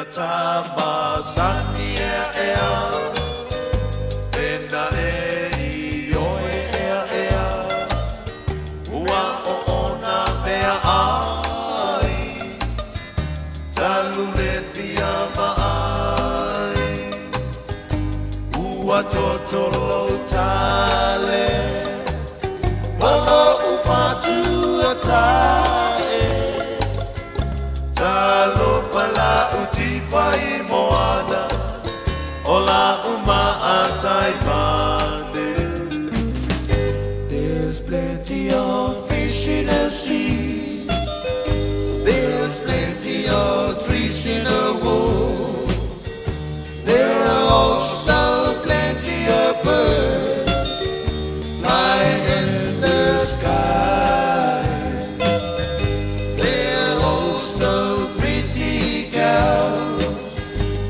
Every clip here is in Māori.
tama sani ea Pena oe ea Ua o ona mea ai Talu le fia maai Ua totolo tale Olo ufatu atae Talo fala uti fai moana Ola uma atai mane There's plenty of fish in the sea There's plenty of trees in the wood There are also plenty of birds flying in the sky There are also pretty girls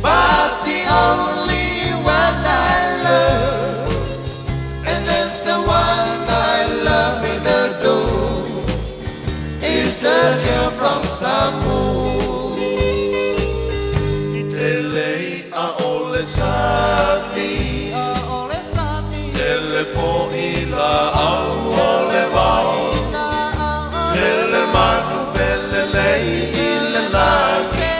But the only one I love And that's the one I love and adore Is the girl from Samoa Telei a ole sami Telefon ila au ole wau Tele manu vele lei ila lagi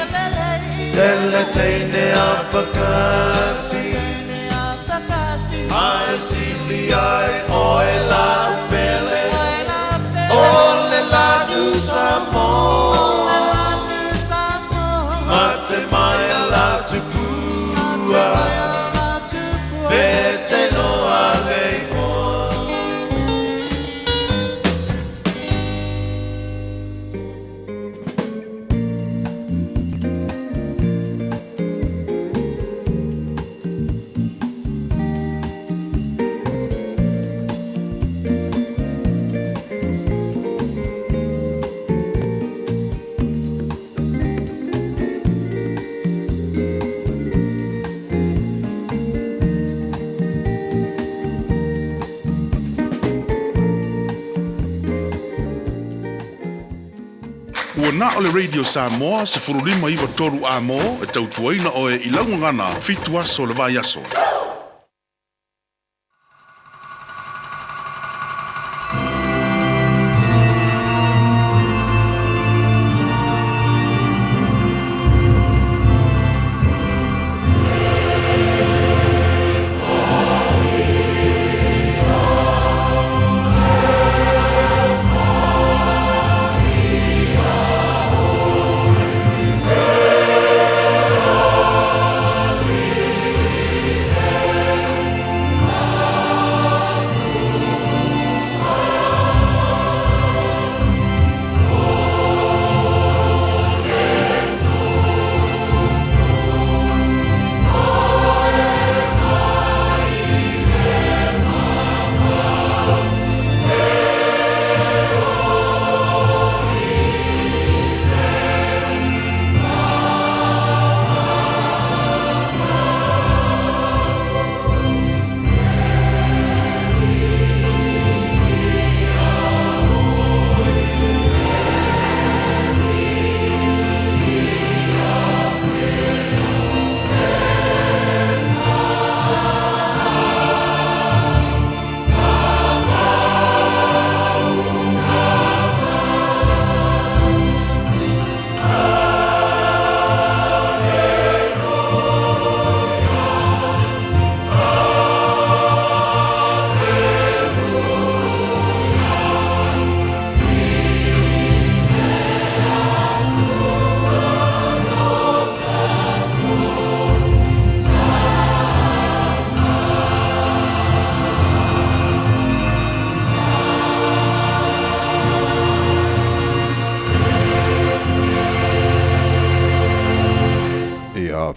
Tele teine a pakasi Ai sili ai oe la vele Ole la du Samoa Mate mai la tupua Bete no ale oa Ua na o le Radio Samoa se furulima iwa toru a mo e tautuaina o e ilaungangana fitu aso le vai aso.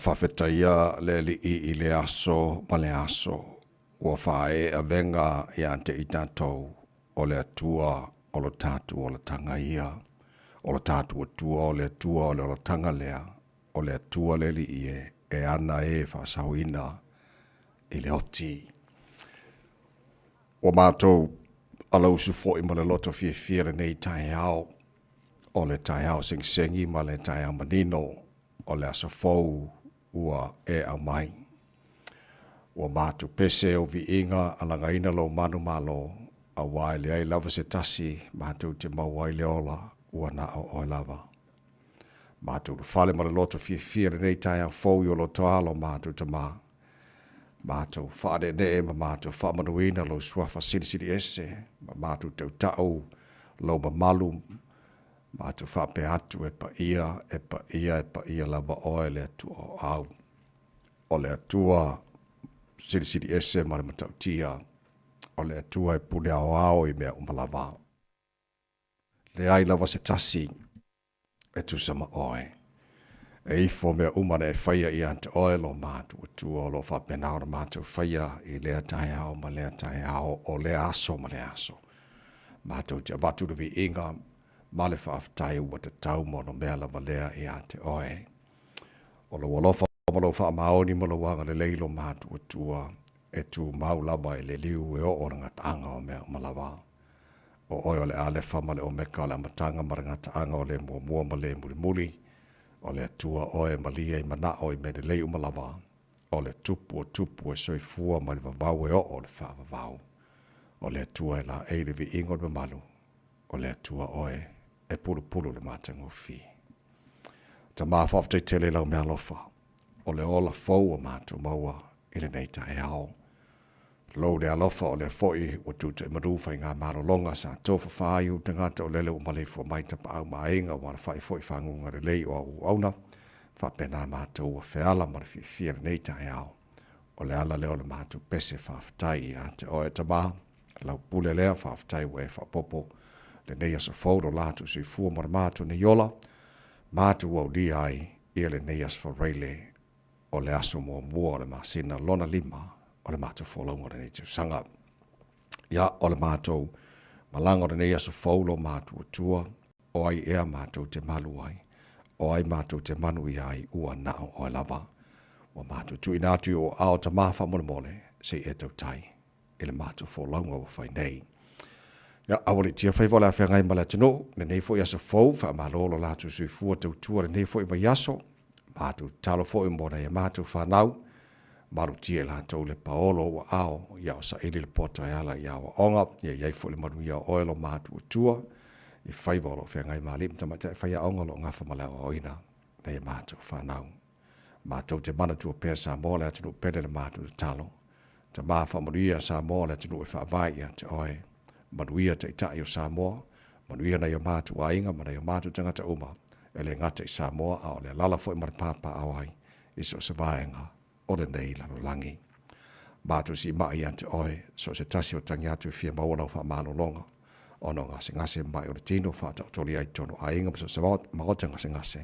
whawhetaia le li I le aso ma le aso. Ua whae a venga ia te I tātou o le atua o le tātu o le tanga ia. O le tātu atua o le atua o le tanga lea. O le atua le li e ana e whasauina I le oti. Ua mātou alau sufo I ma le loto fia nei tai au. O le tai au sing sengi ma le tai au manino. o le aso fou ua e au mai. Ua mātu pese o vi inga alangaina lo manu malo a wai le ai lava se tasi mātu te mawai le ola ua na o lava. Mātu le whale ma le loto fia nei tai au fou i o lo toalo mātu te mā. Mātu whaade ne e ma mātu whamanuina lo suafa siri ese, ma mātu tau tau lo ma malu, mātu whape atu e pa ia lava oe le atu o au. O le atua siri ese ma le matau tia, o le atua e pune ao i mea umalava. Le ai lava se tasi, e tu sama oe. E ifo mea umana e whaia i ante oe lo mātu atua o lo whapenao na mātu whaia i lea tai ao ma lea tai ao o lea aso ma lea aso. Mātu te avatu na vi inga ma le whaaftai ua te tau mono mea lava lea i ante oe. O lo walofa ma lo wha maoni ma lo wanga le leilo mātu atua e tu mau lava i le liu e o oranga taanga o mea malawa. O oe o le ale whama le o meka o le amatanga maranga taanga o le mua ma le muli. O le atua oe malia i mana o i mene lei umalawa. O le tupu e soifua ma le vavau e o le whaavavau. O le atua e la eile vi ingo le malu. O le atua oe e pulu le mātango fi. Ta maa whaftai tele lau mea lofa. O le ola fau o mātu maua i le neita e ao. Lou le alofa o le foi o tute marufa i ngā marolonga sa tofa whāiu tangata o lele o malefu o maita pa au maenga o wala whai foi whangunga le lei o au auna. Whapena mātou o whiala ma le whiwhia neita e ao. O le ala leo le mātou pese whaftai a te oe tamaha. Lau pule lea whaftai ue whapopo. Le neia sa whauro lātu si fua mara mātou ne yola. Mātou au di ai ia le neia sa whareile o le aso mua o le masina lona lima. O le mātou wholaunga nei te sanga. Ia o le mātou malanga o nei aso whaulo mātou atua. O ai ea mātou te malu ai. O ai mātou te manu i ai ua nao o e lava. O mātou tui nātu o ao ta māwha mole se e tau tai. E le mātou wholaunga o whai nei. Ia awali tia whaivola a whengai mala tino. Le nei fo i aso whau wha malolo lātou sui fua tau tua le nei fo i vai aso. Mātou talo fo i mona i mātou whanau. Maru tia la tau le paolo o ao, ia o sa ili le pota e ala ia o onga, ia iai fo le manu ia o oelo mātu o tua, i whaivolo whea ngai maalim, tamata e whaia onga lo ngafa malao o ina, na ia mātu whanau. Mātou te mana tua pēr sa mō le atinu pene le mātu le talo, ta maa whamanuia sa mō le atinu e whaavai ia te oe, manuia te itai o sa mō, manuia na ia mātu a inga, mana ia mātu tangata uma, e le ngata i sa mō, a o le lala fo i maripapa awai, iso se vaenga, o le nei lano langi. Mātou si mai ante oe, so se tasi o tangi atu fia maona o wha malo longa. Ono ngase mai o le tino whata o toli ai tono a inga, so se maota ngase.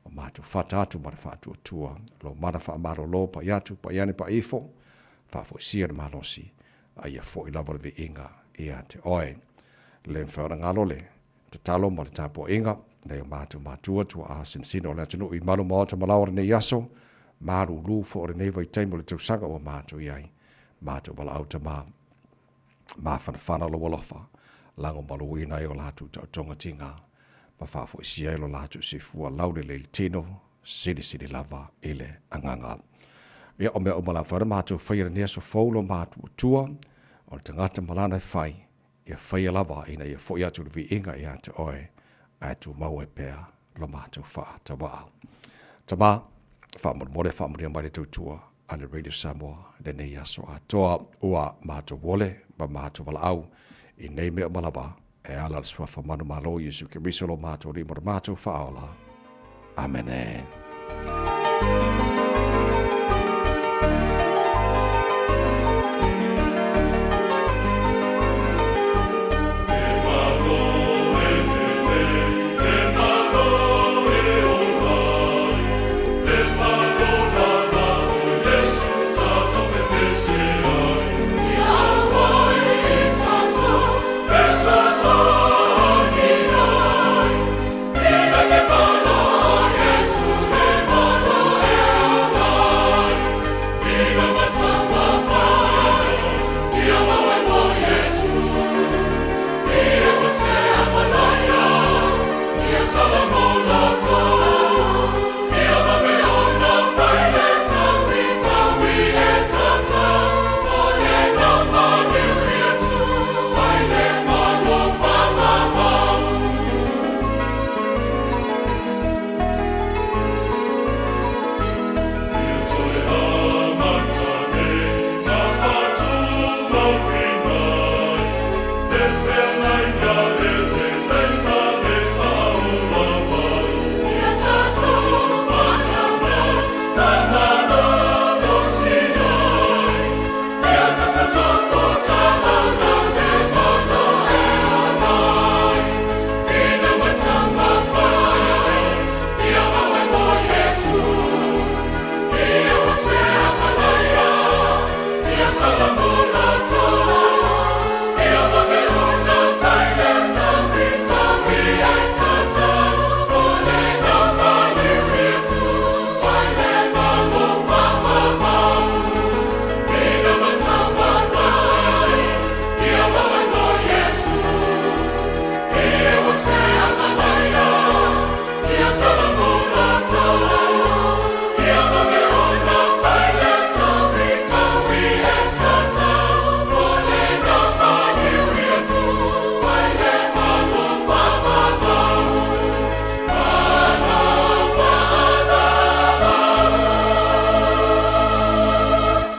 O mātou whata atu mara whatu o tua, lo mana wha maro lo pa iatu, pa iane pa ifo, wha fo isia le malosi, a ia fo i lava le vi inga i ante oe. Le mwhara ngalole, te talo ma le tapo inga, nei o mātou mātua tua a sinsino le atunu i malu maota malawara ne yaso, maru lu fo ore nei vai taimo le tausaga o mātou iai. Mātou wala au ta mā. Mā whanawhana lo walofa. Lango malu ina e o lātou tau tonga tinga. Ma whafo isi e lo lātou si fua laure le tino. Siri lava ele anganga. Ia o mea o mala whara mātou whaira nea so faulo mātou tua. O le tangata malana e whai. Ia whaia lava ina ia fo iatu le vi inga i ate oe. Atu mau e pēr lo mātou wha ta waa. Ta mā. Whamore mai le tautua a le Radio Samoa le nei aso a toa ua mātou wole ma mātou wala au i nei mea malawa e ala le swa whamanu malo Yesu ke risolo mātou li mora mātou whaola. Amen. Yes.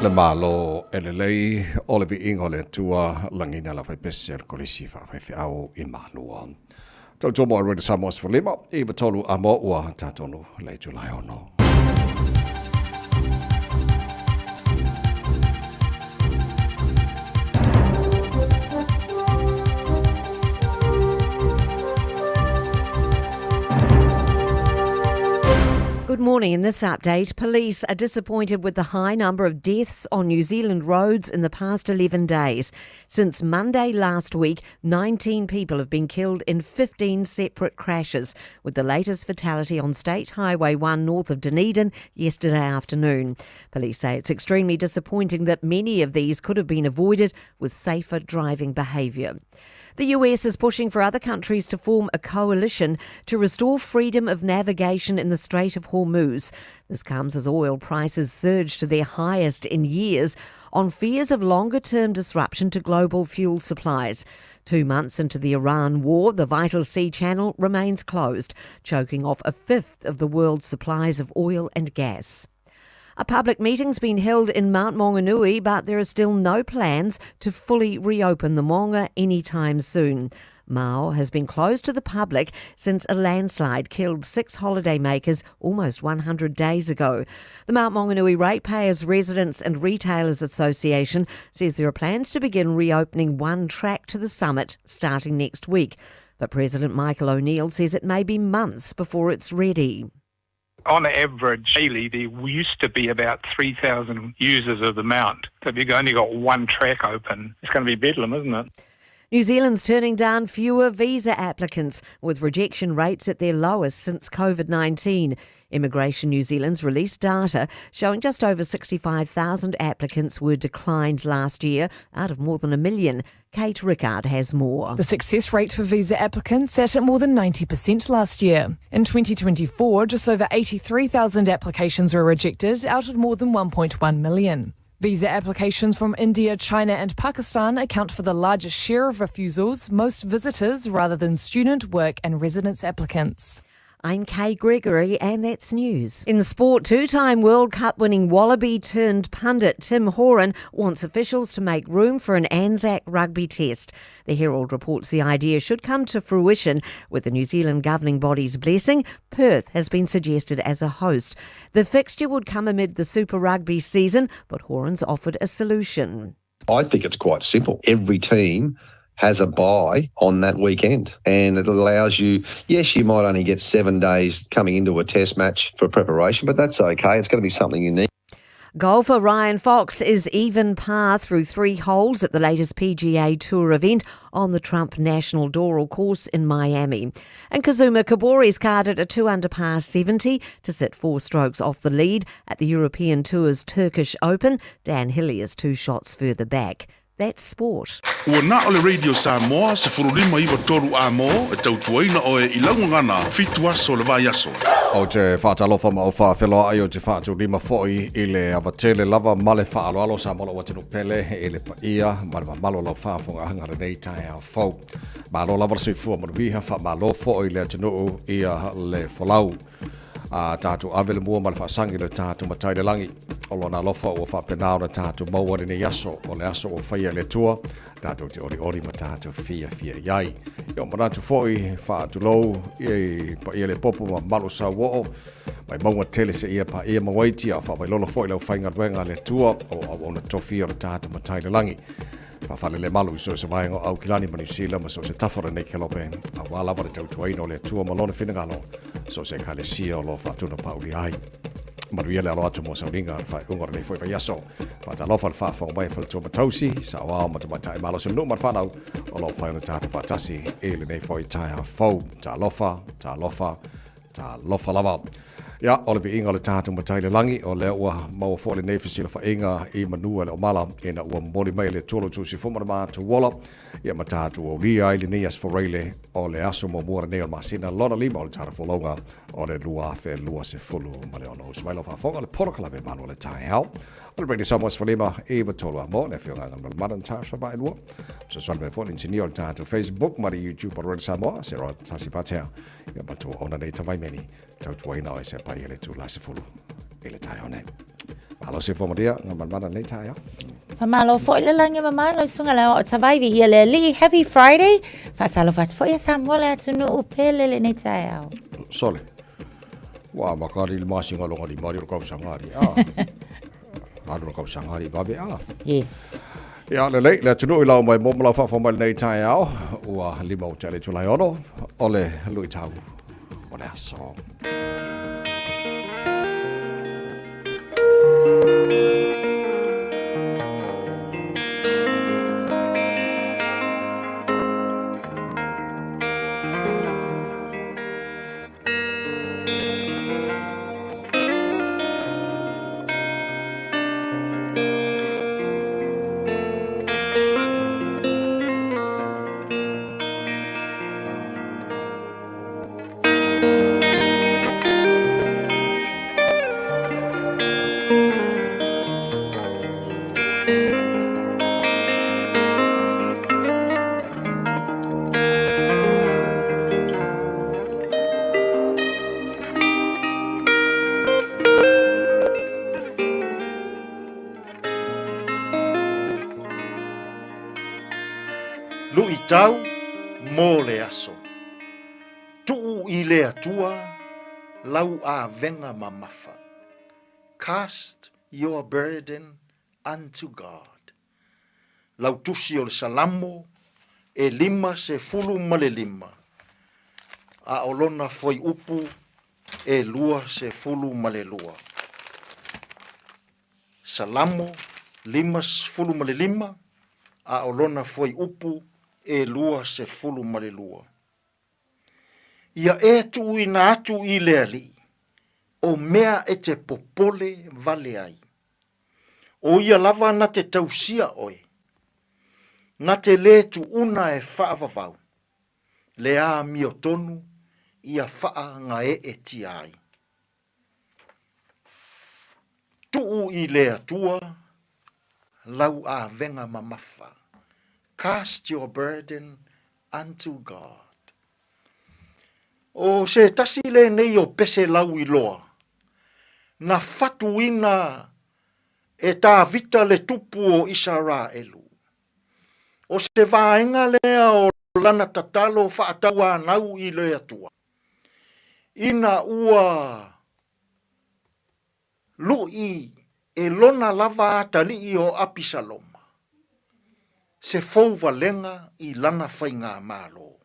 Le malo e le lei o le viingo le tua langina la fai pese al kolisifa fai fiao I manua. Tau tomo a redi Samoa for lima I batolu a mo ua tatonu le July ono. Good morning. In this update, police are disappointed with the high number of deaths on New Zealand roads in the past 11 days. Since Monday last week, 19 people have been killed in 15 separate crashes, with the latest fatality on State Highway 1 north of Dunedin yesterday afternoon. Police say it's extremely disappointing that many of these could have been avoided with safer driving behaviour. The US is pushing for other countries to form a coalition to restore freedom of navigation in the Strait of Hormuz. This comes as oil prices surge to their highest in years on fears of longer-term disruption to global fuel supplies. 2 months into the Iran war, the vital sea channel remains closed, choking off a fifth of the world's supplies of oil and gas. A public meeting's been held in Mount Maunganui, but there are still no plans to fully reopen the Maunga anytime soon. Mao has been closed to the public since a landslide killed 6 holidaymakers almost 100 days ago. The Mount Maunganui Ratepayers Residents and Retailers Association says there are plans to begin reopening one track to the summit starting next week. But President Michael O'Neill says it may be months before it's ready. On average, daily, there used to be about 3,000 users of the Mount. So if you've only got one track open, it's going to be bedlam, isn't it? New Zealand's turning down fewer visa applicants, with rejection rates at their lowest since COVID-19. Immigration New Zealand's released data showing just over 65,000 applicants were declined last year out of more than 1 million. Kate Rickard has more. The success rate for visa applicants sat at more than 90% last year. In 2024, just over 83,000 applications were rejected out of more than 1.1 million. Visa applications from India, China and Pakistan account for the largest share of refusals, most visitors rather than student, work and residence applicants. I'm Kay Gregory and that's news. In sport, 2-time World Cup winning Wallaby turned pundit Tim Horan wants officials to make room for an Anzac rugby test. The Herald reports the idea should come to fruition with the New Zealand governing body's blessing. Perth has been suggested as a host. The fixture would come amid the Super Rugby season, but Horan's offered a solution. I think it's quite simple. Every team has a bye on that weekend, and it allows you, yes, you might only get 7 days coming into a test match for preparation, but that's okay. It's going to be something unique. Golfer Ryan Fox is even par through 3 holes at the latest PGA Tour event on the Trump National Doral course in Miami. And Kazuma Kobori's carded a 2-under par 70 to sit 4 strokes off the lead at the European Tour's Turkish Open. Dan Hillier 2 shots further back. That's sport. Ua na ole Radio Samoa se furulima iwa toru a mo e tautuaina o e ilaungangana fitua so le vai aso. O te whaatalofa ma o whaawheloa ai o te whaatulima foi I le avatele lava male whaaloalo sa molo wa tenu pele e le paia ma malo lau whaafonga hangara nei tai au fau. Malo lava se fua maruiha wha malo foi le atenu ia le folau. Tātu awele mua ma le whaasangi le tātu matai le langi. O lona lofa o whapenao na tātu mauare nei aso o le aso o whaia le tua. Tātu te ori ma tātu fia iai. Io manatu foi whaatu lou pa ia le popo ma malo sa wo'o. Mai maunga tele se ia pa ia mawaiti a wha lolo foi lau whainga ruenga le tua o na tofia le tātu matai le langi. Whawhale le malu so se vaenga au kilani ma New Zealand ma so se tawhara nei ke lope a wala wale tautuaino le tua malone whinangalo so se ka le sia o lo whatuna pauli ai. Maruia le alo atu mo sauringa whai ungora nei foi pa yaso. Whata lofa le whaafonga mai whale tua matausi sa wao matamatai malo se nu marwhanau o lo whai una tāta whatasi e le nei foi tai a fau. Tā lofa lava. Ia, o le viinga le tātu matai le langi o le ua maua fo le nefisi le whainga I manua le o mala e na ua mori mai le tolo tu si fumara maa tu wala. Ia ma tātu o ria I le nias foreile o le aso mo muara nei o masina lona lima o le tāra folonga o le lua fe lua se fulu ma le ono. Smailo whafonga le porokala me manu le tai hao. O le breini Samoa se lima e ma tolo a mo le whionga ngam le maran tāra ba inua. So swan me fo l'ingenio le tātu Facebook ma le YouTube o Red Samoa se roa tasi patea. Ia matua ona nei tawai meni. Tautuaina o e se pai ele tu la se fulu. Ele tai o nei. Alo se fomadia ngaman mana nei tai ya. Famalo fo le lange mama lo sunga la o survive ia le li happy Friday. Fasalo fat fo ia Samuel tunu upele le nei tai au. Sole. Wa makari le masinga longa di mari ko sangari. Alo ko sangari babe Yes. Ya le tunu ila mai mo la fa mai nei tai au. Wa limo tele tulai ono. Ole lui tau. Ole so. Lui tau mō le aso. Tuu I le atua, lau a venga mamafa. Cast your burden unto God. Lau tusi o le salamo, e lima se fulu male lima. A olona foi upu, e lua se fulu male lua. Salamo, lima se fulu male lima, a olona foi upu, e lua se fulu male lua. Ia e tu ina atu I le ali, o mea e te popole vale ai. O ia lava na te tausia oe, na te le tu una e whaavavau, le a miotonu ia whaa nga e ti ai. Tuu I le atua, lau a venga mamafa. Cast your burden unto God. O se tasi le nei o pese lau I loa. Na fatuina e tā vita le tupu o Israelu. O se vaenga lea o lana tatalo whaataua nau I le atua. Ina ua lui e lona lava atali o Apisalom. Se fou valenga I lana whainga malo.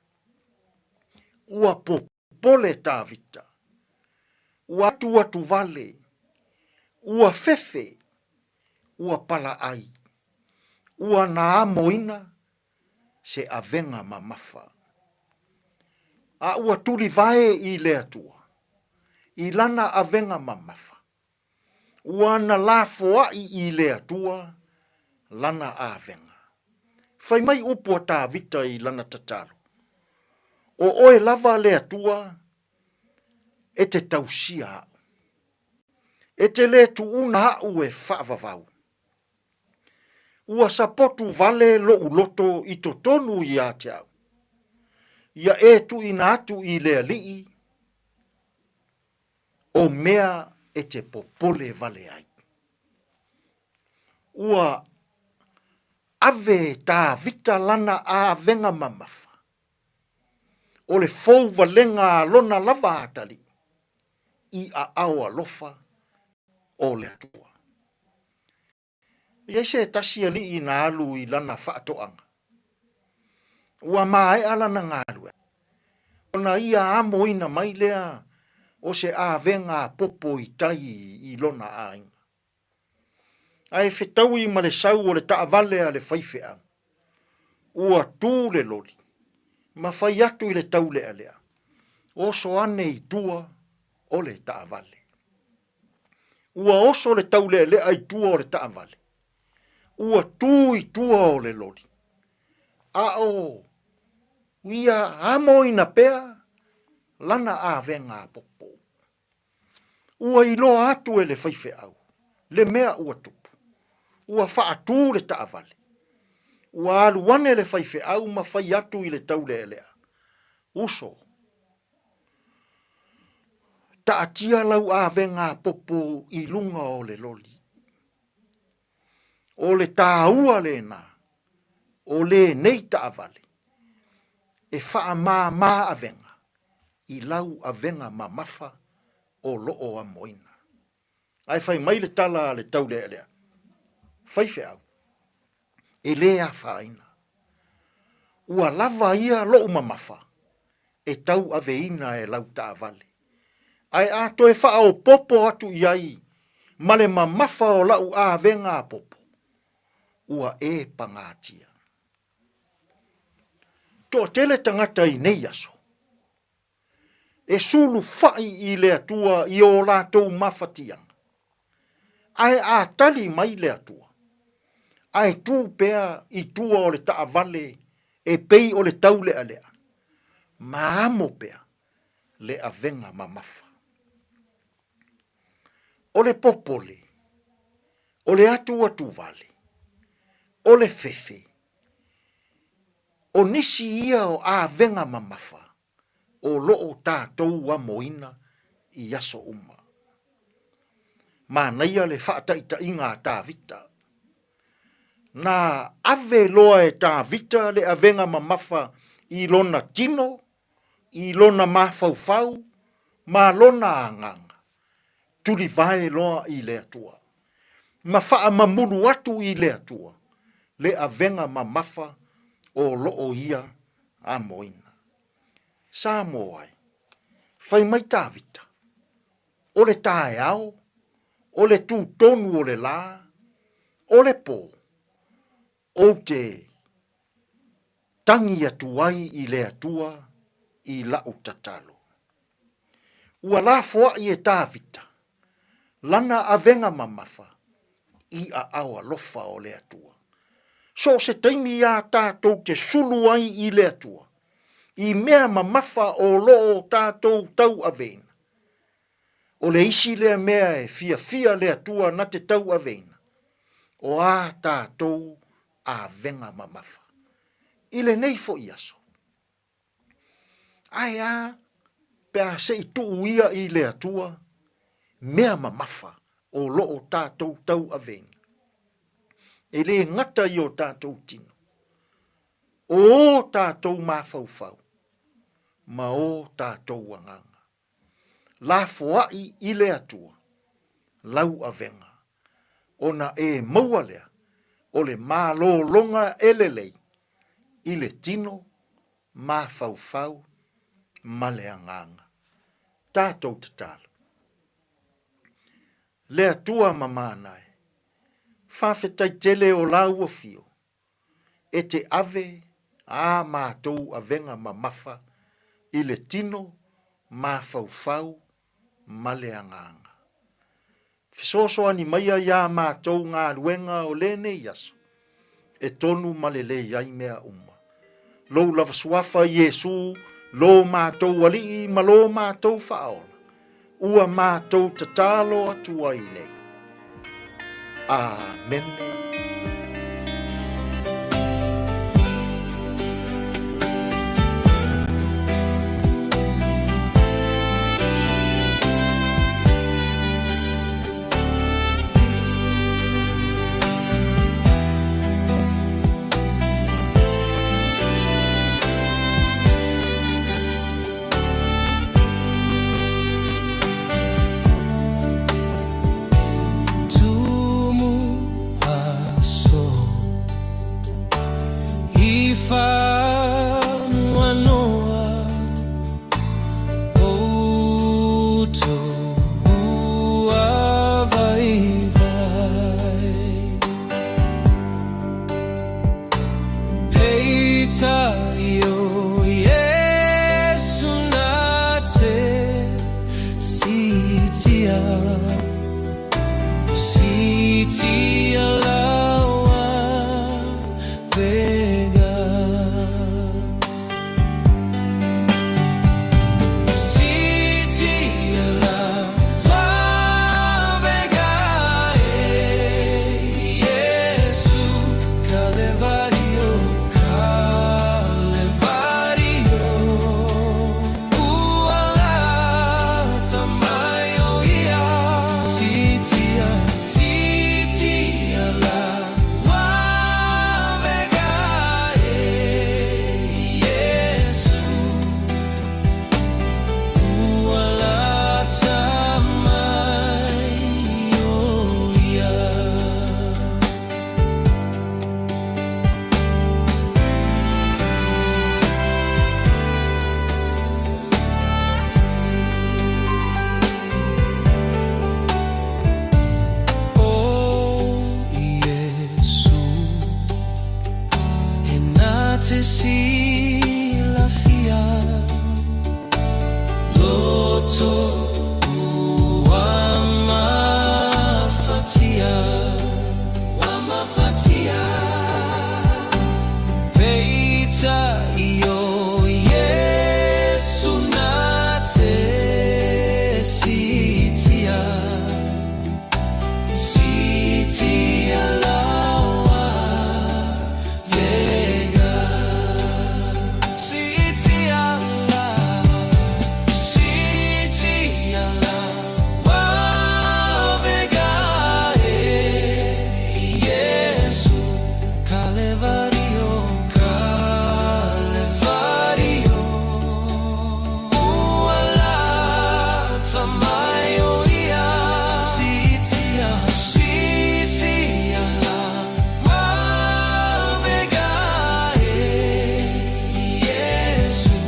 Ua popole tā vita. Ua atu vale. Ua fefe. Ua pala ai. Ua na amoina se avenga mamafa. A ua tuli vae I le atua. I lana avenga mamafa. Ua na lafoa I le atua. Lana avenga. Fai mai upua tā vita I lana tatalo. O oe lava le atua, e te tausia au. E te le tu una au e whaavavau. Ua sapotu vale lo uloto I totonu I a te au. Ia e tu ina atu I le alii, o mea e te popole vale ai. Ua ave tā vita lana a venga mamafa. O le fou valenga lona lava atali. I a aua lofa o le atua. Ia se tasi ali I na alu I lana whaatoanga. Ua mai ala na ngalue. Ona ia amo ina mai lea o se a venga popo I tai I lona ainga. Ai whetau I male sau o le taavale a le whaifea. Ua tū le lori. Ma whai atu I le taule a lea. Oso ane I tua o le taavale. Ua oso le taule a lea I tua o le taavale. Ua tū I tua o le lori. A o, ia amo ina pea, lana a venga popo. Ua ilo atu e le whaife au. Le mea ua tupu. Ua whaatū le taavale. Ua aluane le whaife au ma whai atu I le taule e lea. Uso. Ta atia lau a venga popo I lunga o le loli. o le tāua le nā, o le nei taavale, e wha mā avenga, i lau avenga mamafa o loo a moina. Ai whai mai le tala le tau lea lea, whai au, e lea whaina. Ua lava ia loo mamafa, e tau aveina e lau taavale. Ai ato e wha o popo atu iai, ma le mamafa o lau a avenga a popo. Ua e pangatia. Tō tele tangata i nei aso. E sulu whai i le atua i o lātou mawhatianga. Ai a tali mai le atua. Ai tū pēa i tua o le taavale e pei o le tau lea lea. Maamo pēa le avenga mamafa. O le popole, o le atu vale, o le fefe, o nisi ia o a venga mamafa, o loo tātou a moina i aso uma. Mānaia le whaataita inga tā vita. Nā ave loa e tā vita le a venga mamafa i lona tino, i lona mawhauwhau, ma lona anganga. Tuli vai loa i le atua. Ma wha mamuru atu i le atua. Le avenga mamafa o loo ia a moina. Sā moai. Whai mai tāwita. O le tāe au. O le tū tonu o le lā. O le pō. O te tangi atu ai i le atua i lau tatalo. Ua la foa i e tāwita. Lana avenga mamafa i a awa lofa o le atua. So se taimi a tātou te sulu ai i le atua. I mea mamafa o loo tātou tau avena. O le isi lea mea e fia le atua na te tau avena. O a tātou avenga mamafa. I le nei fo i aso. Ai a pea se i tuu ia i le atua. Mea mamafa o loo tātou tau avena. E le ngata i o tātou tino. O tātou mawhauwhau. Ma o tātou anganga. La foai i le atua. Lau avenga. Ona e maua lea. O le mālo longa elelei. I le tino. Mawhauwhau. Ma le anganga. Tātou tatala. Le atua mamānai. Whawhetai tele o lau fio. E te ave a mātou avenga mamafa i le tino mawhauwhau ma le anganga. Fisoso ani maia ia mātou ngā ruenga o le nei aso. E tonu ma le le iai mea uma. Lou lava suafa Iesu, lo mātou alii ma lo mātou whaola. Ua mātou tatalo atua i nei. Amen. City te sila fia loto wamafatia peita iyo Yesu na te sitia lawa vega sitia lawa vega Yesu Calvario uala tamayo ia sitia lawa vega Yesu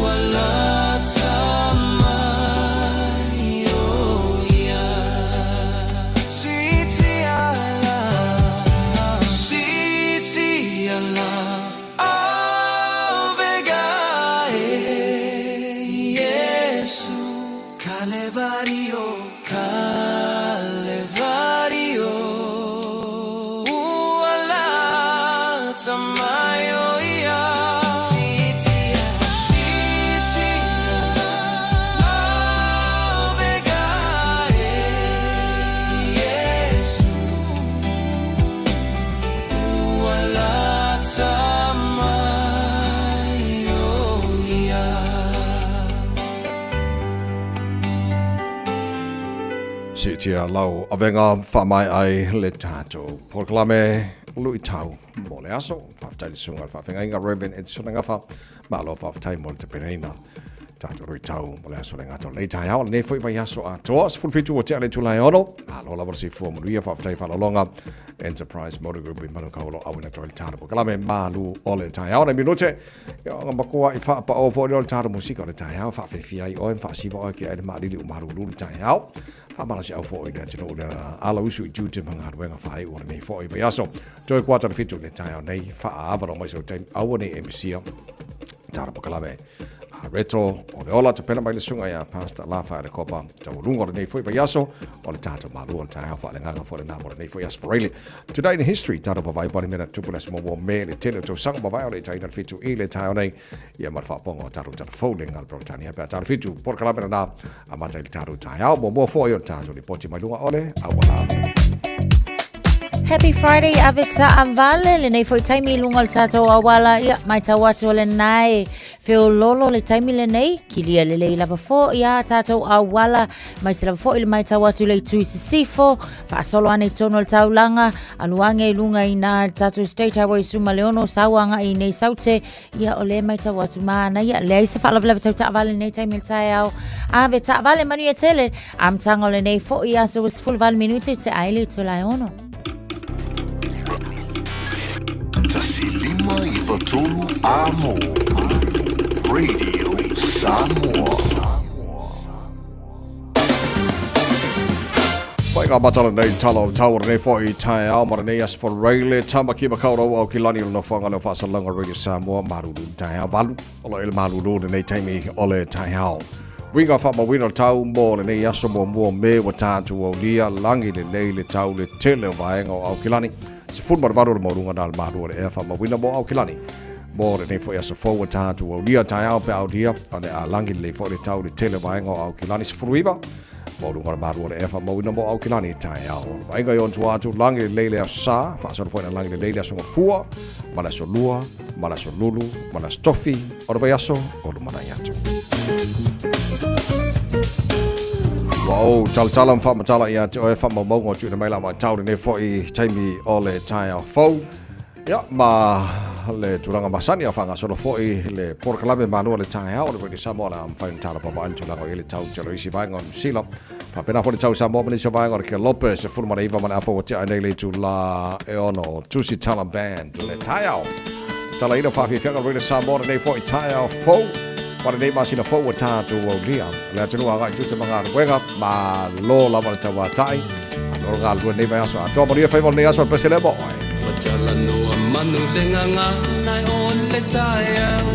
uala tamayo ia sitia lawa vega Yesu Calvario uala tamayo ia sitia lawa vega Yesu uala tamayo ia Sitia lau avenga whamai ai le tātou. Porklame lui tau mo le aso. Whaftai le sunga whawhenga inga Reverend Ed Sunanga wha. Malo whaftai mo le te pereina. Tātou rui tau mo le aso le ngato. Lei tai hao le ne fwoi vai aso a toa. Sifulfitu o te ale tulai ono. Malo la warasi fua muruia whaftai whalolonga. Enterprise Motor Group in Manukaulo awina tōi tātou. Kalame malu o le tai hao. Nei minute. Ia nga makua I wha pa o fo le tātou musika o le tai hao. Whawhewhia I oe. Whasiva oe ki aile maarili umaru lulu tai hao. Whamara si au fo i le tino o le ala usu I tūte mga haruenga whae ua nei fo I vai aso. Toi kua tana fitu le tai hao nei. Wha awaro mai so taim awa nei MCA. Tāra pakalame. Reto o le ola te pena mai le sunga ia pasta la fa le kopa tau lungo le nei foi vai aso o le tata malu o tai hafa le nganga fo le namo le nei foi as for really. Today in history tata pa vai bani mena tupulas mo me le tele to sang pa vai o le tai na fitu I le tai nei ia mar fa pongo taru tata fo le ngal Britania pa tata fitu por kala mena na amata le taru tai au mo fo yo tata le poti mai lunga ole awala. Happy Friday, Avita Avale, le nei foi taimi lunga le tātou awala, ia, mai tau atu le nai, feo lolo le taimi le nei, kilia le lei lava fo, ia, tātou awala, mai se lava fo ile mai tau atu le tui sisifo, pa solo ane tono le tau langa, aluange lunga ina tātou State Highway Suma Leono, sawanga I nei saute, ia, o le mai tau atu maana, ia, le aise wha lava tau ta avale nei taimi le tai au, Avita Avale manu ia tele, am tango le nei fo, ia, so was full val minute te aile to lai ono. Tasilima I Watolu Amo Radio Samoa. Mai ngā matala nei talo tau nei fo I tai au mara nei as for Rayleigh tama ki makaura au ki lani no whanga no whasalanga Radio Samoa maruru tai au balu olo ele maruru nei taimi ole tai au. Winga whama wino tau mo le nei aso mo me wa tātu o lia langi le nei le tau le tele o vaenga o au ki lani. Se fun mar varu mo runga dal maru le fa ma wina mo au kilani mo le nei fo ya so fo tatu o dia tai au pe au dia ane a langi le fo le tau le tele vai ngo au kilani se fruiva mo runga maru le fa ma wina mo au kilani tai au vai ga yon tu langi le sa fa so fo na langi le so fua mala so lua mala so lulu mala stofi o vai aso o lu mana yatu. Wow, tala wha tala ia te oe wha maungo tūna mai la mai taure ne fo I taimi o le tai au fau. Ia, ma le tūranga masani a whanga solo fo I le porkalame manua le tai au, le wini Samoa la am whain tala pa maani tūranga o ele tau talo isi vaenga o Sila. Pa pena fo le tau Samoa mani sa vaenga o ke Lopez, e furumana iwa mana afo o te ainei le tū la e ono, Tusi Tala Band, le tai au. Tala ina whawhi whianga wini Samoa ne fo I tai au fau. Wana nei masina fo wa tātu o lia. Lea tenu a ngai tūte mga ruenga, ma lo la wana tawa tai. Anoro ngā lua nei mai aso. Atoa maria whaimon nei aso al presele mo. Matala noa le nganga nai o le tai au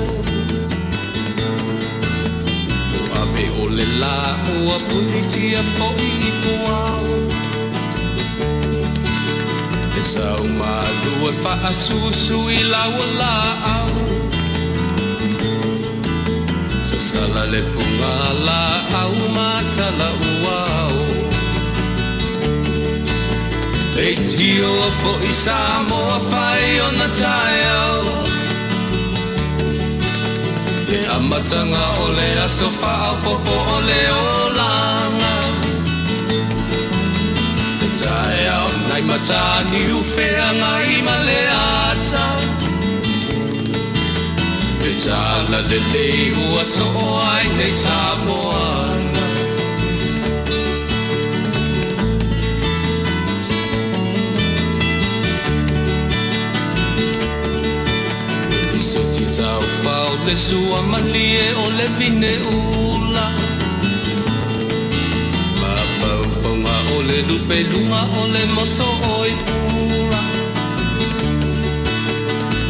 Abe o le la ua punitia po I puau E sau malua fa asusu I laua la au Sa sala le punga la au matala uau E tio fo I Samoa fai o na tai au Le amatanga o le aso fa'au popo o le olanga Le tai au nai matani ufea ngai ma le ata Le tala le lei ua so ai nei Samoana Le sua malie o le vine ula Mapau whaunga o le lupe lunga o le moso oi pula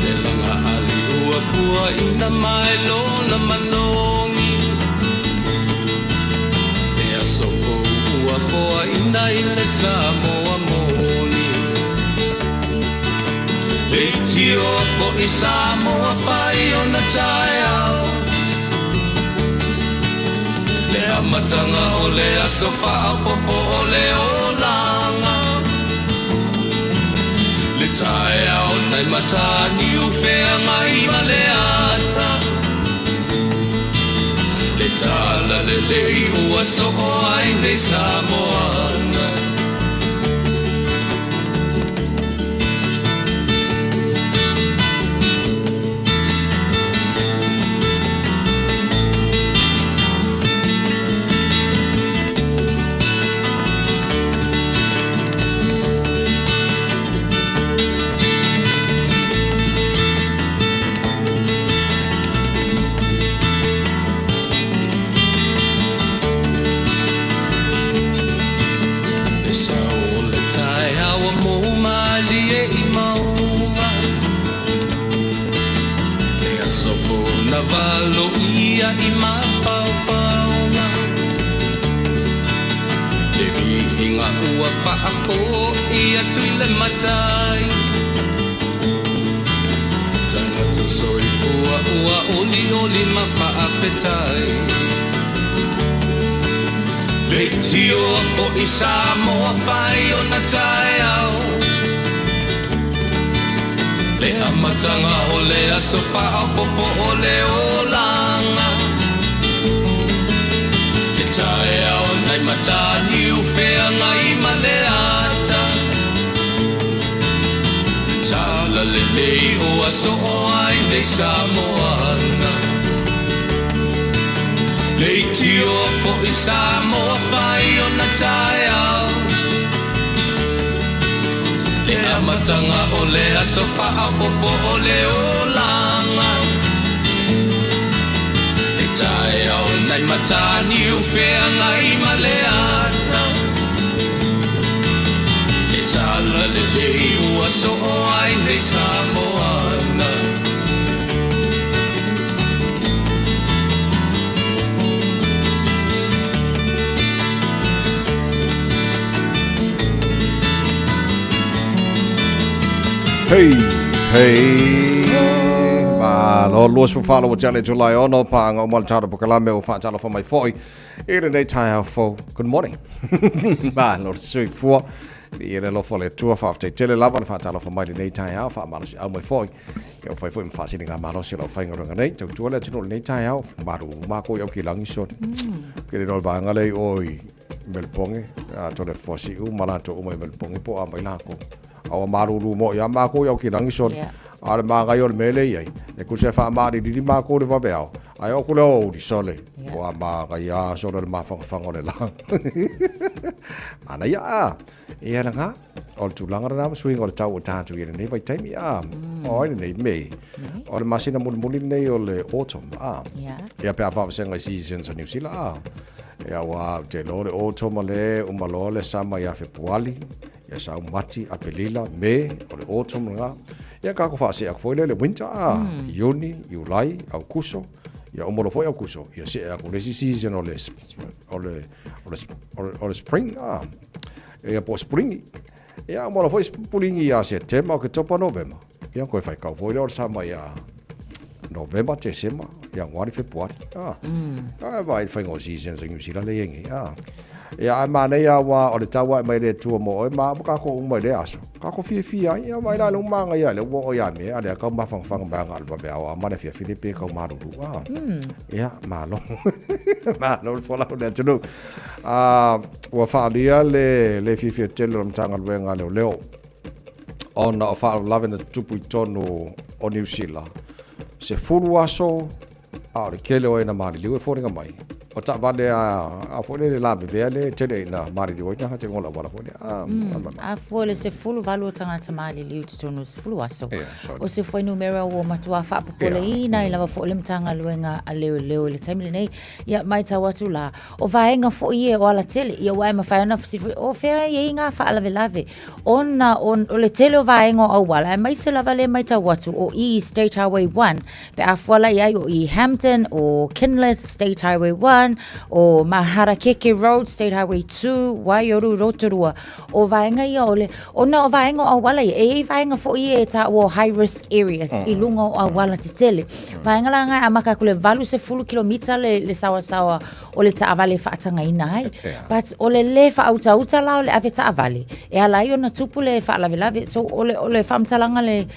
Le langa ali ua pua ina mai lona manongi E aso ua foa ina I le Samoa moni Le tio fo I Samoa fai o na tai au Le amatanga o le aso fa'au popo o le olanga Le tai au nai matani ufea ngai ma le ata Le tala le lei ua so ai nei Samoana Valo ia I mapaupaunga Le vihinga ua whaako ia tui le matai Tangata soifua ua oli oli mawhaapetai Le tio o I Samoa whai o na tai au Le amatanga o le aso fa'au popo o le olanga Le tai au nai matani ufea ngai ma le ata Le tala le lei o aso o ai nei Samoana Le tio fo I Samoa fai o na tai au Le amatanga o le aso fa'au popo o le olanga Le tai au nai matani ufea ngai ma le ata Le tala le lei ua so ai nei Samoana Hei, hei. Ma lo luas po fala o jale July ono pa nga umal tara po kalame o fa jala fo mai foi. Ere nei tai ha fo. Good morning. Ma lo sui fo. Ere lo fo le tua fa te tele lava fa jala fo mai nei tai ha fa ma lo au mai foi. Yo foi foi fa sini nga ma lo si lo fa nga nei tu tu le tu nei tai ha ma ru ma ko yo ki langi so. Ke le ba nga le oi. Melponge a to le fo si u mala to o mai melponge po a mai la ko. Awa maruru mo ya mako ya ki rangi son ale manga yo mele ai e ku se fa mari di mako le babeo ai o ku le o di sole o ama ga ya so le ma fa le la ana ya e ana nga o tu langa na swing o tau ta tu ye nei vai time ya o nei me o le masina mo mo nei o le autumn ya pe fa senga season so New Zealand Ia wa te lore o toma le umalo le sama ia Februari. Ia sa mati a pelila me o le o toma nga. Ia ka ko fase ak foi le winter Juni, Julai, Augusto. Ia umalo foi Augusto. Ia se ak le season o le spring Ia po spring. Ia umalo foi spring ia September ke topa November. Ia ko fai ka foi le sama ia November, December, Januari, Februari. Vai fai ngo season so ngi le yengi. Ia mana ia wa o le tawa mai le tu mo e ma ka ko mai le aso. Ka ko fi ia mai la lu manga ia le wo ia me ale ka ma fang ba ngal ba ba ma le fi Filipe ka ma ru. Ia ma lo. Ma lo fo la le tunu. Wa fa dia le fi telo mtanga le nga le leo. Ona fa lave na tupu tonu o New Zealand. Se fulu aso a le kele o ina mari liu e fōringa mai. O ta vale a fōle le labe vea le tele ina mari liu i taha te ngola wala fōle. A fōle se fulu valu o tangata mari liu te tonu se fulu aso. O se fōi numera o matua whapapole ina i lava fōle mtanga luenga a leo le taimile nei. Ia mai tau atu la. O vaenga fōi e o ala tele. Ia wai mawhaiana fasifu. O whea i ngā whaalave lave. O le tele o vaenga o wala. E mai se lava le mai tau atu o State Highway 1. Pe a whala i o i Hampton o Kinlith State Highway 1. O Maharakeke Road, State Highway 2, Waioru, Rotorua. O vaenga ia ole. O na o vaenga o wala ia. E vaenga fo ia e ta o high risk areas. I lunga o wala te tele. Vaenga la ngai amaka kule valu se fulu kilomita le sawa o le ta avale whaatanga ina hai. But o le whaauta la o le ave ta avale. E ala i o na tupu le whaalave. So o le whamtalanga le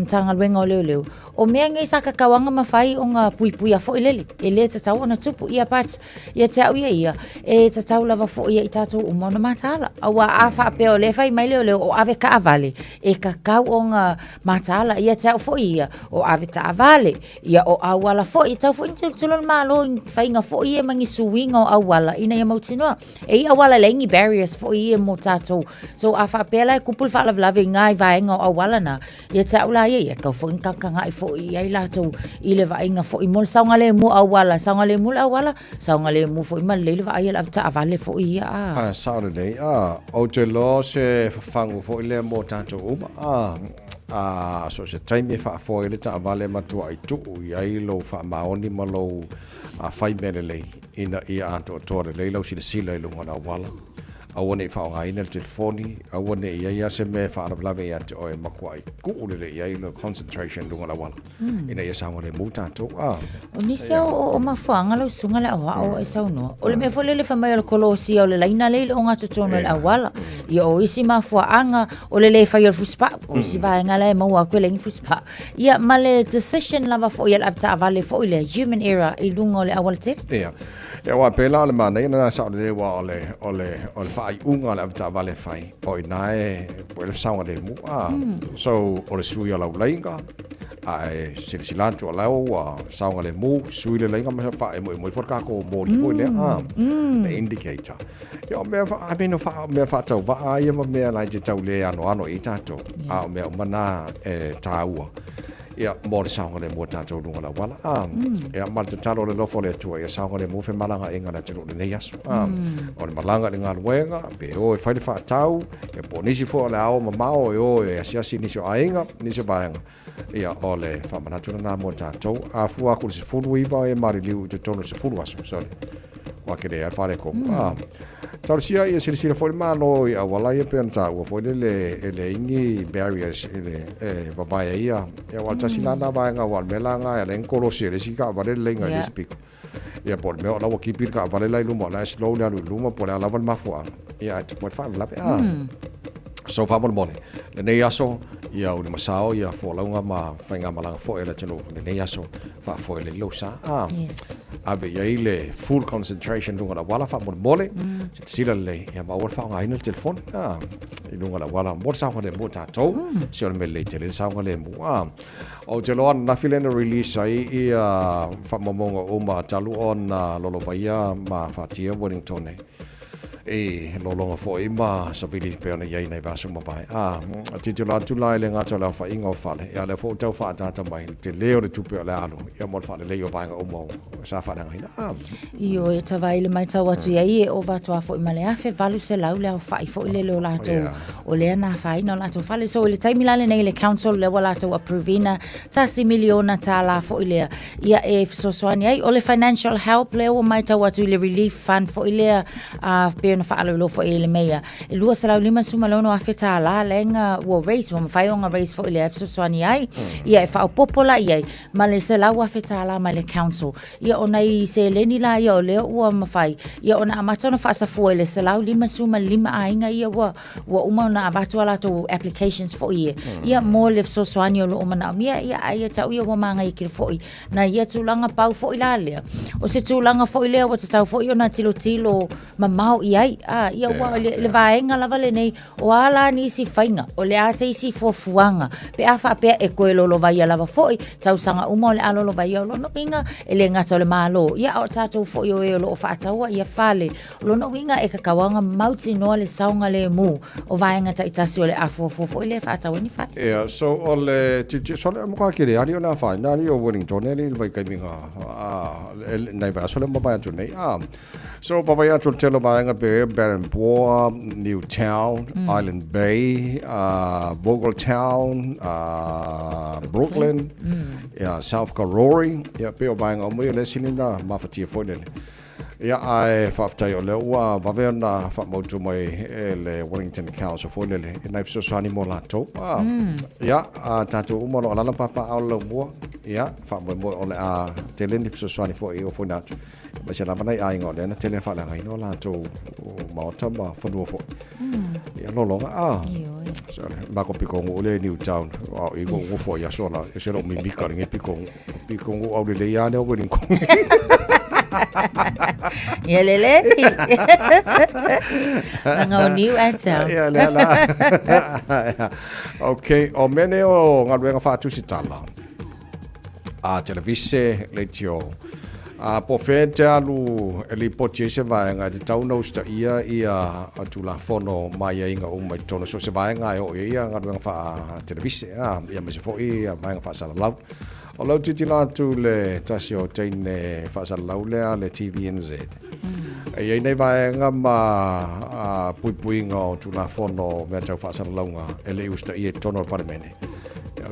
tanga luenga o leo. O mea ngai saka kawanga mawhai o ngā pui a fo ilele. E le te tau o na tupu. Ia pat, ia te au ia. E te tau lava fo ia i tātou umona matala. Awa a whaapea o le whai mai leo o ave ka avale. E ka kau o ngā matala. Ia te au fo ia o ave ta avale. Ia o awala fo i tau fo i tulon malo whai ngā fo ia mangi suinga o awala. Ina ia mautinoa. E i awala lengi barriers fo ia mo tātou. So a whaapea lai kupul whaalawlawe ngai vaenga o awala na. Ia te au la ia kau fo inkakanga i fo ia i latou i le vaenga fo i mol. Saunga le mu awala. Saunga le mu awala. Saunga le mu fo i ma le va ai la ta avale fo ia saunga le o te lo se fangu fo i le mo tanto uma so se taimi fa fo i le ta avale matua i tu i ai lo fa maoni malo a fai mele le ina ia anto tore le lo si le sila i lunga na wala awane fa nga ina telefoni awane ia se me fa ara lave ia te o e makua i ku le ia i concentration lunga na wala ina ia sa le muta to o ni se o mafuanga lo sunga le o e sa no o le me fo le fa mai le kolosi o le laina le o nga tono le awala i o isi mafuanga o le fa yo fuspa o si va nga le mo a kwele fuspa ia male decision lava fo ia afta vale fo le human era i lunga le awala te ia wa pela le mana ina sa le wa ole fai unga le ta vale fai o inae po le saunga le mu so o le sui alaulainga ai silsilantu ala o saunga le mu sui le lainga ma fa mo forka ko mo le le indicator yo me fa abino fa me fa tau va ai me la je tau le ano i tato a me mana taua ia mo le saunga le mo tato lunga la wala ia mal te talo le lofo le tua ia saunga le mo fe malanga inga na tiro le yasu o le malanga le ngaluenga pe o e fai fa tau e po nisi fo le ao mamao e asiasi nisi ainga nisi baenga ia o le fa manatu na mo tato a fua ku se fulu iva e mari liu te tono se fulu aso so wa ke le fare ko tau sia ia sila fo le malo ia wala ia pe anta o fo le ingi barriers ele babaya ia e wa tasila na baenga wa melanga e le nkolo se le sika vale lenga le speak ia por me la ki pir ka vale la lumo la slow la lumo por la van mafua ia te por fa la so fa mon le nei aso ia o le masao ia fo launga ma fainga malanga fo ele tino le nei aso fa fo ele losa yes ave ia ile full concentration lunga wala fa mon mole sila le ia ma fa nga ina telefon i lunga wala mo sa le mo tato si on me le tele sa le mo o te lo na filena release ai ia fa momonga o ma talu on lolo baia ma fa tia Wellington Lolonga fo ima sa vili pe ona yai nei vasu mapai titula tulai le ngata la fa ingo fale ya le fo tau fa tata mai te leo le tupe le alu ya mo fale le yo banga o mo sa fa na io e tawai le mai tau atu ia o va toa fo imale afe valu se lau le fa i fo ile le lato o le na fa ina lato fale so le taimi lale nei le council le lato approvina tasi miliona tala fo ile ia e so soani ai o le financial help le o mai tau atu le relief fund fo ile pe na fa alo fo ile meia e lua sala lima suma lono afeta la lenga wo race wo fai on race fo ile so soani ai ia e fa popola ia male sala wa afeta la male council ia ona i se leni la ia le o mafai ia ona amatona fa sa fo ile sala lima suma lima ainga ia wa uma na abatu ala to applications fo ia mo le so soani o lo mana mia ia tau ia wa manga i ki fo na ia tulanga pau fo ile le o se tulanga fo ile o tau fo ia na tilo mamau ia ia wa le vaenga lava le nei o ala ni si fainga o le ase si fofuanga pe afa pe e koelo lo vai lava foi tau sanga umo le alo lo vai lo no pinga ele ngata le malo ia o tato fo yo e lo fa taua ia fale lo no winga e kakawanga mauti no le saunga le mu o vaenga ta itasi le afo fo ile fa taua ni fa so o le so le mo ka kire ari na fa na ri o Wellington ni vai kai minga nei va so le mo ba tu nei so papa ya telo vaenga pe Barenboa, Newtown, Island Bay, Vogeltown, Brooklyn, South Karori, peo banga mo le sininda mafati fo ai faftai o le ua vavena fa mo tu mai le Wellington Council fo le nai so sani mo la to tatu mo lo la papa au lo mo fa mo o le te le so sani fo e o fo na ma se la mai ai ngol na tele fa la ngai no la to ma tamba fo do fo lo so ba ko piko ngo le Newtown o i go fo ya so la e se lo mi ka nge piko ngo au le ya ne o Wellington Yelele. Nga new answer. Okay, o mene o ngaluenga fatu sitala. Televise letio. Po fete alu eli poche se vaenga de tauno sta ia atula fono mai inga mai tono so se vaenga o ia ngaluenga fa televise ia me se fo ia vaenga fa sala lau. O lau titila tu le tasio teine whasa laulea le TVNZ. Ei nei vaenga ma puipuinga o tu la fono mea tau whasa launga e le usta i e tono parimene.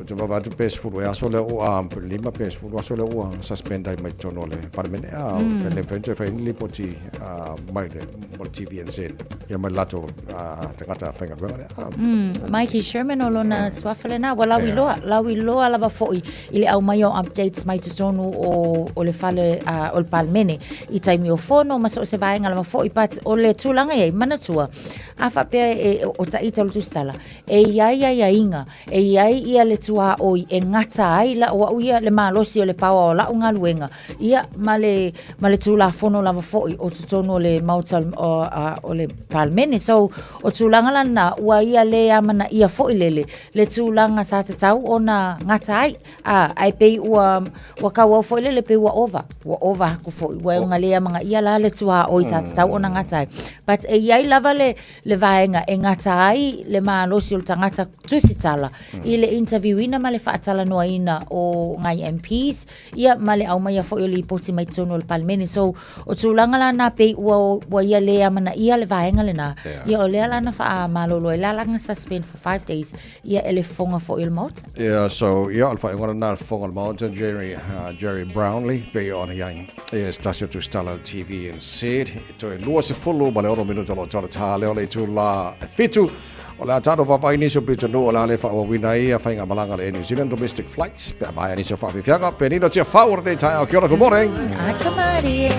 Tu va tu pes fulu e aso le o lima pes fulu aso le o suspend ai mai tono le parimene le fente fa in lipoti mai le mo TVNZ. Ia mai lato te kata whainga ruenga Mikey Sherman o lona swafale na wa lawi loa lava foi ile au mai o updates mai tonu o le fale o le palmene i taimi o fono ma so se vaenga lava foi pat o le tulanga ia manatua afa pe o taita lu stala ia inga ia le tua o e ngata ai la o ia le malosi o le pawa o la unga luenga ia male tula fono lava foi o tonu le mautal o le palmene so o tulanga lana wa ia le amana ia foi le tulanga sa te tau ona ngata ai pe wa ka wa foi le pe wa over ku foi wa nga le amanga ia la le tua o sa te tau ona ngata ai but ia lava le vaenga e ngata ai le malosi o tangata tusitala ile interview ina male faatala no ina o ngai MPs ia male au mai foi le poti mai tono le palmene so o tulanga lana pe wa ia le amana ia le vaenga lena ia o le lana fa malolo la langa suspend for 5 days ia ele fonga for il mot so alfa ngona na fonga mot Jerry Brownlee pe on yang stasio tu stala TV and said to lua se follow bale oro minuto lo tale ole tu la fitu ola tado va ini so pito no ola le fa o winai fa inga malanga le New Zealand domestic flights pe ba ni so fa fianga pe ni no tia favor de tai kia ora good morning atamari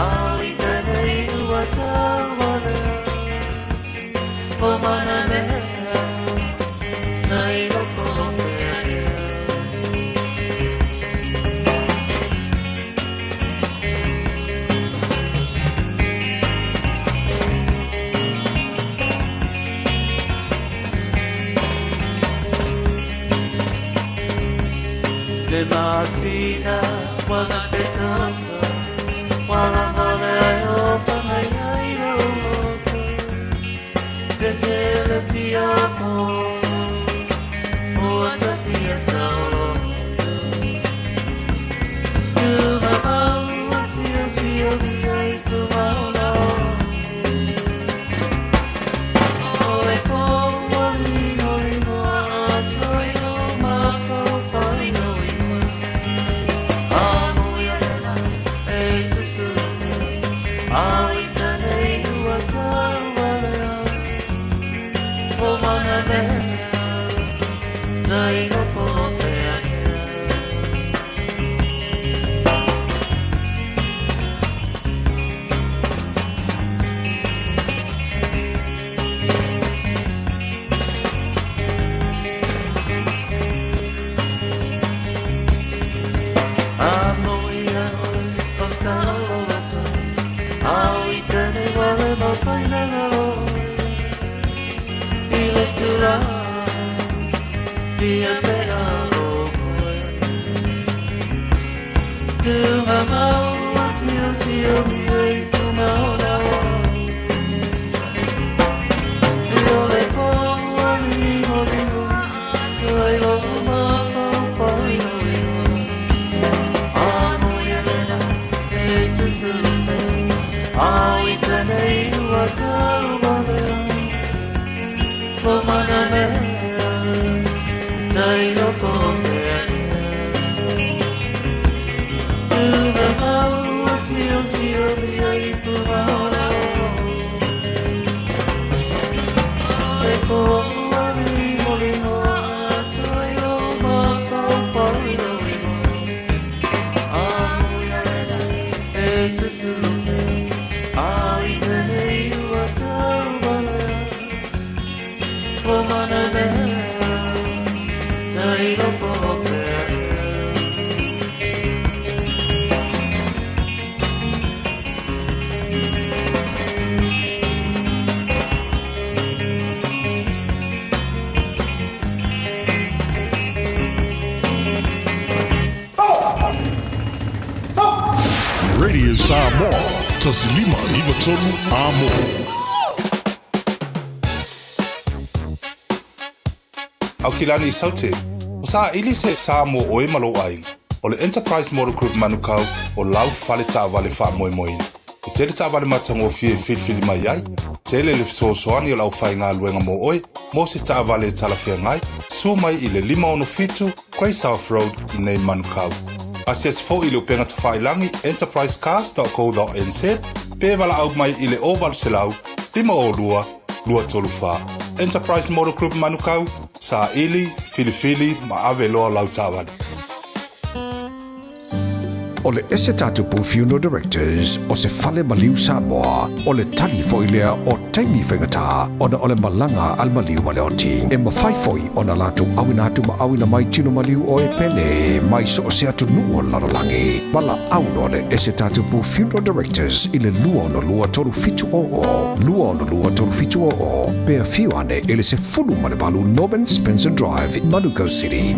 Oh, Martina, wala petanga, wala mole ayo pangayo, te le piamo, o ata fia solo. Tu mama, sio mi tu mama. Ole como no no atoi no ma fai no. Radio Samoa, tasilima hiva tonu amo. Au kilani saute, sa ilise Samoa oe malo ai, o le Enterprise Motor Group manukau o lau fale ta vale fa moi moi. E tele ta vale matango fie fili mai ai, tele le soani o lau fai ngā luenga mo oe, mo se ta vale talafia ngai, su mai i le 5 Grey South Road i nei manukau. Asias fo i le upenga tawhailangi enterprisecars.co.nz pe wala au mai i le oval selau 5 Enterprise Motor Group manukau sa ili fili ma ave loa lau tawani. O le ese tatupu funeral directors o se fale maliu Samoa o le tali foilea o taimi whengata ona o le malanga al maliu maleoti e mawhai foi ona latu awina atu ma awina mai tino maliu o e pele mai so o se atu nuo lanolangi wala auno le ese tatupu funeral directors i le lua toru fitu o pea fiuane ele se fulu manebalu Norman Spencer Drive Manukau City.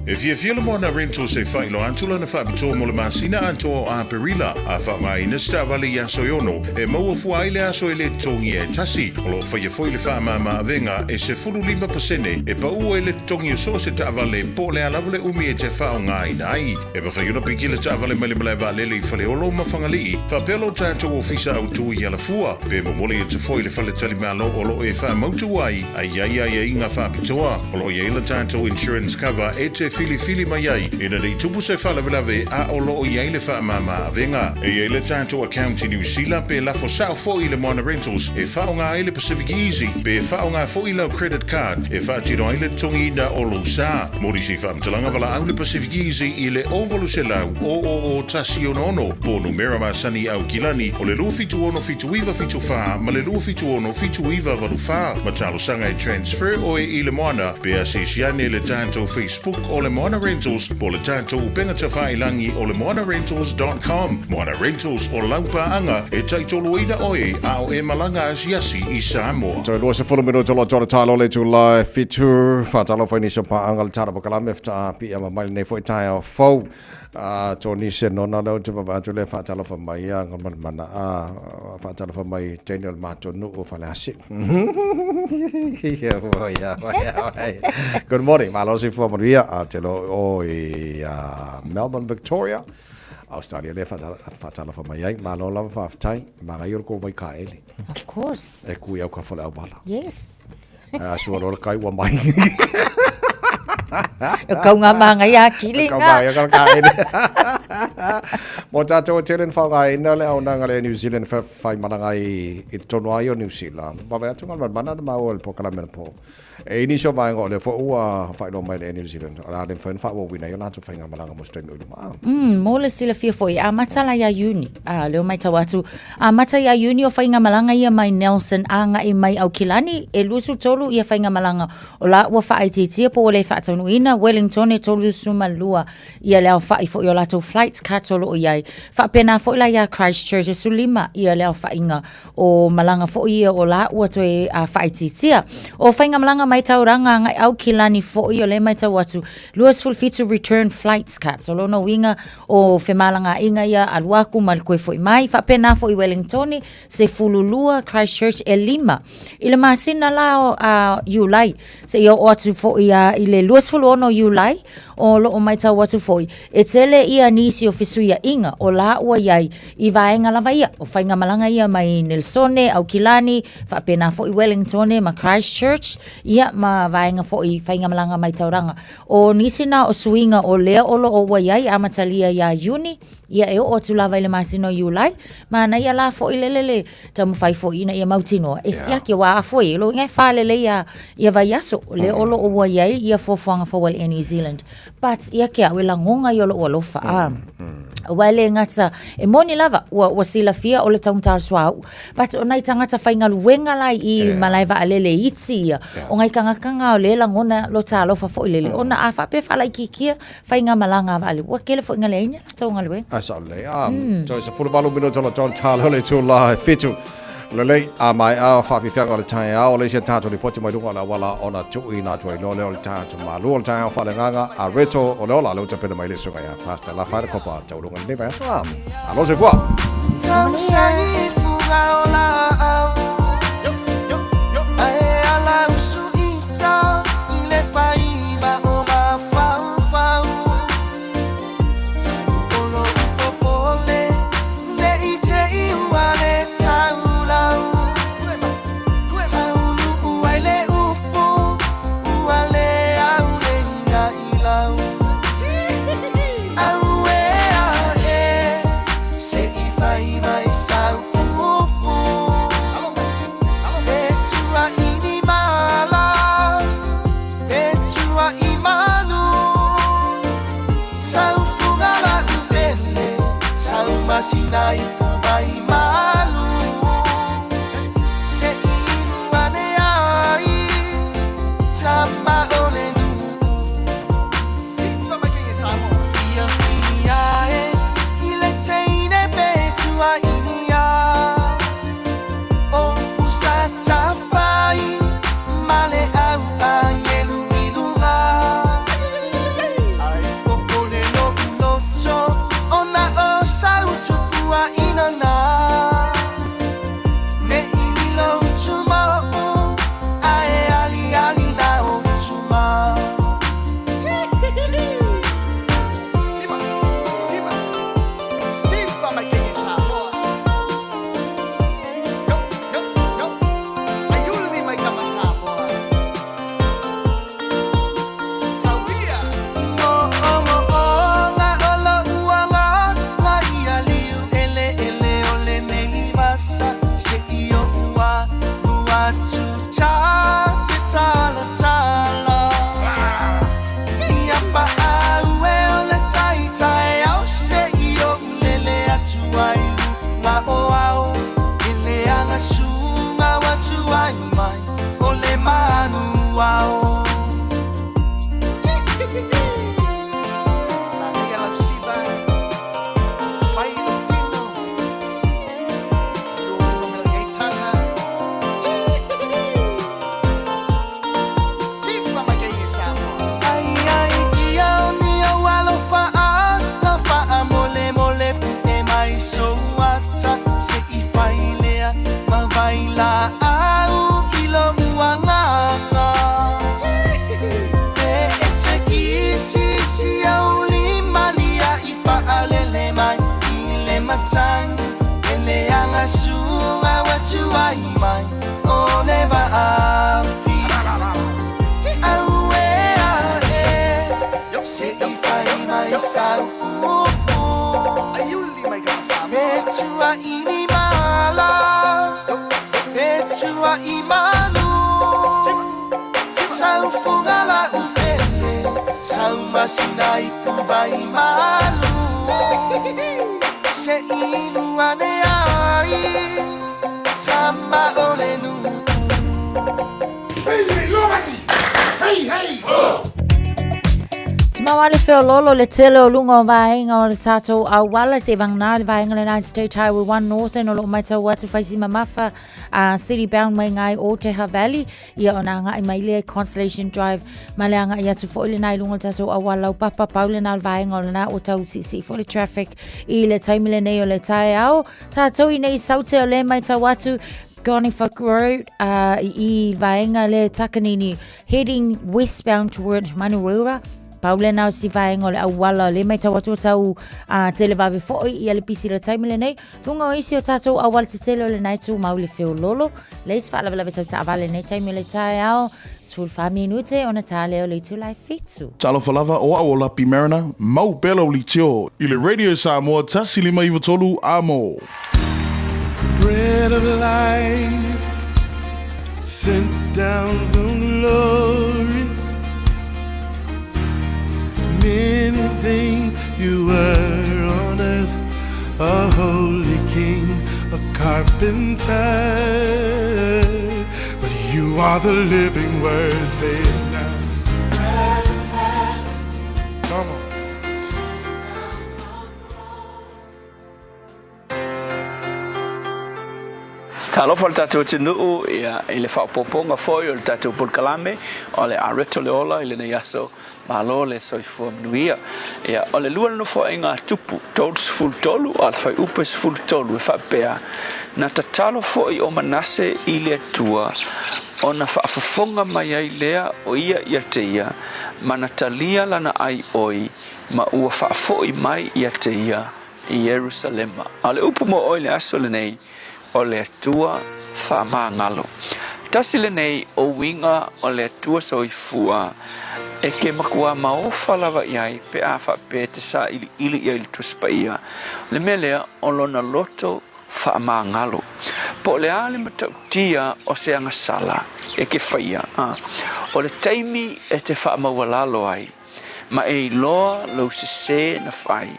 E fia le moana rento se whailo antula na whaapitoa mo le masina antoa a perila a whaamai na stavale i aso iono e maua fua ile aso ele tongi e tasi o lo whaia foi le whaamama avenga e se furu 5% e pa ua ele tongi o so se tavale po le alavale umi e te whao ngai nai e pa whaiuna pikile tavale male valele i whale olo mawhangali whapelo tātou ofisa au tui i ala fua pe momole e tu foi le whale tali malo o lo e wha mautu ai ai inga whaapitoa o lo e ila tātou insurance cover e te fili mai ai ina nei tupu se whalavelave a o loo i eile whaamama avenga e eile tātou account i New Zealand pe la fosao fo i le Moana Rentals e whao ngā eile Pacific Easy pe whao ngā fo i lau credit card e whaatino eile tongi ina o lo sa mori si whaamtalanga wala au le Pacific Easy i le ovalu se lau o tasi ono po numera ma sani au kilani o le lua fitu ono fitu iwa fitu wha ma le lua fitu ono fitu iwa valu wha ma talo sanga e transfer o e i le Moana pe a se siane le tātou Facebook o le Moana Rentals po le tātou upenga te whailangi o le moanarentals.com. Moana Rentals o laupaanga e taitoloina oe a o e malanga asiasi I Samoa. So lua se fulu minuto lo tōna tālo le tū lai fitu whātalo whai nisa pa angal tāra pokalame fta pi ama mai nei fwoi tai o fau. Tō nise nona leo te wabatu le whātalo wha mai a ngon mana whātalo wha mai Daniel Mato nu o whale hasi. Good morning, malo si fua maria te lo o I Melbourne, Victoria. Australia le whātalo wha mai ai, malo lava whāwhitai, mga ioro ko mai ka eli. Of course. E kui au ka whale au bala. Yes. Asua rora kai wa mai. Kau ngā mga ia kili Kau ngā. mai au ka eli. Mo tātou o tēlen whaunga ina le au nanga le New Zealand whai mananga I tono ai o New Zealand. Mawe atu ngal mana na mau o le pokala mena po. E ini so vai ngō le fo ua whaino mai le New Zealand. Ara le whain wha wina I o nātu whainga malanga mo strengi ulu maa. Mō le sila fia foi. A matala ia uni. Leo mai tau atu. A mata ia uni o whainga malanga ia mai Nelson. A nga I mai au kilani. E lusu tolu ia whainga malanga. O la ua whaititia po o le whaatanu ina. Wellington e tolu suma lua. Ia leo whai fo I o lato flights ka tolu o iai. Whapena fo ila ia Christchurch e sulima. Ia leo whainga o malanga fo ia o la ua toe whaititia. O whainga malanga mai tauranga ngai au kilani fo I o le mai tau atu. Luas fulfitu return flights ka. So lono winga o whemalanga inga ia aluaku malkoe fo I mai. Whapena fo I Wellington se fululua Christchurch e lima. I le masina la o Iulai. Se I o atu fo I le luas fulu ono Iulai. O lo o mai tau atu fo I. E tele ia nisi o fisu ia inga. O la ua iai I vaenga lava ia. O whainga malanga ia mai Nelsone au kilani. Whapena fo I Wellington ma Christchurch. Ia ma vaenga fo I whainga malanga mai tauranga. O nisina o suinga o lea olo o waiai amatalia ia uni. Ia e o tu lava I le masino Iulai. Ma na ia la fo I lelele tamu whai fo I na ia mautinoa. E sia ki wa a fo I. Lo ngai whalele ia vaiaso. Le olo o waiai ia fōwhanga fo wale New Zealand. But ia kia we la ngonga I olo o alofa. Wale ngata e moni lava wa sila fia o le tauntar swau. But o nai tangata whainga luenga lai I malaiva alele iti ia. O ngai kangakanga o le la ngona lo ta alofa fo I lele. O na a whape whalai kikia whainga malanga wale. Wa kele fo inga le ina la taunga luenga. Asa le. So it's a fuluvalu minuto lo John Talo le tu la fitu. Lelei a mai a whawhiwhiaka o le tai a o le sia tātou li poti mai runga la wala o na tui nā tuai lo leo le tātou ma lua le tai a whale nganga a reto o leo la leo te pena mai le sunga ia pasta la whaere kopa tau runga ni nepa aso am. Alo se kua. wa imanu Sau fungala upele Sau masina ipu wa imanu Se inu ane ai Sama olenu Hey, hey, lomaki! Hey, hey! Mawale feo lolo le tele o lunga o vaenga o le tatou a wala se vangna le vaenga le United State Highway 1 Northern o lo mai tau watu whaisi mamafa a city bound mai ngai o Teha Valley ia o nga i mai le Constellation Drive ma le anga ia tu fo le nai lunga le tatou a wala o papa paule na le vaenga o le na o tau si fo le traffic i le taimile nei o le tae au tatou i nei saute o le mai tau watu Garnifuck Road i vaenga le Takanini heading westbound towards Manurewa Paule na si vaenga o le awala le mai tau atu tau tele vawe foi i le pisi le taimile nei lunga o isi o tatou awala te tele o le nai tu maule feo lolo le is wha lava tau ta avale nei taimile tae ao sful fa minute ona tale o le tu lai fitu Talo falava o awola pi marina mau belo li tio i le radio Samoa tasi lima iwa tolu amo Bread of life sent down from glory Many things you were on earth, a holy king, a carpenter. But you are the living word, say it now. Come on. Talofa le tatou atunuu ia i le whaopoponga foi o le tatou pulkalame o le areto le ola i le nei aso malo le soifua mnuia ia o le lua le nofo e ngā tupu tolu sifulu tolu o le whai upe sifulu tolu e whapea na tatalo foi o manase i le atua o na whaafafonga mai ai lea o ia te ia ma na talia lana ai oi ma ua whaafoi mai ia te ia i Jerusalema a le upu mo oi le aso le nei o le atua whamangalo. Tasi le nei o winga o le atua soifua e ke makua maofa lava iai pe a whape te sa ili ia ili tuspaia. Le melea o lona loto whamangalo. Po le ale matautia o se anga sala e ke whaia. O le taimi e te whamawalalo ai. Ma e iloa lau se na whai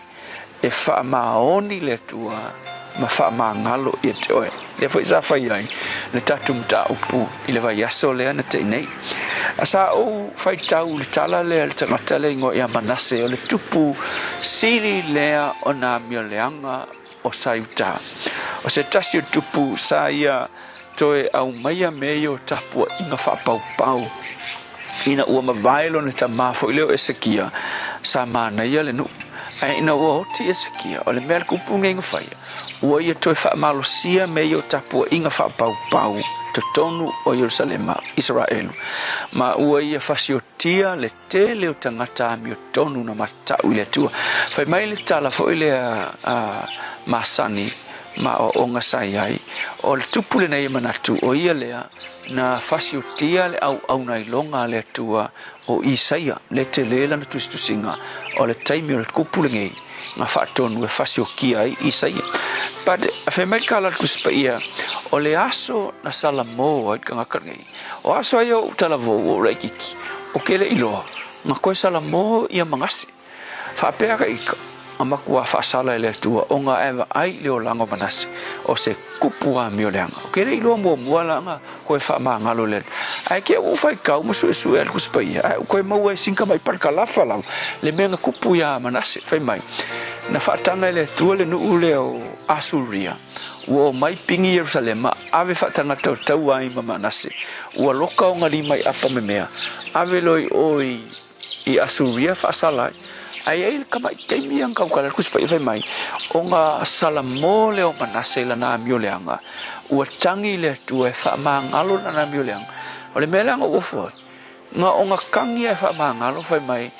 e whamaoni le atua ma whamangalo i te oe. Le fwoi sa whai ai, le tatu mta upu i le vai aso lea na te nei. A sa o whai tau le tala lea le tangata le ingo i a manase o le tupu siri lea o nā mio leanga o saiuta. O se tasi o tupu sa ia toe au maia meo tapua inga whapau pau. Ina ua mavailo ne ta mafo i leo esekia sa mana ia le nu. Ai ina ua oti esekia o le mea le kupu ngenga whaia. Ua ia toe whaamalosia meo tapua inga whapau pau to tonu o Jerusalema, Israelu. Ma ua ia whasiotia le tele o tangata mi o tonu na matau i le tua. Whai mai le tala fo i le masani ma o onga sai ai. O le tupule nei manatu o ia lea na whasiotia le au nai longa le tua o Isaia. Le te lela na tustusinga o le taimi o le kupule ngei. Nga whaatonu e whasiokia ai Isaia. But a mai kala kuspa ia o le aso na salamo ai kangaka nei. O aso ai o talavo o reikiki. O kele iloa. Nga koe salamo ia mangasi. Whapea ka ika. A makua whaasala ele tua o ngā ewa ai leo lango manasi. O se kupua mio leanga. O kele iloa mua langa koe wha ngalo le. Ai ke uwhai kau musu e sue al kuspa ia. Ai koe maua e sinka mai parka lafa lau. Le menga kupu ia manasi. Whai mai. Na whaatanga ele tua le nuu leo Asuria. Ua mai pingi Jerusalema. Ave whaatanga tau ai mama nasi. Ua loka o ngari mai apa me mea. Ave loi oi i Asuria whaasalai. Ai le kama kaimi ang kau kala kuspa i mai o nga salamo le o manase la na mio leanga ua tangi le tu e fa mangalo na mio leanga o le melang o fo nga o nga kangi e fa mangalo fai mai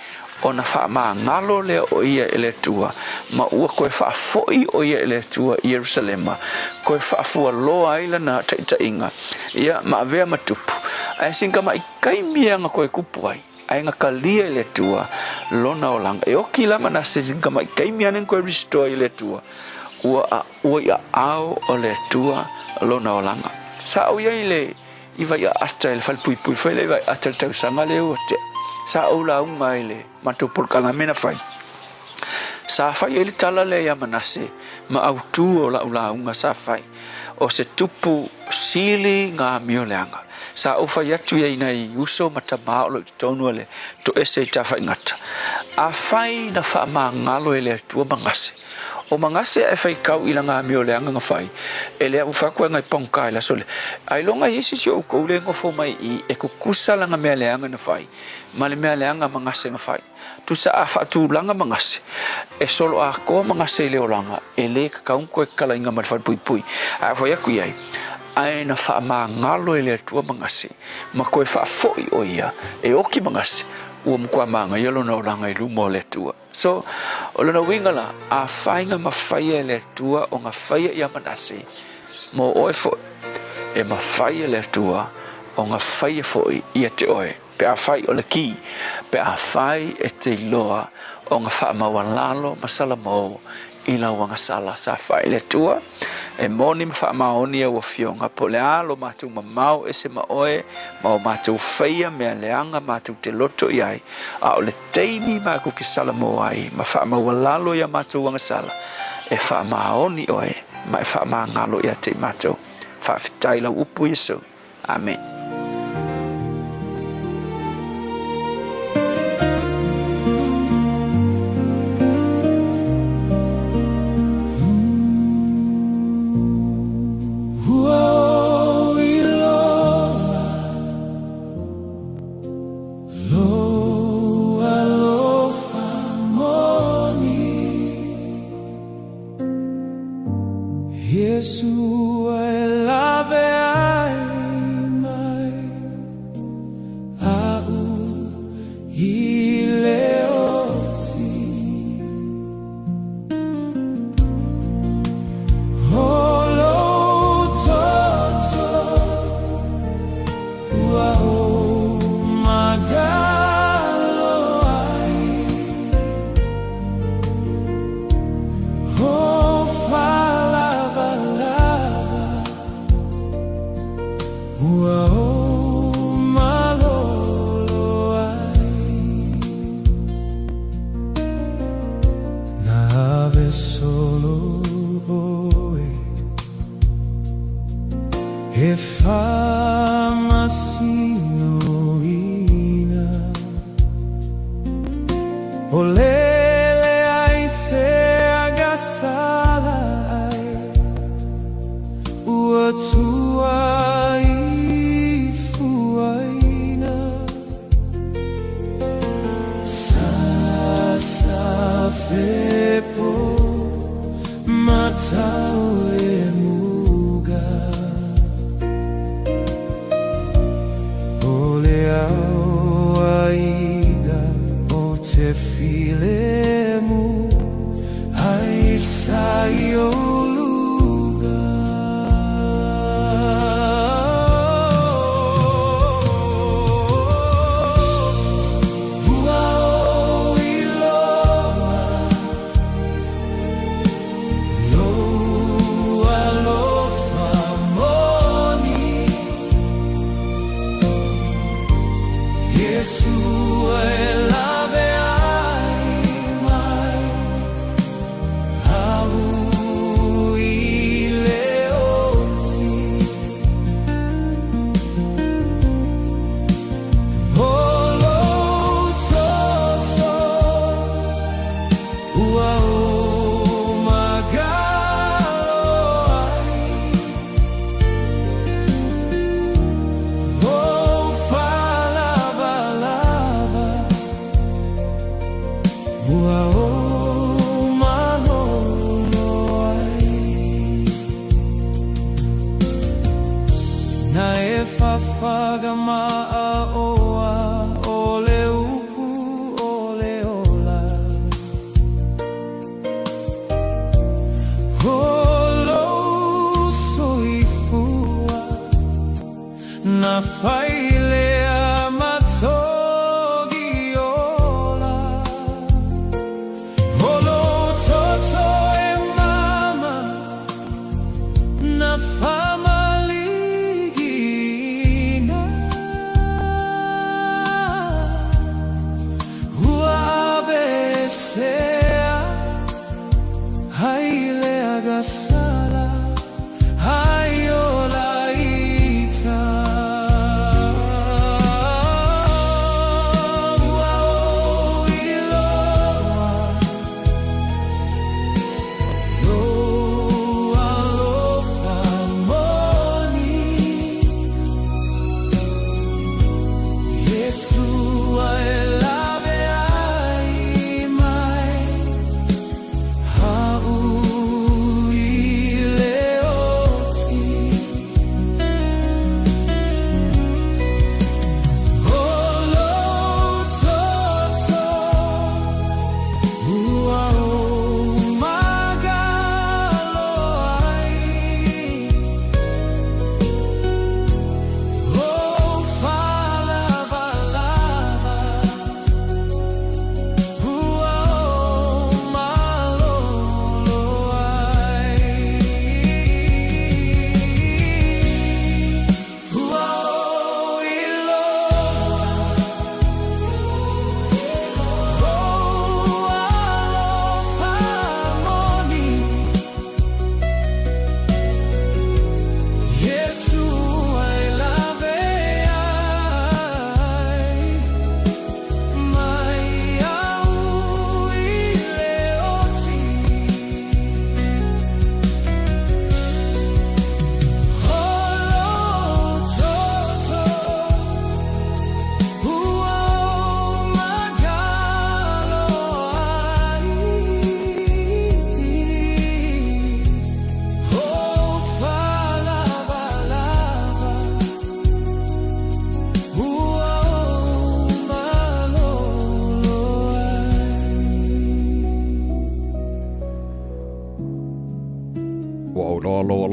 o na fa mangalo le o ia ele tua ma ua ko fa foi o ia ele tua Jerusalema ko fa fu lo ai la na ta inga ia ma vea matupu ai singa mai kaimi ang ko kupu ai ai nga kalia le tua lona o langa e o kila manase singa mai kaimi anen ko restore le tua ua ia au o le tua lona o langa sa o ia le I vai ata le fal pui pui fai le vai ata le tausanga le o te sa o la unga ile mato por kalamena fai sa fai ele tala le ya manase ma autu o la unga sa fai o se tupu sili nga mioleanga sa o fai atu ia ina I uso matama o lo tonu le to ese ta fai ngata a fai na fa ma ngalo ele tu mangase o mangase e fai kau ila nga mioleanga nga fai ele a fa ko nga ponka ila sole ai longa isi si o ko le ngo fo mai I e kukusa la nga mioleanga na fai male mioleanga mangase nga fai tu sa afa tu langa mangase e solo a ko mangase le olanga ele ka kaun ko kala inga mal fa pui pui a fo ya ku ai ai na fa ma ngalo ele tu mangase ma ko fa fo I o ia e oki mangase o mkwa manga yelo na olanga I lumo le tua so o lona wingala a fainga mafai le tua o nga fai ia manase mo oe fo e mafai le tua o nga fai fo ia te oe pe a fai o le ki pe a fai e te loa o nga fa mawalalo masala mo ila wanga sala sa fai le tua e moni fa maoni o fionga po le alo matu mamau ese ma oe ma matu faia me leanga matu te loto iai a o le teimi ma ku ki sala mo ai ma fa mawalalo ya matu wanga sala e fa maoni oe ma fa ma ngalo ya te matu fa fitai la upu Yesu amen.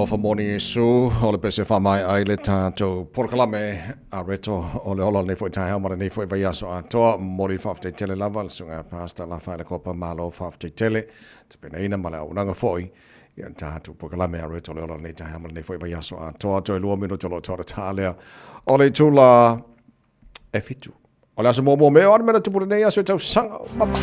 Alofa moni Yesu, ole pese whamai ai le tātou porkalame a reto o le olo nei fwoi tai haumara nei fwoi vai aso a toa mori whawhtei tele lava, le sunga pasta la whaile kopa malo whawhtei tele, te pena ina male au nanga fwoi, ia tātou porkalame a reto le olo nei tai haumara nei fwoi vai aso a toa, toi lua mino tolo tōra tālea, o le tūla e fitu. O le aso mō mea, o ane mena tupura nei aso e tau sanga, mama.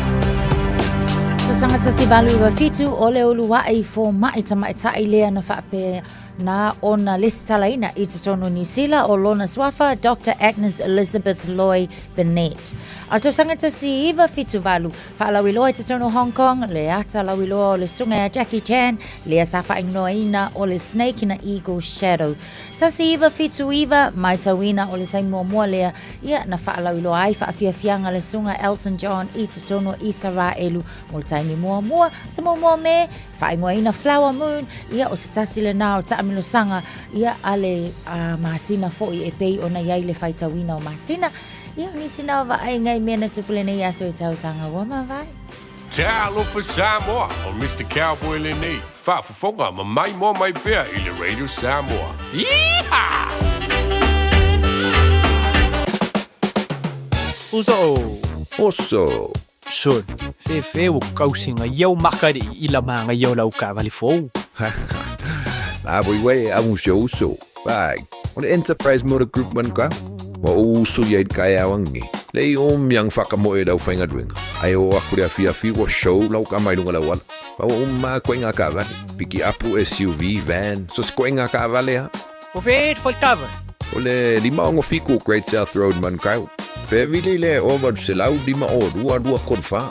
So sanga tasi balu wa fitu ole olu wa ai fo mai tama i lea na whape na ona listalaina i te tono New Zealand o lona swafa Dr. Agnes Elizabeth Loy Bennett. A to sanga tasi iwa fitu valu whaalawi loa i te tono Hong Kong, le ata lawi loa o le sunga a Jackie Chan, le asafa ingoa ina o le Snake in a Eagle Shadow. Tasi iwa fitu iwa mai tawina o le taimua mua lea ia na whaalawi loa ai whaafiafianga le sunga Elton John i te tono Israelu o le taimi mua sa mua me whaingoa ina Flower Moon ia o se tasi le nao ta amilo sanga ia ale masina foi e pei ona iai le whaitawina o masina ia ni sina wa ai ngai mena tupule nei aso e tau sanga wama vai Te alofa Samoa o Mr. Cowboy le nei whaafafonga ma mai mo mai pea i le Radio Samoa. Yeehaw! Oso. Son, fe o kausinga iau makari I la manga iau lau ka vali fou. Aboi we amusho uso. Bag. On Enterprise Motor Group man ka. Wa uso yaid kaya wangi. Lei yang whakamoe lau whainga duenga. Ai o akure fi wa show lau ka mai lunga lawala. Wa ma koinga ka vale. Piki apu SUV van. So koinga ka vale ha. O fe full cover. Ole lima ongo fiku Great South Road man ka. Pe vile le over se lau lima o dua korfa.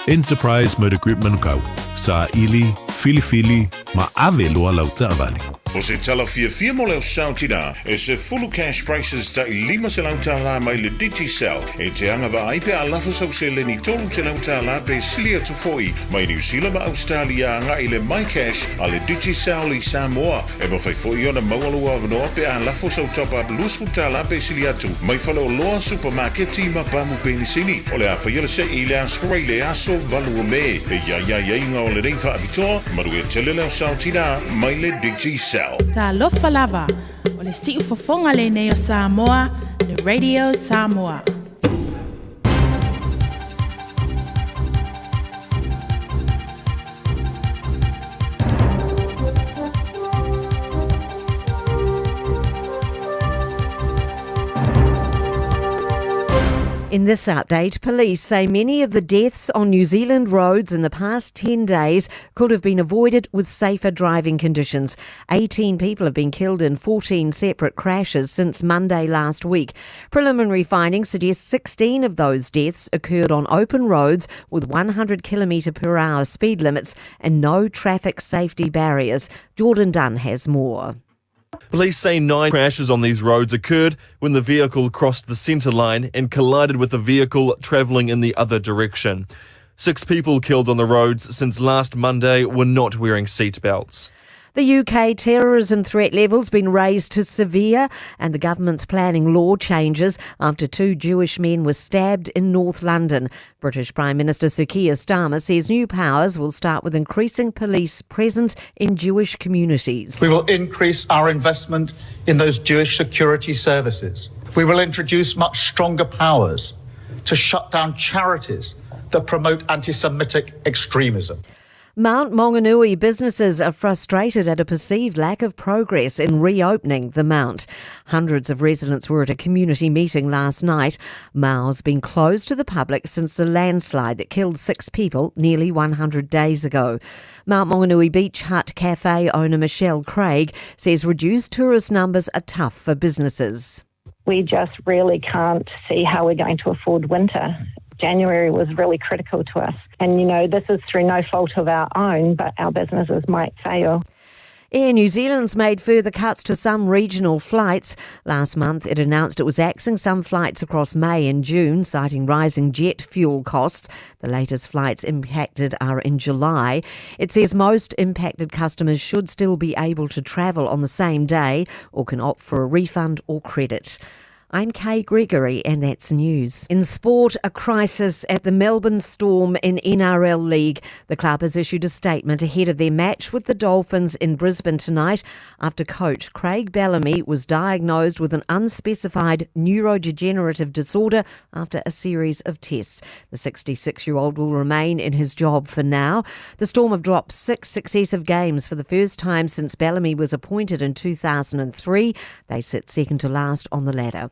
Enterprise Motor Group Manukau. Sa ili, fili, ma ave loa lau tāwali. O se tala fia mo leo sautina, e se full cash prices ta I lima se lau la mai le Digicel, e te anga wa aipe a lafo sau se le ni tolu se lau la pe silia tu foi, mai New Zealand ma Australia nga I le My Cash, a le Digicel I Samoa, e mo fai foi ona maualua vanoa pe a lafo sau top up lusu la pe silia tu, mai fale o loa supermarketi ma pamu penisini, o le a fai se I le asfrei le aso valu me, e ia inga o le reifa abitoa, maru e tele leo sautina, mai le Digicel. Ta lofa lava, o le siu fofonga le nei o Samoa, le Radio Samoa. In this update, police say many of the deaths on New Zealand roads in the past 10 days could have been avoided with safer driving conditions. 18 people have been killed in 14 separate crashes since Monday last week. Preliminary findings suggest 16 of those deaths occurred on open roads with 100 km/h speed limits and no traffic safety barriers. Jordan Dunn has more. Police say 9 crashes on these roads occurred when the vehicle crossed the centre line and collided with a vehicle travelling in the other direction. 6 people killed on the roads since last Monday were not wearing seat belts. The UK terrorism threat level's been raised to severe, and the government's planning law changes after 2 Jewish men were stabbed in North London. British Prime Minister Sir Keir Starmer says new powers will start with increasing police presence in Jewish communities. We will increase our investment in those Jewish security services. We will introduce much stronger powers to shut down charities that promote anti-Semitic extremism. Mount Maunganui businesses are frustrated at a perceived lack of progress in reopening the Mount. Hundreds of residents were at a community meeting last night. Mau's been closed to the public since the landslide that killed 6 people nearly 100 days ago. Mount Maunganui Beach Hut Cafe owner Michelle Craig says reduced tourist numbers are tough for businesses. We just really can't see how we're going to afford winter. January was really critical to us. And, this is through no fault of our own, but our businesses might fail. Air New Zealand's made further cuts to some regional flights. Last month, it announced it was axing some flights across May and June, citing rising jet fuel costs. The latest flights impacted are in July. It says most impacted customers should still be able to travel on the same day or can opt for a refund or credit. I'm Kay Gregory and that's news. In sport, a crisis at the Melbourne Storm in NRL League. The club has issued a statement ahead of their match with the Dolphins in Brisbane tonight after coach Craig Bellamy was diagnosed with an unspecified neurodegenerative disorder after a series of tests. The 66-year-old will remain in his job for now. The Storm have dropped 6 successive games for the first time since Bellamy was appointed in 2003. They sit second to last on the ladder.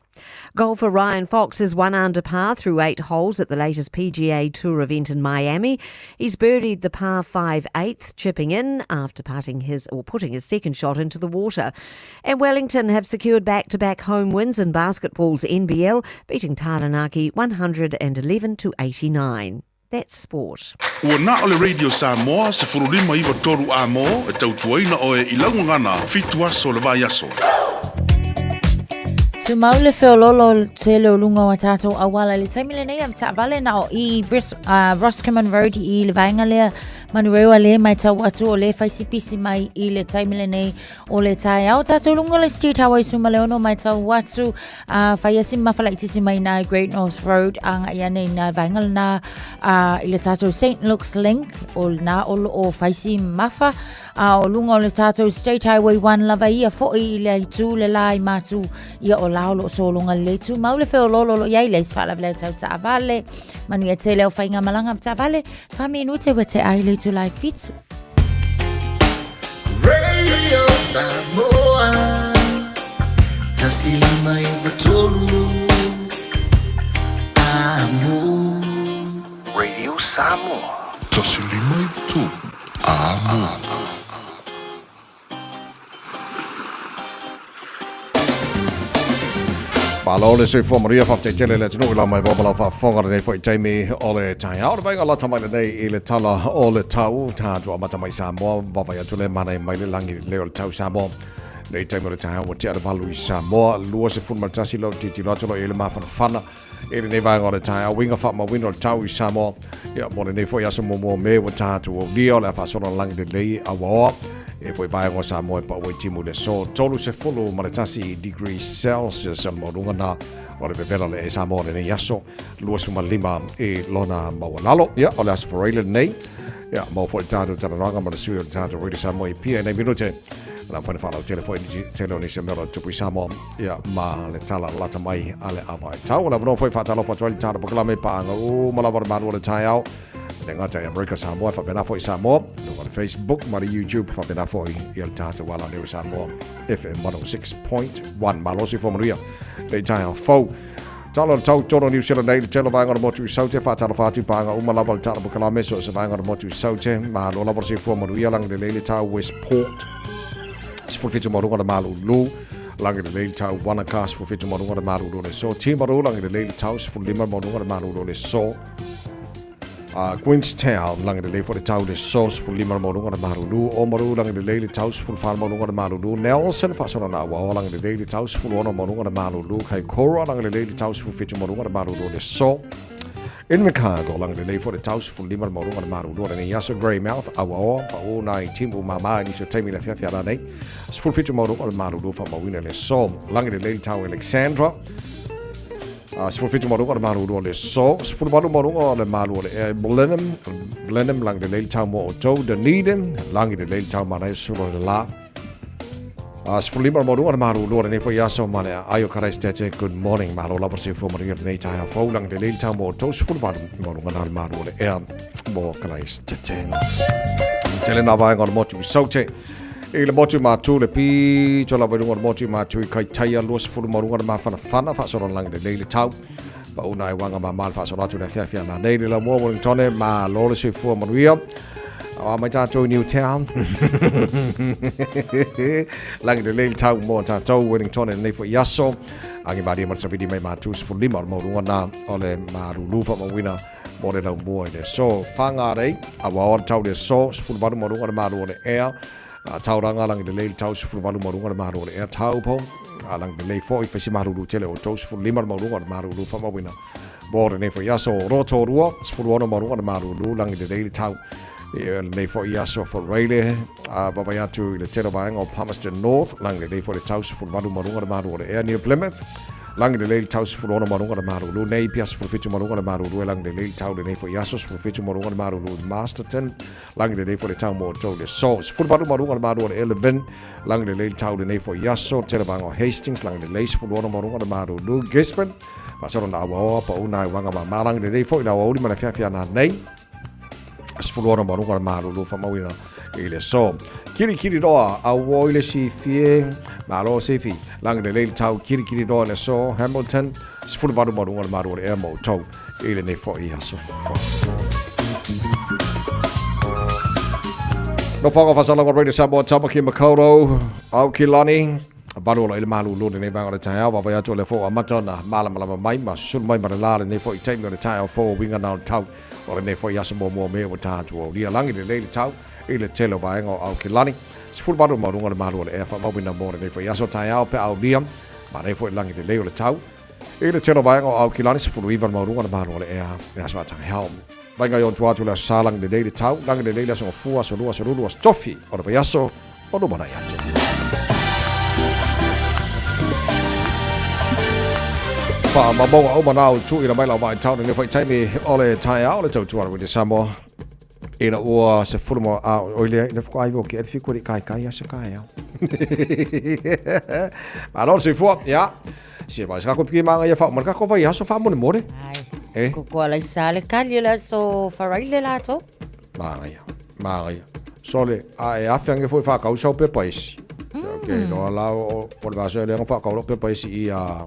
Golfer Ryan Fox is 1 under par through 8 holes at the latest PGA Tour event in Miami. He's birdied the par 5 8th, chipping in after putting his second shot into the water. And Wellington have secured back-to-back home wins in basketball's NBL, beating Taranaki 111-89. That's sport. Ua na ole Radio Samoa se furulima iwa toru a mo e tautuaina o e ilaungana fitua so le vai aso. Tu maule feololo te leolunga wa tātou awala le taimile nei am ta'vale na o I Roscommon Road I le vainga lea manurewa le mai tau atu o le whaisipisi mai I le taimile nei o le tai au tātou lunga le street hawa I suma leono mai tau atu whaiasi mawhala itisi mai na Great North Road anga ia nei na vainga na I le tātou St. Luke's Link o na olo o whaisi mafa o lunga o le tātou State Highway 1 lava ia fo I le aitu le lai matu ia o laulo solonga le tu maule fe lolo ia le sfala vle tau ta'vale mani e te leo whainga malanga ta'vale fa minute we te ai le tu live fit Radio Samoa Tasilima Ivatolu Amo Radio Samoa Tasilima Ivatolu Amo Palole se fo Maria fa te tele le tino la mai bola fa fonga nei fo Jamie ole tai out vai ala tamai nei ile tala ole tau ta do mata mai sa mo ba vai tole mana mai le langi le ole tau sa mo nei tai mo tai o te ara valu sa mo lu se fun matasi lo ti lo tolo ile ma fa fana ile nei vai ole tai winga fa ma win ole tau sa mo ya mo nei fo ya so mo me o ta to o dio la fa so langi le awa e poi vai ngo sa mo pa o timu le so tolu se fulu maletasi degrees Celsius mo lunga na o le vela le sa mo le yaso lu su malima e lona mo lalo ya o le aspirate nei ya mo fo tatu taranga mo le su tatu really sa mo e pia nei minute la fa fa la telefone telefone se mo tu pi sa mo ya ma le tala lata mai ale ava tau la no foi fa tala fa tali tatu porque la me pa o mo la var man o le tai Tenga tai America Samoa fa bena foi Samoa no Facebook ma YouTube fa bena foi il tata wala le Samoa FM 106.1 malosi fo Maria le tai fo talo tau toro New Zealand nei telo vai ngora motu saute fa talo fa tu panga uma lava talo bukala meso se vai ngora motu saute ma lo lava se fo Maria lang le tau Westport se fo fitu mo ngora malu lu lang le tau Wanaka fo fitu mo ngora malu lu le so timo lang le tau se fo lima mo ngora malu lu le so Queenstown lang le for the town is sauce for lima mo ngora marulu o maru lang le house for farm mo ngora marulu Nelson fa sona na wa lang le house for ono mo ngora marulu kai Cora lang le house for fitu mo ngora marulu le so in Chicago lang le for the house for lima mo ngora marulu ne yaso Greymouth awa pa o na timu mama ni so temi la fia la nei for fitu mo ngora marulu fa mo wina le so lang le town Alexandra Sfurfitu mo ngora maru le so sfurbalu mo ngora maru le Blenheim lang le tau mo to Dunedin lang le tau mana suro la sfurlima mo ngora maru le fo yaso mana ayo karestete good morning maru la persi fo maria nei tai fo lang le tau mo to sfurbalu mo ngora maru le mo karestete tele na vai ngora mo tu sote ele motu matu le pi chola vai ngor motu matu kai taia los fulu morunga ma fana fa soro lang le tau ba una wanga ma mal fa soro tu na fia na nei le mo tone ma lo le se fu manuia a mai ta to Newtown lang le tau mo ta to Wellington nei fo yaso angi ba di mar savidi mai matu fu lima morunga na ole maru lufa mo wina mo le mo le so fanga dei a wa tau le so fu ba morunga maru le air tauranga lang de leil tau sifuru valu marunga maru le tau po alang de lei foi fesi maru tele o tau sifuru lima marunga maru fa mawina bore ne fo yaso roto ruo sifuru ono marunga maru lang de leil tau le fo yaso for raile baba yatu le tele bang o Palmerston North lang de lei fo le tau sifuru valu marunga maru le near Plymouth langi de leili tau sifuru marunga na marulu nei pia sifuru fitu marunga na marulu langi de leili tau de nei fo yaso sifuru fitu marunga na marulu Masterton langi de nei fo le tau mo tau le so sifuru marunga na marulu 11 langi de leili tau de nei fo yaso Terabango Hastings langi de leili sifuru marunga na marulu Gisborne pasoro na awa pa una wanga ma langi de nei fo na uri mana fia na nei sifuru marunga na marulu fa mawina ile so kiri doa awo ile si fie malo sefi lang de leili tau kiri doa le so Hamilton sifuru marunga na marulu e mo tau ile nei fo ia so no whanga whasala ko Radio Samoa Tamaki Makaurau au ki lani baru lo ile malu lo nei banga tai awa vai atu le fo amata na mala mai ma sul mai mara la nei fo i time le tai fo winga na tau o nei fo ia mo me o ta tu o dia langi de le tau ile telo vai ngo au ki lani sful baru marunga le malu le fa mo bina mo nei fo ia so tai au pe au dia ma nei fo langi de le tau ile telo vai ngo au ki lani sful ivan marunga le malu le ia so tai help Lainga yon tuatu la salang de leili tau, langi de leili asonga fua, so lua, tofi, o le payaso, o no mana yato. Wha mamonga o manao tu ina mai lau mai tau, ni whai taimi o le tai au le tau tuara with Samoa. Ina ua se furuma a oilea, ina whaka aiwo ki elfi kuri kai asa kai au. Alon se fua, ya. Se vai ska ko piki manga ia fa, marka ko vai aso fa mo more. Ko ko la sale kali la so faraile la to. Manga. Sole a e afiange foi fa ka usa pe paisi. Okay, no la o por vaso le fa ka pe paisi ia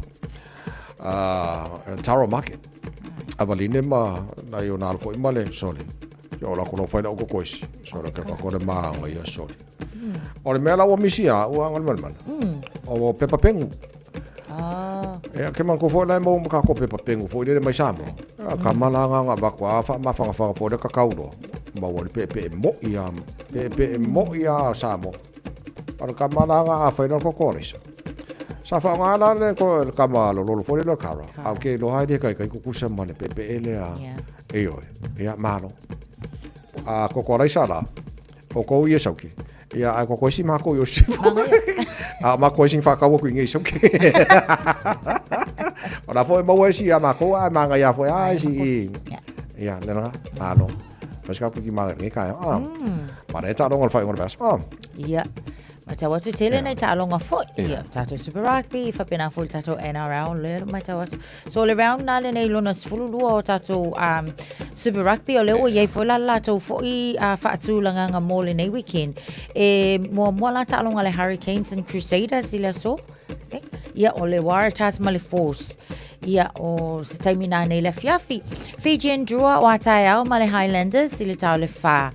Taro Market. Avaline ma na yo na foi male sole. Yo la ko no foi na ko koisi. Sole ka ko de manga ia sole. O le mela o misia o angal man. O pepa pengu. E ke man ko fo na mo ka ko pepa pengu fo ile mai samo. Ka malanga nga ba kwa fa ma fa fo de ka kaudo. Ba wo pepe mo ia samo. Para ka malanga a fa no ko koris. Sa fa nga na le ko ka malo lo fo le kara. A ke lo hai de kai ku kusa mane pepe ele a. Eyo. Ya malo. A ko koris ala. O ko ia sauki. Ia a ko koisi ma ko yo si. A ma ko sin fa ka wo ku ngi sauki. Ora foi mo si ama ko a manga ya foi ai si. Ya lena malo. Pas ka ki ma ngi ka. Ma re ta dong fa ngor bas. Ya. Ma ta watu tele nei ta longa fo. Ya tato Super Rugby fa pena full tato NRL le ma ta watu. So all around na le nei lona sfulu o tato Super Rugby o le o ye fo la to fo I fa tu langa nga mo le nei weekend. Mo la ta longa le Hurricanes and Crusaders ile so. Ia o le Waratahs ma le Force. Ia o se taimina nei le Fiafi. Fijian Drua o Atayao ma le Highlanders i le tau le Fa.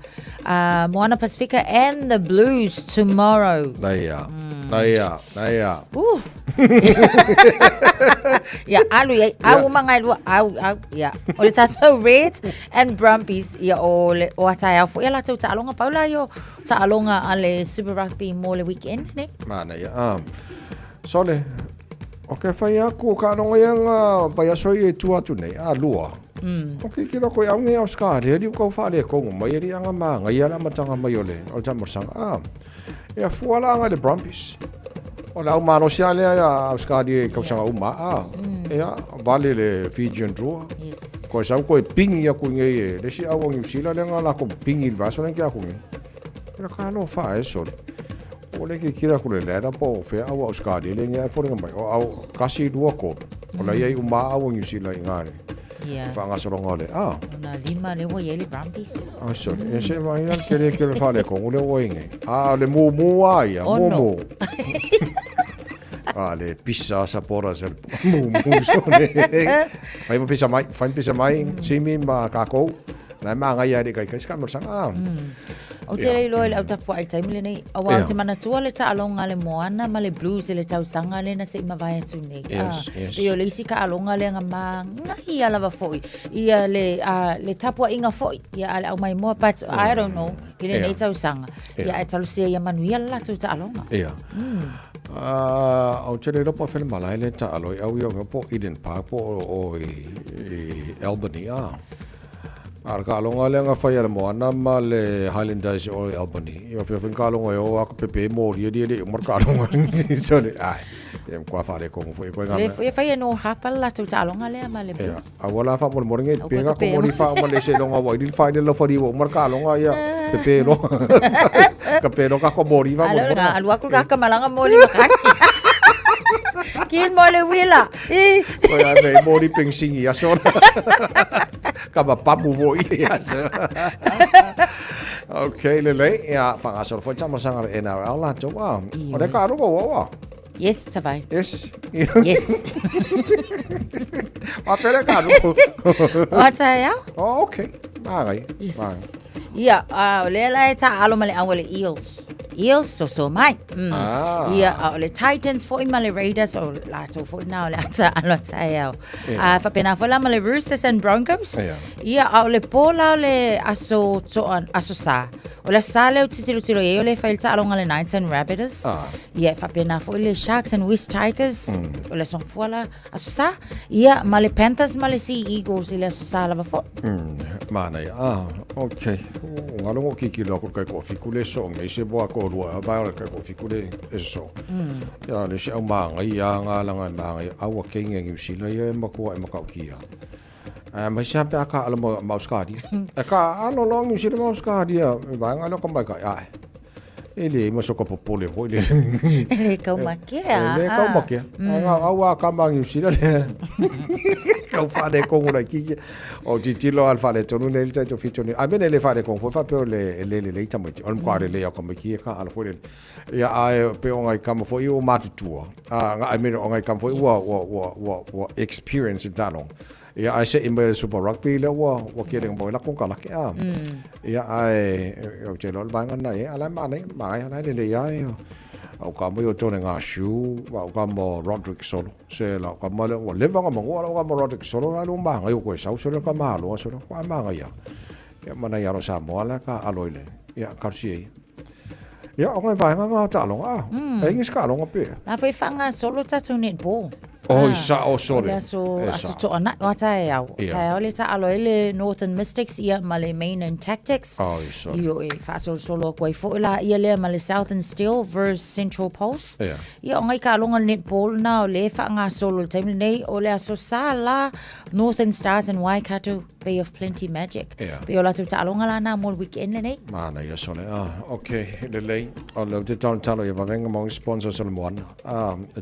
Moana Pacifica and the Blues tomorrow. Naia. Ia alu ia au mangai lua au ia. O le tato Reds and Brumbies ia o le o Atayao fo ia la tau ta'alonga paula yo ta'alonga ale Super Rugby mo le weekend ne. Mana ia. Sole. Okay, fai aku ka no nga pa so ye tu atu nei a lua. Okay, kira ko yang nge ska re di ko fa le ko mai ri anga ma nga ya la matanga mai ole. O ta morsang e fuala nga le Brumbies. O la ma no sia le a ska di ko sanga uma ya vale le Fijian Drua. Yes. Ko sa ko ping ya ku nge le si awang New Zealand nga la ko ping il va so nga ku nge. Ina ka no fa eso. O le ki kira ku le lera po fe au Australia le ngai fo mai o au kasi dua ko o la ia uma au New Zealand ngare ia fa nga so ngole na lima le wo yele Brumbies so e se mai na kere fa le ko le wo inge le mu ai mu le pizza sapora sel mu so ne fai pizza mai simi ma kako na ma nga ia de kai ska mo sanga o te rei loe le au tapu ai taimile nei a wau te manatua le ta alonga le Moana ma le Blues le tau sanga le na se ima vai atu nei Rio le isi ka alonga le nga ma ngahi alava foi ia le tapu inga foi ia ale au mai moa but I don't know ile nei tau sanga ia e talu sia ia manuia la tu ta alonga ia au te rei lopo fele malai le ta aloi au ia po Eden Park po o Albany Arka longa le nga fai le Moana ma le Highlanders o Albany. Io pe fin ka longa o ak pepe mo ri le mar ka longa so le ai. Em kwa fa le kong foi ko ngam. Le foi fai no hapa la tu talonga le ma le Ya, bus. awala fa mo nge penga ko mo ni fa mo le se longa wa di fa de lo fa di wo marka longa ya. Pepe lo. Ka pero ka ko mori fa mo. Alu aku ka malanga mo li makai. Kin mo le wila. Ko ya me mori peng singi ya so. Ka ba papu wo ya so. Okay, lele ya fa ga so fo chama sanga NRL la to wa. O de ka ro wa. Yes, Tavai. Yes. Yes. Wat verder kan. Wat zei jou? Oh, okay. Maar yes. Ja, le ta alo male awale eels. Eels so mai. Ja, le Titans for male Raiders o lato for now le ta alo zei jou. Fa pena fola male Roosters and Broncos. Ja, le pola le aso to an asosa. O le sale o tiro ye le fail ta alo ngale Knights and Rabbits. Ja, fa pena for le Sharks and West Tigers. O le song fola asosa. Ja, male Panthers male Sea Eagles le asosa lava fo. Mana ya. Okay. Ngalo ngo kikilo ko kai ko fikule so ngai se bo ko ro ba kai ko fikule eso. Ya le se ma ngai ya nga la ngai ma ngai awa king ngi sila ye ma ko ma ka kia. Ma sa pa ka ala ma skadi. Ka ano long ngi sila ma skadi ya ba ngalo ko ba ka ya. Ele mo so ko popole ho ele. Ele ka makia. Ele ka makia. Nga awa ka ma ngi sila le. Kau fa de kong ora ki o titilo al fa le tonu le ta to fitoni a bene le fa de kong fa pe le tamati on kwa le ya ko ki ka al fo le ya a pe on ai kam fo yo matutua a me on ai kam fo wa experience dalong ya ai se imbe super rugby le wa ke ding boy la kong kala ke ya ai o che lo ba ngan nai ala ma nai mai ala le ya au ka mo yo tone nga shu wa ka mo Roderick Solo se la ka mo le wa le va mo wa ka mo Roderick Solo la lumba nga yo ko sa so le ka ma lo so ka ma nga ya mana ya ro sa mo la ka aloile ya ka si ya o nga va nga ta lo e ngi ska lo nga pe la foi fanga solo ta to netball. Oh, sorry. So to ana wata ya. Ta ole ta alo ile Northern Mystics ia male Main and Tactics. Oh, sorry. Yo e fa solo ko fo la ia le male Southern Steel versus Central Pulse. Ia ngai ka longa netball na le fa nga solo time nei ole aso sala Northern Stars and Waikato Bay of Plenty Magic. Pe ola tu ta longa la na mo weekend le nei. Mana ya sole. Okay, le lei. On le down talo ia va venga mo sponsors le mo.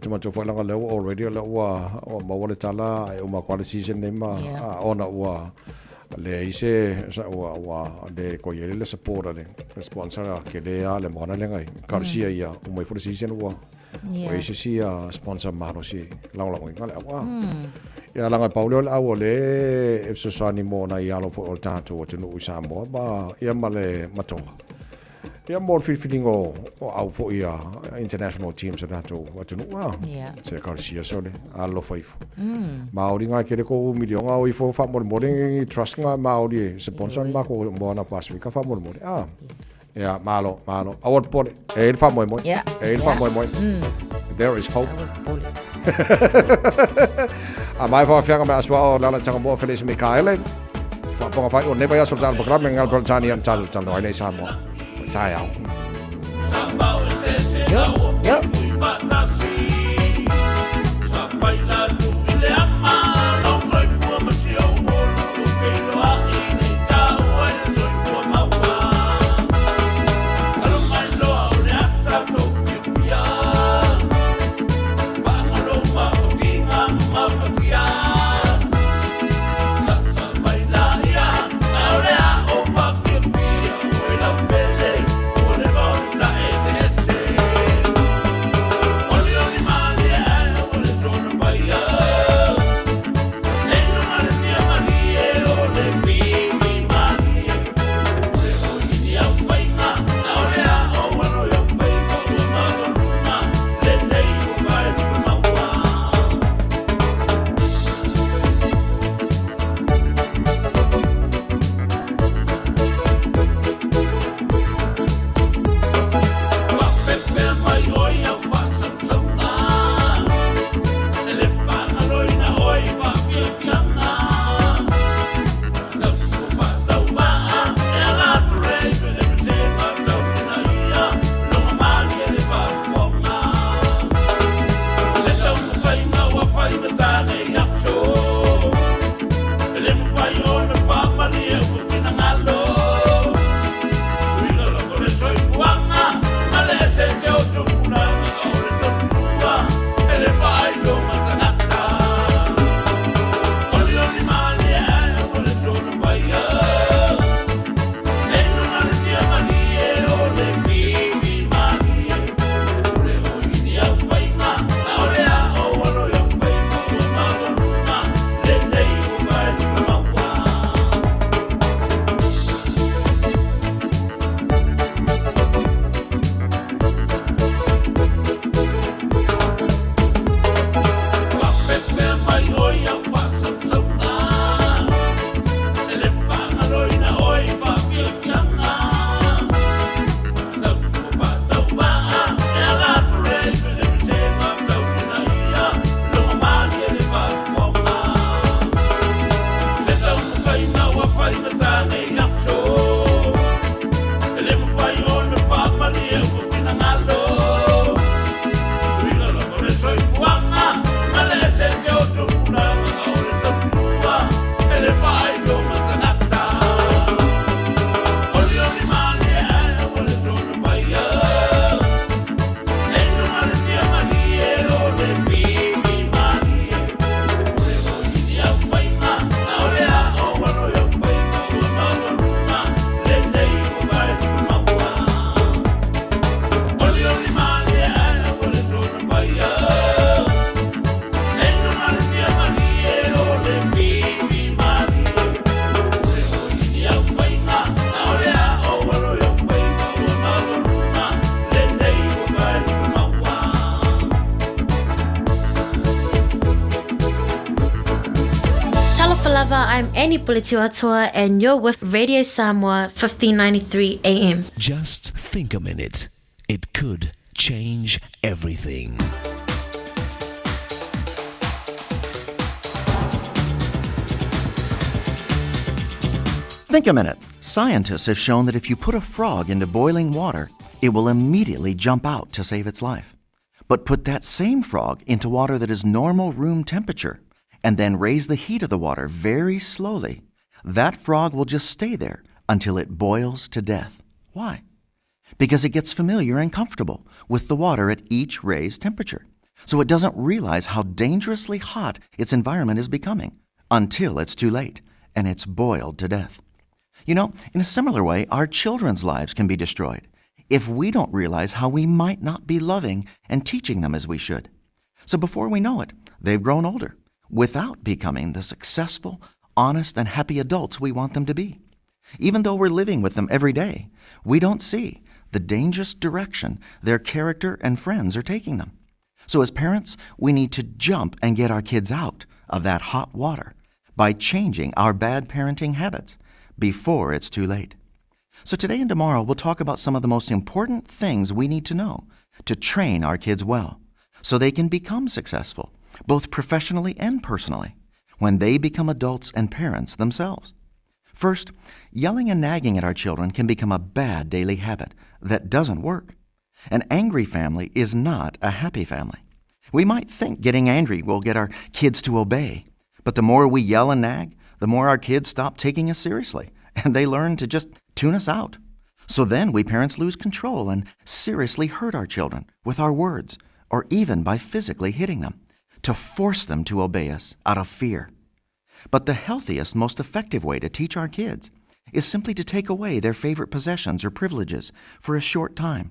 Tu mo to fo longa le already le o ma wale tala o ma kwale season ne ma ona wa le ise sa wa de ko yele le support le sponsor ke le ale mo na le ngai karsia ya o mai for season wa o ise si sponsor maro si long ngale wa ya la ngai paulo la o le e so sani mo na ya lo for tato to no usa mo ba ya male mato ya more feeling o au fo ia international teams that to what no wa se Garcia sole allo faifo maori nga kere ko milionga o ifo fa mo trust nga maori sponsor ma ko mo na pasifika fa mo ya malo award pole e fa mo e fa mo there is hope a mai fa fianga ma aswa la changa mo Feliz Mikaele fa ponga fa o neva ya soltar programa ngal Tanzania tal no ai sa mo Tayao. Yo. lava, I'm Annie Pulitiwatoa, and you're with Radio Samoa 1593 AM. Just think a minute. It could change everything. Think a minute. Scientists have shown that if you put a frog into boiling water, it will immediately jump out to save its life. But put that same frog into water that is normal room temperature, and then raise the heat of the water very slowly, that frog will just stay there until it boils to death. Why? Because it gets familiar and comfortable with the water at each raised temperature. So it doesn't realize how dangerously hot its environment is becoming until it's too late and it's boiled to death. You know, in a similar way, our children's lives can be destroyed if we don't realize how we might not be loving and teaching them as we should. So before we know it, they've grown older without becoming the successful, honest, and happy adults we want them to be. Even though we're living with them every day, we don't see the dangerous direction their character and friends are taking them. So as parents, we need to jump and get our kids out of that hot water by changing our bad parenting habits before it's too late. So today and tomorrow, we'll talk about some of the most important things we need to know to train our kids well so they can become successful, both professionally and personally, when they become adults and parents themselves. First, yelling and nagging at our children can become a bad daily habit that doesn't work. An angry family is not a happy family. We might think getting angry will get our kids to obey, but the more we yell and nag, the more our kids stop taking us seriously, and they learn to just tune us out. So then we parents lose control and seriously hurt our children with our words, or even by physically hitting them, to force them to obey us out of fear. But the healthiest, most effective way to teach our kids is simply to take away their favorite possessions or privileges for a short time.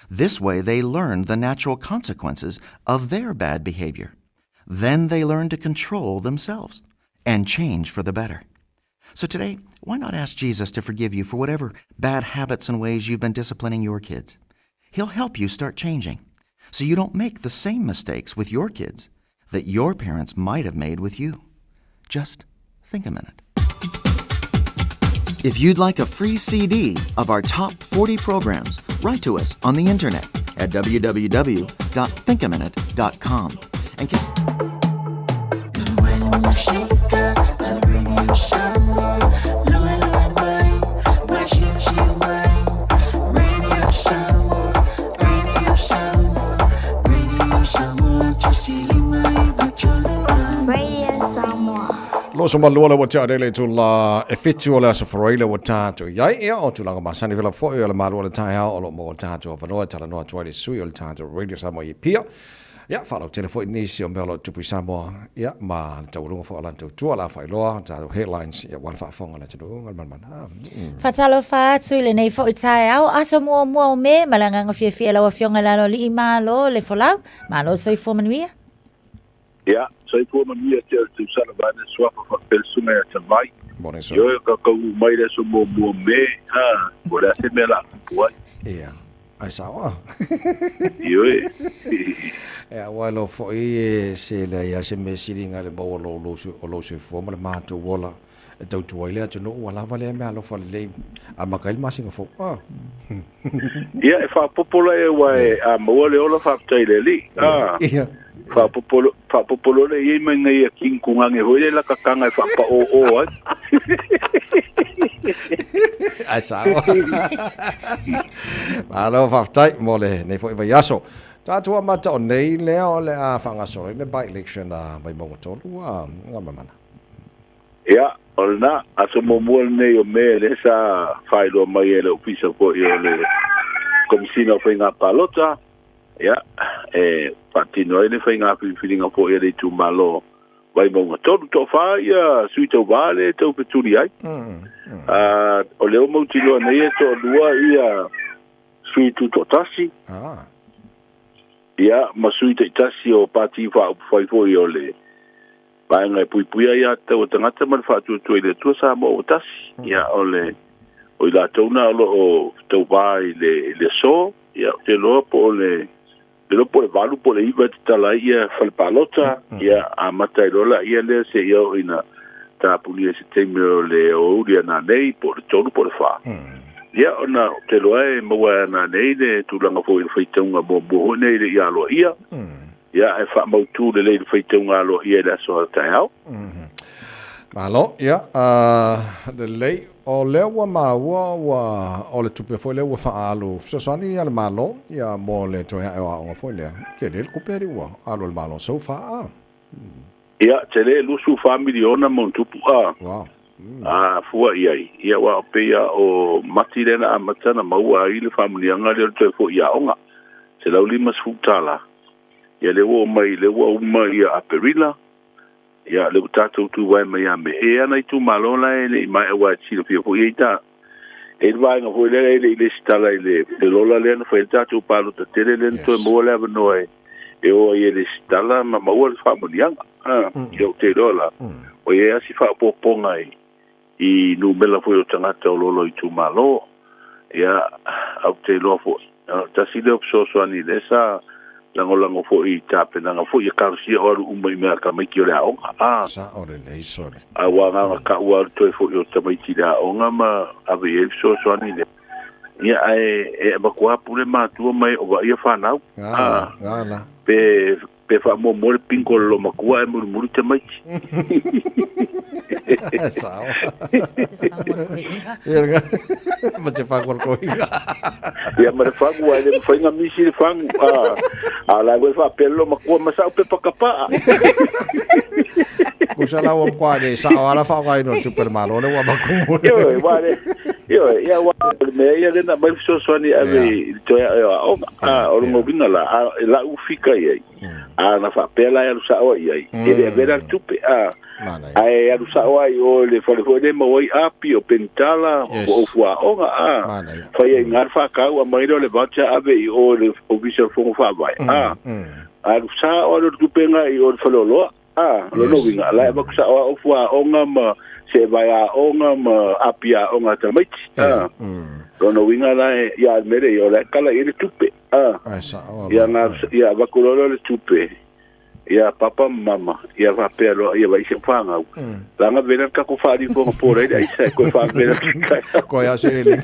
This way they learn the natural consequences of their bad behavior. Then they learn to control themselves and change for the better. So today, why not ask Jesus to forgive you for whatever bad habits and ways you've been disciplining your kids? He'll help you start changing so you don't make the same mistakes with your kids that your parents might have made with you. Just think a minute. If you'd like a free CD of our top 40 programs, write to us on the internet at www.thinkaminute.com. And Lo so malua wa cha dele tu la effitu la so foreila wa ta tu ya ya o tu la ma sani vela fo ya la malua la ta ya o lo mo ta tu va no ta la no tu le su yo ta tu radio Samoa i pia ya fa lo telefone ni si o me lo tu pi Samoa ya ma ta ru fo la tu tu la fa lo ta headlines ya wan fa fo la tu man Fatalo fa tu le nei fo tai au aso mo me malanga ngofie fie la wa fionga la lo li ma lo le fo la ma lo so i fo manuia ya so i fo manuia te tu sala ba ne swa fa pelsunga ya tamai yo ka ka mai le so mo me ha ko la se me la wa ya ai sawa yo ya walo fo i se la ya se me siringa le bo lo so fo ma ma tu wola tau tu ile tu no wala vale me alo fo le a makail ma singa fo ya fa popola e wa a mo le ola fa tai le li fa popolo le ye menga ye king kunga nge hoile la kakanga fa pa o ai sawa alo fa tai mo le nei fo i yaso tatua mata o nei le o le a fanga so le by election da by mo to wa ngamana ya olna aso mo ne yo me le sa failo mai ele ofisa ko yo le komisina foi nga palota ya patino ele foi nga filinga po ele tu malo vai mo to fa ya suito vale to peturi ai o le mo tilo ne to lua ia suito to tasi ya masuita tasi o pati fa foi yo le vai ngai pui ia te o tangata mal fa tu le tu sa mo tasi ya ole o la tona o to vai le so ya te lo po le valu po le iba te tala ia fal palota ia a matai lola ia le se yo ina tapuni se teime o le o uri ana nei po le tonu po le wha. Ia ona te loa maua ana nei le tūlanga fo i le whaitaunga mo nei le ia loa ia. Ia e wha mautu le le whaitaunga loa ia le aso tai au. Malo, ia, le lei o leo wa maua wa o le tupe foi leo wa whaalu. Fisosani ale malo, ia mo le toia e wa onga foi lea. Ke le kuperi wa, alu le malo so faa. Ia, te le lusu whamiliona mo tupu a. Wow. Fua iai. Ia wa pea o mati lena a matana maua i le whamilianga le toi fo ia onga. Se lau limas futala. Ia le wo mai, le wo umai ia a perila. Ia le tatou tu wai mai a me e ana i tu malona e le mai a wa tira fia fo i ta. E vai nga fo le le stala i le lola le na fo i tatou palo ta tere le toi mo le ava noe. E o i le stala ma maua le whamilianga. Ia o te lola. O e asi wha poponga i numela fo i o tangata o lolo i tu malo. Ia au te loa fo. Tasi le opsosoani le sa lango fo i tape nanga fo i karusia o aru umai mea ka maiki o le aonga. Sa o le leisore. A wanga ka ua toi fo i o tamaiti le aonga ma ave e opsosoani le. Ia e makua pule mātua mai o wa ia whanau. Ngala. Pe wha mo le pinko lo makua e muri te maiti. Sao. Ma te whakor kohinga. Ia ma le whangu ai le mwhainga misi le whangu. A la goe wha pelo makua masau pe pakapaa. Kusa la wa kwa de sa ala fa wa no super malo le wa makumu. Yo vale. Yo ia wa me ia le na mai so ni ave to ya o mo vinga la ufika ia. Na fa pela ya sa o ia. Ele vera tupe ai ya sa o ai o le fo de mo ai api o pentala o fua onga fa ia ngar fa ka o mai le bacha ave o le official fo fa vai sa o le tupe nga i o fo lo winga la ba sa o fua onga ma se vai a onga ma apia onga tamiti no winga la ya mere yo la kala ile tupe ya na ya va kulolo le tupe ya papa mama ya va pelo ya vai se fanga la nga vena ka ko fari ko por ai sai ko fa vena ko ya se ele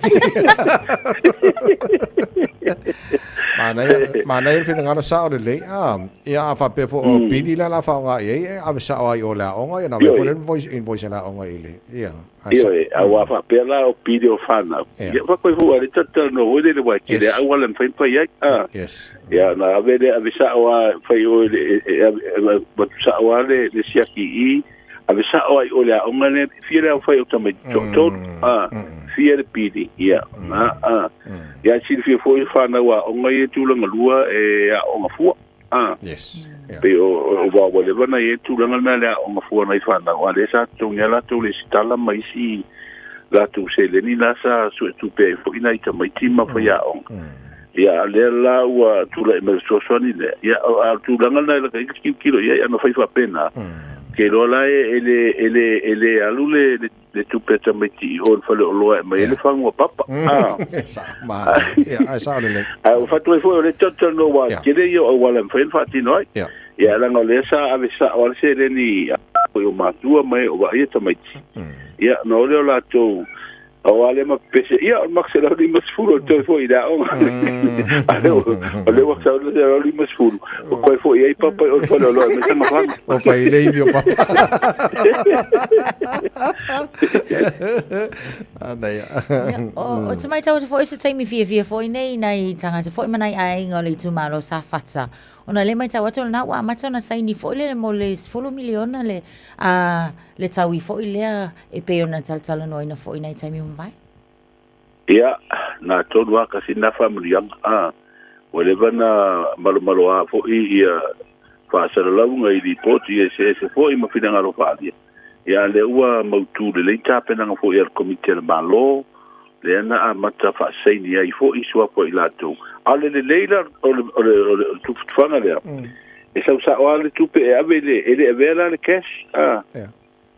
mana ele fina ngana sa o le ya fa pe fo pidi la fa nga ye a sa o yo la onga ya na ve fo le invoice la onga ele ya yo a wa fa pe la o pidi o fana ya fa ko fu ale tata no o le wa kile a wala fa ya yes ya na ve de a sa o fa yo but sa o le siaki i a sa o o le onga le fiere o fa yo tamai tot fiere pidi ya ya si fi fo fana wa onga ye tulanga lua e a onga fu yes pe o wa le bana ye tulanga na le onga fu na fana wa le sa tunga la tu le stala mai si la tu se le ni la sa su tu pe fo ina ita mai tima fa ya onga ya le la wa tu le me so so ni le ya tulanga na le kilo ya no fa pena ke lo la ele alule le tupeta meti o fale o loa mai ele fango papa sa le o fatu fo le toto no wa kele yo o wala fa fati no ya la no le sa ave sa o se le ni o matua mai o wa ia tamiti ya no le la to o ale ma pese ia ma se la limas furo to fo ida o ale wa sa le limas furo o ko fo ia papa o fo lo me sa ma o fa ile ivio papa o te mai tau te fo isa taimi fia fo nei nei tanga se fo manai ai ngoli tu malo sa fatsa ona le mai tau atu na wa mata na saini fo le mo le 10 miliona le le tau i fo ile e pe ona taltala no ina fo ina taimi vai ia na tonu aka sina family wale bana malo fo ia fa sa la unga i report ia se fo i mafina ngalo fa ia le ua mautu le tape na fo ia komite le malo le na mata fa saini ai fo i sua po ilato ale le leila o tu fanga le e sa o tupe e ave ele vera le cash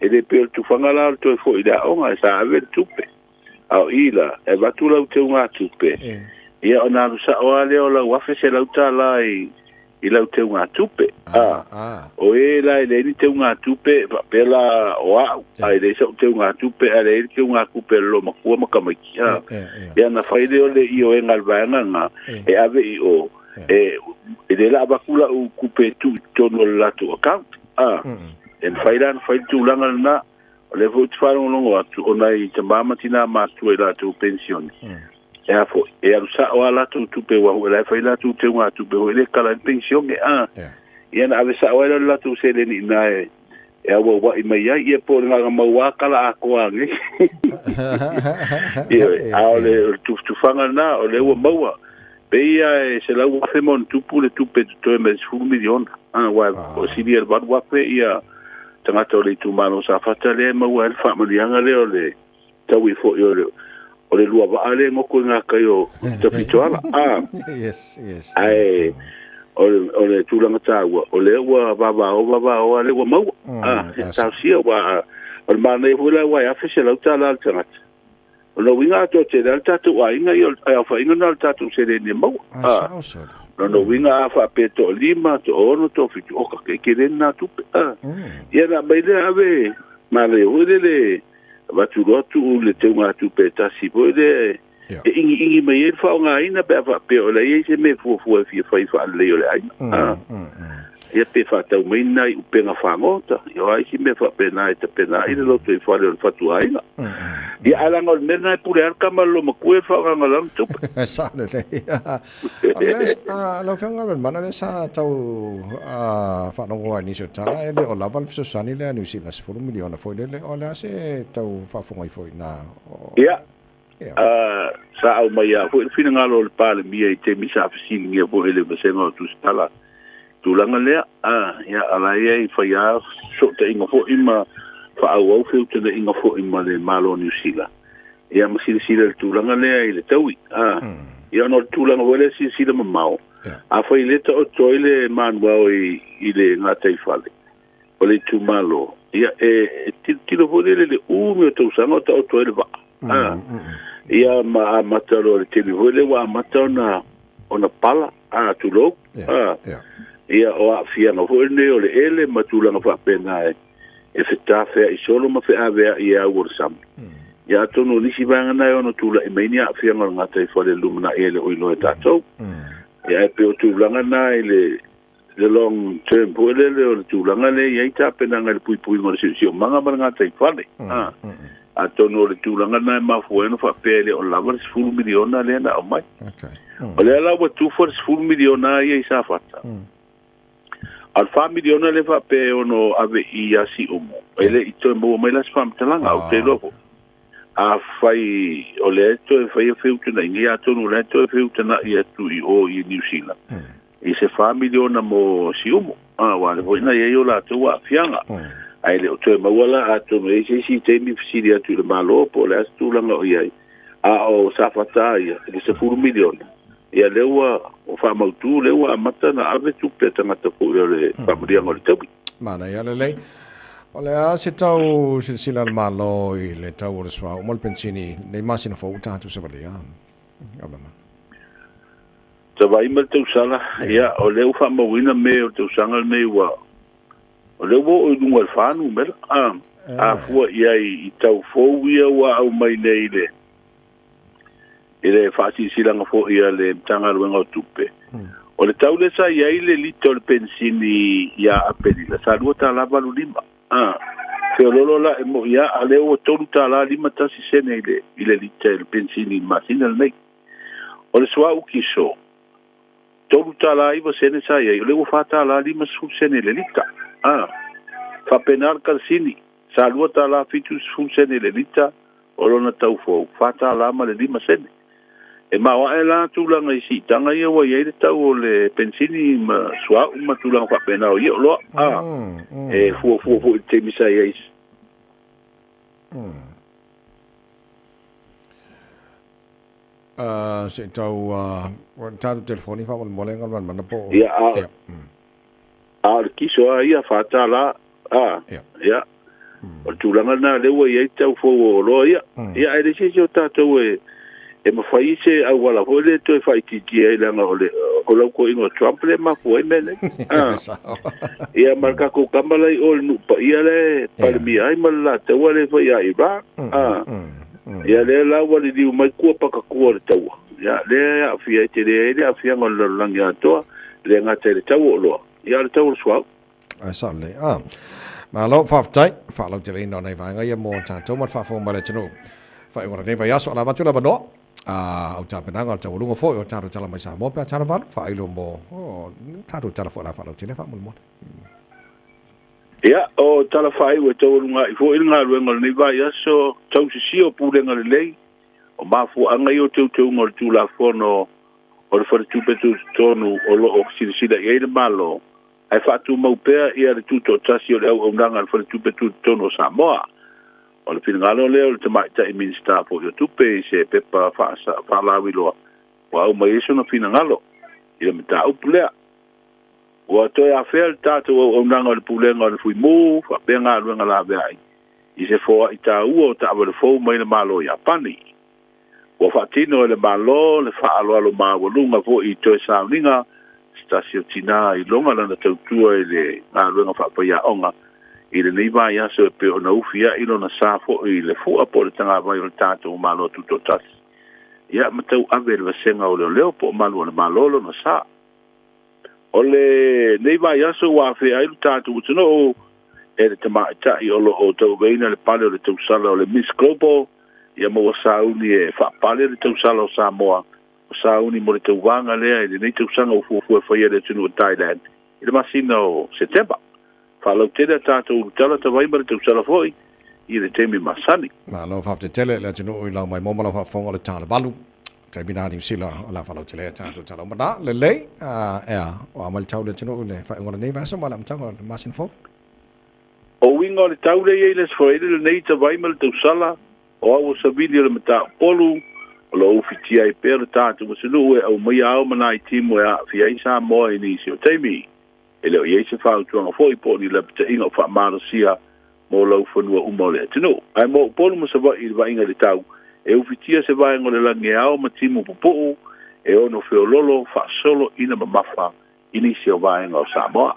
ele pe tu fanga la to fo ida onga sa ave tupe au ila e va tu la te unga tupe ia ona sa o ale o la wa fe se la uta la I lau te ngā tupe. O e lai le ni te ngā tupe, pela o au. Ai le sa te ngā tupe, ai le te ngā kupe lo makua makamaki. Ia na whaile o le i o e ngalvaanga ngā, e ave I o. E le la bakula u kupe tu tono le latu account. En whaila na whaile tūlanga na, o le fo te whanongongo atu, o nei te mamatina mātu e latu pensioni. E afo, e arusa o ala tu tupe wahu, e lai whaila tu te ngā tupe, o ele kala pension e ia na ave sa o ala la tu se le ni na e awa wa I mai ai, ia po nga maua kala a koa nge. Ia, a o le tufanga na, o le ua maua, pe ia e se lau wafe mon tupu le tupe tu e me 10 miliona. O sini el bad wafe ia, tangata o le tumano sa fata le maua el whamanianga le o le tau I fo I o le o le lua vaale ngoko ngā kai o tapitoala. Yes. Ai, o le tūlanga tāua, o le ua vavao, a le ua maua. Tau sia wa, o le mana e hula wa afe se lau tā la tangata. O no winga ato te le tatu wa inga I o wha inga na tatu se le ni maua. No winga afa pe to lima, to ono, to fitu oka ke le nā tupe. Ia na mai le ave, ma le hule le, watu rotu le te ngā tupe tasi po le ingi mai e whao ngā ina pe awha pe o le e se me fuafua fia whai wha le o le aina ia pe whatau mai nai upenga whangota ia ai si me wha pe nai ta pe nai le loto I whale o le whatu aina ia alanga o le mena e pule arka malo makue whao ngā ngalang tupe sa le lau whianga le mana le sa tau whanongoa nisio tala e le o lava le fisosani le New Zealand 10 miliona foi le o le ase tau whafungai foi na ia sa au mai a foi fina ngalo le pale mia I te misa afisini ngia po ele masenga o tu stala tūlanga lea ia ala ia I whaia so te inga fo ima wha au au whiu tena inga fo ima le malo New Zealand ia masila le tūlanga lea I le taui ia no tūlanga wale sila mamao a whai leta o toile manuao I le ngatai whale o le tūmalo ia tilo fo le umi o tausanga o ta o toile wa ia matalo le tele fo le wa matao ona pala tulou ia o a fia no fo ne o le ele matulanga fa pena e feta fe I solo ma fe ave ia o sam ia tono nisi banga na ono tula I mai nia fia ngā tai fo le lumana ele o ino e tatou ia pe o tulanga na le long term po le o tulanga le ia ta pena ngal pui ngol si manga ngā tai fale a tono le tulanga na mafueno fa pele o lava 10 miliona le na o mai o le ala wa tu for 10 miliona ia sa fata al fa miliona le fa pe ono ave I asi umo ele I to mo mai las fam talanga o te lopo a fai o le to e fai feuta na ia tono le to e feuta na ia tu I o I New Zealand I se fa miliona mo si umo wa le voina ia yo la to wa fianga ai le to ma wala ato me si te mi fisilia tu le malo po le astu langa o ia o safata ia le se 10 miliona ia leua o fa mautu leua mata na ave tu peta ngata po le familia ngol tabi mana ia le o le a se tau sila malo I le tau o le swa o mol pensini le masina fo uta tu se valia abama ta vai mal tu sala ia o le fa mawina me o tu sanga me wa o le wo o dunga fanu mer a fu ia I tau fo ia wa au mai nei le ele fasi silanga fo ia le tanga luenga tupe o le tau le sa ia ile little pensini ia apeli la salua ta la valulima fe lolo la mo ia ale o tolu ta la lima ta si sene ile little pensini masina le nei o le swa ukiso tolu ta la iva sene sa ia le o fata la lima su sene le lita fa penar kalsini salua ta la fitu su sene le lita o lona tau fo fata la ma le lima sene e ma wa ela tulanga I si tanga ia wa ia le tau o le pensini ma swa ma tulanga fa pena o ia lo e fu te misa ia is se tau wa tau telefoni fa mo lenga man mana po ia le kiso ia fata la ia o tulanga na le wa ia tau fo lo ia ia ele se o tatou e mawhai se au wala hoi le toi whai titi e langa o lau ko ingo Trump le mafu e mene. Ia marka ko kamalai o nupa ia le palmi ai mala te wale whai a Iraq. Ia le la wale di umai kua paka kua le taua. Ia le a fia te le a fia ngol langi atoa le ngata le taua o loa. Ia le taua suau. Ai sa le. Ma lo whaftai, whalau te reino nei vanga ia mō tātou mat whafo male tino. Whai ora nei vai aso ala watu la bano. Au tāpenanga o tau lunga fo o tātou tala mai sa mō pia tāna wanu. Whai lo mō tātou tala fo la whalau tine whamul mōne. Ia, o tala whai ua tau lunga i fo ilunga ruenga nei vai aso tau sisi o pūrenga le lei. O mafu angai o tau ngor tū la fono o le whare tūpetu tonu o lo o sirisila i eile malo. Ai whātu maupea ia le tūto tasi o le au nanga le whare tūpetu tono Samoa. O le whingalo leo le tamaita i minsta po i o tupe i se pepa whaalawi loa. Wa au mai eso na whingalo. I le mita upulea. Wa toi a whea le tātou au nanga le pulenga o le fui mū, whapenga aluenga la veai. I se fōa i tā ua o tā wale fōu mai le malo i Apani. Wa whaatino le malo le whaaloalo mawalunga fo i toi sauninga. Stasio tina i longa lana tautua i le ngā ruenga whapaia onga i le nei vai aso e pe o na ufia i lona sāfo i le fua po le tanga vai o le tātou malo tuto tasi. Ia matau ave le vasenga o leo po o malo le malolo na sā. O le nei vai aso wa whea i le tātou utano o e le tamaita i olo o tau veina le pale o le tausala o le Miss Global ia maua sauni e whapale le tausala o Samoa. Sauni mo le tauwanga lea i le nei tausanga o fuafua whaia le tunu o Thailand i le masina o September. Whalau tere tātou utala tawai ma le tausala foi i le temi masani. Ma lo whafte tele le tunu o i lau mai momala whafonga le tāna walu. Te bina ni sila o la whalau tele tātou tala. Mana le lei o amal tau le tunu o le whaingona nei vasa ma la mtanga le masin fo. O winga o le tau le i le sfoile le nei tawai ma le tausala o au sabili le mata polu o lo ufitia i pere tātou masinu e au mai au mana i timu e a fia i sa moa i nisi o teimi. E leo i eise whau tuanga fo i pōni le pita inga o wha marasia mo lau whanua umole atinu. Ai mo pōnu mo sa wa i wa inga le tau e ufitia se vai ngole langi au ma timu pupu e ono feo lolo wha solo ina mamafa i nisi o vai inga o Samoa.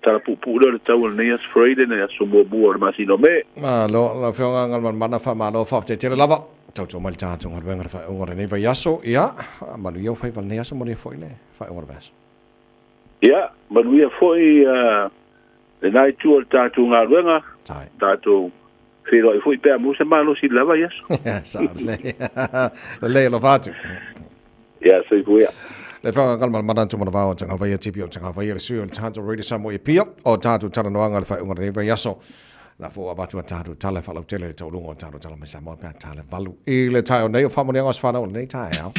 Tala pupu ura le tau le neas Friday ne aso mua bua le masino me. Ma lo feo ngangal man mana wha ma lo whafte tere lava. Tau mal tātou ngar wengar wha ungora nei vai aso ia manu iau whai wal nei aso mo nei fwoi le wha ungora vai aso. Ia, manu ia fwoi le nai tua le tātou ngar wenga tātou whiro i fwoi pēr musa malo si lava i aso. Sa le lo vātu. Ia, sa i fwoi ia. Le whanga kalma marantu mana wāo tanga vai a tipi o tanga vai a sui o tātou Radio Samoa i pia o tātou tala noanga le wha ungora nei vai aso. La fo abatu tātou tala whalau tele tau lungo o tātou tala mai Samoa pēr tala valu i le tai o nei o whamoni angos whanau nei tai au.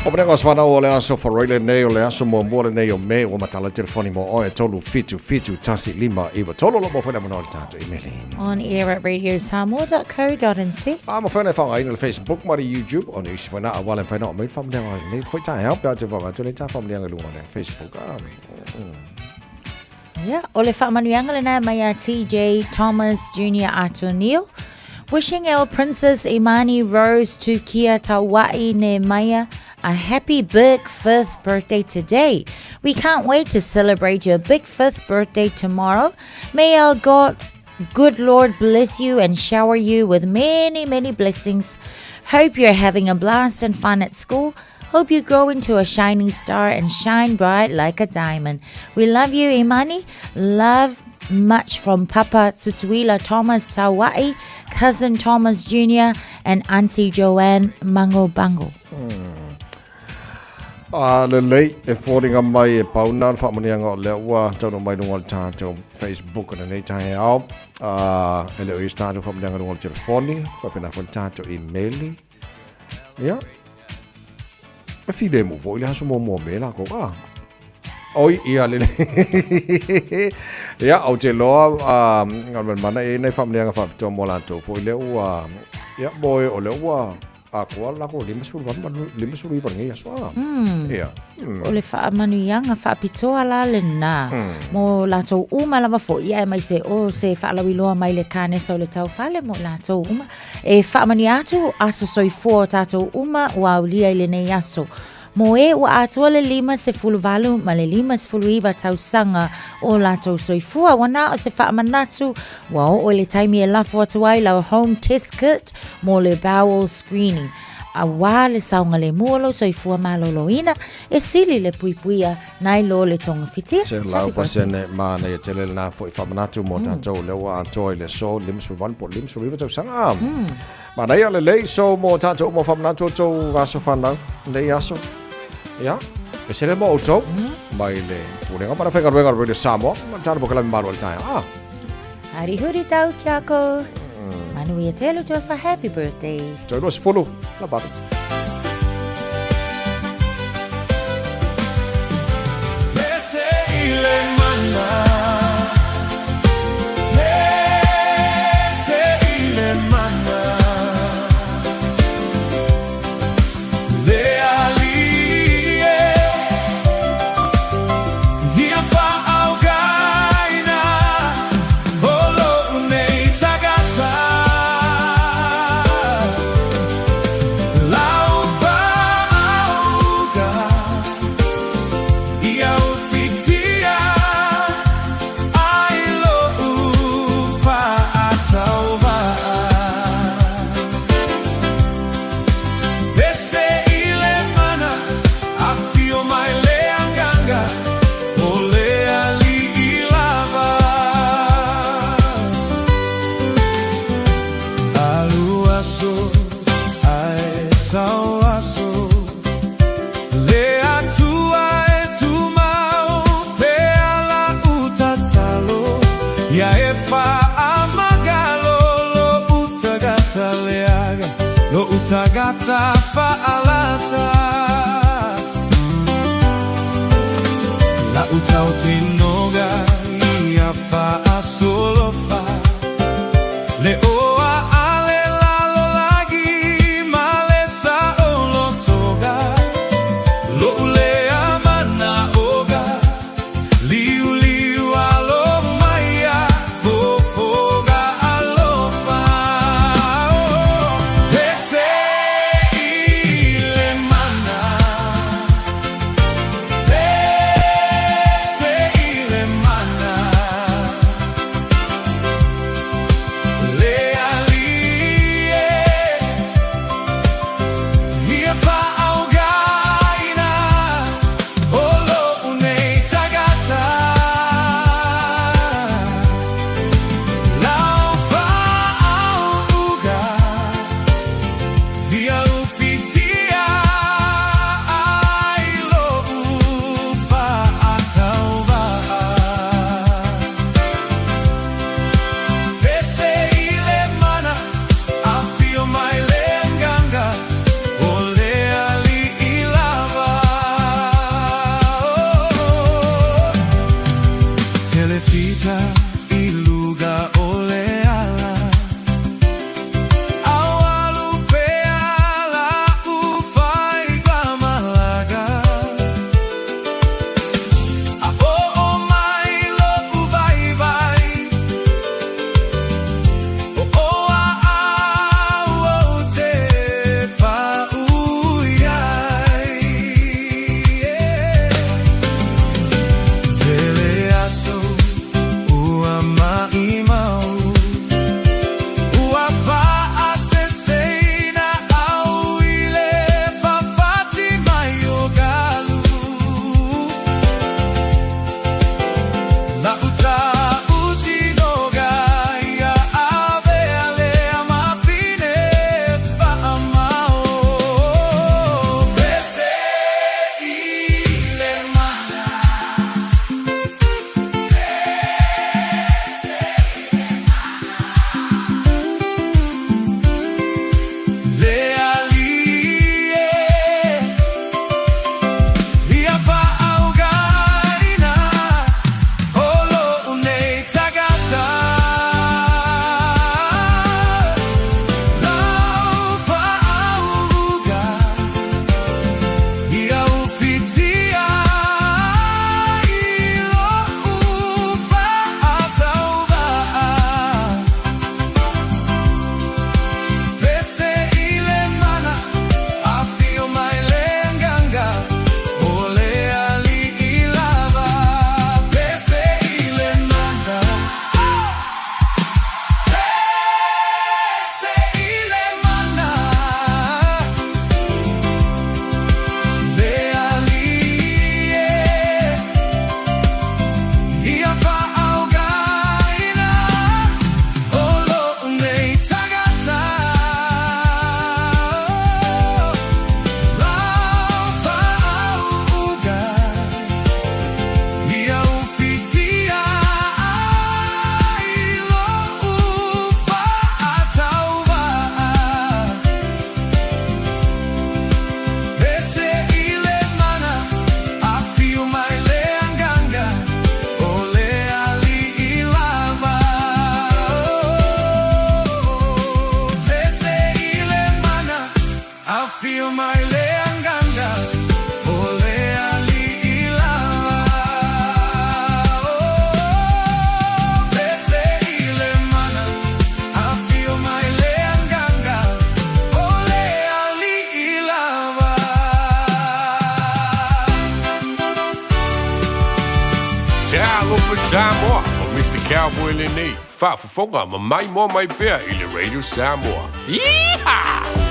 O mene ngas whanau o le aso wharoile nei o le aso mua mua nei o me o matala telefoni mo o e tolu fitu tasi lima iwa tolu lo mo whena mana o le tātou imelin. On air at radiosamoa.co.nz. Mo whena whanga ina le Facebook mari YouTube o ne isi whena a wale whena o me whamleanga nei whai tae hau pia te wama tu nei ta whamleanga lunga nei Facebook. Yeah, o le whamanuanga le nā mai a TJ Thomas Jr. Atunio. Wishing our Princess Imani Rose to Kia Tawai Ne Maya a happy big 5th birthday today. We can't wait to celebrate your big 5th birthday tomorrow. May our good Lord bless you and shower you with many, many blessings. Hope you're having a blast and fun at school. Hope you grow into a shining star and shine bright like a diamond. We love you, Imani. Love much from Papa Tutuila Thomas Tawai, Cousin Thomas Jr. and Auntie Joanne Mango Bango. Le lei e fōringa mai e pauna whamonianga o lea ua tauno mai runga le tātou Facebook na nei tahe au e leo i tātou whamonianga runga le telefoni whapena whale tātou e-maili ia file mo vo ile haso mo mela ko oi ia le ya au te loa ngal mana e nei family nga fa to mo la to fo ile ya boy o le ako la ko limas fu pa ngai so ya o le fa manuianga fa pitoa la le na mo la to uma lava fo ia mai se o se fa la wiloa mai le kane so le tau fale mo la to uma e fa maniatu aso soi fo tato uma wa ulia ile nei aso mo e ua atua le 5 ma le 5 tau sanga o la tau soifua wana o se wha manatu wa o le taimi e lafo atuai lau home test kit mo le bowel screening a wā le saunga le muolo soifua maloloina e sili le puipuia nai lo le tonga fitia se lau pasene mana e tele na fo wha manatu mo tātou le ua atoa le so 5 tau sanga mana ia le lei so mo tātou mo wha manatu tau aso whanau le aso ya, ese le mo auto, mai le pulenga para whenga ruenga radio Samoa, tana po kalami malu al taia. Hari huri tau kia ko. Manu ia telu to us for happy birthday. Tau no se polo, la bata. Ese ile mana, ese ile mana, Tagata fa'alata la utautinoga ia fa'a solo fa le oa ale lalo lagi male sa olo toga lo ulea mana oga liu liu alo maya fofoga alofa Cowboy le nei. Whaafafonga ma mai mo mai pea i le Radio Samoa. Yeehaw!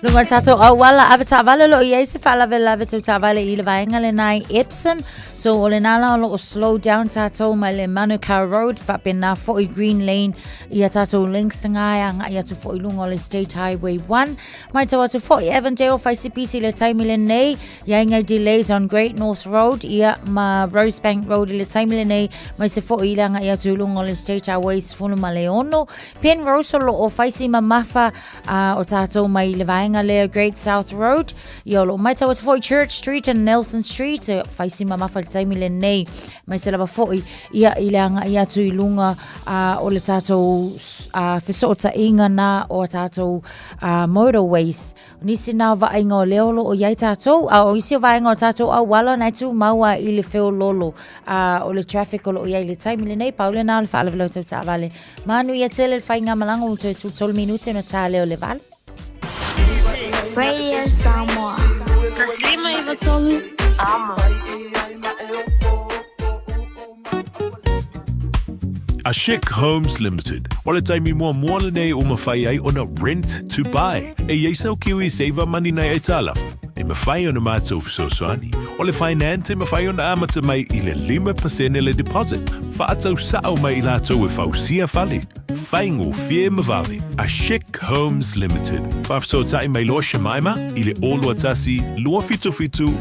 Lunga tato awala avata vale lo yesi fala vela vetu tavale ile vainga le nai Epsom so ole nala lo slow down tato mai le Manukau Road fa pena fo Green Lane ia tato links ngaya ngaya tu fo lunga le State Highway 1 mai tawa tu fo Avondale fa CPC le time le nei ia ngai delays on Great North Road ia ma Rosebank Road le time le nei mai se fo ile ngaya tu lunga le State Highways fulu maleono Penrose lo o fa si mamafa o tato mai le vainga le Great South Road yolo mai tawa foi Church Street and Nelson Street faisi mama fal taimi le nei mai se lava foi ia ilanga ia tu ilunga o le tato fesota inga na o tato motorways nisi na va inga leolo o yai tato o isi va inga tato a wala na tu maua i le feo lolo o le traffic o yai le taimi le nei paule na le fa le tau ta vale manu ia tele fa inga malanga o to su tol minute na tale o le vale Radio Samoa. Taslima Ivatolu. Amo. Ashik Homes Limited. Wala taimi mua moana nei o mawhai ai ona rent to buy. E yeisau kiwi saver money nei e talaf. E mawhai ona mātou fisoswani. O le finance e mawhai ona amata mai i le 5% le deposit. Whaatau sao mai i lātou e whausia whale. Whaingo fie mawave. Ashik Homes Limited. Whafso tai mai loa Shemaima i le olua tasi lua fitu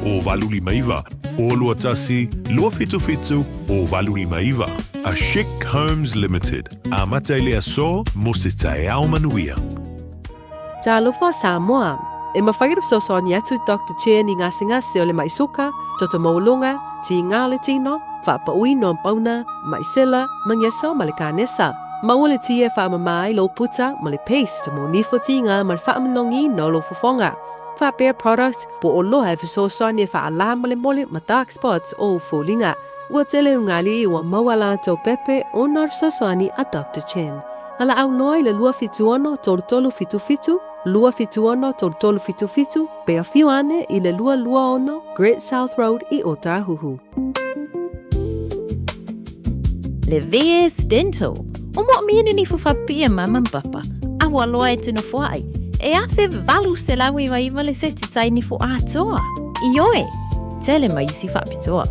o Valuli Maiva. Olua tasi lua fitu o Valuli Maiva. Ashik Homes Limited. Amata ile aso mo se tae au manuia. Talofa Samoa. E mawhagirap so soani atu Dr. Chen i ngasi o le maisoka, toto maulunga, ti ngale tino, whapaui no pauna, maisela, mangeso malikanesa. Maule ti e whamamai lo puta ma le paste mo nifotinga ma le whaamlongi no lo fufonga. Whapea products po o loha e so soani e whaala ma le mole ma dark spots o fulinga. Ua tele ungali ua mawala tau pepe o nar so soani a Dr. Chen. Ala au noi le lua fituono tolu fitu, lua fituono tolu fitu, pe a fiuane i le lua ono, Great South Road i Otahuhu. Le VS Dental. O mo mienu ni fufapia mama papa. Awa loa e tino fuai. E athe valu se lawi waiva le seti tai ni fu atoa. Ioe. Tele mai si fapitoa.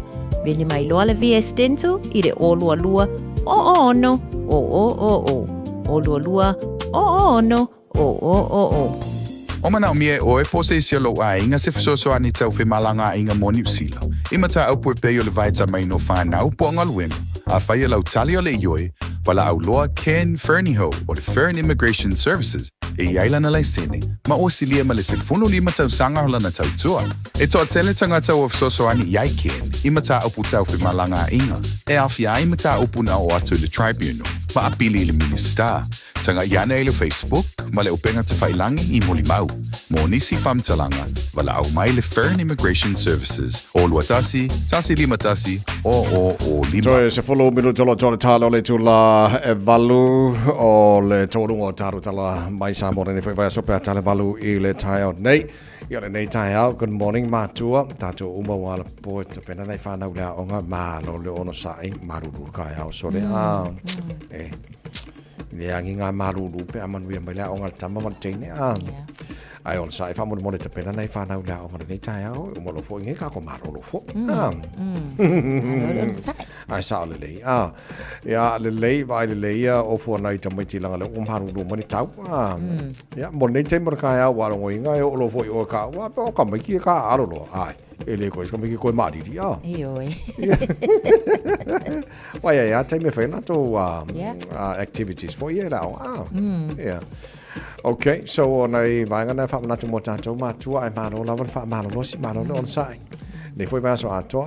Veni mai loa le VS Dental i le o lua lua. O no. O. O lua lua. O no. O. O mana o mie o e pose isi lo a inga se fisoso ani tau fe malanga inga mo New Zealand. Imata au pue peo le vaita mai no whanau po ngaluengu. A whaia lau tali o le ioe, wala au loa Ken Ferniho o le Fern Immigration Services e iailana lai sene, ma o silia ma le se funu lima tau sanga hola na tau tua. E toa tele tangata o fisoso ani iai Ken, imata upu tau fi malanga inga, e awhia imata upu na o atu le tribunal, ma apili le minister. Tanga iana e le Facebook, ma le upenga te whailangi i Molimau. Mo nisi whamtalanga, wala au mai le Fern Immigration Services. O luatasi, tasi lima tasi, o lima. So se follow minu tolo tala le tula e valu o le tōrungo taru tala mai sa morene whai sope tala valu i le tai au nei. Ia le nei tai au, good morning mātua. Tātou uma wala po te pena nei whanau lea o ngā mālo le ono sai, maruru kai au so le ne angi ngā maruru pe amanuia mai lea o ngā tama manteine ai on sai fa mo te pena nei whanau lea o ngā nei tai au, umolo fo inge ka ko maruru fo. Ai sa le lei. Ia le lei vai le lei o fo nai tamai tilanga le maruru mani tau. Ia mo nei te markai au wala ngoi ngai o lo fo o ka wa o ka mai ki ka arolo ai. Ele ko ko mi ko mari ti Ioi. Wai ya te me fena to activities for you now. Yeah. Okay, so nei vanga na fa na to mota to ma tu ai ma no la fa ma no si ma no on sai. Nei foi va so ato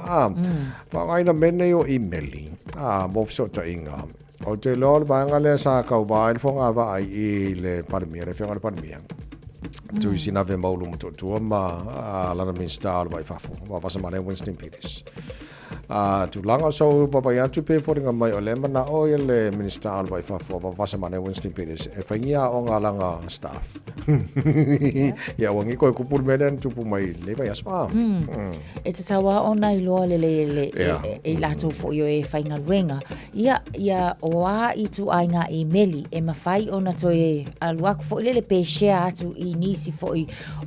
fa ai na mene o emaili. Mo so ta inga. O te lol vanga le sa ka va il fonga va ai le parmia le fonga le parmia. Tu sina ve maulu mo to ma la na min star vai fa fo va sa mane Winston Peters tulanga so papaya tu pe for ngamai ole mana o le minister al vai fa for vasa mane Winston Peters e fangia o ngalanga staff ya wangi ko kupur meden tu pumai le vai asma e te tawa ona I loa le e lato fo yo e whainga luenga ia oa I tu ainga I meli e mawhai ona to e aluaku fo le pe share atu I nisi fo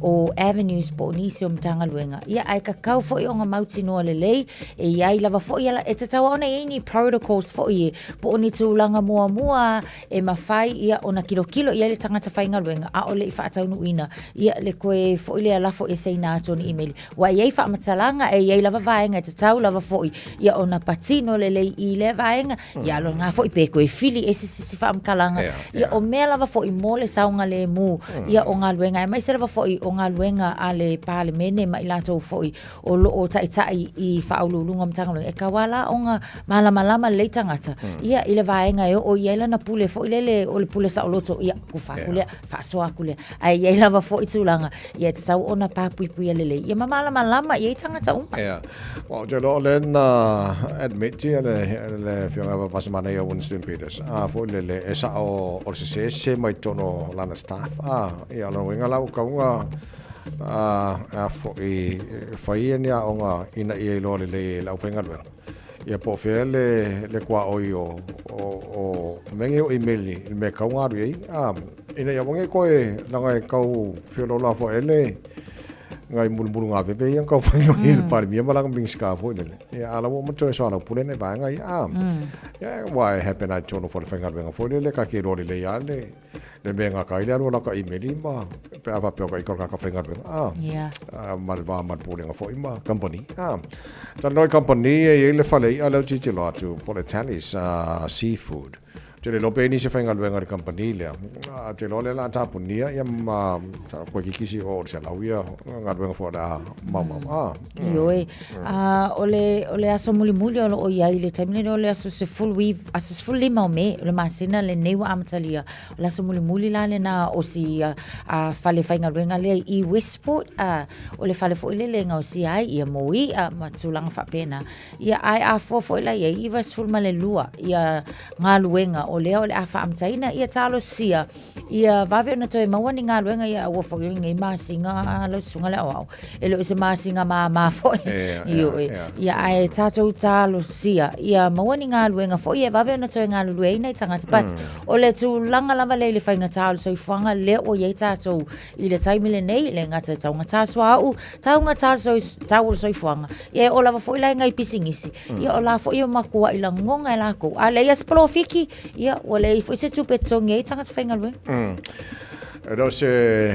o avenues po nisi o mtanga luenga ia ai kakau fo o nga mauti noa le e ai lava fo ia e te tawa ona ini protocols fo I po ni tūlanga mua e mawhai ia ona kilo ia le tangata whainga luenga a ole I whaatau nuina ia le koe fo le alafo e seina atu ni email wa iei whaamatalanga e iei lava vaenga e te tau lava fo ia ona patino le I le vaenga ia lo ngā fo I pe koe fili e sisi whaamkalanga ia o mea lava fo I mole saunga le mu ia o ngā luenga e mai se lava fo I o ngā luenga a le pāle mene mai lato fo I o loo tai I whaululunga mtanga e kawala o ngā malama le tangata ia I le vaenga e o iei lana pule fo I lele o le pule sa o loto ia kufakule whaasoa kule ai iei lava fo I tūlanga ia te tau ona pāpuipui lele ia malama iei tangata umpa well je lo len admit le fianga pasamana ia Winston Peters fo lele esa o se mai tono lana staff ia lo winga lau kaunga fo I fai nia onga ina I lo le lau fenga lo ia po fe le kwa o mengi o email me kaunga ri ina ia wange koe langa kau fe lo la fo ele ngai mulmulu nga bebe yang kau fai il par mi malang bing ska fo le ya ala mo to so ala pule ne ba ngai ya why happen I tono for fenga benga fo le ka ki ro le ya le benga ka ile ro la ka email ba pe ava pe ka ikor ka fenga benga mal ba mal pule nga fo ima company ta noi company e le fale ala ti lo tu for the Talis seafood Jere lo pe ni se fenga luenga de company le te lo le la tapunia ia ma ko kisi o se la uia nga luenga fo da mama Ioi ole aso muli o ia ile tamine ole aso se full weave aso full lima me le masina le newa amtalia ole aso muli la le na o si fale fenga luenga le I Westport ole fale fo ile le nga o si ai ia moi matulanga fa pena ia ai fo ile ia I was full male lua ia nga luenga o leo le afa amtaina ia talo sia ia vave na toe mawani ngā luenga ia wo fo ngai masinga le sunga le au ele se masinga ma fo ia ai tato talo sia ia mawani ngā luenga fo ia vave na toe ngā luenga tangata but o le tu langa lava le fainga talo so fanga le o ia tato I le taimile nei le ngata taunga taswa au taunga talo so fanga ia o lava fo ile ngai pisingisi ia o la fo ia makua I la ngonga la ko ale ia splofiki ia wale foi se tu petong ei tanga whainga lue Ero se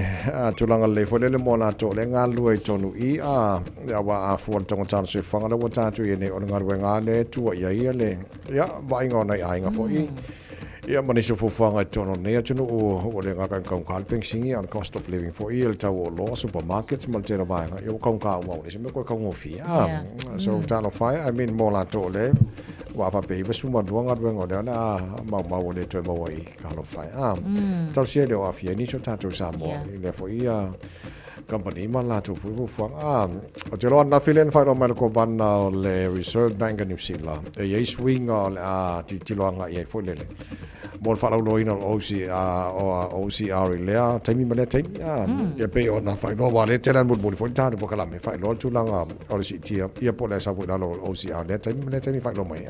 tulanga le fo le mona to le ngalu e tonu ia wa fuan tonga tano se whanga la watatu I ne o ngaru e ngale tua ia le ia vainga o nei ainga fo ia maniso fo whanga tono nea tunu o le ngaka kaung kalpeng singi on cost of living fo il tau o lo supermarkets mal tera vainga ia kaung ka wau se me ko kaung ofi so tano fai I mean mola to le wa fa pe va suma duanga duanga na ma le to mo I kalo fai tau sia le wa fia ni so tato samo le fo ia company mala to fu o te lo na filen fa no mal ko ban le Reserve Bank of New Zealand e swing ti lo nga e fo le mon fa lo ina OCR le taimi mane taimi e pe o na fa no vale telan mo fo ta po kala me fa lo tu langa o si ti ia po le sa fu lo OCR le taimi fa lo mai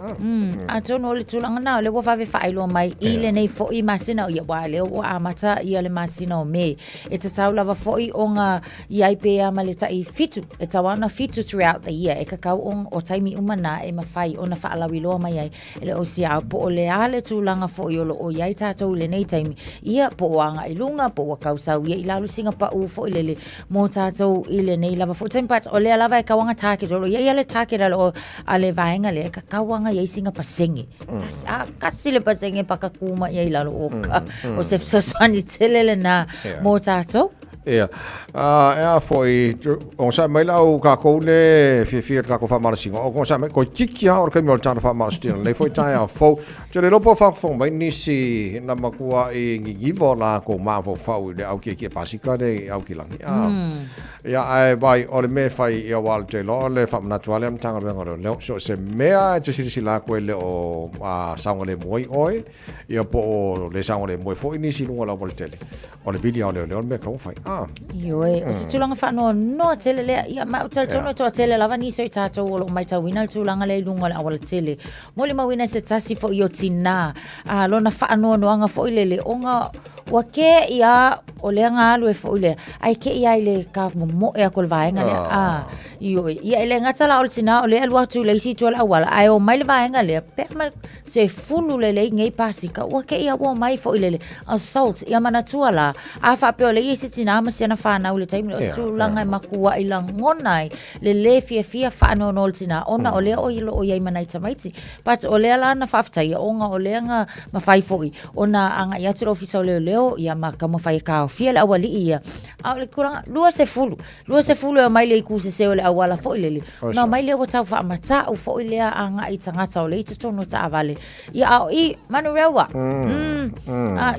a tono le tu langa na le wo fa fa lo mai I le nei fo I masina ia wa le o amata ia le masina o me e te tau lava fo I onga ia pe amale tai fitu e tawana fitu throughout the year e kakau o taimi umana e mawhai ona fa alawi loa mai ai ele OCR po o le ale tu langa fo I o iai tātou le nei taimi ia po wanga I lunga po wakau sau ia I lalu singa pa u fo ilele mo tātou I le nei lava fo taimi pat o le lava e kawanga tākera lo ia le tākera lo ale vaenga le ka kawanga ia singa pa senge kasi le pa senge pa kakuma ia I lalu oka o se fsoswani telele na mo tātou Ia. Ea foi o sa mai lau ka ko le fi ka ko fa mar singo. O sa mai ko kiki ha o ka mi tana fa mar stin. Le foi tai a fo. Te le lopo fa fo mai ni si na makua e ngi vo la ko ma fo fa u le au ke pasika de au ki langi. Ia ai vai o le me fai ia wal te lo le fa na tuale am tanga vengo le so se mea te si la ko le o saunga le moi oi. Ia po le saunga le moi fo ni si lunga la vol tele. O le video le me ka fai. Ioi, o se tūlanga whanau no tele lea, ia mau tala tono toa tele lava ni soi tātou o lo mai tauina tūlanga le lunga le awala tele. Mole mawina se tasi fo i o tina, lona whanau noanga fo i le onga wa ke ia o lea ngā alu e fo i le, ai ke ia i le ka mo e a kol vaenga lea, ioi, ia i le ngatala o le tina o le alu atu le isi tuala awala, ai o mai le vaenga lea, pēma se funu le le ngei pasika, wa ke ia o mai fo i le assault, ia mana tuala, a whapeo le isi tina siana whanau le taimile o sulanga e makua i lang ngonai le fia whanau no le tina ona o lea o ilo o iai manai tamaiti but o lea lana whaftai onga o lea nga mawhai foi ona anga i atu ofisa o leo ia maka mawhai kao fia le awali ia au le kuranga lua se fulu e mai le iku se o le awala foi lele na mai le o tau wha amata o foi lea anga i tangata o le i tutono ta avale ia au i manu rewa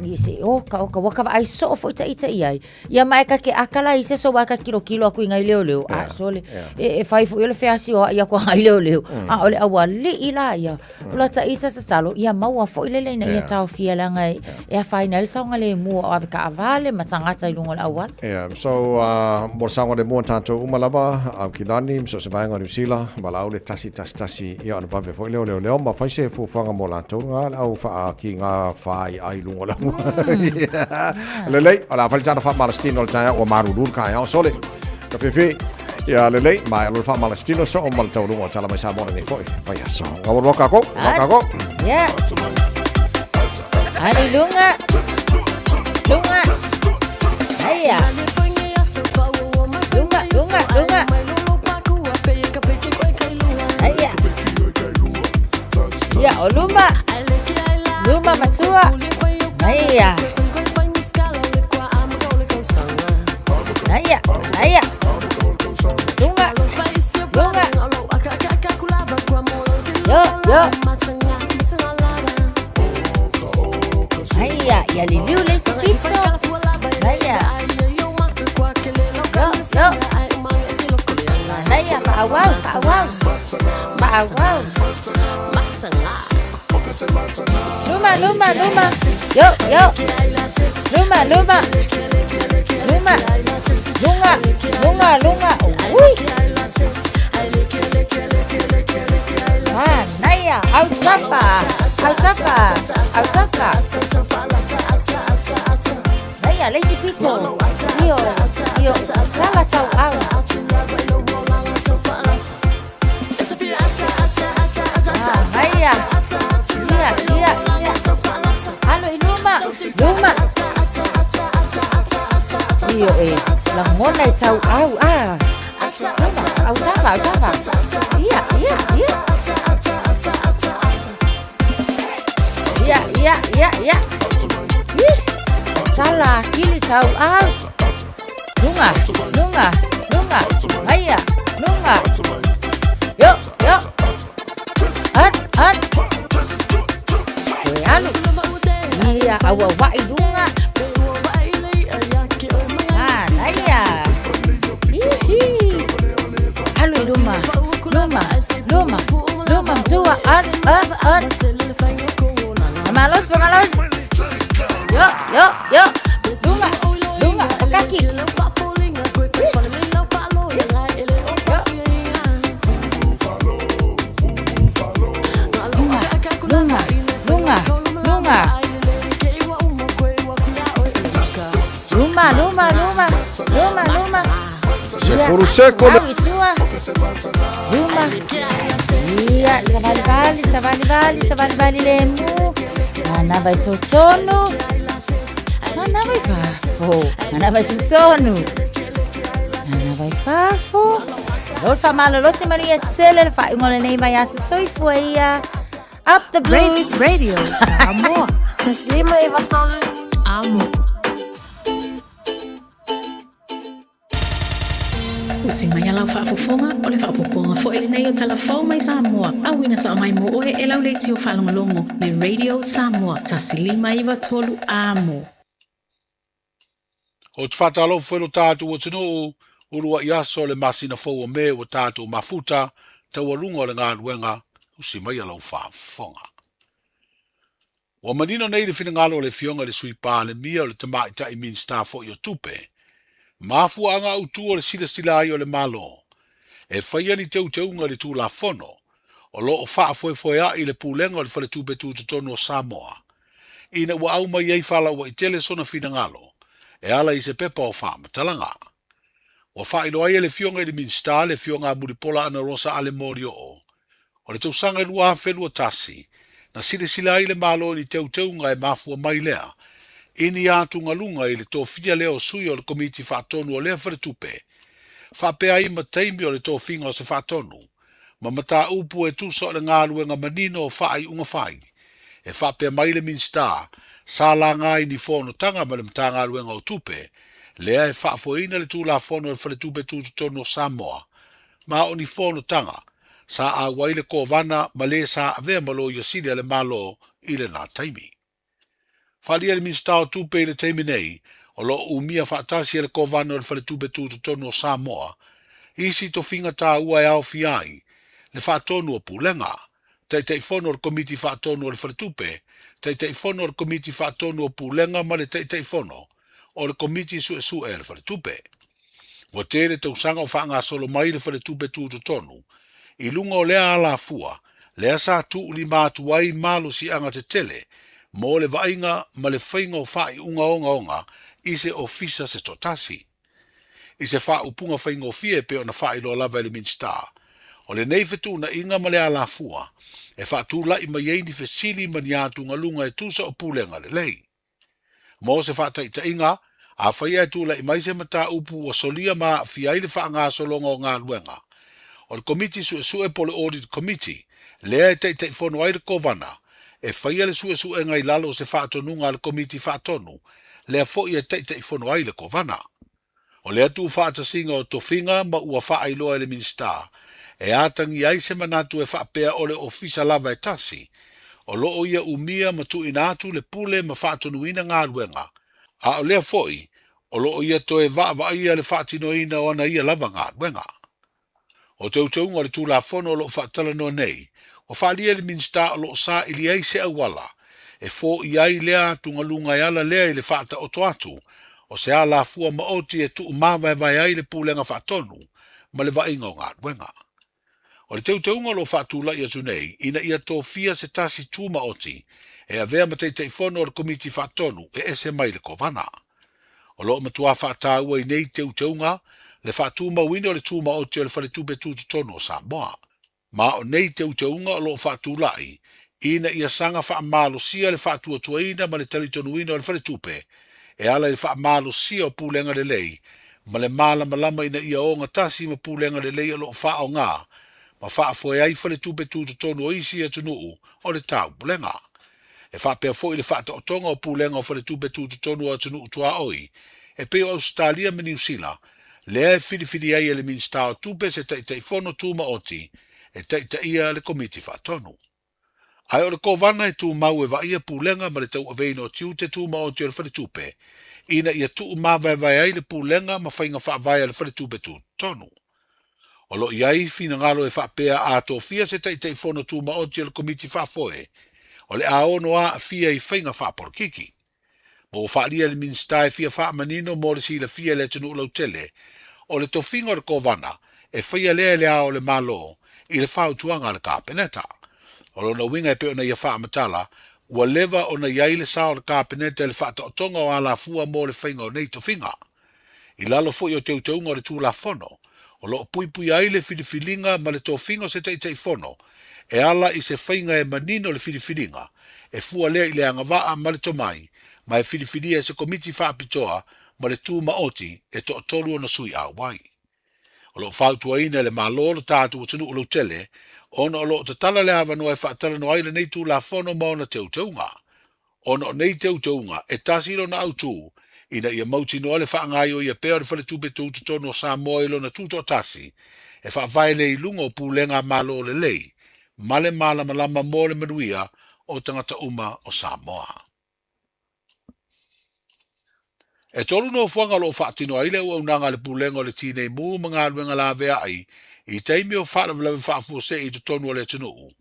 i se oka waka ai so foi ta ita iai ia mai ka ke akala i se so waka kilo aku ingai leo sole e fai fu ele feasi o ia ko ai leo ole awali ila ia ula ta ita sa salo ia maua fo ile le ia tau fiela ngai e final songa le mu o avika avale matangata i lungo awal so mo sanga le mo tanto umalava au kilani so se vai ngoni sila bala ole tasi ia on va fo leo ma fai se fu fanga mo lanto nga au fa ki nga fai ai lungo la le ala fa jana fa Palestino taya o marulur ka ya sole ka fefe ya lele mai lo fa Palestino so o mal tau lungo tala mai sa mo ni foi vai so ngawro ka ko ya ani lunga aya lunga aya ya o luma matua aya Naya. Lunga. Yo. Naya, ya liliu le sikito. Naya. Yo. Naya, maawal. Luma. Yo. Luma. Lunga. Uy. Naya, autapa. Naya, lazy pito. Yo. Sala tau au. Naya. Iya. Halo, Luma. Iyo langona tau au autapa iya sala kili tau au lunga aya lunga yo an alu iya awa vai lunga Naya. Halo Luma mtua an Malos Yo Lunga kaki Luma se furu seco Luma ia savali vali lemu mana vai totono mana vai fafo Lord fa malo lo si Maria Tsele fa ngole nei vai asa soifua ia Up the Blues Radio Samoa Taslima Ivatolu Amo Usi mai alau whaafofonga o le whaapoponga fo ele nei o talafou mai Samoa. Awina sa o mai mo oe e lau leiti o whalongolongo le Radio Samoa. Tasilima iwa tolu amo. O te whatalo whelo tātu o tino urua i aso le masina fou o me o tātu mafuta tau alunga o le ngā ruenga usi mai alau whaafonga. Wa manino nei le whina le fionga le sui pā le mia o le tamai tai min star fo i o tupe. Mafu anga utu o le sila sila ai o le malo. E whaia ni teu teunga le tū la fono. O lo o wha foe foe a i le pūlenga o le whale tupe tū tonu o Samoa. Ina ua au mai ei whala ua i tele sona whina ngalo. E ala i se pepa o wha matalanga. Wa wha ilo ai le fionga i le min star le fionga muripola ana rosa ale mori o. O le tausanga i lua whenua tasi. Na sile sila i le malo ni teu teunga e mafua mai lea. Ini atu ngalunga i le tōwhia leo sui o le komiti whaatonu o lea wharetupe. Whapea i mataimi o le tōwhinga o se whaatonu. Ma mata upu e tuso le ngā ruenga manino o whaai unga whai. E whapea mai le min star, sa la ngai ni whono tanga ma le mta ngā ruenga o tupe, lea e whaafoina le tūla whono le wharetupe tūtotono o Samoa. Ma o ni whono tanga, sa a waile ko vana ma le sa avea malo i asilia le malo i le nā taimi. Whalia le minsta o tupe i le taimi nei, o lo umia whaatasi le ko vana o le wharetupe tūtotono o Samoa, isi to whinga tā ua e au fiai, le whaatonu o Pulenga, tei whono o le komiti whaatonu o le wharetupe, tei whono o le komiti whaatonu o Pulenga ma le tei whono o le komiti su e le wharetupe. Wa tere tausanga o whaanga solo mai le wharetupe tūtotono, i lunga o lea ala fua, lea sa tu uli mātu wai malo si anga te tele, mo le vainga ma le whainga o whai unga onga i se ofisa se totasi. I se wha upunga whainga o fie pe o na whai lo lava ele min star. O le nei fetu na inga ma le ala fua, e wha tu la i ma yeini fesili ma ni atu nga lunga e tusa o Pulenga le lei. Mo se wha ta inga, a whaia e tu la i maise mata upu o solia ma fia ile wha ngā solonga o ngā luenga. O le komiti su e pole audit committee, lea e tei whono ai le kovana, e whaia le su e ngai lalo se whaatonunga le komiti whaatonu, lea fo i e tei whono ai le kovana. O lea tu whaatasinga o tofinga ma ua whaailoa le minsta, e atangi ai se manatu e whaapea o le ofisa lava e tasi, o loo ia umia ma tu inatu le pule ma whaatonuina ngā ruenga, a o lea foi, o loo ia to e va ia le whaatinoina o ana ia lava ngā ruenga. O tautunga le tūla whono o lo whaatala no nei, o whaalia le minsta o lo sa ili ai se awala, e fo i ai lea tungalunga i ala lea i le whaata o toatu, o se ala fua maoti e tu umawa e vai ai le pūlenga whaatonu, ma le vainga o ngā ruenga. O le tautunga lo whaatula i atu nei, ina ia tō fia se tasi tū maoti, e a vea matei whono o le komiti whaatonu e ese mai le kovana. O lo matua whaataua i nei tautunga, le whaatuma wini o le tūma o te o le wharetupe tūtotono o Samoa. Ma o nei te uteunga o lo whaatulai, ina ia sanga whaamalo sia le whaatua tuaina ma le talitonuina o le wharetupe, e ala le whaamalo sia o Pulenga le lei, ma le mala malama ina ia o ngatasi ma Pulenga le lei o lo wha o ngā, ma whaafoe ai wharetupe tūtotono o isi atunuu o le tau Pulenga. E whaapea fo i le whaata o tonga o Pulenga o wharetupe tūtotono o atunuu tua oi, e peo Australia me New Zealand, lea e whiriwhiri ai ele minsta o tupe se tei whono tūma oti, e tei ia le komiti whaatonu. Ai o le kovana e tū mau e vaia Pulenga ma le tau aveino o tiu te tūma oti o le wharetupe, ina ia tū mawa vai ai le Pulenga ma whainga whaavai le wharetupe tūtonu. O lo iai fina ngalo e whaapea a tō fia se tei whono tūma oti o le komiti whaafoe, o le aono a fia i whainga whaaporkiki. Mo whaalia le minsta e fia whaamanino mo le sila fia le tunu lau tele, o le tofinga o le kovana, e whaia lea lea o le malo, i le whautuanga le kāpeneta. O lo na winga e peo na ia whaamatala, ua leva o na iai le sao le kāpeneta le whaatotonga o ala fua mo le whainga o nei tofinga. I lalo fwoi o teuteunga o le tūla whono, o lo puipui ai le whiriwhilinga ma le tofinga o se tei whono, e ala i se whainga e manino le whiriwhilinga, e fua lea i le angawaa ma le tomai, ma e whiriwhilia se komiti whaapitoa, ma le tū maoti e to tolu na sui a wai. O lo whautua ina le malo lo tātu o tunu ulo tele, ona o lo te tala le awa no e whaatala no aile nei tū la whono maona teuteunga. Ona o nei teuteunga e tasiro na autu, ina ia mauti no le whaangai o ia peo le whale tupe tu tono o Samoa ilo na tuto tasi, e whaavai le ilunga o pūlenga malo le lei, male malama lama mo le manuia o tangata uma o Samoa. E tolu no fuanga lo whaatino aile ua unanga le pūlenga o le tine mu mga luenga la vea ai, i teimi o whaala vlewe whaafose i tonu o le tunu.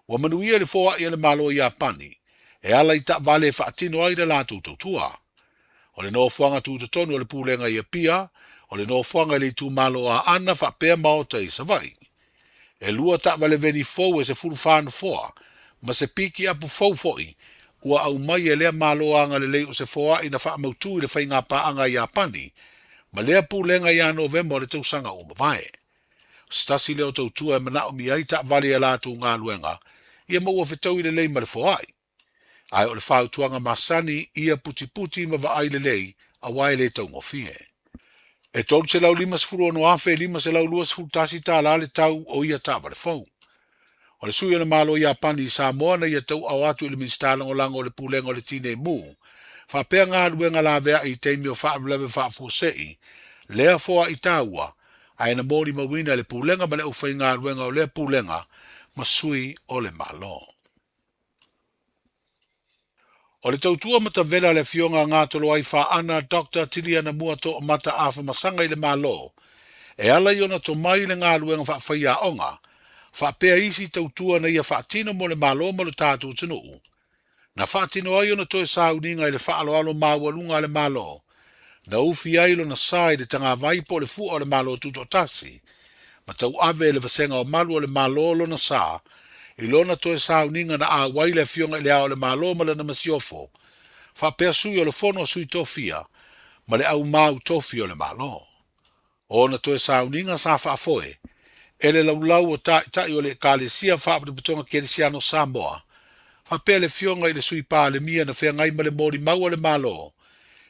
Wa manuia le foa i le malo i Apani, e ala i ta vale whaatino aile la tutotua. O le no fuanga tu tonu o le pūlenga i Pia, o le no fuanga le tu malo a ana whapea maota i savai. E lua ta vale veni fou e se furu whāna foa, ma se piki apu fou foi, ua au mai e lea malo anga le lei o se foa ina wha mautu i le whainga paanga i Apani, ma lea pūlenga i a November o le tausanga o mawai. Stasi leo tautua e mana o mi ai ta vale e la tu ngā luenga, ia maua whetau i le lei ma le foai. Ai o le whautuanga masani ia puti ma va ai le lei a wai le tau ngofie. E tolu se lau lima sefuru ono afe lima se lau lua sefuru tasi tā la le tau o ia tā vale fau. O le sui o le malo i Apani i Samoa na ia tau au atu i le ministala o langa o le pūlenga o le tine mu. Whapea ngā luenga la vea i teimi o whaavlewe whaafusei, lea foa i tāua, ai na mori mawina le pūlenga ma le ufai ngā luenga o le pūlenga ma sui o le malo. O le tautua matavela le fionga ngā tolo ai wha ana Dr. Tiliana Muato o mata awha masanga i le malo. E ala iona to mai le ngā luenga wha whaia onga, wha pea isi tautua na ia wha tino mo le malo mo le tātou tinu. Na wha tino ai ona toe sauninga i le wha alo alo mawalunga le malo. Na ufi ailo na sai de tanga vaipo le fu o le malo tuto tasi. Ma tau ave le vasenga o malu o le malo lo na saa, ilona toe sauninga na a waile fionga i le ao le malo ma le na masiofo. Wha pea sui o le fono sui tofia, ma le au mau tofi o le malo. O na toe sauninga sa wha afoe, e le laulau o tai o le kālesia wha aputuputonga kerisiano Samoa. Wha pea le fionga i le sui pā le mia na whea ngai ma le mori mau o le malo.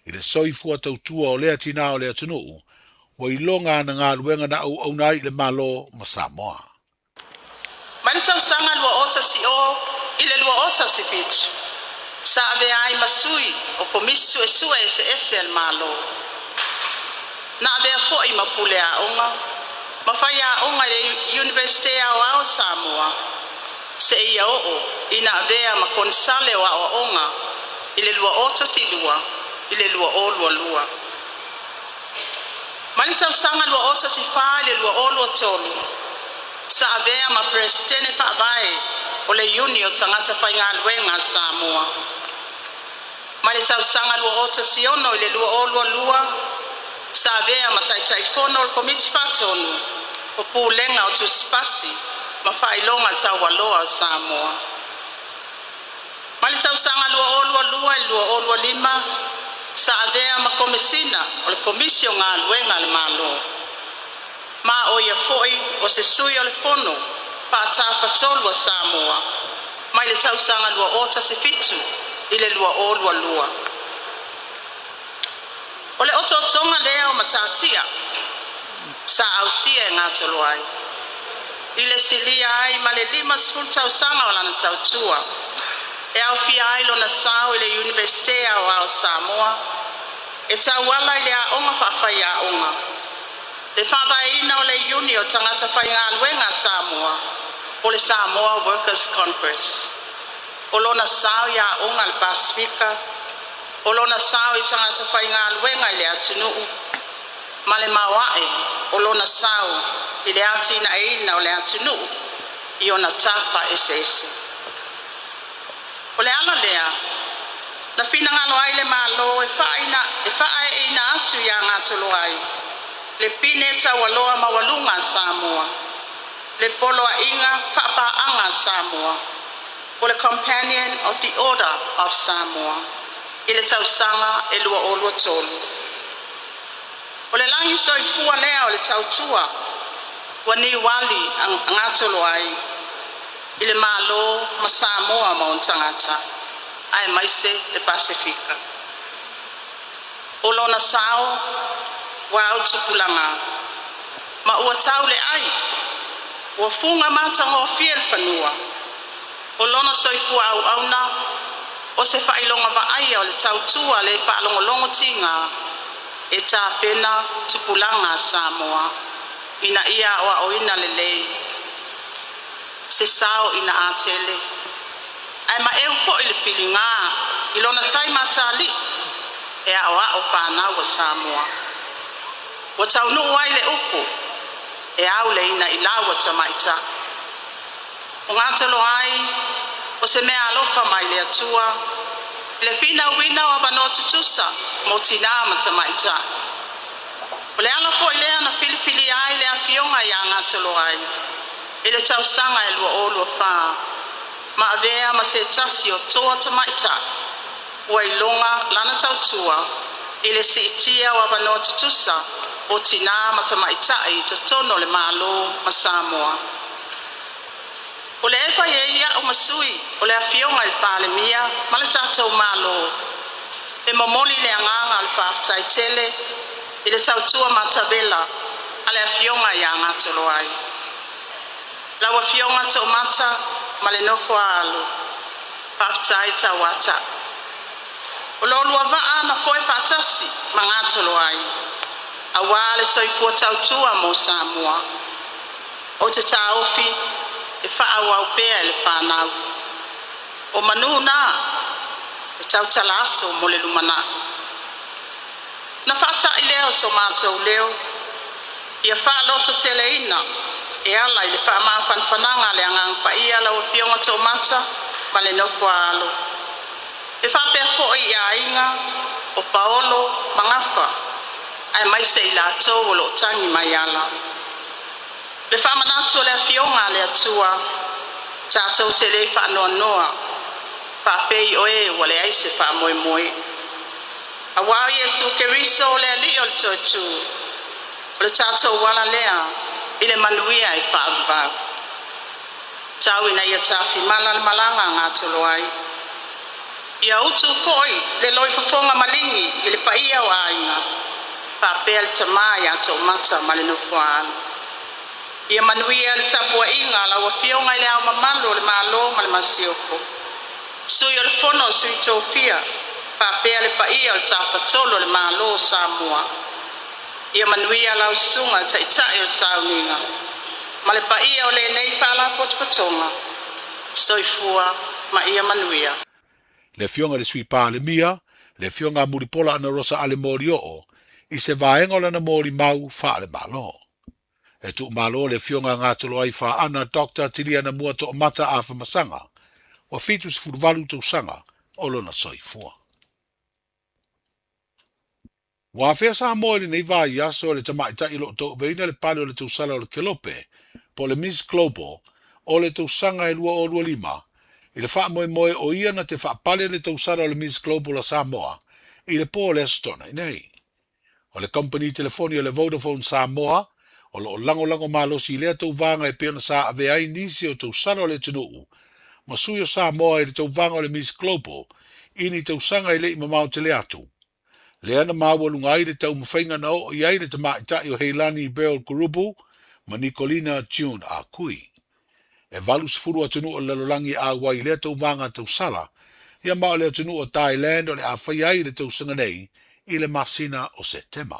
I le soifua tautua o lea tina o lea tunuu, wa ilonga na ngā luenga na au nai le malo ma Samoa. Mani tau sanga lua ota si o, ile lua ota si pitu. Sa ave ai masui o komisu e sua ese al malo. Na ave a fo i mapule a onga, mawhai a onga le University a o Samoa. Se ia o, ina ave a makonsale o a onga, ile lua ota si lua, ile lua o lua. Mani tau sanga lua ota si wha ile lua o lua tolu. Sa avea ma presidente whaavae o le uni o tangata whainga luenga Samoa. Mani tau sanga lua ota si ono ile lua o lua. Sa avea ma taitai fono o komiti whatonu o pūlenga o tu spasi ma whailonga tau waloa o Samoa. Mani tau sanga lua ile lua o lua lima. Sa avea ma komisina o le komisio ngā luenga le malo. Ma o ia foi o se sui o le fono pa ta fatolu o Samoa. Mai le tausanga lua ota se fitu i le lua o lua. O le oto tonga lea o matatia sa ausia e ngā tolo ai. I le silia ai ma le lima sful tausanga o lana tautua. E au fia ai lo na sao i le University o Samoa. E tauala i le a onga whawhai a onga. Le whawaina o le uni o tangata whainga luenga Samoa, o le Samoa Workers' Congress. O lona sao ia onga le Pasifika, o lona sao i tangata whainga luenga i le atunuu. Ma le mawae, o lona sao i le atina eina o le atunuu, i ona tapa ese. O le ala lea, na finangalo ai le malo e whae ina atu ia ngā tolo ai. Le pine tawaloa mawalunga Samoa. Le poloa inga papaanga Samoa. O le companion of the Order of Samoa. I le tausanga e lua o lua tolu. O le langi soifua lea o le tautua. Wa ni wali ngā tolo ai. I le malo ma Samoa mauntangata. Ai maise le Pasifika. O lona sao wa autu pulanga. Ma ua tau le ai. Ua funga mata ngō fiel whanua. O lona soifua au auna. o se whailonga vaai o le tautua le whaalongolongo tinga e tā pena tupulanga Samoa ina ia o oina lelei se sao ina atele ai ma eu fo ile filinga ilona tai matali e o whanau o Samoa o taunu waile upu e au le ina ilawa tamaita o ngatalo ai o se mea alofa mai le atua le fina wina o vano tutusa mo tina matamaita o le ala fo ile ana filifili ai le afionga ya ngatalo ai ile tausanga e lua olu fa ma avea ma se tasi o toa tamaita ua ilonga lana tautua ile se itia o vano tutusa o tina matamaita i totono le malo ma Samoa o le efa ia o masui o le afionga il palemia ma le tātou malo e mamoli le anganga al whaaftaitele i le tautua matabela a le afionga ia ngatolo ai lau afionga tau mata ma le nofo alo whaaftaita wata o lo lua vaa na foe whaatasi ma ngatolo ai a wale soifua tautua mo Samoa o te taofi e whaau pea le whanau o manuna e tautalaso mo le lumana na whata i leo so mātou leo ia whaaloto tele ina e ala i le whaamawhanwhananga le angang pa ia lau o fionga tau mata ma le nofo alo e whapea fo i a inga o Paolo Mangafa ai mai se i lātou o lo tangi mai ala le whamanatu le fionga le atua tātou te le whanoa noa whapei oe wale aise whamoe moe a wau Yesu Keriso le li o le toitu o le tātou wala lea i le manuia i whaavavau tau ina ia tāwhi mala le malanga ngā tolo ai ia utu foi le loi whafonga malingi i le paia o ainga whapea le tamai a tau mata ma le nufuana ia manuia le tapua inga la wa fionga ile au mamalo le malo ma le masioko sui o le fono sui tofia pa pe le paia le tapatolo le malo Samoa ia manuia la usunga taita o sauninga ma le paia o le nei fala potpotonga soifua ma ia manuia le fionga le sui pa le mia le fionga muripola na rosa ale morio i se vaenga la na mori mau fa le malo e tu malo le fionga ngā tolo ai wha ana Dr. Tiriana mua to mata a whamasanga, wa fitus furuvalu tau sanga, olo na soifua. Wa whea sa moe le nei vai aso le tamaita ilo to veina le pale o le tau sala o le kelope, po le Miss Global, o le tau sanga e lua o lua lima, i le wha moe moe o ia na te wha pale le tau sala o le Miss Global a Samoa, i le po le stona i nei. O le company telefoni o le Vodafone Samoa, o lo lango malosi lea tau vanga e peona sa ave ai nisi o tau sara o le tunuu. Ma sui o Samoa e le tau vanga o le Miss Global, ini tau sanga i le imamau te le atu. Lea na maua lunga ai le tau mawhainga na o i ai le tamaitai o Heilani Beryl Kurubu, ma Nicolina June a kui. E valus furu a tunuu o lalolangi a wai lea tau vanga tau sara, ia mao lea tunuu o Thailand o le a whai ai le tau sanga nei, i le masina o September.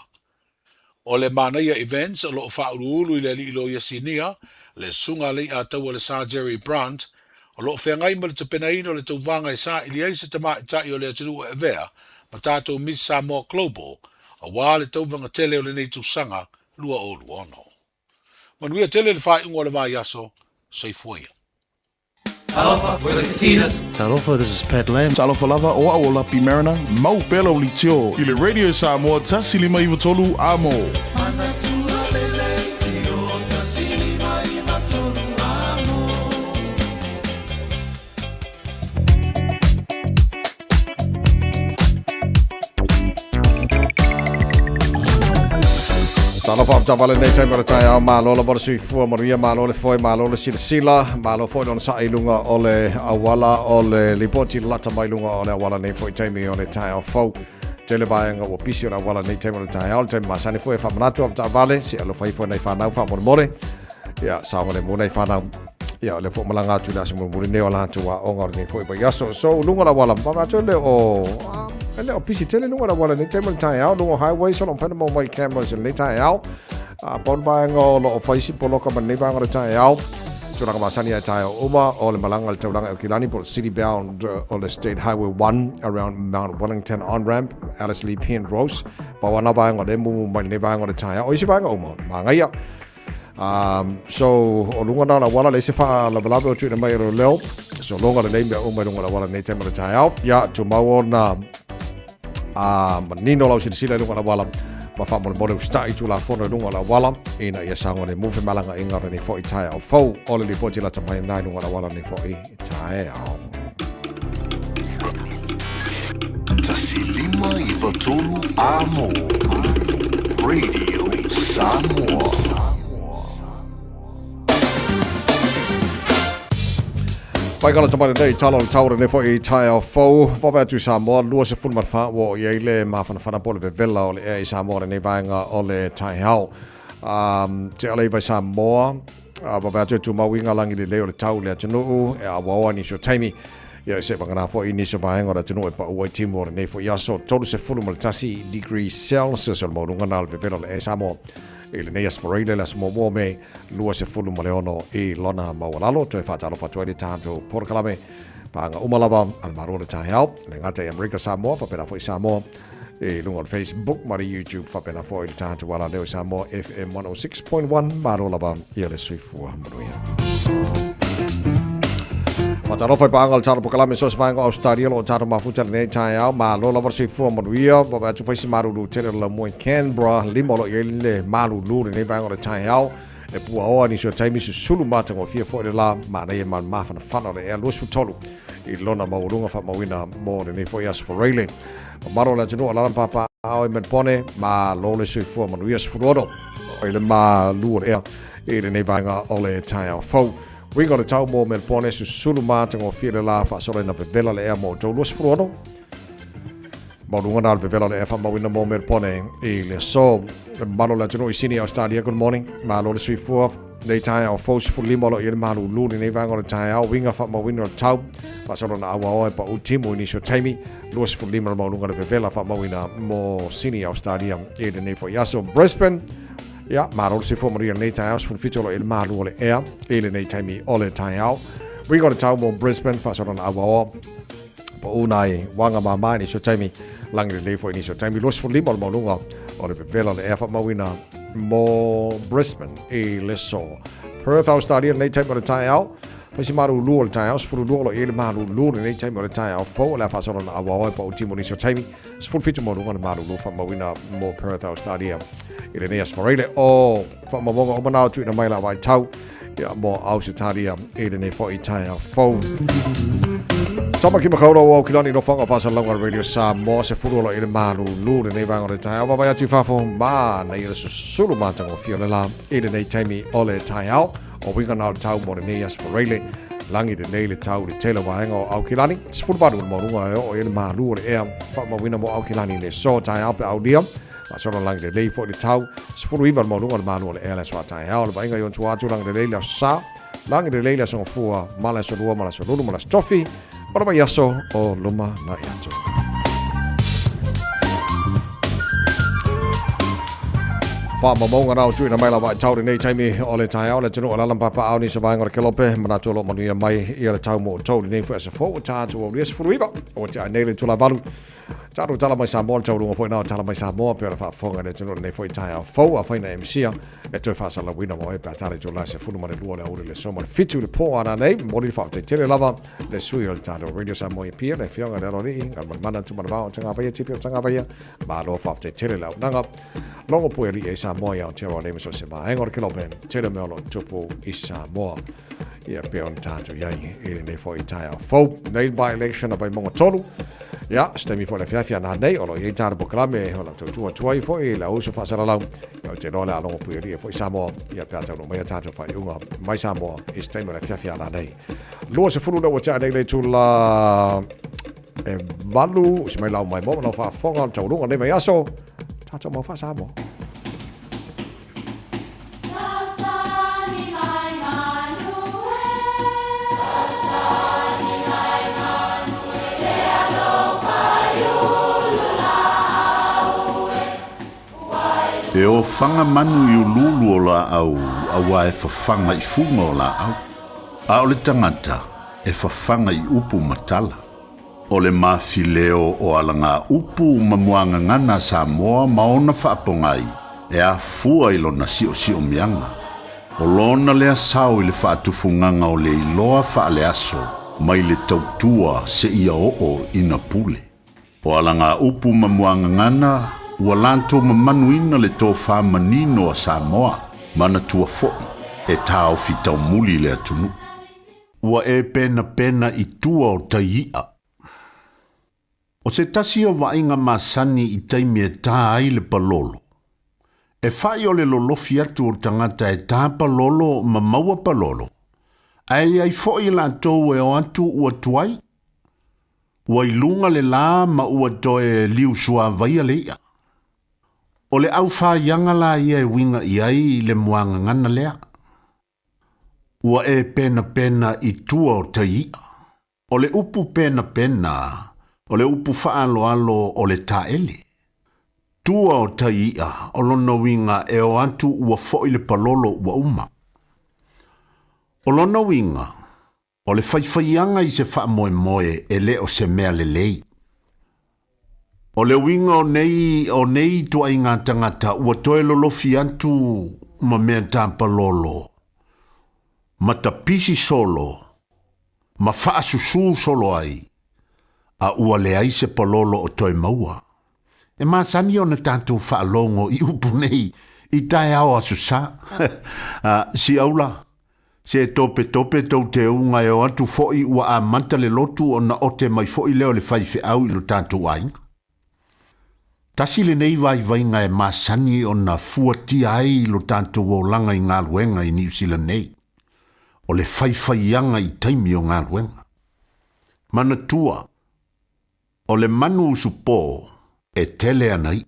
O le manaia events o lo whaurulu i le li ilo yasinia, le sunga le a tau le Sir Jerry Brandt, o lo whengai ma le tapenaino le tau vanga i sa ili eise tamaitai o le aturu e vea, ma tātou Miss Samoa Global, a wā le tau vanga tele o le nei sanga lua o luono. Manuia tele le whai ungo le vai aso, seifuia. Talofa, we're the Katinas. Talofa, this is Pat Lam. Talofa lava o aola pi Mariner, mau pelo li tio. I le Radio Samoa tasilima iwa tolu amo. Talofa tawale nei tai mara tai au malo la borsi fu maria malo le foi malo le sila malo foi don sa ilunga ole awala ole lipoti lata mai lunga ole awala nei foi tai mi ole tai au fo tele bainga o pisi ona awala nei tai mara tai au tai masani foi fa manatu av tawale si alo foi nei fa nau fa more ya sa mo nei fa nau ya le fo malanga tu la mo mo ne ola tu wa onga ni fo ba ya so lunga la wala ba tu le o le opisi tele lunga la wala ni table tai out lunga highway so on fa mo my cameras and tai out bon ba ngo lo faisi polo ka ban ni ba ngo tai out tu na ka masani tai uma o le malanga tu langa kilani por city bound on the state highway 1 around Mount Wellington on ramp Alice Lee Pin Rose ba wana ba ngo de mo mai ni ba ngo tai out o isi ba ngo mo ma ngai ya so o lunga na wala le se fa la bala tu na mai ro leo so longa le me o mai lunga wala nei te mara tai out ya tu mau na manino la sila lunga la wala ma fa mo mo stai tu la fono lunga la wala ina ya sango le move malanga inga ni fo i tai out fo o le fo la ta mai nai lunga la wala ni fo i tai out Tasilima i Vatolu Amo Radio Samoa. Pai kala tamai nei talo taura ne fo i tai au fo va tu Samoa lua se fun marfa wo ye le ma fana pole ve vela o le e Samoa ne vainga o le tai hau te ale vai Samoa va tu ma winga langi le o le tau le tunu e a wa ni so taimi ya se bangana fo i ni so vainga o tunu e pa o timor ne fo ya so todo se fulu mal tasi degree Celsius o mo lunga na ve vela le e Samoa e le nei aspirate la smo me lua se fulu mo le ono e lona mawalalo to fa talo fa 20 tanto por kalame panga umalava al maro le tai help le ngata America Samoa fa pena fo Samoa e lunga Facebook mari YouTube fa pena fo il tanto wala le Samoa FM 106.1 maro lava ia le suifu amruia Fatalo foi pangal charo pokalame so svango Australia lo charo mafuta ne chaya ma lo la versi fu moduia ba tu foi maru lu tele la mo Canberra limolo ele malu lu ne vango le chaya e pu o ni so taimi su sulu mata ngo fia fo de la ma ne man ma fa na le lo su tolu I lona maurunga fa mawina mo ne foi as for railing maro la jeno ala papa au men pone ma lo le su fu moduia su rodo ele ma lu e ne vanga ole chaya fo We got a tau mo mel pone su sulu mata ngo fia la fa sole na vela le mo to los frodo. Mo lunga na vela le fa mo wina mo mel pone e le so malo la jono isini Australia good morning. Malo le sui fu nei tai au fos fu limo lo il malu lu ni va ngo tai au winga fa mo wina tau fa sole na awa pa ultimo ni so taimi los fu limo mo lunga le vela fa mo wina mo sini Australia e ne fo yaso Brisbane. Ja, maar ook voor Maria Netaus van Fitolo in Marloole Air, ele Netami Ole Tayao. We got a town in Brisbane, fast on our Unai, Wangama Mani, so Tammy, Langley Lay for initial time. We lost for Limbal Molunga, or the Villa Air for Mawina, more Brisbane, a lesso. Perth Australia, Netime on the Tayao. Pasimaru Lul Tayos, for Lulu, Elmaru Lul, and Netime on the Tayao, for la fast on our Timo initial time. It's full feature Molunga Maru from Mawina, more Perth Australia. Ireneas Morele o fa mamonga o manao tu na mai la vai tau ya mo Ausitalia Irene fo Italia fo Tama ki makaulo o kilani no fanga pasa longa radio sa mo se furulo ire malu lu ne vanga re tai va vai tu fa fo ma na ire sulu mata ngo fio la Irene taimi ole tai au o winga na tau mo ne as Morele langi de nele tau de tele wa ngo au kilani se furu baru mo runga o ire malu re e fa ma wina mo au kilani le so tai au pe audio Sono lang de lei fo de tau se furu iva mo lunga manual elas wa tai ha le bainga yon tua tu lang de lei la sa lang de lei la so fua mala so lua mala so lulu mala stofi ora ba yaso o luma na yato fa mo mo ngana tu na mai la wa tau de nei taimi ole tai ha le tunu ala papa au ni so bainga ke lope mana tu lo mo ni mai ia le tau mo tau nei fo se fo ta tu o ries furu iva o ta nei le tu la valu Taro tala mai Samoa tau runga foi na tala mai Samoa pe fa fonga le tunu nei foi tai au fo a faina MC e to fa sala wina mo e pa tale to la se fulu mo le luo le ore le so mo fitu le po ana nei mo di fa te tele lava le sui o taro radio Samoa e pia le fionga le rori ngal mana tu mana va tanga vai tipi tanga vai ma lo fa te tele la nanga longo po e Samoa ya te ro le so se ma engor ke lo ben tele me lo tupu i Samoa ia pe on tato yai e nei foi tai au fo nei by election by mo tolu Ja, stemi fo le fiafia na nei o lo ye tar proclame o la tu tuai fo e la uso fa sala la o te no la lo pu e fo Samoa ia pe ata no mai ata fa unga mai Samoa e stemi le fiafia na nei lo se fulu no cha nei tu la e valu se mai la mai mo no fa fonga tau lunga nei mai aso ta mo fa Samoa E o whanga manu i ululu o la au, awa e whawhanga I funga o la au. A o le tangata, e whawhanga I upu matala. O le mawhileo o alanga upu mamuanga ngana Samoa maona whaapongai, e a fua I lona sio mianga. O lona lea sao I le whaatufunganga o le iloa whaale aso, mai le tautua se ia o ina pule. O alanga upu mamuanga ngana, ua lanto mamanuina le tō whamanino a Samoa, mana tua fo'i, e tāo fitau muli le atunu. Ua e pena I tua o taia. O se tasi o vainga masani I taimi e tā ai le palolo. E whai o le lolofi atu o tangata e tā palolo ma maua palolo. Ai fo'i la tō e o atu ua tuai. Ua ilunga le la ma ua toe liu sua vaia leia. O le au whaianga la ia e winga I ai le muanga ngana lea. Ua e pena I tua o taia. O le upu pena, o le upu whaaloalo o le taele. Tua o taia, o lona winga e o atu ua fo'i le palolo ua uma. O lona winga, o le whaiwhaianga I se whaamoe e le o se mea le lei. O le winga o nei tua I ngā tangata ua toe lolofi atu ma mea tāmpa lolo. Ma tapisi solo, ma whaasusu solo ai, a ua le ai se palolo o toe maua. E māsani o na tātou whaalongo I upu nei, I tae au asusa. Si aula, se tope tau te unga e o atu fo'i ua a manta le lotu o na ote mai fo'i leo le whaife au I lo tātou ainga. Tasi le nei vai ngai māsani o na fuatia ai lo tātou o langa I ngā luenga I New Zealand nei. O le whaiwhaianga I taimi o ngā luenga. Mana tua, o le manu usupo e tele anai.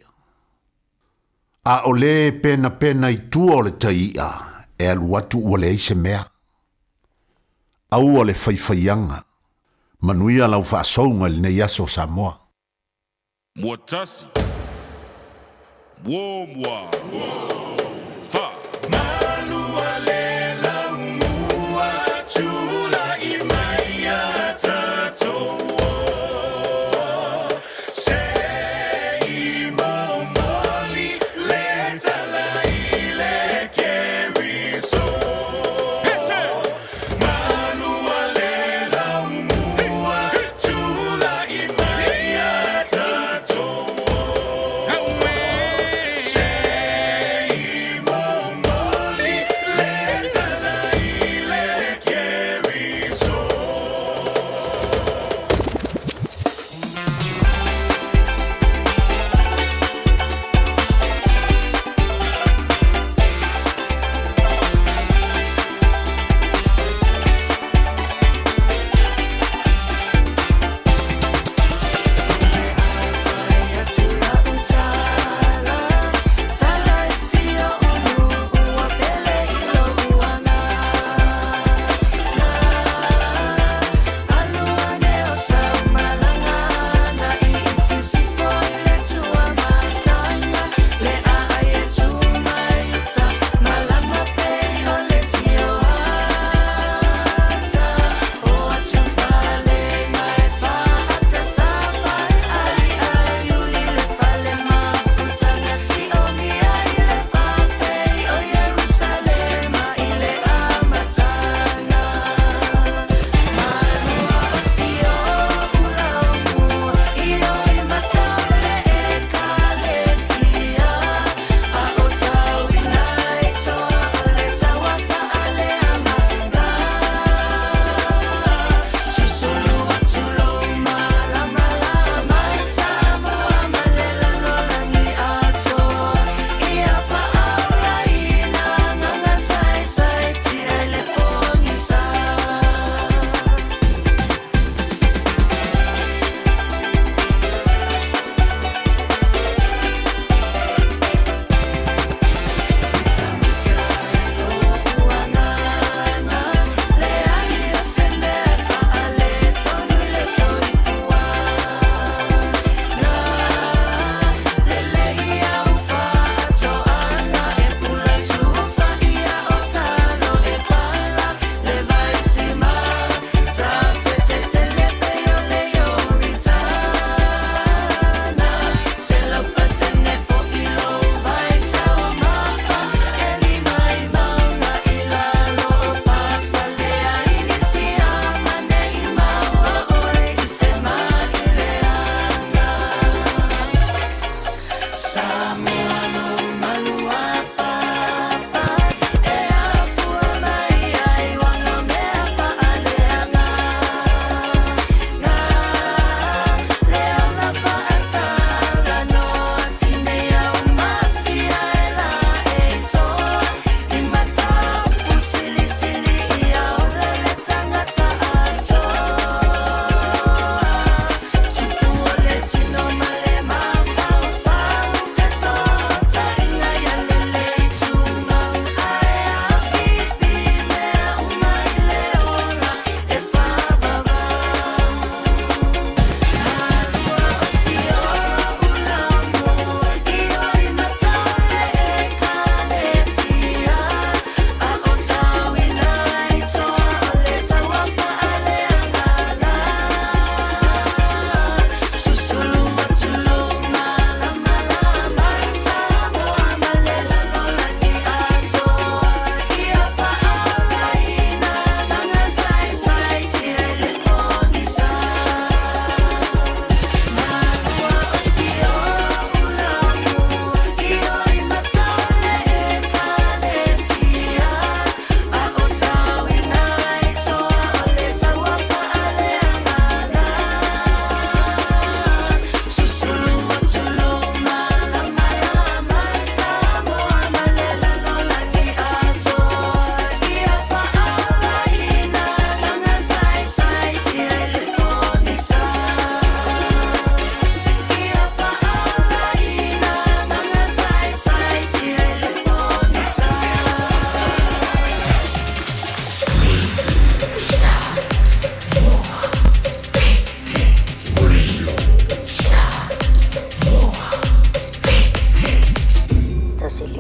A o le pena I tua o le taia e aluatu ua le eise mea. Au o le whaiwhaianga, manuia lau whaasounga le nei aso Samoa. Mua tasi. Mua.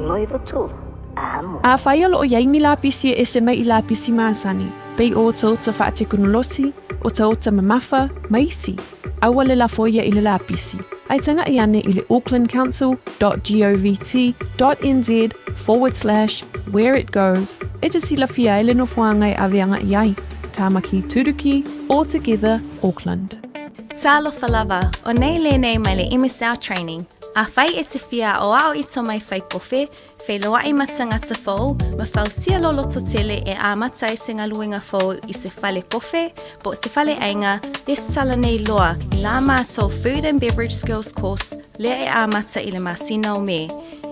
Tasilima Iva Tolu. A whaia lo o iai la pisi e se mai I la pisi maasani. Pei o tau ta whaatekunolosi, o tau ta mamafa, maisi. Awa le la foia I le la pisi. Ai tanga I ane I le aucklandcouncil.govt.nz/where it goes. E te sila fia ele no whangai aweanga iai. Tamaki Turuki, all together, Auckland. Talo falava, o nei le nei mai le MSL training. A whai e te fia o ao I to mai whai kofe, whai loa I matanga ta fau, ma whau sia lolo to tele e a matai se ngā luenga fau I se whale kofe, po se whale ainga, des tala nei loa I la mātou Food and Beverage Skills course, le e a mata I le masina o me.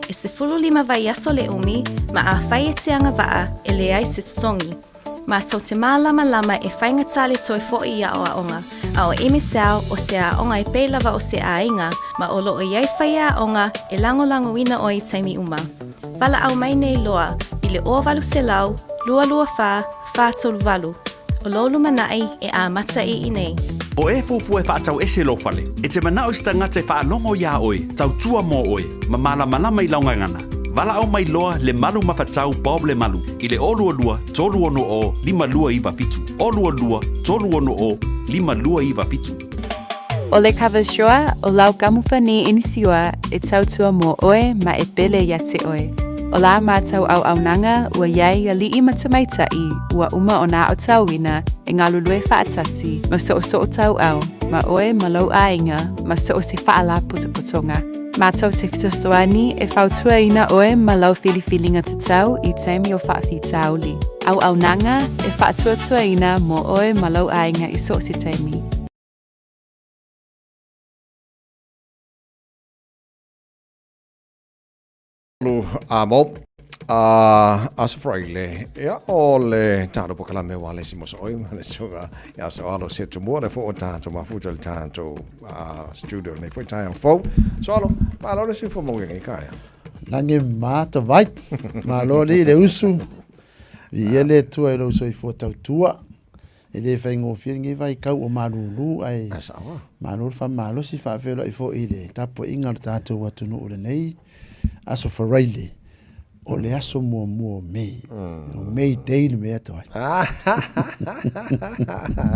E se fulu lima vai aso le umi, ma a whai e te anga waa e le ai se tutongi. Mātou te mālama lama e whainga tali toi fo I a o a onga, a o MSL o se a onga I pēlawa o se a inga, ma o lo o iai whaia a onga e lango ina o I taimi uma. Wala au mai nei loa, I le o walu se lau, lua wha tolu walu. O lolu manai e a mata I nei. O e fufu e whaatau ese lo whale, e te manao sta ngate whaanongo ia oe, tau tua mō oe, ma malama I launga ngana. Wala au mai loa le malu mawhatau Bob le malu, I le olua tolu ono o 5 iwa pitu. Olua tolu ono o 5 iwa pitu. O le kawashoa o lau kamufani inisiua e tautua mō oe ma e pele ia te oe. O la mātau au nanga ua iai a li I matamaitai ua uma o nā o tauina e ngā lulue whaatasi ma so tau au ma oe ma lau ainga ma so se whaala putopotonga. Mātou te fitosoani e whautua ina oe ma lau whiliwhilinga te tau I teimi o whaafi tau li. Au nanga e whaatuatua ina mō oe ma lau ainga I so se teimi. Amo asfraile ya ole tado pokala me wale simos oi mane suga ya so alo setu mo le fo tanto ma futo il tanto studio ne foi time fo so alo ma lo si fo mo ngai kai lange mata vai ma lo le usu ele tu e lo so I fo tua ele fai ngo fi ngai vai kau o malulu ai malulu fa malo si fa velo I fo ile tapo inga tato watu no le nei aso faraile o le aso mua me me day me ato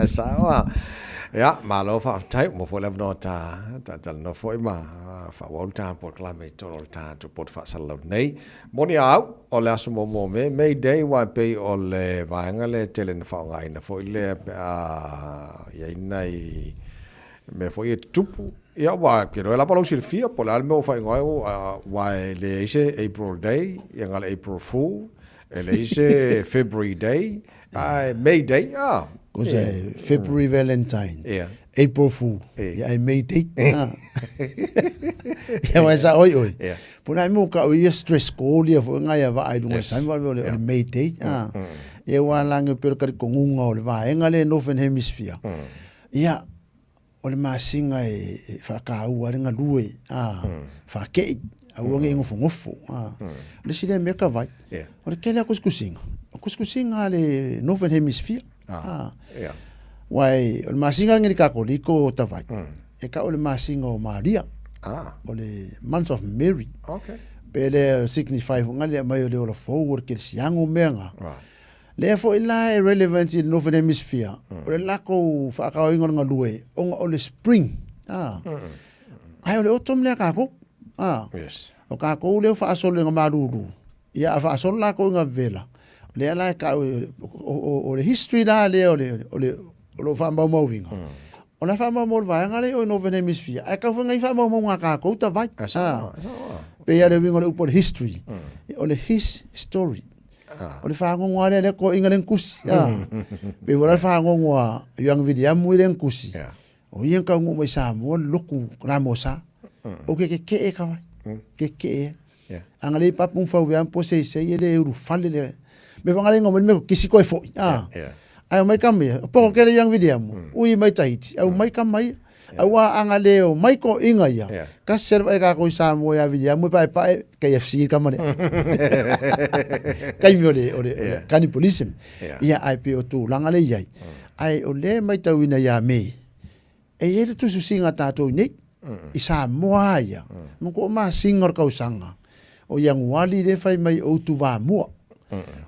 sawa ya malo fa tai mo fo lev nota ta no foi ma fa volta por clame tolo tanto por fa salo nei moni au o le aso mo me day wa pe o le vanga le tele fa ngai na foi le ya inai me foi tupu ia wa kero la palo silfia por alme o fai ngoi wa le ise April Day ia ngale April Fool le ise February Day May Day cosa February Valentine April Fool ia May Day ia wa sa oi por ai mo ka o ia stress ko ia fo ngai va ai lunga sai va le May Day ia wa lang per ka ko ngunga o le va ngale Northern Hemisphere ia o le masinga e whakaua ringa lue, whakei, au ange ingo fungofo. Le sile mea ka vai. O le kele a kuskusinga. O kuskusinga le Northern Hemisphere. Wai, o le masinga ringa ni kakoliko ta vai. E ka o le masinga o Maria. O le Month of Mary. Pele signify funga le mai o le ola forward ke le siango mea nga. Le fo ila relevant in Northern Hemisphere. O le lako whakao ingo nga lue. O le spring. Ai o le autumn le kako. O kako le whaasolo nga maruru. Ia a whaasolo lako inga vela. Le ala ka o le history da le o le whamau mauinga. O le whamau mau vaenga le o Northern Hemisphere. Ai ka whangai whamau mau ngā kako ta vai. Pe ia le wingo le upo le history. O le his story. O le whangongo ale le ko inga le nkusi. Pe wala whangongo a yuang vidiamu i le nkusi. O ian ka ngu mai sa mo loku ramo sa. O ke e ka vai. Ke e. Anga le papu mwhau wean po se ele euru fale le. Me wangare ngomeni me ko kisi koe fo. Ai mai ka mea. Poko kere yuang vidiamu. Ui mai tahiti. Au mai ka mai. Awa anga leo mai ko inga ia. Ka serva e ka ko sa mo ya vidiamu pa KFC ka mane. Kai ole cannibalism. Ia ai pe o tu langa le iai. Ai o le mai tauina ia me. E ele tu su singa tato ni. Isa moa ia. Mo ko ma singa ka usanga. o Ianuali le fai mai o tu va mua.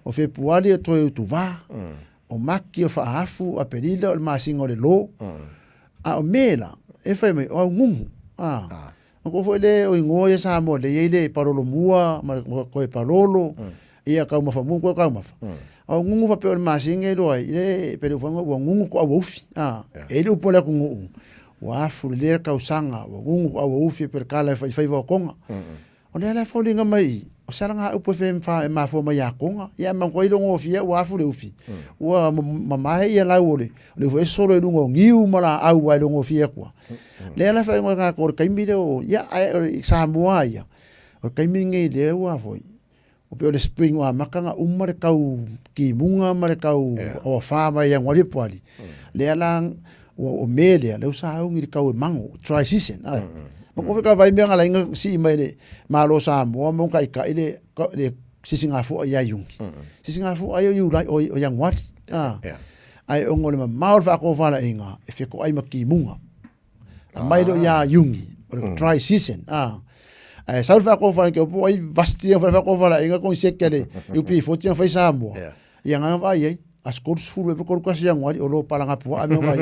O Februari o toi o tu va. O maki o whaafu a perila o le masinga o le lo. A o mela, e fai mai o ngungu. O ko foi le o ingoa ia sa mo le ile parolo mua, ma ko e parolo. Ia kau mafa mu ko kau mafa. O ngungu fa pe o le masinga lo ai le pero fango o ngungu ko a wofi. E le upola ko ngungu. Wa fu le kau sanga o ngungu ko a wofi per kala fai fai wa konga. O le ala folinga mai. O saranga upo fe mfa e mafo mai akonga. Ia man ko ilo ngofia wa fu le ufi. Wa mama ia la ole. Le fo solo e lungo ngiu mala au wa lo ngofia kwa. Le ala fa ngo ko kaimbi o ia sa moa ia. O kaimbi ngai le wa foi. O pe le spring wa makanga umare kau ki munga mare kau o fa mai ia ngori pali. Le ala o mele le sa au ngi kau mango try season. Ko fika vai me ngala inga si mai le malo sa mo mo kai ka ile le sisinga fu ya yungi sisinga fu ayo yu lai o yang wat ai ongole ma maul fa ko fala inga e fiko ai maki munga mai do ya yungi dry season ai sa fa ko fala ke po ai vastia fa ko fala inga ko sekele yu pi fo tia fa sa mo yang nga vai ai as kurs fulu e ko kasi yang wali o lo pala ngapu a me mai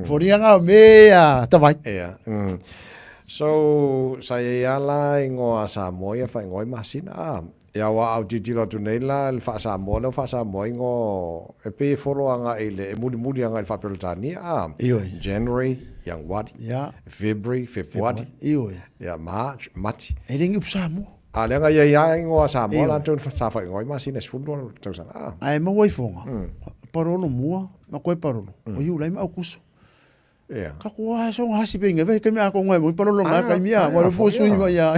foria nga me ta vai so saya ala ingo asa mo ia fa ngoi masina ya wa au titilo tu nela fa sa mo no fa sa mo ingo e pe folo anga ile e mudi anga fa peltani January yang wat February ya March mati e ringi upsa mo ale nga ia ingo asa mo la tu sa fa ngoi masina sfundo tu sa ai mo wai fonga parolo mua ma ko parolo o yu lai ma kuso ka ko so hasi pinga ve ke me ako ngoi mo parolo nga ka mia wa po sui ma ya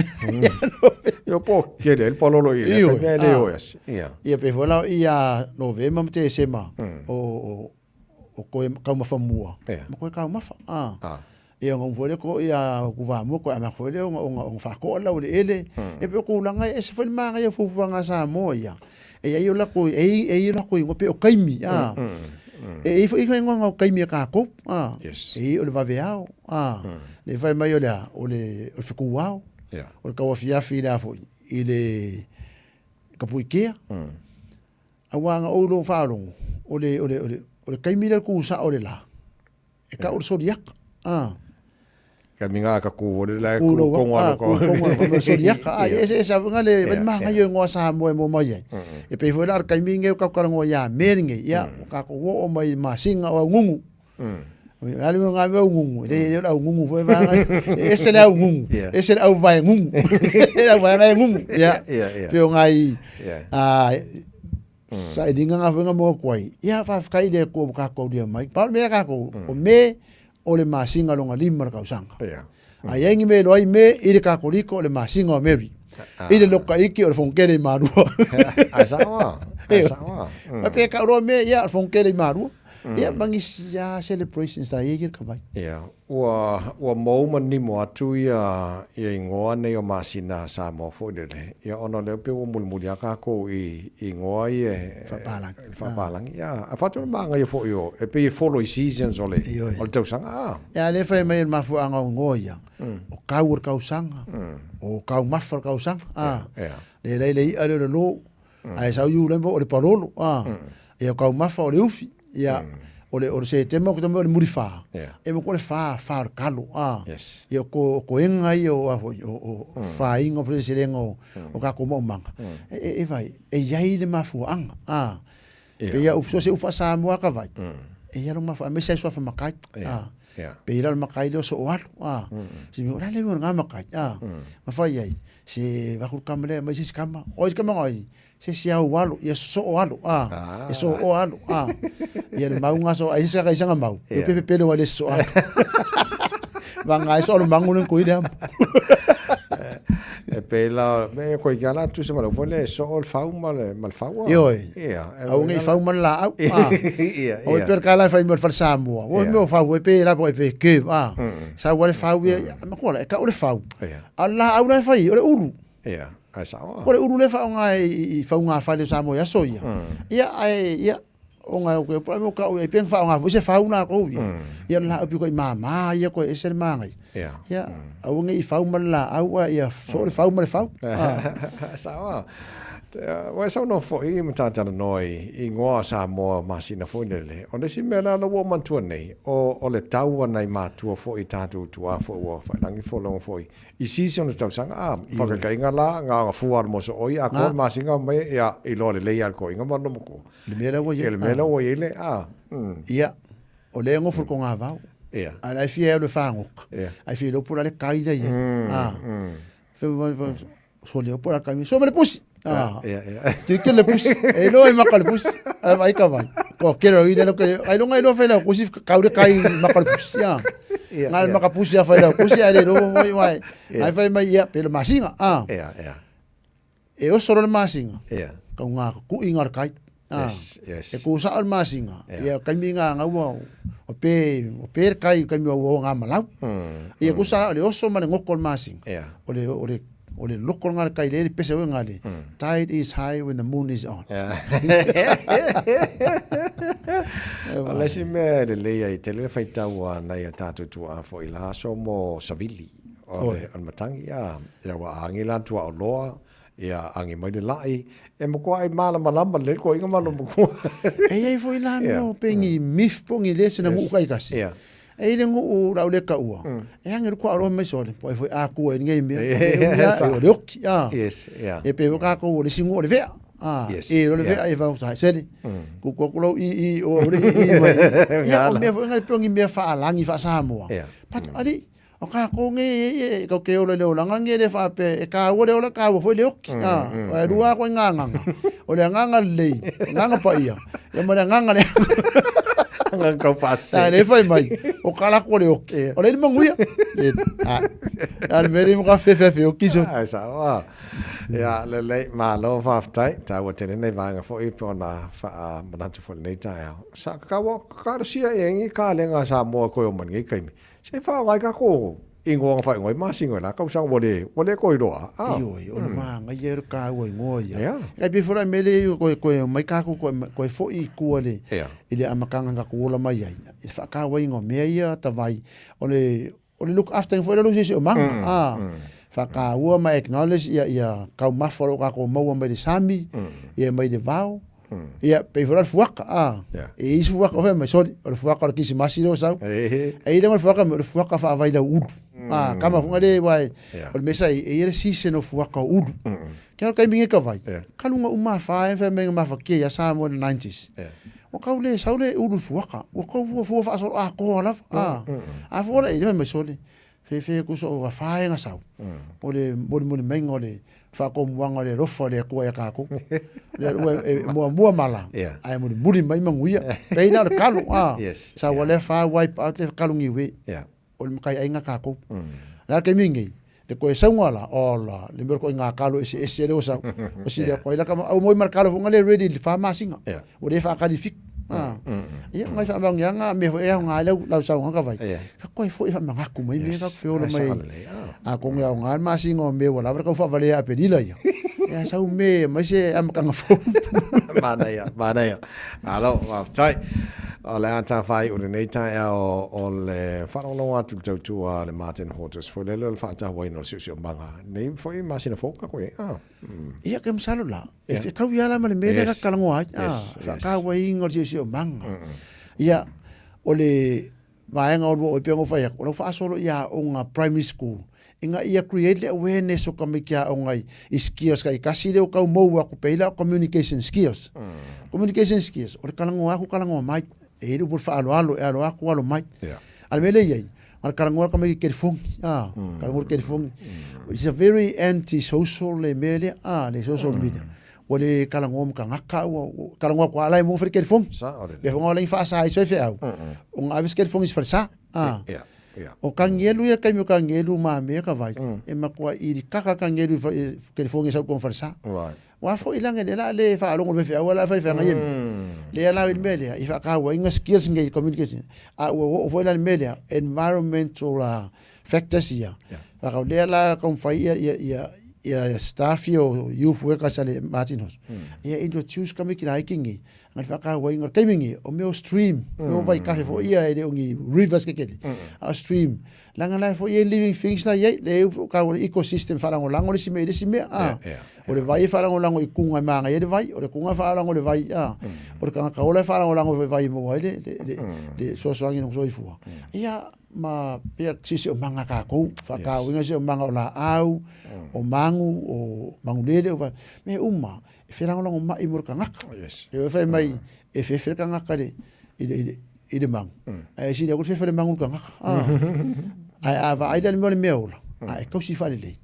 yo po quiere el pololo ile que le oyas ia pe vola ia novembro te sema o ko ka ma famua mo ko ka ma fa e ngom vole ko ia ku va mo ko ama vole on fa ko la ole ele e pe ko langa e se foi manga ia fu nga sa mo ia e ia la ko e la ko ngo pe o kaimi e foi ngo kaimi ka ko e o le va veao le vai mai o le fiku wao o ka wa fia fina foi ile kapuikea awanga o lo fa lo o le kaimi le ku sa o le la e ka o sodiak Kaminga ka ku le la ku ko ngwa ko so dia ka ese ngale ben ma ngayo ngo sa mo mai e pe foi lar kaiminge ka ka ngo ya meringe ya ka ko o mai masinga o ngungu ali nga me ngungu le la ngungu foi va ese la ngungu ese la vai ngungu la vai ngungu ya fe ngai sa dinga nga nga mo kwai ya fa kai le ko ka ko dia mai pa me ka ko o me o le masinga longa lima ka usanga ai ngi me loi me ile ka koliko le masinga o meri ile loka iki o fonkele marua asawa a pe ka ro me ya fonkele marua ya bangi ya celebrations da yegir ka vai wa mo ni mo atu ya ngoa ne o masina sa mo fo de ya ono le pe mo ya ka ko i ngoa ye fa palang ya a fatu ma nga fo yo e pe follow seasons ole o tau sanga ya le fa me ma fu anga ngoia o kaur ka usanga o ka mafar ka usanga le ale lo ai sa yu le o le parolo e o ka mafar o le ufi ya ole se tema ko tamo murifa e mo ko le fa kalo e ko enga o fa ingo presidengo o ka ko mo manga e vai e yai le mafu anga pe ya upso se ufa sa mo ka vai e ya no mafu me se so fa makai pe ira makai lo so al si mi ora le mo nga makai ma fa yai se va ku kamle ma si kama o kama ngoi se sia walo ia so walo e so walo ia le maunga so ai se ga isanga mau e pe pe le wale so va ngai so le mangu ko ile e pe la me ko igala tu se malo vole so ol fau mal fau yo au ngai fau mal la o per kala fai mo fal samu o me fau e pe la po e pe ke sa wale fau ma ko la ka o le fau alla au na fai o le ulu ko le uru le fa nga I fa nga fa le samo ya soia ia o nga ko mo ka o e pen fa nga se fa una ko ia la pi ko mama ia ko ese mangai ia au ngai fau mala au ia so le fau mala fau sawa wa so no fo I mata noi I ngoa sa mo masina fo le o le si mela lo wo man tu nei o le tau nei ma tu fo I tatu tu a fo wo fa langi fo long fo I si so no tau sanga fa ka inga la nga fu ar mo so o I a ko masinga me ia I lo le ia ko inga mo no ko le mela wo le mela wo ile ia o le ngo fu ko nga va ana I fie le fa ngok ai fie lo pura le kai dai fe so le pura kai so me le pusi tu que le pusi e lo e makal pusi ai ka vai ko quero ir lo que ai non ai lo fe la pusi kaure kai makal pusi ngal makal pusi fa la pusi ai lo vai ai fa mai ia pelo masinga e o solo le masinga ka nga ku ingar kai e ku sa al masinga ia kai minga nga o pe kai kai mi o nga malau ia ku sa le oso ma ngokol masinga o le loko ngā kai le pese o ngale tide is high when the moon is on ala si me le ai te le faita wa na ia tatu tu a fo ila so mo savili o le an matangi ia wa angila tu o loa ia angi mai le lai e mo ko ai mala malamba le ko inga malo mo ko ai fo ila mo pengi mif pongi le se na mu kai kasi e le ngu ra le ka ua e hanga ko aro me so le po foi a ku e ngai me e le ok e pe ka ko le singo le vea e le vea e va sa seli ku ko lo I o le ya o me foi ngai pongi me fa langi fa sa mo pat ali o ka ko nge ko ke o le langa nge le fa pe e ka o le ka o foi le ok e rua ko nganga o le nganga le nganga pa ia e mo nganga le ngang kau passe le fai mai o kala ko le ok o le manguia al meri mo ka fe o kiso sa wa ya le ma lo fa tai ta wa tene nei va nga fo I pona fa manatu fo nei ta sa ka wa ka sia e ngi ka le nga sa mo ko man ngi kai se fa wa ka ko ingo fa ngoi ma singo la ka sa wo le ko I do o ma nga ye ka wo ngoi ya ka bi fora mele ko mai ka ko fo I ku le ile amakanga nga ko la mai ai fa ka wo ngo me ia ta vai o le look after for lo se o manga fa ka wo ma acknowledge ia ka ma fo ka ko mo mai de sami ia mai de vau ia pe fora fuaka e is fuaka o me sorry o fuaka ki si masiro sa e ile mo fuaka fa vai da udu kama funga de vai o mesa e ele si se no fuaka udu quero kai minge ka vai kalunga uma fa e me ma fa ke ya sa mo 90s o kaule saule udu fuaka o ko fu fa so ko la a fora ile me sorry fe ku so va fa nga sa o le mo mengo le fa ko muanga le rofo le ko ya ka ko le mo mala ai mo muri mai manguia pe na kalu sa wale fa wipe out le kalu ngi we o le kai ai nga ka ko la ke mingi le ko sa ngala ola le mer ko nga kalu ese le o sa o si le ko ila ka o mo mar kalu ngale ready le fa masinga o le fa ka di fik ia mai fa bang yang me ho e nga la sa nga ka vai ko fo fa manga ku mai me ka fe o mai a ko nga nga masinga me wala ka fa vale a pedila ia ya sa me mai se am ka nga fo mana ya alo wa tai ole anta fai o nei tai o le fa no wa tu le Martin Hortus fo le fa ta wa no si manga nei fo I masina fo ka ko ia ke msalo la e fe ka wiala ma le me ka kalango fa ka wa ingor si manga ia ole vaenga o pe ngo fa ya o fa solo ia o nga primary school inga ia create le awareness o kamikia o ngai skills kai kasi le o ka mo wa ku peila communication skills o kalango aku kalango mai e ru por fa alo aku alo mai al mele ye al kalango ka mai ke fong kalango ke fong is a very anti social le mele le social media o le kalango ka ngaka o kalango ko ala mo fer ke fong le fong ala fa sa so fe au o avis ke fong is fer sa o kangelu ia kai mo kangelu ma me ka vai e ma ko I kaka kangelu ke fong isa conversa wa fo ilang le fa longo fe wala fa ngai le ala in media ifa ka wa inga skills ngai communication o fo ilang media environmental factors ia fa ka le ala kon fa ia staff yo youth workers ale Martin House ia introduce kami kila hiking ngal whaka wai ngal kaimingi o meo stream meo vai kafe fo ia e ungi rivers kekeli a stream langa lai fo ia living things na ia le ka o ecosystem farango lango le sime o le vai farango lango i kunga manga ia le vai o le kunga farango le vai o le kanga kaola farango lango vai mo le so angi no so i fua ia ma pe sisi o manga ka ko whaka winga se o manga o la au o mangu o mangulele o me uma e whenanga lango mai mura ka ngaka e whai mai e whewhere ka ngaka le i mangu e sini ako whewhere mangu ka ngaka a va aida ni mea ola e kausi whare lei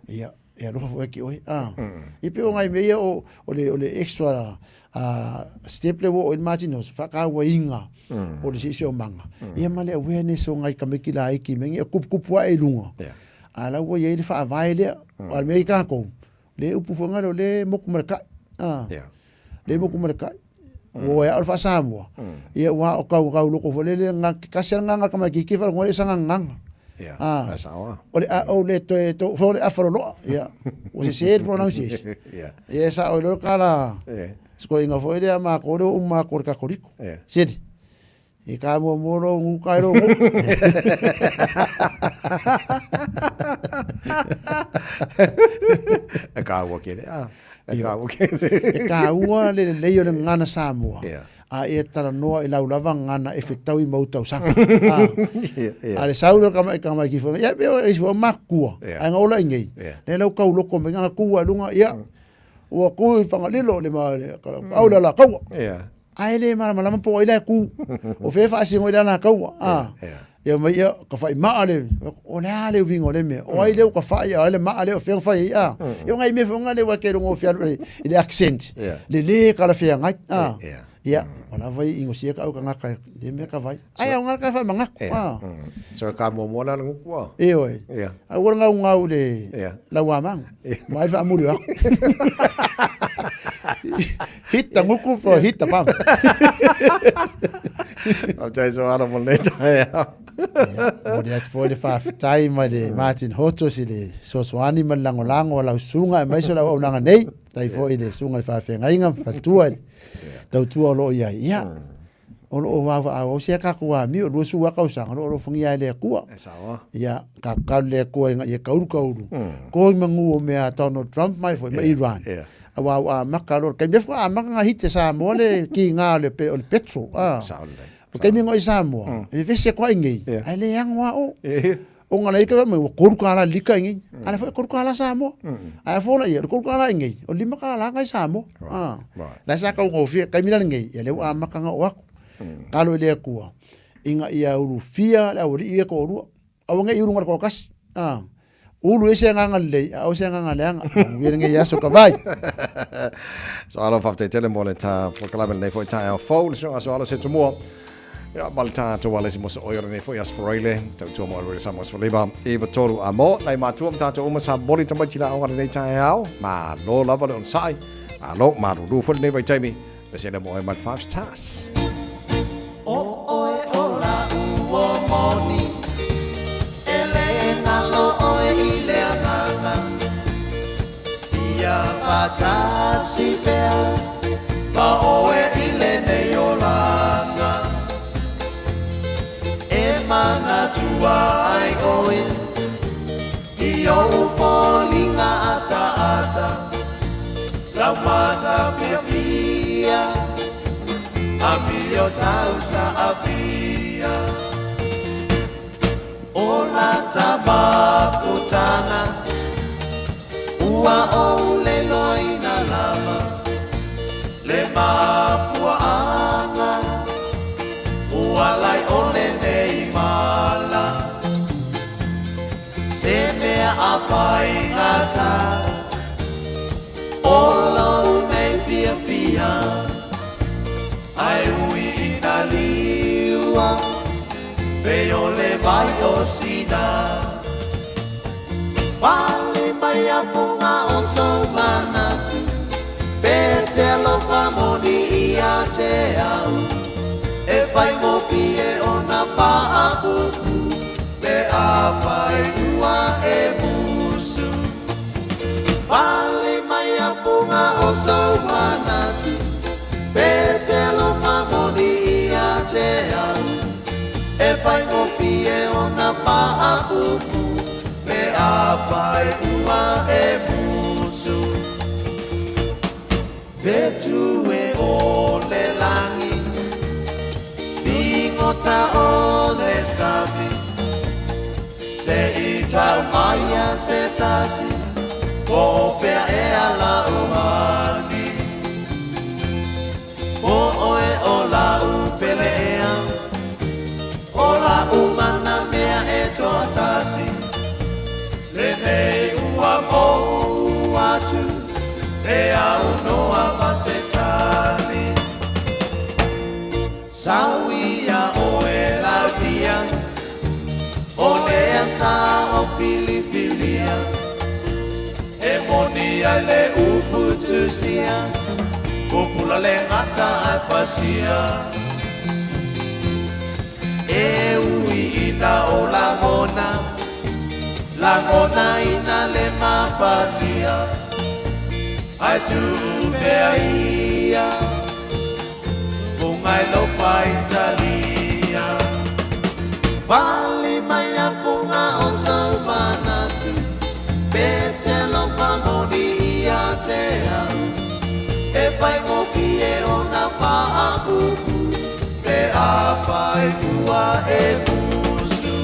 ia e aloha fo eki oi i pe o ngai mea o le extra step le wo o imaginos whaka ua inga o le sisi o manga ia male awareness o ngai kameki la iki mengi e kupua e lunga ala ua ia i le wha avai lea o al mei kako le upu whangaro le moku marakai le moku marakai o e alfa Samoa ia wa o kau loko fo le kasi nganga kamaki ki fa ngore sanga nganga o le to fo le afro lo ia o se pronunciation ia sa o lo kala sko inga fo ile ma ko ro ma ko ka koriko sedi e ka mo moro ngu ka ro e ka wo ke e ka ua le yo le ngana Samoa a e tara noa i lau lava ngana e whetau i mautau sanga a le sauro kama ki whona ia peo e fo makua a nga ola ingei le lau kau loko me nga kua lunga ia ua kui whangalilo le maare au la kaua a ele malama po ila ku o fefa asingo ila na kaua ia mai ia ka fai maale o le ale wingo le me o ai le ka fai ale maale o feng fai ia ngai me fonga le wa ke rongo fia le accent le kala fia ngai ia ona vai ingo sia ka ngaka le me ka vai ai nga ka fa manga so ka mo mo na ngu kwa oi a wor nga nga le la wa mang mai fa muri wa hita nguku fo hita pam am tai so ala mo le o dia fo le fa tai mai le Martin Hoto si le so swani malango lango la sunga mai so la o nanga nei tai fo ile sunga fa fe ngainga fa tua tau tua lo ia ia o lo wa o sia ka ku mi o su wa ka usanga lo fungi ai le ku ia ka le ku ia kauru ko mangu o me a Donald Trump mai fo mai Iran wa makalo ka me fo maka hite sa mo le ki nga le petrol ka mi ngoi sa mo e vese ko ngi ai le yang wa o ngana ika me ko ka la lika ngi ana fo ko ka la sa mo ai fo la ia ko ka la ngi o lima ka la ngai sa mo la sa ka ngo fi ka mi la ngi ya le wa maka nga wa kalo le ku inga ia uru fia la uri ia ko ru au ngai uru ngar ko kas ulu ese nganga le au se nganga le anga wir nge yaso ka vai so ala fafte tele mo le ta po kala nei fo ta au fo so ala se tumo ya malta to wala si mo so oyo nei fo yas forile to mo re sa mas foliba e ba toru amo lai ma tuam ta to mo sa boli tamba chila au nei ta au ma lo la ba on sai a lo ma ru fo nei vai taimi be se le mo mal 5 stars o oe ola u o moni Patasi bea pa oe ile ne yolanga e mana tua ai going I o fallinga ata la mata pia a mio tausa avia ola tabakutana ua o le loina lava le mapua anga ua lai o le nei mala se mea a pai ngata o lau nei pia pia ai ui ina liua pe o le vai o sina Vale mai a funga o so manatu Pe te alofa moni ia te au E fai mo fie o na pa a buku Pe a fai ua e musu Vale mai a funga o so manatu Pe te whaapupu me a whai ua e musu. Vetu e o le langi, vingota o le savi, se i tau maia se tasi, ko pea e ala uhani. O oe o la upele ea, o la umana mea e toa tasi, le nei ua mou atu, e au noa pasetali. Sauia o e laudia, o lea sa o filifilia, e monia le uputusia, popula le ngata ai pasia. E ui ina o la ngona ina le mafatia, ai tu mea ia, fungai lo Italia. Vali mai a funga o sau manatu, pete lo famoni ia te au, e fai ngofi e ona whaapupu, pe a fai ua e musu.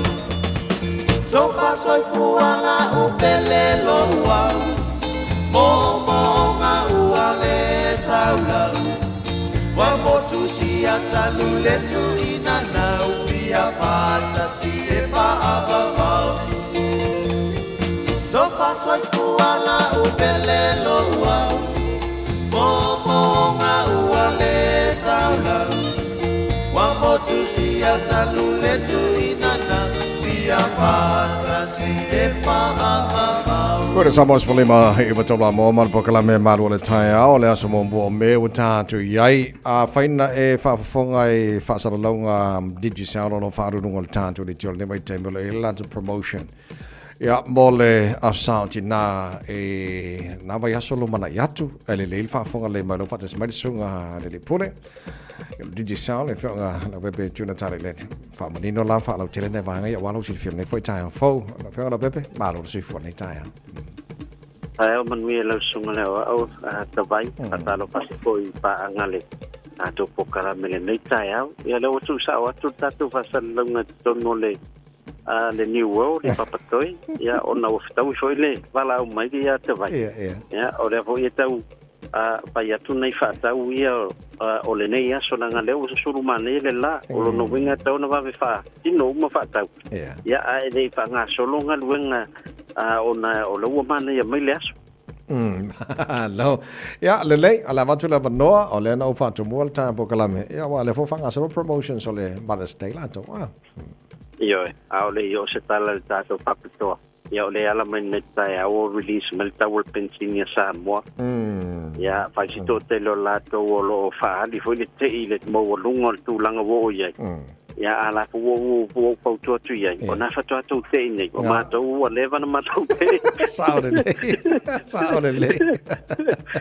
Tofa soi fuala upele lo uau, momo ngā ua le taulau, wa motu si atalu le tu ina nau, pia pata si e paababau. Tofa soi fuala upele lo uau, momo ngā ua le taulau, wa motu si atalu le tu ina nau, pia pata si e paababau. Koe Samoa Spolima i watola mo malpokala me maru le tai ao le aso mo mua me o tātu iai a whaina e whaafafonga e whaasaralaunga Digisound ono whaarurunga le tātu le tiol ne mai teimelo e Lanta Promotion. Ia mo le a sound nā e nā vai aso lo mana i atu e le leil whaafonga le mai lo whates maisunga le pune. Digisound le whionga na pepe tuna tare le whaamanino la whaalau tele ne vanga i a walo si whio ne whoi tai ang fau na whionga na pepe maru si whio ne tai ang. Ai o manui e lau sunga leo au tawai a talo pasi koi pa angale a to pokara mele nei tai au ia leo tu sa o atu tatu fasal lunga tono le le New World i papatoi ia ona o fitau foi le wala au mai ia tawai ia o le fo ia tau pa ia tu nei whaatau ia o le nei aso nanga leo sa suru mane le la o lo no winga tau na wawe wha tino uma whaatau ia a e nei wha ngā solonga luenga ona o laua mane ia mai le aso Lo ya le lei ala watu la noa o le no fatu mo ta pokalame ia wa le fo fanga so promotions o le Mother's Day la to Io a le io se tala il tato papito io le ala mai netta e o release mel tawol pensinia Samoa ya fa si to te lo lato o lo fa di fo le te ile mo lungo tu langa wo ye ya ala wo to tu ye ona fa to te ni o ma to o le va na ma to te saure le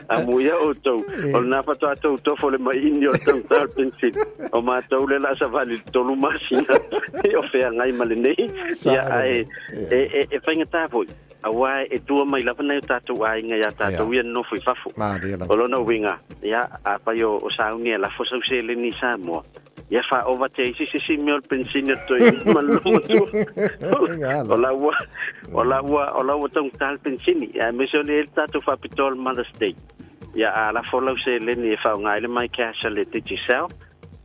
amu ya o to ona fa to fo le mai ni o to tal pensin o ma to le la sa vali to lu masina o fe ngai male nei ya e fa ngata fo awa e tua mai la na tatu ai nga ya tatu ia no foi fafu o lo no winga ya a pa yo o sa unia la fo so se le ni Samoa ya fa over te si mil pensinia to malu ola tong tal pensini ya me so le tatu fa pitol Mother's Day ya ala fo lo se le ni fa ngai le mai cash le te sel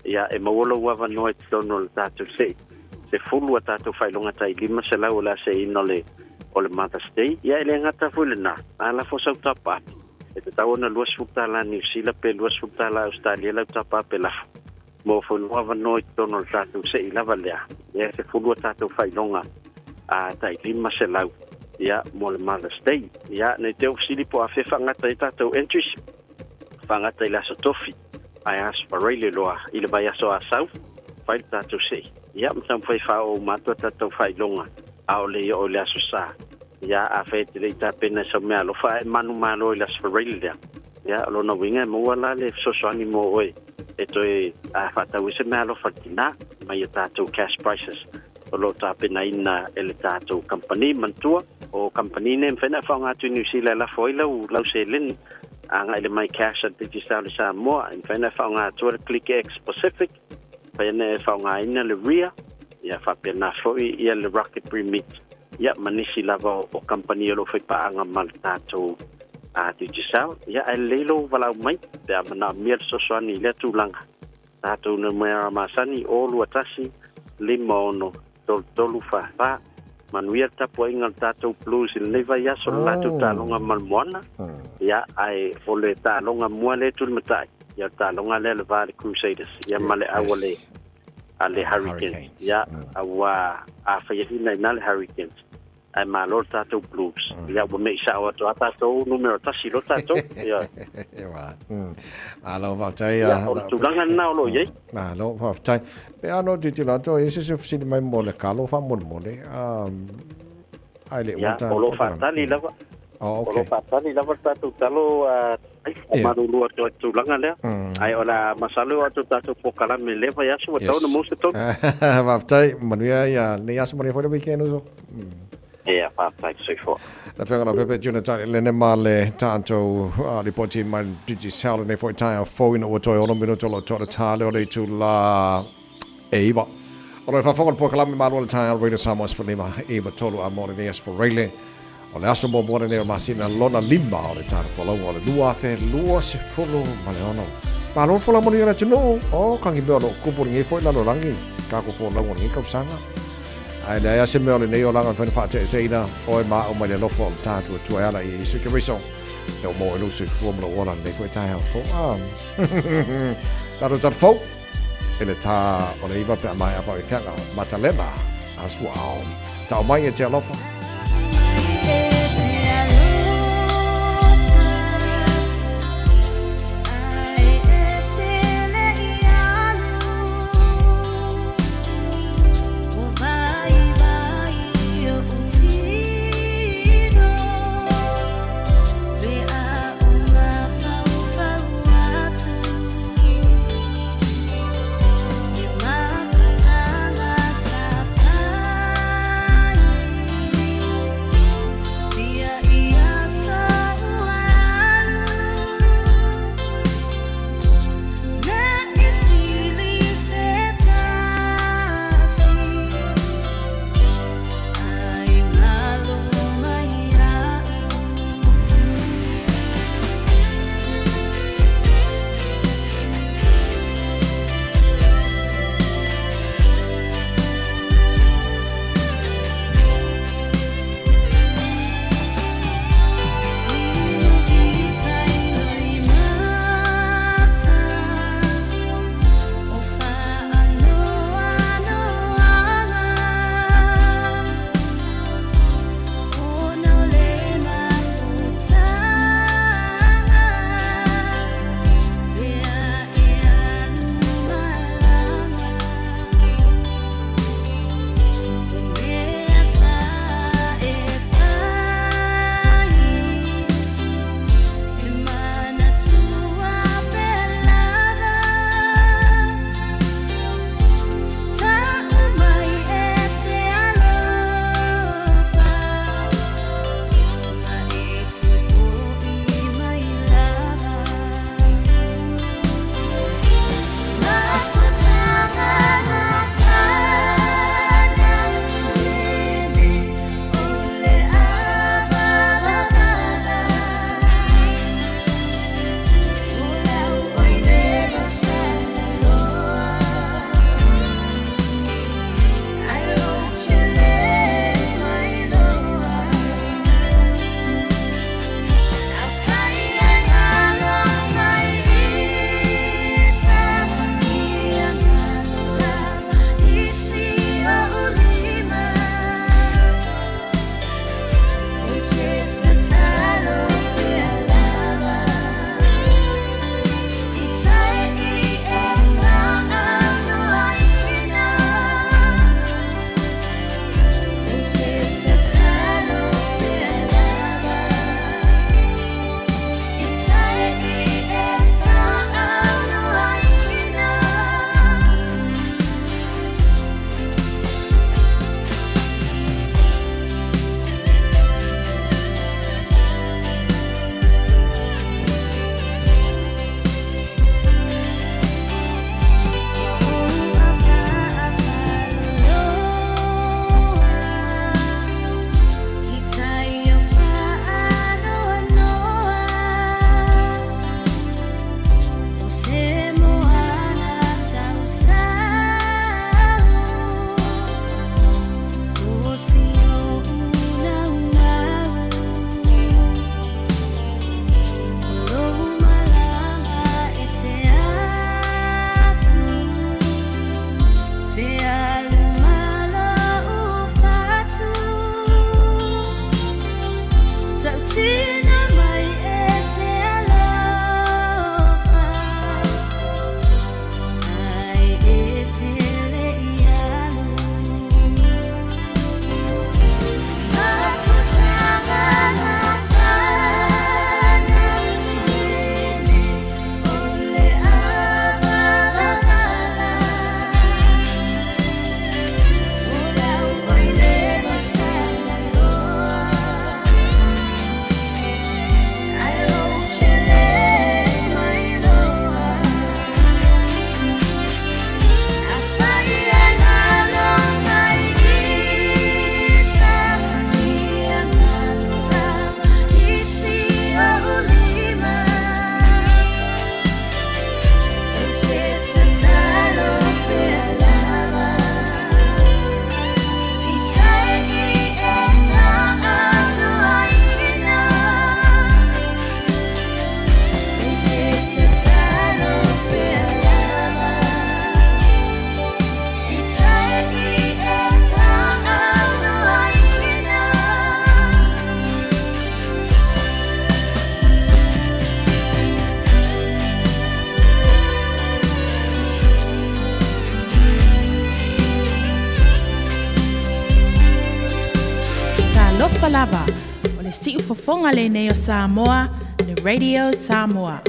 ya e mo lo wa no et donol tatu se fulu tatu fa longa tai lima se la ola se inole o le Mother's Day ia ele ngata fulena ala fo sa tapa e te taona luas futala New Zealand pe luas futala Australia la tapa pe la mo fo no va no tono tatu se ila valea ia se fulu tatu fa longa a tai lima se la ia mo le Mother's Day ia ne te ofsili po afe fa ngata tatu entries fa ngata ila so tofi ai asparele loa ile vai so a south fa tatu se ia mtam fa o mato tatu fa longa ao le o le asusa ya a fete le ta pena so me alo fa manu mano le asfarelda ya lo no winga mo wala le so so ani mo oi eto e a fata wise me alo fatina mai ta to cash prices o lo tapenaina e le tātou company mantua o company ne mwhena whaongatu New Zealand la foi lau seleni anga ele mai cash at digital le Samoa mwhena whaongatu le Click X Pacific whena whaongaina le RIA ia whapena foi ia le Rocket Remit ia manisi lava o company o lo whaipaanga mal tātou a digital ia e leilo walau mai pia mana mir sosoani le tūlanga tātou na mea masani o luatasi lima ono tolu fa manuia tapu ingal tātou blues il neva ia so latu tālonga malmoana ia ai ole tālonga mua le tulmatai ia tālonga le Valley Crusaders ia male awale ale Hurricanes ia awa a whaiahina i nale Hurricanes ai malo tātou blues ia wa mei sao ato a tātou numero tasi lo tātou ia alo whautai o tūlanga nao lo iei alo whautai pe ano titi lato e se fsini mai mo le kalo wha mole ai le uta o lo whatali lava o lo whatali lava tātou talo o marulu ato tūlanga lea ai o la masalo ato tātou pokalame lewa yasu wa tau na mose tonu whautai manuia ia le yasu manuia fwere wikenu so yeah, perfect. So for. La whengana pepe tuna tani le ne male tātou li poti mai digi saule nei fwoi tai a fwoi na watoi ono minuto lo tōna tāle o le tu la eiva. O le whawhongan po kalame malu le tai a Radio Samoa Sfalima eiva tolu a mōne neas for reile. O le aso mō mōne neo masina lona lima o le tāna whalau o le lua fe lua se fulu male ono. Malo fula moni ora tunu o kangi beo no kupuri ngai fwoi lalo rangi kako fo lau ngai kausanga. Ai le ia se mea le nei o langa whena whaate e seina o e maa o mai le lofo o tātua tua ala i suke riso e o mō e lusu i fuamula ora nei koe tai hao fo tato tat fo e le tā o le iwa pe a mai a whau i whianga matalena asua ao tau mai e te alofa le si'u fofonga le nei o Samoa, le Radio Samoa.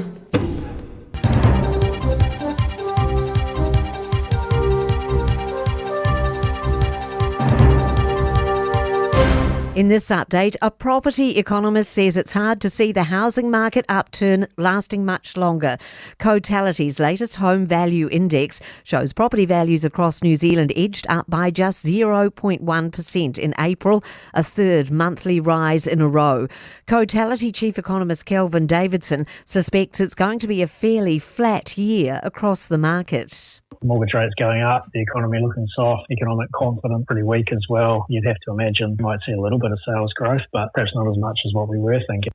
In this update, a property economist says it's hard to see the housing market upturn lasting much longer. Cotality's latest home value index shows property values across New Zealand edged up by just 0.1% in April, a third monthly rise in a row. Cotality chief economist Kelvin Davidson suspects it's going to be a fairly flat year across the market. Mortgage rates going up, the economy looking soft, economic confidence pretty weak as well. You'd have to imagine you might see a little bit of sales growth, but perhaps not as much as what we were thinking.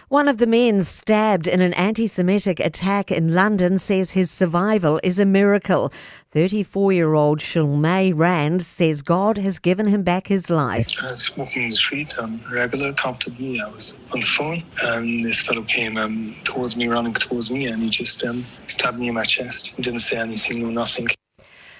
One of the men stabbed in an anti-Semitic attack in London says his survival is a miracle. 34-year-old Shulmay Rand says God has given him back his life. I was walking in the street regular, comfortably. I was on the phone and this fellow came towards me, running towards me, and he just stabbed me in my chest. He didn't say anything or nothing.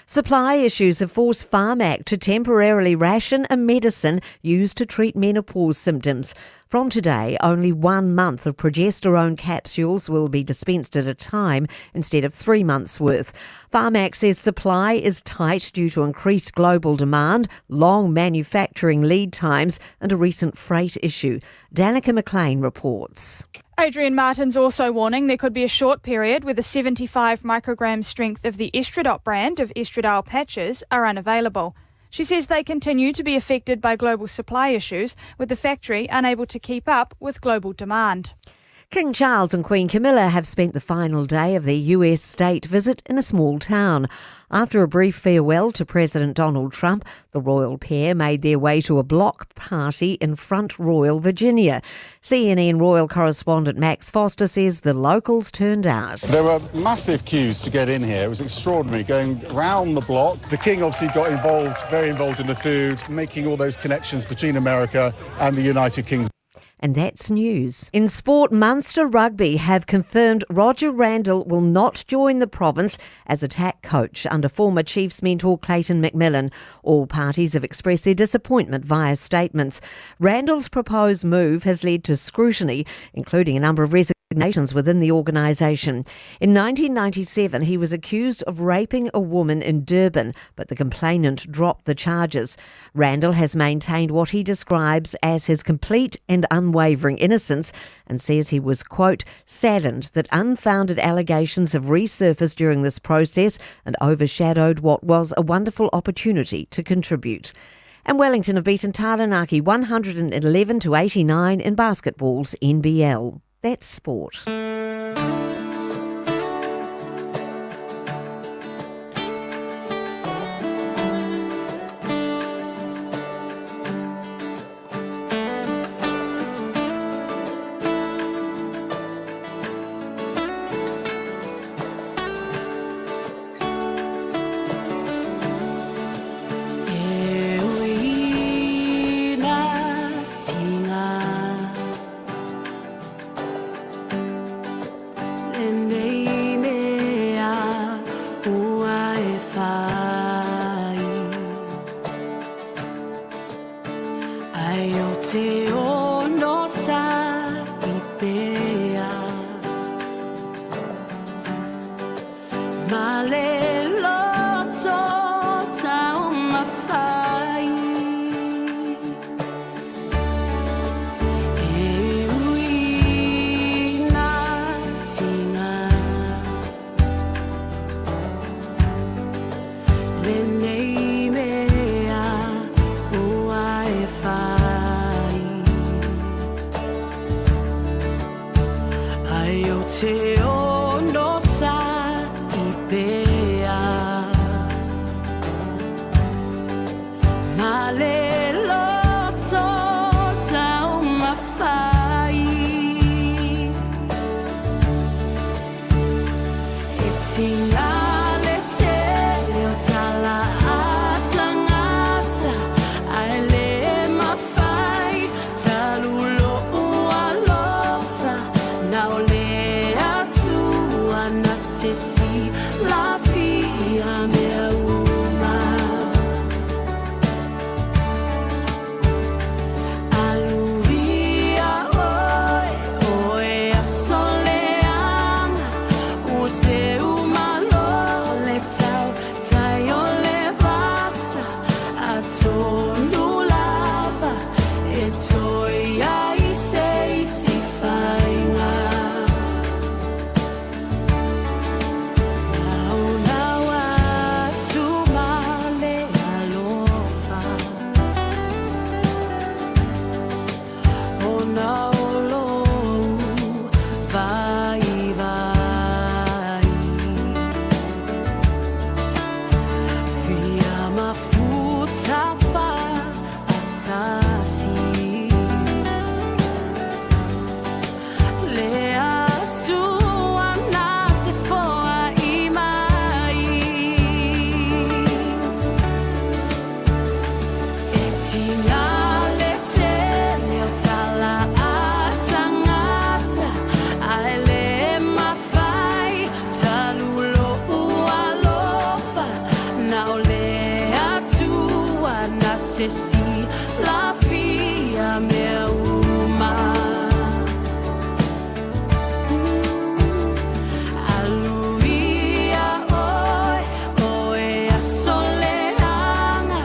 Supply issues have forced Pharmac to temporarily ration a medicine used to treat menopause symptoms. From today, only 1 month of progesterone capsules will be dispensed at a time instead of 3 months' worth. Pharmac says supply is tight due to increased global demand, long manufacturing lead times and a recent freight issue. Danica McLean reports. Adrian Martin's also warning there could be a short period where the 75 microgram strength of the Estradot brand of Estradiol patches are unavailable. She says they continue to be affected by global supply issues, with the factory unable to keep up with global demand. King Charles and Queen Camilla have spent the final day of their US state visit in a small town. After a brief farewell to President Donald Trump, the royal pair made their way to a block party in Front Royal, Virginia. CNN royal correspondent Max Foster says the locals turned out. There were massive queues to get in here. It was extraordinary, going round the block. The King obviously got involved, very involved in the food, making all those connections between America and the United Kingdom. And that's news. In sport, Munster Rugby have confirmed Roger Randall will not join the province as attack coach under former Chiefs mentor Clayton McMillan. All parties have expressed their disappointment via statements. Randall's proposed move has led to scrutiny, including a number of resignations within the organisation. In 1997, he was accused of raping a woman in Durban, but the complainant dropped the charges. Randall has maintained what he describes as his complete and unwavering innocence and says he was, quote, saddened that unfounded allegations have resurfaced during this process and overshadowed what was a wonderful opportunity to contribute. And Wellington have beaten Taranaki 111-89 in basketball's NBL. That's sport. Aluvia te si la fia mea uma. Aluia oi, oe a soleanga,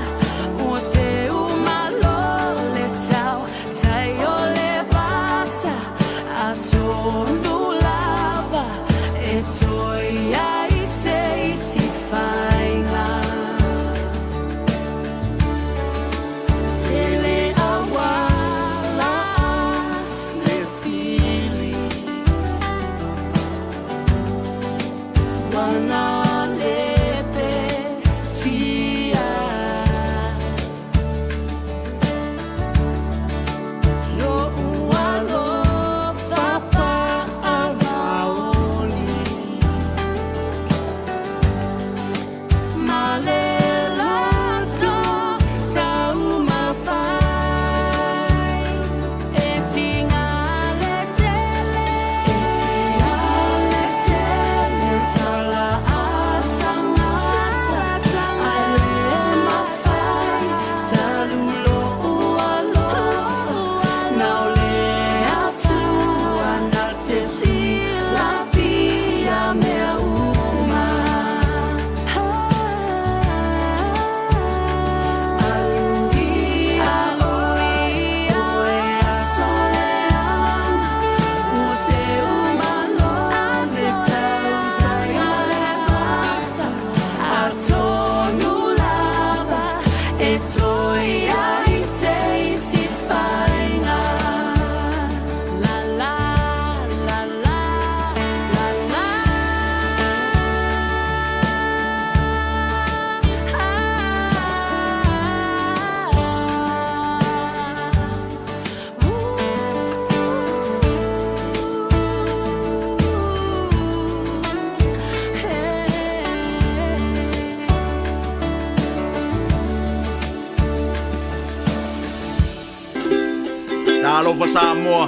o se uma lole tau, tai o le vasa, a tonu lava, e toi ai se si fainga. Tele awala le fili, wana lepe tia, lo ualo fafa awaoni, malelato tau mawhai, e tinga le tele, tala atanga, ale mawhai, talulo ualofa, nau le atua na te si la fia mea uma. Aluia oi, oe a soleanga, o se uma love tau, tai o le vasa, a tonu lava, e toi ai se si fainga. La la, la la, la la. Talo fa Samoa.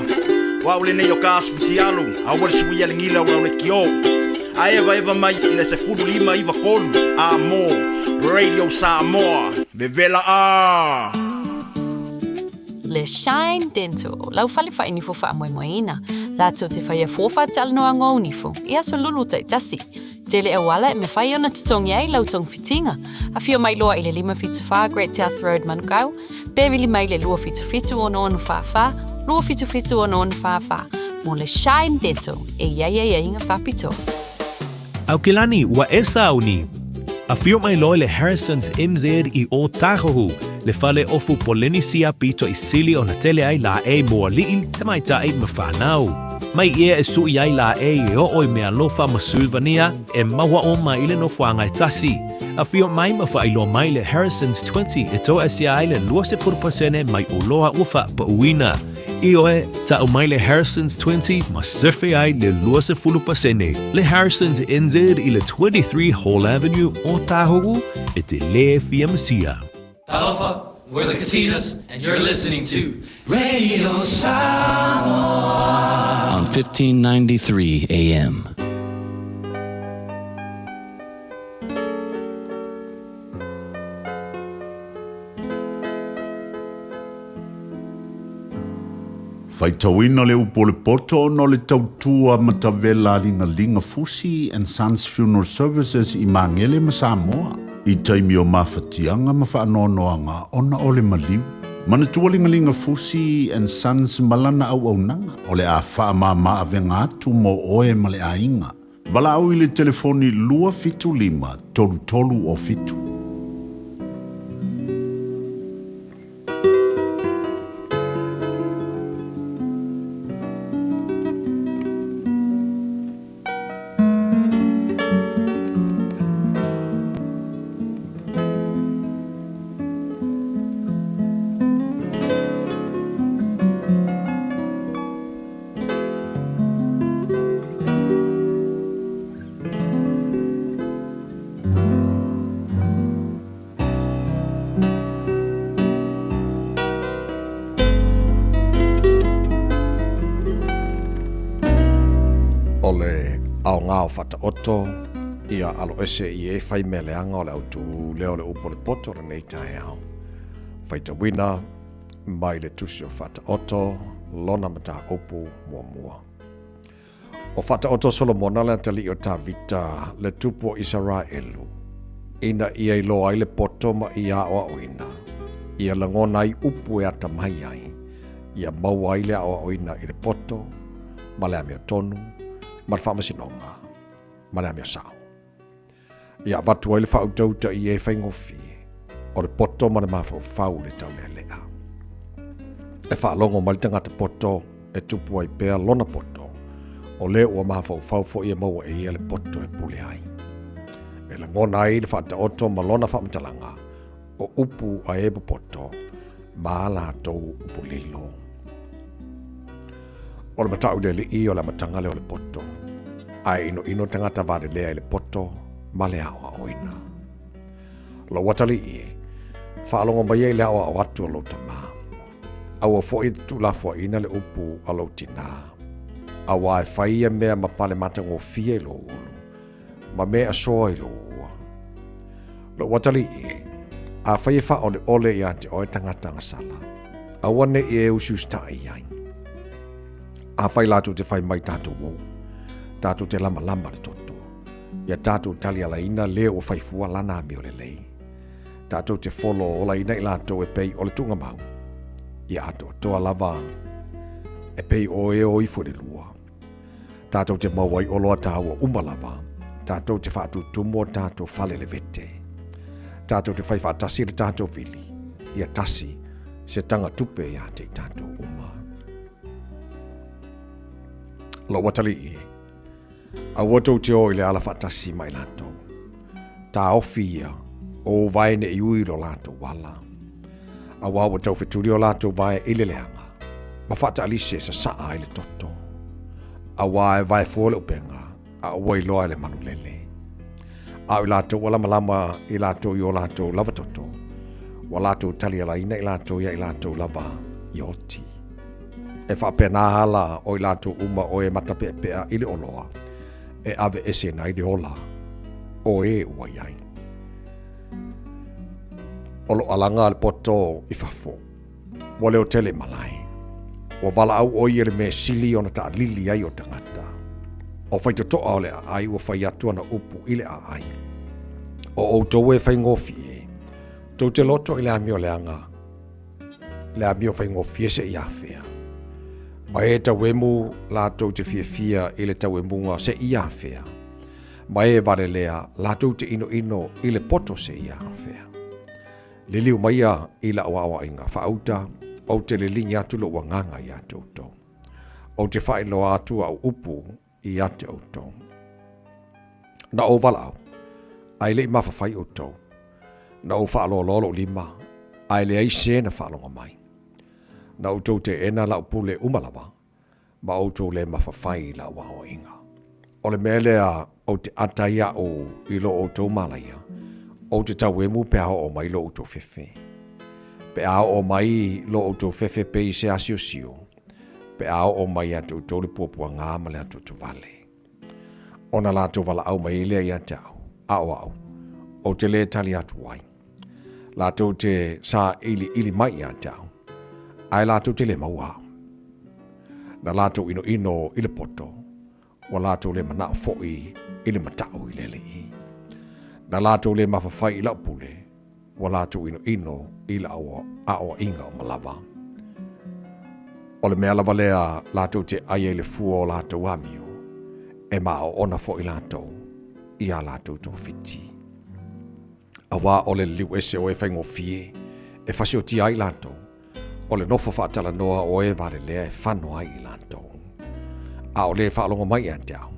Wa ule ne yo kas futialo. A wale suia lingila wa ule kio. A eva mai ina se fudu lima iwa kolu. A mo Radio Samoa. Vevela a. Le Shine Dental. Lau fale fa ini fo fa moe moeina. La to te fai fofa tal no ango nifo. Ia so lulu tai tasi. Tele e wala me fai ona tutongi ai lau tong fitinga. A fio mai loa ile 5 Great South Road Manukau. Bevili mai le lua fitu ono onu fa. Lua fitu ono onu fa. Mo le Shine Dental. E ia inga fapito. Au kilani wa esa uni. A fio mai loa le Harrison's MZ I o Tahohu. Le fale ofu polenisia pito I sili o na tele ai la e moa liin tamaita e mawhanau. Mai ia e sui ai la e o oi mea lofa masulvania e mawa o mai le no fuanga e tasi. A fio mai mawha ilo mai le Harrison's 20 e to asia ai le 20% mai uloha ufa pa uina. Ioe, ta mai le Harrison's 20 ma surfe ai le 20%. Le Harrison's NZ I le 23 Hall Avenue o Tahogu e te le fiamsia. Talofa, we're the Katinas, and you're listening to Radio Samoa On 1593 AM. Faitauina le upo le poto no le tautua matavela linga Fusi and Sons Funeral Services I Mangele ma Samoa. I taimi o mawhatianga ma whaanoanoanga ona o le maliu. Manatua linga Fusi and Sons malana au nanga o le a whaamama avenga atu mo oe ma le ainga. Wala au I le telefoni lua fitu lima tolu o fitu. ao ngā o whata oto ia alo ese I e whai meleanga o le autu leo le upo le poto re nei tai au. Faita wina, mai le tusi o fata oto, lona mata opu mua mua. O fata oto Solomona le tali o ta vita le tupu o Israelu. Ina ia ilo ai le poto ma ia o oina. Ia langona ai upu e ata mai ai. Ia mau ai le o oina i le poto, ma le amea tonu, ma le whamasinonga, ma le amea sao. Ia watu ai le whautauta i e whaingofi, o le poto ma le mawhau whau le tau le lea. E whaalongo ma le tangata poto, e tupu ai pēr lona poto, o le ua mawhau whau fo ia maua e ia le poto e pule ai. E la ngona ai le whaata oto ma lona whamatalanga, o upu a ebu poto, ma la tau upu lilo. O le matau le i o le matanga le o le poto, ai ino tangata vade lea le poto, ma le awa oina. Lo watali i, whaalongo mai e le awa o atu o lo tama. Awa fo i tu la fo ina le upu a lo tina. Awa e whaia mea ma pale matango fie lo ulu. Ma mea soa i lo ua. Lo watali i, a whaia wha o le ole i ante o e tangata ngasala. Awa ne i e ususta i ai. A whai latu te whai mai tātou wou. Tātou te lama lama le toto. Ia tātou tali ala ina leo o whai fua lana mi o le lei. Tātou te wholo o la ina i lātou e pei o le tunga mau. Ia ato toa lava e pei o e o i fo le lua. Tātou te mawai o loa tāua umalava. Tātou te whaatu tumo tātou whale le vete. Tātou te whai whaatasi le tātou vili. Ia tasi se tanga tupe ia te tātou uma. Lo watali i. A watou te o i le ala whaatasi mai lātou. Tā ofia o vaene i uiro lātou wala. A wawa tau wheturi o lātou vae ile leanga. Ma whata alise sa saa i le toto. A wae vae fuole upenga. A wai loa le manu lele. A i lātou wala malama i lātou i o lātou lava toto. Wa lātou tali ala ina i lātou ia i lātou lava i oti. E whapena hala o i lātou uma o e matapea pea ili oloa. E ave ese nai de ola. O e ua iai. Olo alanga al poto i fafo. Wa leo tele malai. Wa wala au o i ele me sili o na ta lili ai o tangata. O whaito toa o le a ai wa whai atua na upu ile a ai. O tau e whai ngofi e. Tau te loto i le amio le anga. Le amio whai ngofi e se i awhea. Ma e tau e mu lātou te fia i le tau e munga se i awhea. Ma e vare lea lātou te ino i le poto se i awhea. Le liu maia i la awa inga whaauta o te le lingi atu lo wanganga i ate auto. O te whai lo atu au upu i ate auto. Na o walau, ai le mafa whai auto. Na o whaalo lolo lima, ai le ai sena whaalonga mai. Na o te ena lau pule umalawa, ma o tau le mafa whai la awa inga. O le melea o te ataia o i lo o tau malaia, o te tau emu pe ao o mai lo o tau fefe. Pe ao o mai lo o tau fefe pe i se asio sio. Pe ao o mai atu o tau le puapua ngā male atu tu vale. Ona la tu vala au mai lea i atau, au, o te le tali atu wai. La tu te sa ili mai i atau, ai la tu te le maua. Na la tu ino i le poto, wa la tu le mana foi i le matau i le lei. Na la tu le mawhawhai i la pule, wa la tu ino i la awa inga o malava. O le mea lava lea la tu te aie le fua o la tu amio, e maa o ona fo i la tu, i a la tu tō fiti. A wā o le liu ese o e whaingo fie, e whasio ti ai la tu, o le nofo whaatala noa o e vare lea e whano ai i la tu. A o le whaalongo mai ante au,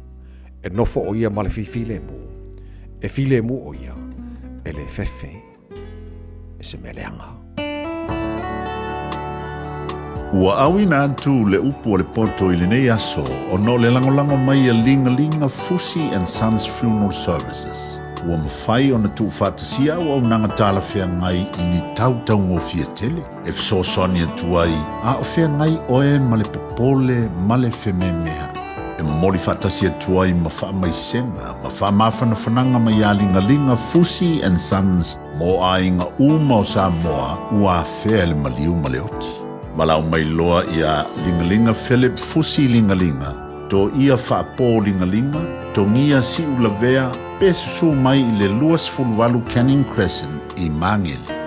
e nofo o ia male file mu, e file mu o ia, e le fefe, e se meleanga. Ua awina atu le upu o le poto i le nei aso o no le langolango mai a linga Fusi and Sons Funeral Services. Ua mawhai o na tu whātasia o au nanga tāla whea ngai i ni tautau ngō fia tele. E fsosoni atu ai, a o whea ngai oe ma le popole ma le wheme mea. E mori whātasia atu ai ma wha mai senga, ma wha mawhana whananga mai a linga Fusi and Sons Mo ainga uma o Samoa ua fea le maliu ma le oti. Malau mai loa ia lingalinga Philip Fusi lingalinga. To ia whaapo lingalinga, to ngia si ulavea, pesu mai i le luas fulvalu Canning Crescent i Mangele.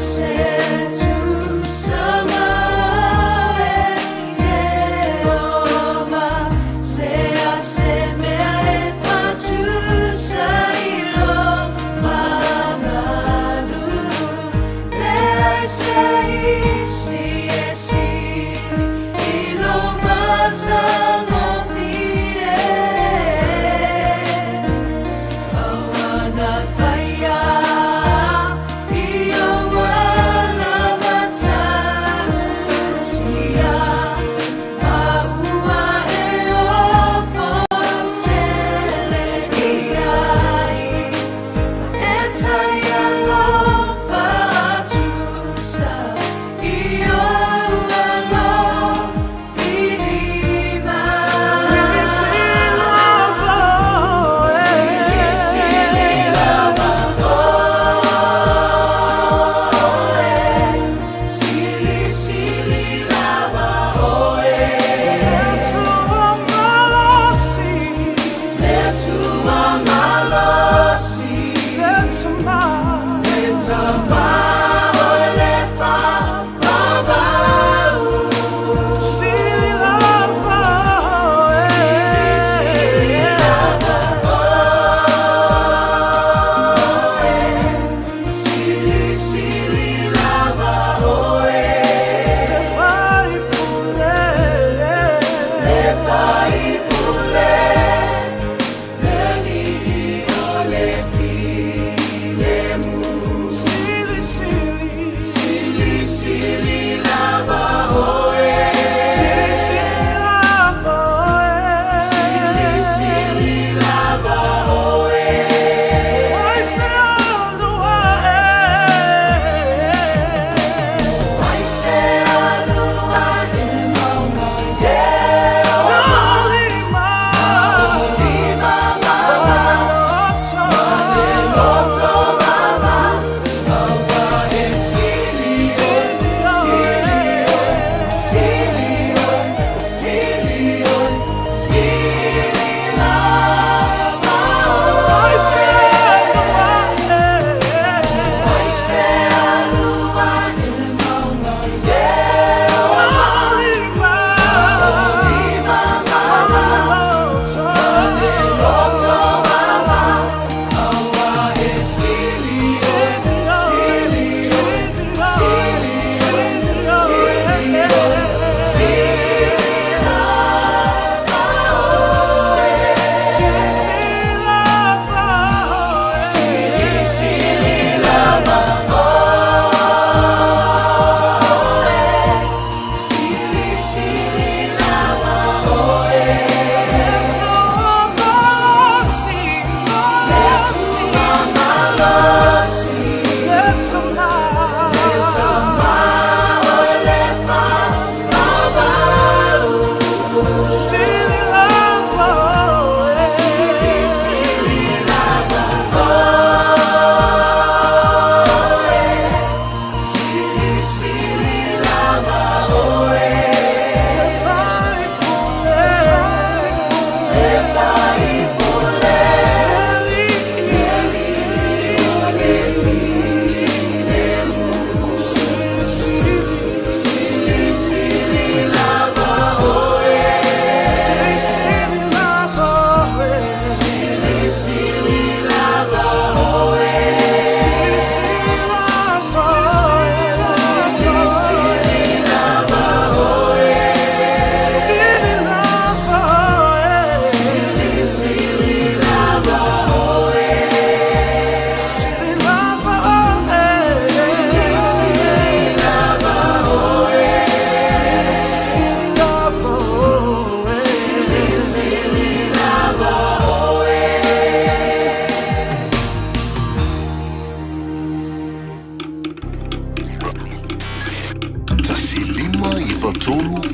Said to summer, yeah, oh.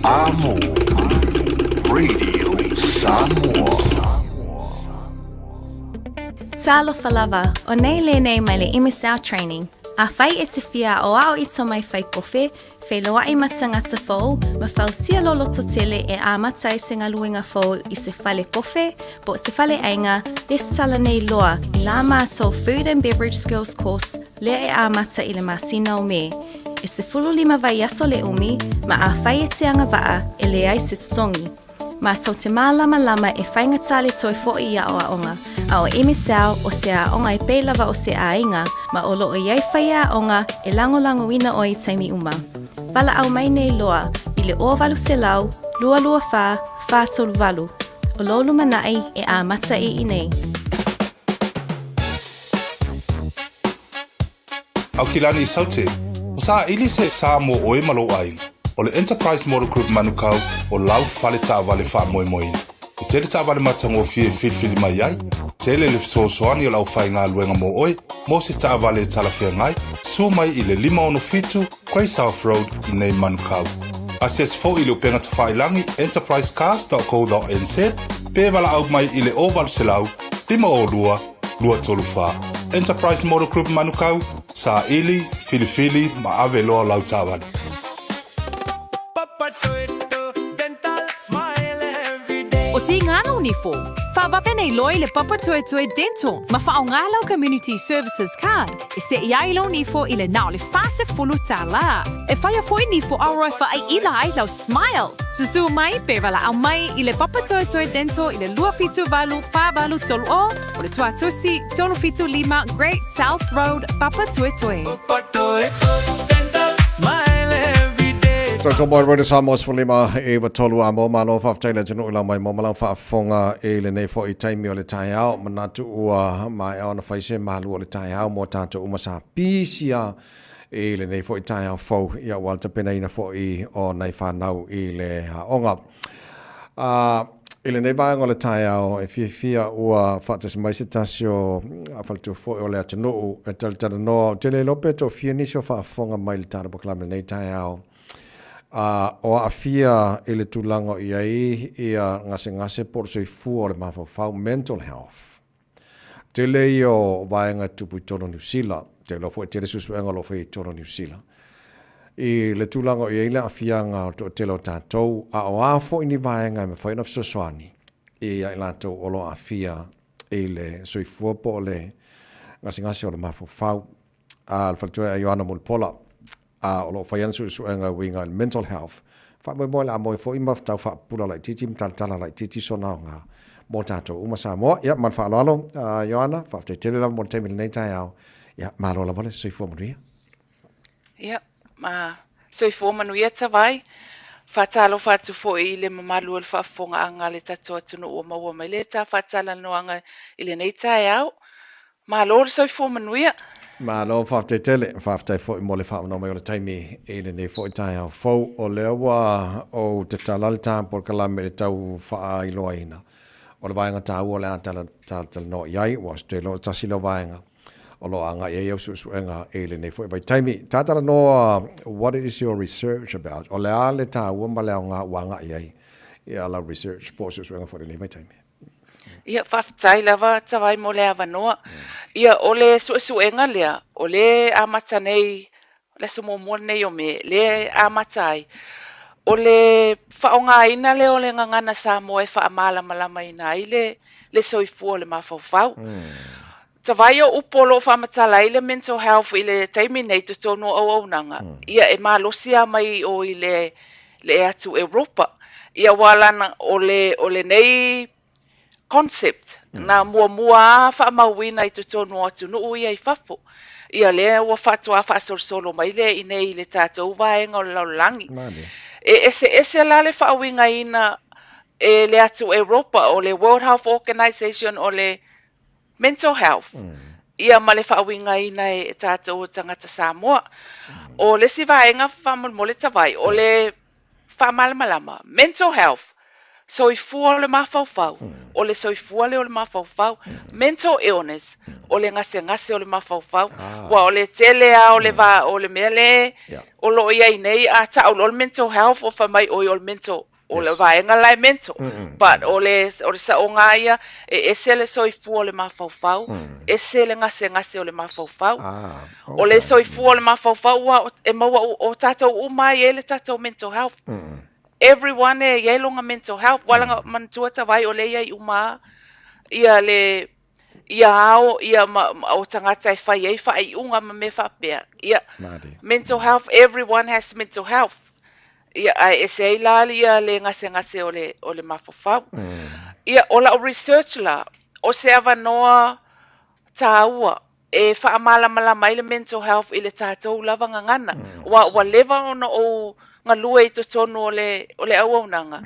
Amo Radio Samoa. Talo falava, o nei le nei mai le imisau training. A fai e te fia o au i to mai fai kofe, fei loa i matanga te fau, ma fau sia lolo to tele e a matai singa luinga fau i se fale kofe, bo se fale ainga, les tala nei loa i la mātou Food and Beverage Skills course, le e a mata i le masina o me. E se fulu lima vai aso le umi, ma a fai e te anga waa e le ai se tutongi. Mātou te mālama lama e whainga tali toi fo i a o a onga, a o emisau o se a onga e peilawa o se a inga, ma o lo o iai whaia a onga e lango ina o i taimi uma. Wala au mai nei loa, i le o walu se lau, lua wha, wha tolu walu. O lo lumanai e a mata i nei. Au ki lani i saute, o sa ili se sa mo oe malo ai. O le Enterprise Model Group manukau o lau fale ta vale fa moe moina. O tele ta vale matango fie filfili mai ai, tele le soani o lau fai ngā luenga mo oe, mo se ta vale tala fia ngai, su mai i le 5 Grey South Road i nei manukau. Asias fo i le upenga ta whailangi enterprisecast.co.nz, pe wala au mai i le oval se lau, 5 lua tolu wha. Enterprise Model Group manukau, sa ili, filifili, ma ave loa lau ta vale. O ti ngana unifo. Whawape nei loi le Papa Toe Toe Dental. Ma whaongalau Community Services Card. E se iai lo nifo i le nao le fase fulu tā la. E whaia foi nifo auroi wha ai ila ai lau Smile. Susu mai pe wala au mai i le Papa Toe Toe Dental i le 2 tolu o le Tuatusi 5 Great South Road Papa Toe Toe. Papa Toe Toe Dental Smile. Dr. Boyd Rhoda Samos for lima e wa tolu a mo malo fa taila jenu la mai mo malo fa fonga e le nei fo i taimi o le tai au manatu ua mai ona fa se malu o le tai au mo tanto uma sa pisia e le nei fo i tai au fo ia walta pena ina fo i o nei fa nau i le onga e le nei vai o le tai au e fia ua fa te mai se tasio a faltu fo o le atenu e tal no tele lopeto fia ni so fa fonga mai le tara proclam nei tai au o a fia e le tūlanga i ai ia ngase por soi fu o le mawhau mental health. Te lei o vaenga tupu tono New Zealand, te lo fo e tere susuenga lo fo i tono New Zealand. I le tūlanga i ai le a fia ngā to te lo tātou, a o a fo ini vaenga me whaina fsosoani, i ai lātou o lo a fia e le soi fu po le ngase o le mawhau, al faltua a Ioana Mulpola, o lo fai ansu suenga winga mental health. Fa mo la mo fo ima tau fa pula lai titi tala lai titi sona nga mo tato uma sa mo ya man fa lo Joana fa te tele la mo te mi nei tai au ya ma lo la vale soi fo maria ya ma soi fo manuia tawai fa talo fa tu fo i le mamalu fa fonga anga le tato tunu o ma mai le ta fa tala no anga i le nei tai au ma lo soi fo manuia ma lo fa te tele fa te fo mo le fa no mai o le taimi e le nei fo tai au fo o le wa o te talal ta por kala me tau fa i loina o le vaenga ta o le tala no yai was te lo tasi lo vaenga o lo anga e eu suenga e le nei fo by taimi tata no what is your research about o le ale ta o ma le nga wanga yai ia la research po suenga fo le nei by taimi ia whaftai lava tawai mo le avanoa. Ia o le suenga lea, o le amata nei, le sumomo nei o me, le amatai. O le whaonga ina le o le ngangana sa moe wha amala malama ina i le soifu o le mawhawhau. Tawai o upolo whamatala i le mental health i le taimi nei to tono au nanga. Ia e malosia mai o i le atu Europa. Ia walana o le nei concept na mua fa mawina i tonu atu no ia I fafo ia le wa fatwa fa solo mai le ine I le tatou vaenga o langi ese la le fa winga ina e le atu Europa o le World Health Organization o le mental health ia ma le fa winga ina e tatou tangata Samoa o le si vaenga fa mo le tawai o le fa malama mental health soifua o le mafaufau, o le soifua le o le mafaufau, mental illness, o le ngase o le mafaufau, wa o le tele a o le va o le mele, o lo ia nei a ta o le mental health o fa mai o le mental o le vaenga lai mental, but o le sa o ngaia e se le soifua o le mafaufau, e se le ngase o le mafaufau, o le soifua o le mafaufau wa e maua o tatou umai e le tatou mental health. Everyone e longa mental health wala man tuata vai o le ia uma ia le ia ao ia o tangata e fai e fai unga me fa pe ia mental health, everyone has mental health ia e se ilali ia le ngase o le mafafau ia ola o research la o se ava noa taua e fa amala mai le mental health i le tatou lava ngana wa leva ona o nga lua i tonu o le auaunanga.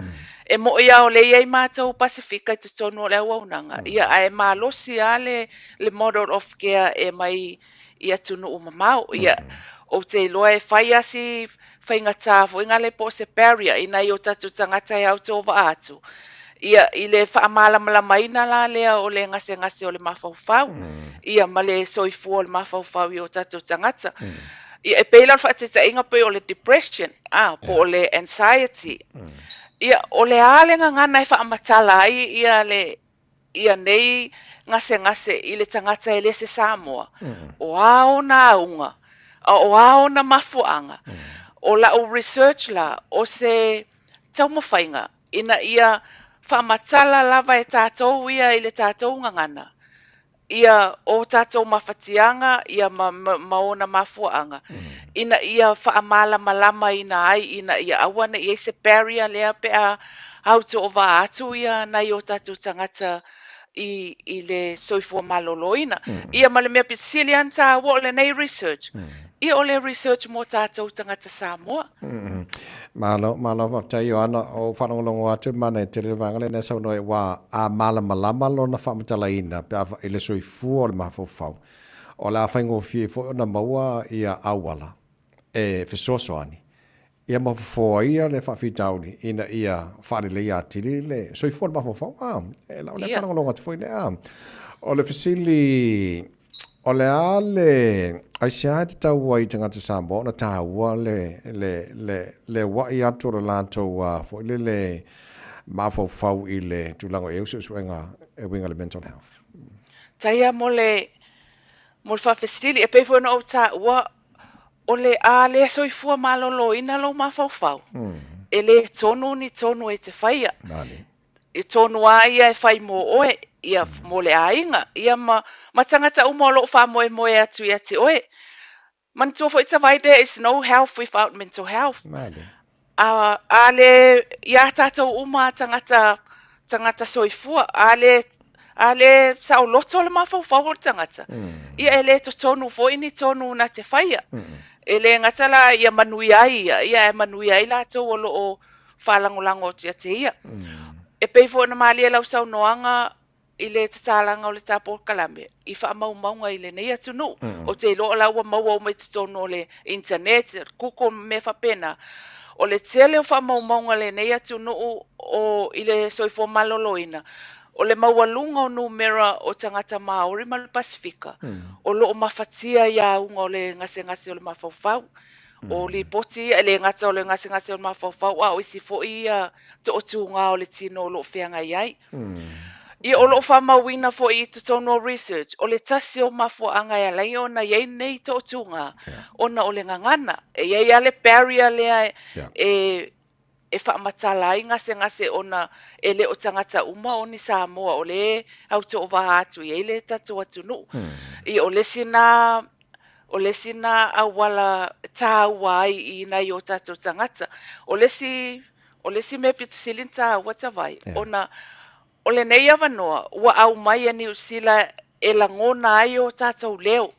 E mo ia o le iei mātou Pasifika i tonu o le auaunanga. Ia ai malosi a le model of care e mai ia tunu o mamau. Ia o te iloa e whai asi whainga tāfo. Inga le po se barrier ina i o tatu tangata e au tōwa atu. Ia i le whaamala malamaina la lea o le ngase o le mafaufau. Ia ma le soifu o le mafaufau i o tatu tangata. Ia e peilan whaatita inga pe o le depression, po o le anxiety. Ia o le alenga ngana e whaamatala ia nei ngase i le tangata e le se Samoa. O ao na aunga, o ao na mafuanga. O la o research la o se taumawhainga ina ia whaamatala lava e tātou ia i le tātou ngangana. Ia o tātou mawhatianga, ia maona mafuanga. Ina ia whaamala malama ina ai, ina ia awana ia se barrier lea pe a hauto o wa atu ia na i o tātou tangata i le soifua maloloina. Ia male mea pisilian tā o le nei research. Ia o le research mo tātou tangata Samoa. Malo whaptai o ana o whanongolongo atu mana e te rewangale na sau noi wa a mala malama lo na whamatala ina pe a ile soifua o le mafofau. O la whaingo fie fo na maua ia awala e fesosoani. Ia mafofua ia le whawhitauni ina ia whare le ia tiri le soifua o le mafofau. E lau le whanongolongo atu fwine o le fesili o le ale ai sia te tau ai tangata Samoa na tāua le wai atu o lātou fo le mafofau i le tūlango e usu suenga e winga le mental health. Taia mo le whawhestili e peifo na o tāua o le a le soifua malolo ina lo mafofau. E le tonu ni tonu e te whaia. I tonu a ia e whai mo oe ia mo le ainga. Ia ma tangata uma lo wha moe atu ia te oe. Man tōwha ita vai, there is no health without mental health. A le ia tātou uma tangata soifua. A le sao loto le mawhau o tangata. Ia e le to tonu fo ini tonu na te whaia. E le ngatala ia manui ai ia e manui ai lātou o lo o whalangolango tia te ia. E peifo na malia lau sau noanga i le tatalanga o le tapo kalame. I wha maunga i le nei atu nu. O te loa laua maua o mai tatono o le internet, kuko me whapena. O le tele o wha maunga le nei atu nu o i le soifo maloloina. O le maualunga o numera o tangata Māori ma le Pasifika. O lo o mawhatia ia unga o le ngase o le mawhawhau. O li poti e le ngata o le ngase o le mawhawhau. O isi fo ia to o tunga o le tino o lo whianga iai. I o lo whamawina fo i tutono research. O le tasi o mafuanga ia lai o na iei nei to o tunga. O na o le ngangana. E iei ale barrier lea e whaamatala i ngase ona e le o tangata uma o ni Samoa o le auto o wahatu i le tatu atu nu. I o le sina awala tāwai i nai o tatu tangata. O le si me pitu silinta watawai. O le nei awanoa wa au mai ani usila e langona ai o tātou leo.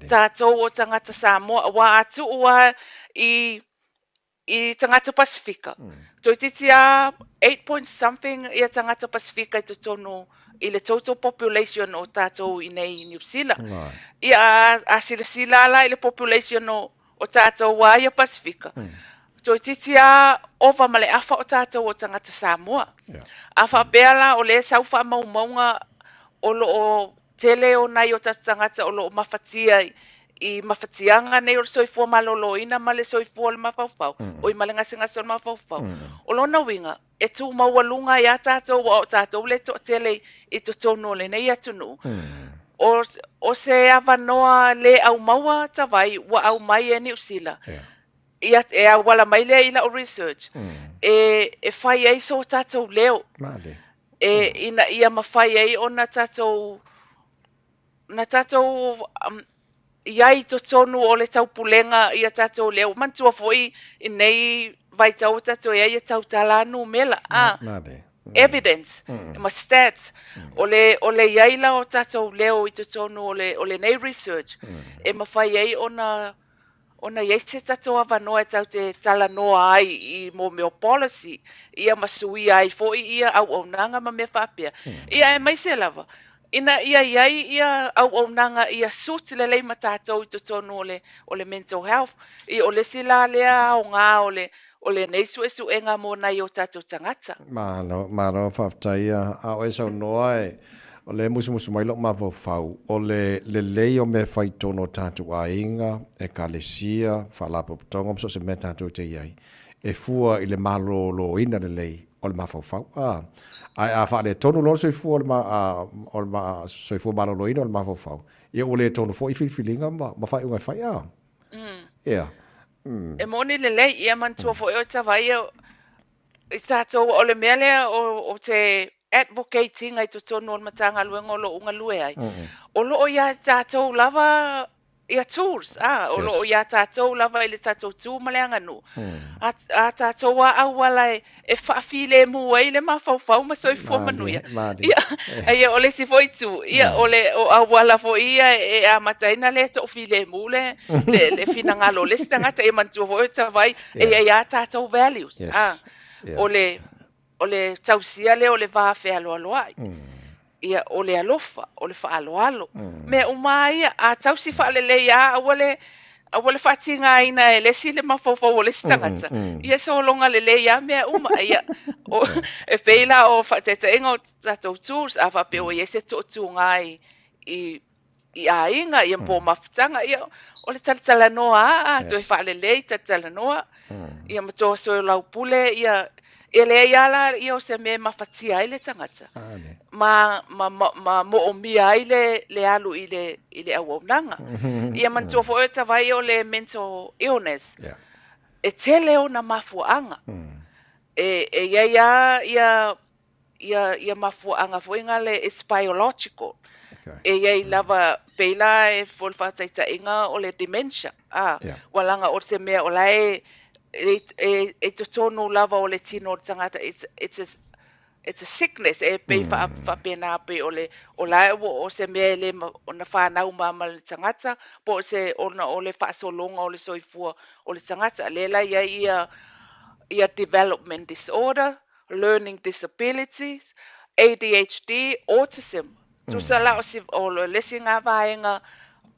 Tātou o tangata Samoa wa atu ua i tangata Pasifika. Toi titi a 8 point something i tangata Pasifika i tutono i le total population o tātou i nei New Zealand. I a sila la i le population o tātou wa i a Pasifika. toi titia ova male afa o tātou o tangata Samoa. Afa beala o le saufa maunga o lo o tele o nai o tangata o lo mafatia I mafatianga nei o soifua malolo ina male soifua le mafaufau. O I male ngasi o le mafaufau. O lona winga, e tu maualunga I a tātou o tātou le to tele I to tono le nei atunu. O se avanoa le au maua tawai wa au mai e New Zealand. Ia e awala mai le ila o research. E fai ei so tātou leo. Ina ia mawhai ei o na tātou iai to tonu o le taupulenga ia tātou leo. Mantua foi I nei vai tau tātou ia tau talanu mela. Evidence, ma stats. O le iaila o tātou leo I to tonu o le nei research. E mawhai ei ona iai se tātou avanoa e tau te talanoa ai I mo meo policy. Ia masui ai foi ia au nanga ma me whapea. Ia e mai se lava. Ina ia au nanga ia suit le lei matatou I to tonu o le mental health. I o le sila lea o ngā o le nei su enga mo nai o tātou tangata. Maro whaftaia a o esau noa o le musu mai lo mavo fau o le lei o me whai tono tātou a inga e ka le sia whalapo putonga mso se me tātou te iai. E fua I le malo lo ina le lei o le mafau fau. Ai a fa le tonu lo soifua o le soifua malo lo ina o le mafau fau. Ia o le tonu fo I filinga ma fai unga fai a. Ia. E moni le lei ia mantua fo e o tawai I tātou o le mea lea o te advocating ai to tonu o le matanga luenga o lo unga lue ai. O lo o ia tātou lava ia tools. O lo o ia tātou lava I le tātou tū maleanga nu. A tātou a awala e whaafile mu ai le mawhauwhau ma soifua manuia. Ia o le si foi tū. Ia o le o awala fo ia e a mataina le to file mu le finangalo le stangata e mantua fo tawai e ia tātou values. O le tausia le o le vafe alo ai. Ia o le alofa, o le whaaloalo. Me umai a tausi whaalele ia awale whatinga ina e lesi le mawhauwhau o le stangata. Ia so longa le ia mea uma. Ia e peila o whateta ingo tātou tūrs a whape o iese to tūngai I a inga ia mpo mawhtanga ia o le tatalanoa to e whaalele I tatalanoa. Ia matoa so lau pule ia e le iala ia o se me mawhatia I le tangata. Ma mo o mia I le alu I le awaunanga. Ia mantua fo e tawai o le mental illness. E tele o na mafuanga. Ia mafuanga fo inga le it's biological. E iai lava peila e folwhataita inga o le dementia. Walanga o se mea o lai e tonu lava o le tino o tangata it's a sickness e pe fa pena pe o la o se mele o na fa na uma mal tangata po se o le fa so longa o le soifua o le tangata le la ia development disorder, learning disabilities, ADHD, autism. Tu sala o le singa vaenga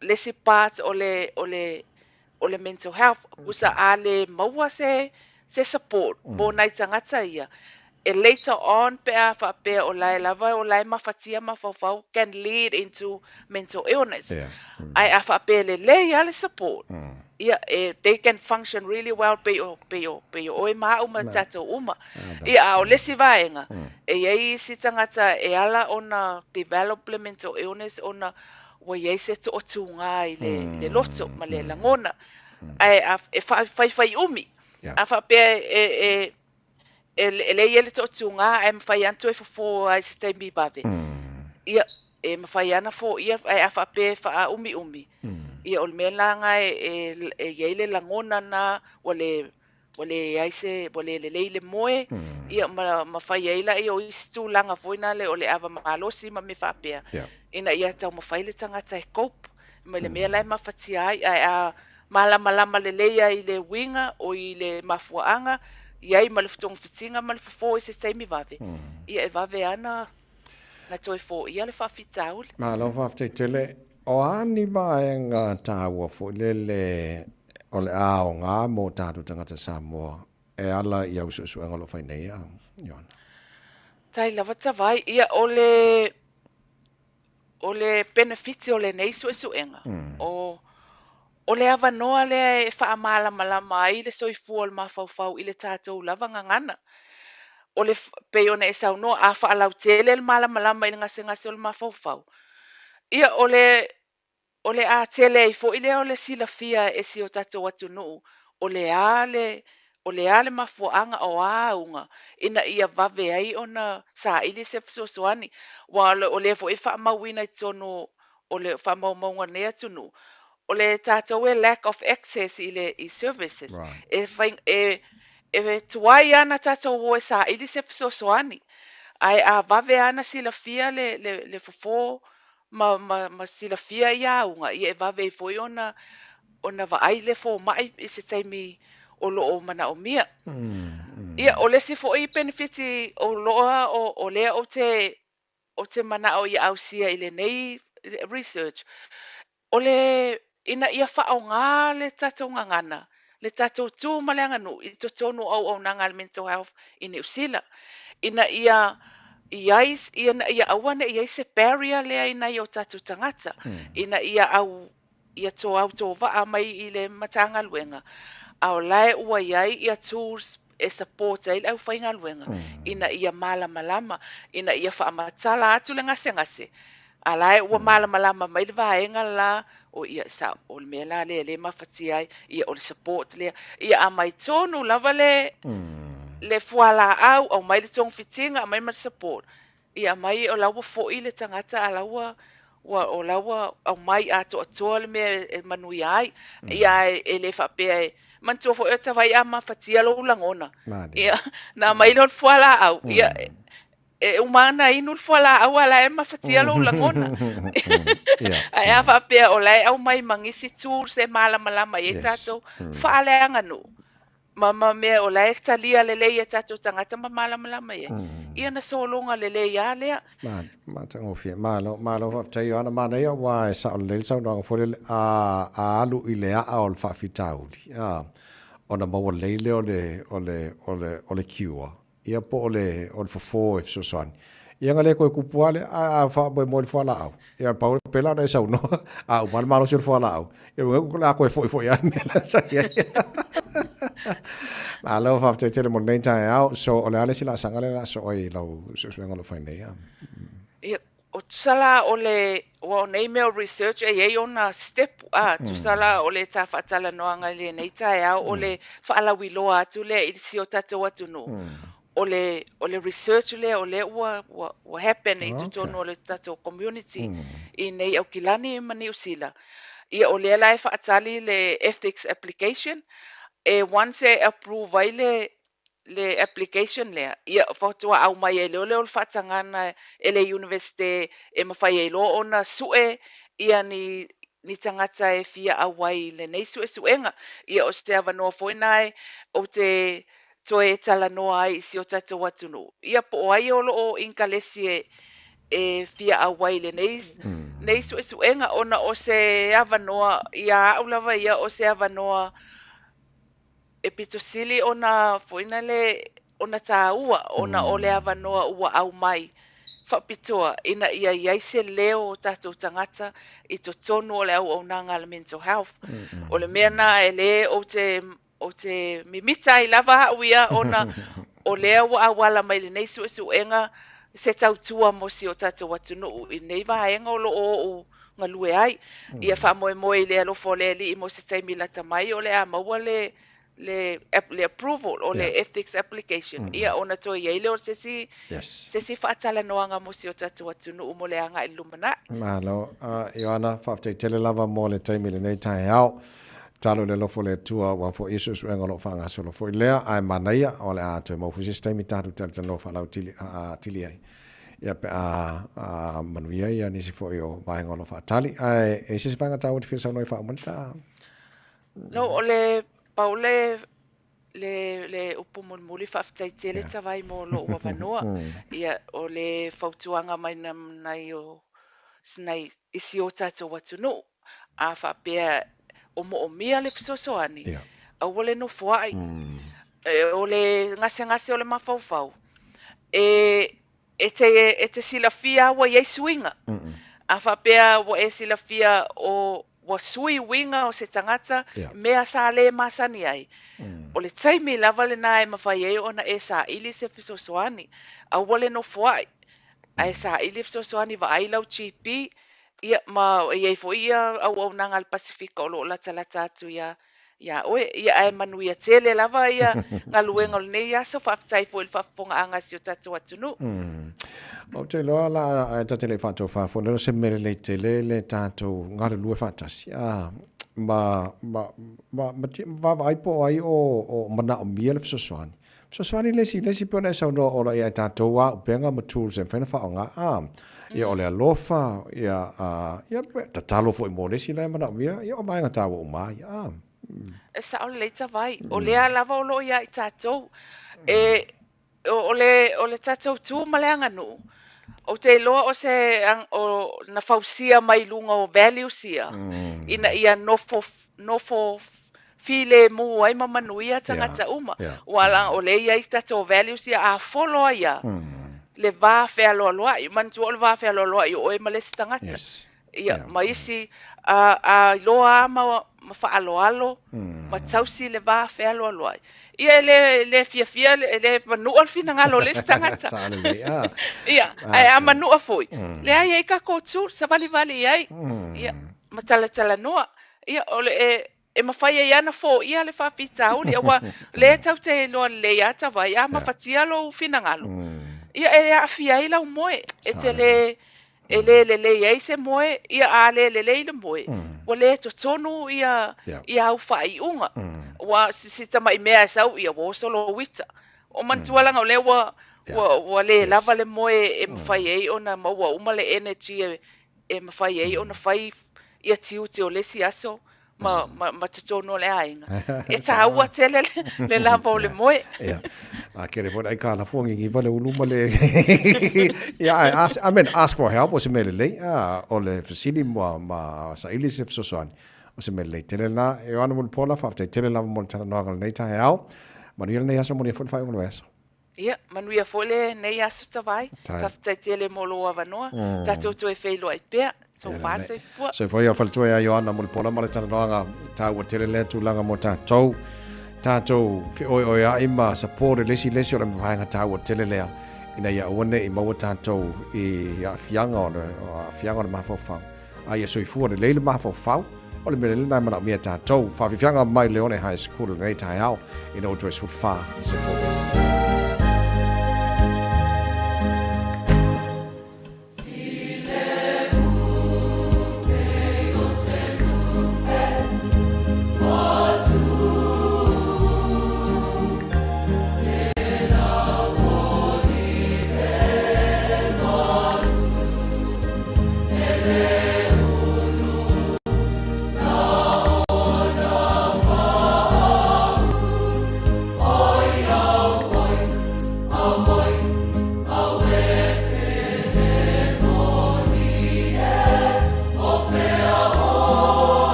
le si part o le mental health usa ale maua se support bo nai tangata ia. And later on, o lai mafatia mafafau can lead into mental illness. Ai afape le ale support. Yeah, they can function really well pe o ma uma tato uma. Ia o lesi vaenga. E ai si tangata e ala ona develop mental illness ona wa ye se to tunga le loto ma le langona. Ai fai umi. Afape ele ele to tunga em faianto e fo ai se mi bave ia e mafaiana fo ia ai afape fa umi ia ol melanga e ele langona na ole ai se ole le moe ia mafaiela i o istu langa foina le ole ava malosi ma me fapea ina ia tau mafaile tangata e cope me le mela mafatia ai a malama le i le winga o i le mafuanga iai ma le futong fitinga ma le fofo se taimi vave. Ia e vave ana na toi fo ia le whawhitaul. Ma lo whawhitaitele o ani vaenga tāua fo le O le a o ngā mō tātou tangata Samoa. E ala i au su angolo whai nei a. Iona. Tai lava tawai, ia o le benefiti o le nei suenga. O le avanoa le e whaamala malama ai le soifua le mawhauwhau i le tātou lava ngangana. O le peona e sau noa a whaalau tele le malama i le ngase o le mawhauwhau. Ia o le a tele i fo i le o le silafia e si o tātou atu nuu. O le a le mafuanga o aunga ina ia vave ai ona sa ili se fsosoani. Wa o le fo e whaamauina i tono o le whaamaumaunga nea tunu. O le tātou e lack of access i services. Right. E tuai ana tātou o e sa ili se fsosoani. Ai a vave ana silafia le fofo ma silafia ia unga. Ia e vave i foi ona va ai le fo mai i se taimi o loo mana o mia. Ia o le si fo i benefiti o loa o lea o te mana o ia ausia i le nei research. O le ina ia whao ngā le tātou ngangana. Le tātou tū maleanga nu i to tonu au nanga le mental health i New Zealand. Ina ia awane ia se barrier lea ina i o tātou tangata. Ina ia tō au tō waa mai i le matanga luenga. Au lai ua iai ia tools e support ai au whainga luenga. Ina ia malama, ina ia whaamatala atu le ngase. A lai ua malama mai le vaenga la o ia sa o le mea la le mawhati ai, ia o le support lea. Ia a mai tonu lava le fuala au mai le tong fitinga, a mai ma support. Ia mai o lawa fo i le tangata a lawa o lawa au mai ato atoa le mea manui ai. Ia e le whapea man tō fo e tawai a mawhatia lo ulangona. Ia, na mai lo fuala au. Ia, umana inu fuala au ala e mawhatia lo ulangona. Ai a whapea o lai au mai mangisi tūr se malama e tātou whaaleanga nu. Mama mea o lai talia le lei e tātou tangata ma malama e. Ia na solonga le lei a lea. Ma tango fia, malo whaftai o ana mana ia wa e sa o le sau nanga fore a alu i lea a o le whawhitauri. Ona maua leile o le kiua. Ia po o le fofo e fsosoani. Ia ngale koe kupuale a wha mo le whala au. Ia pau pela na e sau no. A umana malo si le whala au. Ia a koe foi ane la sa ia. Ma lo whaftai tele mo nei tai au. So o le ale sila sangale la so oi lau suenga lo whainei. Ia o tusala o le o nei mea research e ona step tusala o le ta whaatala noanga le nei tai au o le whaalawiloa atu le i si o tatou atu no. O le research le o le ua happen i tutono o le tatou community i nei au kilani ma New Zealand. Ia o le lai whaatali le ethics application e once e approve ai le application lea. Ia whautua au mai e leo le whaatangana e le university e mawhai e lo ona sue ia ni tangata e fia awai le nei suenga. Ia o ste avanoa foinai o te toe tala noa ai si o tatou atu no. Ia po ai o loo inkalesi e fia awai le nei suenga ona o se avanoa ia au lava ia o se avanoa e pitosili ona foina ona tāua ona o le avanoa ua au mai whapitoa ina ia iaise leo tātou tangata i to tonu o le au nanga le mental health. O le mea na e le o te mimita i lava hauia ona o lea ua awala mai le nei suenga se tautua mo si o tātou atu nuu i nei vaenga o o ngalue ai. Ia wha i le alofo le li i mo se taimila tamai o le a maua le approval o le ethics application. Ia ona toi iei leo se si whaatala noanga mo si o tātou atu nuu mo le anga i lumana. Malo, Ioana, whaftai tele lava mo le taimile nei tai au. Talo le lofo le tua wa fo isus wenga lo fanga so lo fo lea ai manaia o le ato mo fu sistemi tatu tatu no fa lau tili ai ia pe a manuia ia ni si fo io vai ngolo fa tali ai e si fanga tau te fisa no fa monta no o le paule le upumul muli fa ftai tele tavai mo lo wa vanoa ia o le fautuanga mai na io snai isi o tatu watu no a fa pe o mo o mia le fisosoani. Au ole no fuai. O le ngase o le mafaufau. E te silafia wa ye swinga. A whapea wa e silafia o wa sui winga o se tangata mea sa le masani ai. O le taimi lava le na e mawhai e ona e sa ili se fisosoani. Au ole no fuai. Ai sa ili fisosoani wa ailau chipi. Ia ma ye fo ia au nanga al Pasifika o lo la atu ia oe ia ai manu ia tele lava ia ngaluenga le nei aso whaftai fo il whafonga anga si o tatu atunu. O te loa la ta tele whato whafo nero se mere le tele le tātou ngare lue whatasi. Ma aipo ai o mana o mia le fisosoani. Fisosoani lesi pona e sau no ora ia tātou wa upenga ma tools e whena whaonga. Ia ole alofa, ia ta talo fo i monesi lai mana o mia, ia o maenga tāua o mai. E sa ole leita vai, o lea lava o lo ia i tātou. O le tātou tū maleanga nu. O te loa o se na fausia mai lunga o values ia. Ina ia nofo file mu ai mamanuia tangata uma. Wala o le ia i tātou values ia a follow ia. Le va fe lo i man tu le va fe lo i o e male stangata. Ia maisi a loa ma fa alo ma tausi le va fe lo ia le fia le manu al fina ngalo le stangata. Ia ai manu foi. Le ai ka ko tu sa vali ai. Ia matala noa. Ia ole e mawhai e ana fo ia le whapitau wa le tau te lo le ia tawa ia ma fatia lo fina ngalo. Ia e afia ila o moe e te le e se moe ia a le le moe o le tonu ia au whai unga wa si tama i mea sau ia wo solo wita o mantuala ngau le wa le lava le moe e mawhai e ona maua uma le energy e mawhai e ona whai ia tiu te o lesi aso ma tonu le ainga e taua tele le lava o le moe a kere fo ai kala fongi ngi vale uluma le ask for help o se mele le o le fasili ma sa ili se sosoani o se mele le tele na e ana mo pola fa tele la mo tana no ngal nei ta hao ma ni nei aso mo ni fo fa o wes ia manuia fo le nei aso tavai ka tele mo lo avanoa ta to e feilo ai pe so pase fo se foi a falto e ana mo pola ma le tana no nga ta o tele le tu langa mo ta tou tātou o ia ima support lesi o le mawhanga tāua tele lea ina ia wane i maua tātou i fianga o le mawhawhau a ia soifua le leile mawhawhau o le mele nai mana mia tātou whawhianga mai Leone High School nei tai hao ina o dress foot far se fō Oh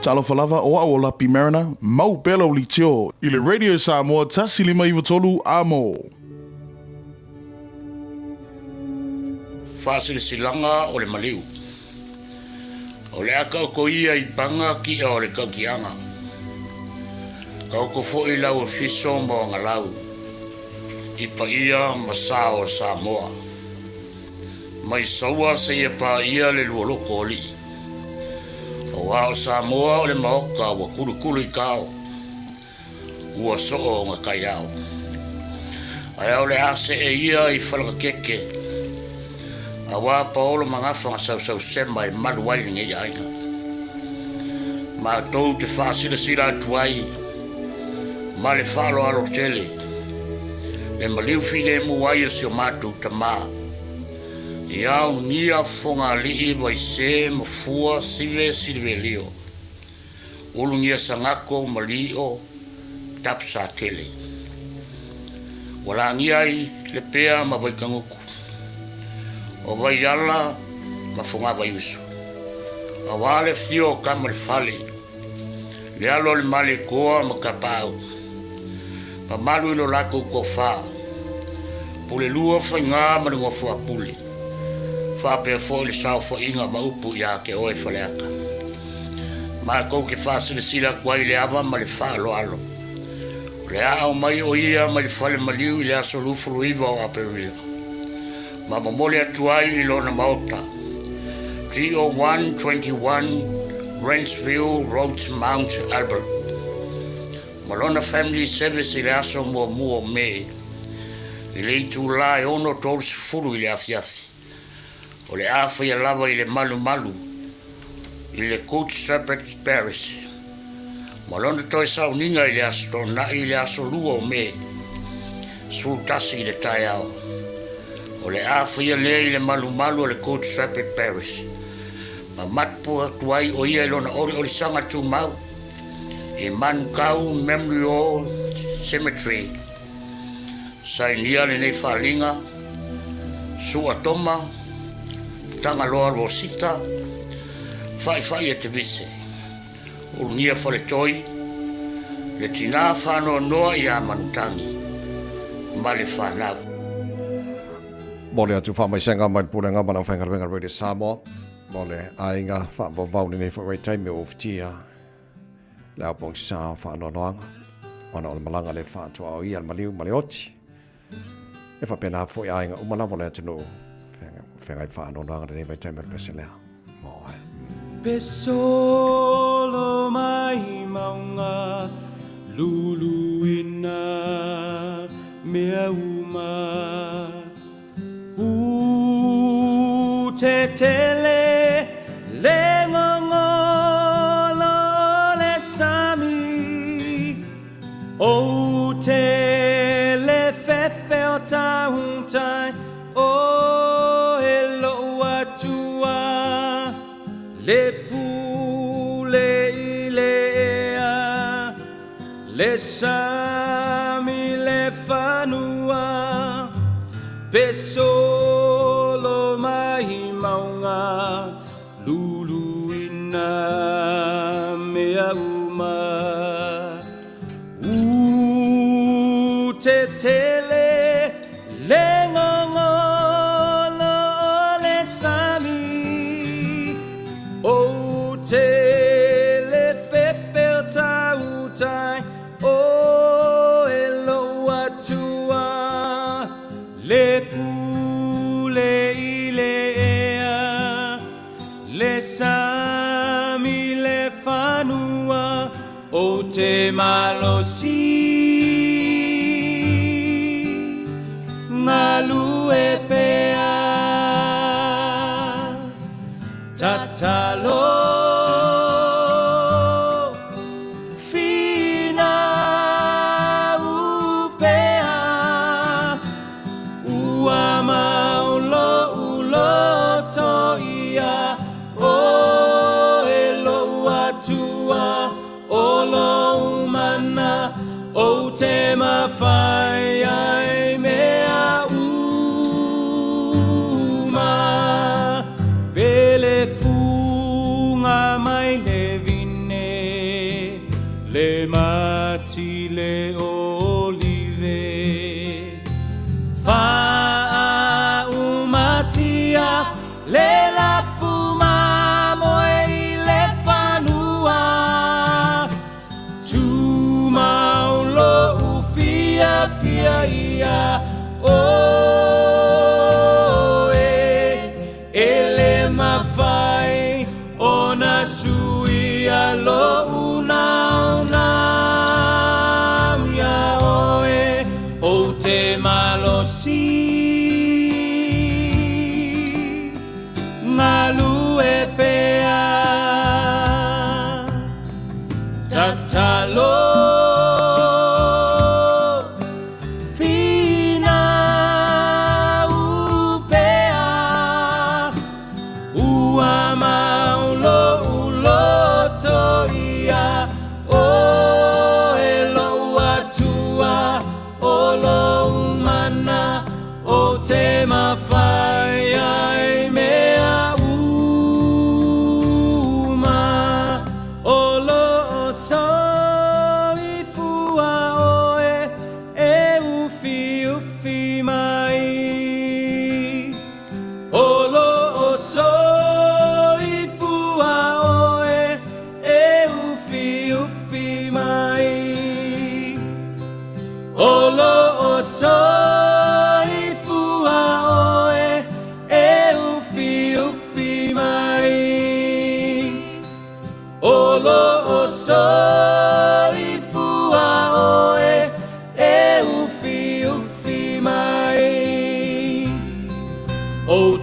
Talo falava o Lapi Mariner, mau belo li tio, i le Radio Samoa tasi 5 amo. Fasilanga o le maliu. O le aka ko ia I panga ki o le kakianga. Ka ko fo I lau fiso mo ngalau. I pa ia masao Samoa. Mai saua se ia pa ia le luoloko li. O wao Samoa o le maoka wa kulu I kao. Ua soo nga kaiao. Ai au le ase e ia I whalaka keke. Awa paolo mangafa nga sau sema I malu wailing e iainga. Ma tou te whaasira sira atuai. Ma le whalo alo tele. Le maliu fine mu waia si o matu ta maa. I au nia fonga lii vai se mafua sive lio. Ulu nia sangako malio tapsa tele. Wala ngiai le pea ma vai kanguku. O vai ala ma fonga vai usu. A wale fio kamar fale. Le alo le male koa ma kapau. Ma malu ilo lako ko fa. Pule lua whainga ma ringo fua pule. Whapea fo le sao fo inga maupu ia ke oe whaleaka. Ma kou ke whasile sila kwai le awa ma le whaalo alo. Le ao mai o ia ma le whale maliu I le aso lufuru iwa o aperia. Ma mamole atuai I lona maota. 30121 Wrensville Road, Mount Albert. Malona Family Service I le aso mua me. I le itu lai ono tolu sifuru I le afiafi. O le afa ia lava I le malu. I le Good Shepherd Parish. Malona toi sauninga I le aso na I le aso lua o me. Sultasi I le tai ao. O le afa ia le I le malu o le Good Shepherd Parish. Ma matpo atuai o ia lona ori sanga tu mau. I Manukau Memorial Cemetery. Sainia le nei whalinga. Sua toma. Tanga loa rosita. Fai e te vise. Urungia whale toi. Le tina whanoa noa I a manutangi. Male whanau. Mole atu whamaisenga mai pulenga mana whangaruenga Radio Samoa. Mole ainga whamavau ni nei whawai taimi o fitia. Le apong sa whanoa noanga. Wana o le malanga le whatua o ia al maliu maleoti. E whapena fo I ainga umana mole atu no. Whengai whaano noanga nei mai taimi pese lea. Moe. Pesolo mai maunga luluina mea uma te tele le ngongolo le sami o te le fefe o tahuntai o elo atua le pule I le ea le sami le fanua pesolo mai maunga luluina mea uma te tele le ngongolo le sami o te le fefe o tautai o elo atua le pule I le ea le sami le fanua o te malosi ngalu e pea tatalo fina upea ua maulo ulo toia o elo atua o lo umana o te mawhai ai mea uma pele funga mai le vine ia o ele mawhai o na sui a lo una ia oe o te malosi ngalu e pea tatalo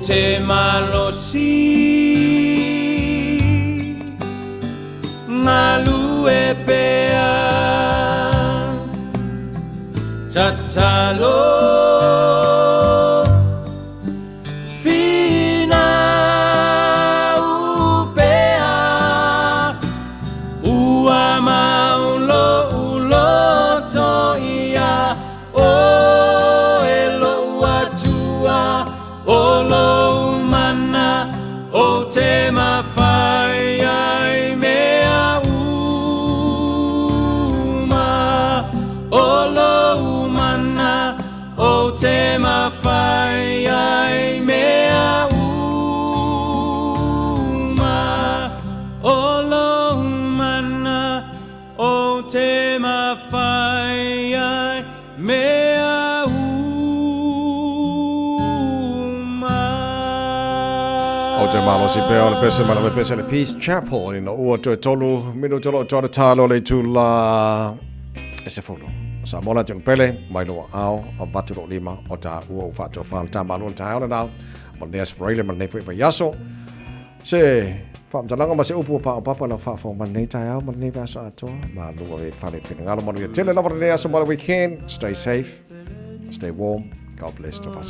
te malosi ngalu e pea tatalo fina upea ua maulo uloto ia o elo atua olo mana o te mawhai ai mea uma olo mana o te mawhai ai mea uma olo mana o te mawhai ai mea te malosi pe ole pese mana pese le Peace Chapel in o to tolu minu tolo to talo le tula ese fulu sa mola jeng pele mai lo ao o baturo lima o ta u fa to fal ta malon ta ona na mon des freile man ne fu pa yaso se fam talanga ma se upu pa papa la fa fo man ne ta ao man ne va sa to ma lu ve fa le fin ngalo mon ye tele la ne aso mo weekend stay safe stay warm God bless to us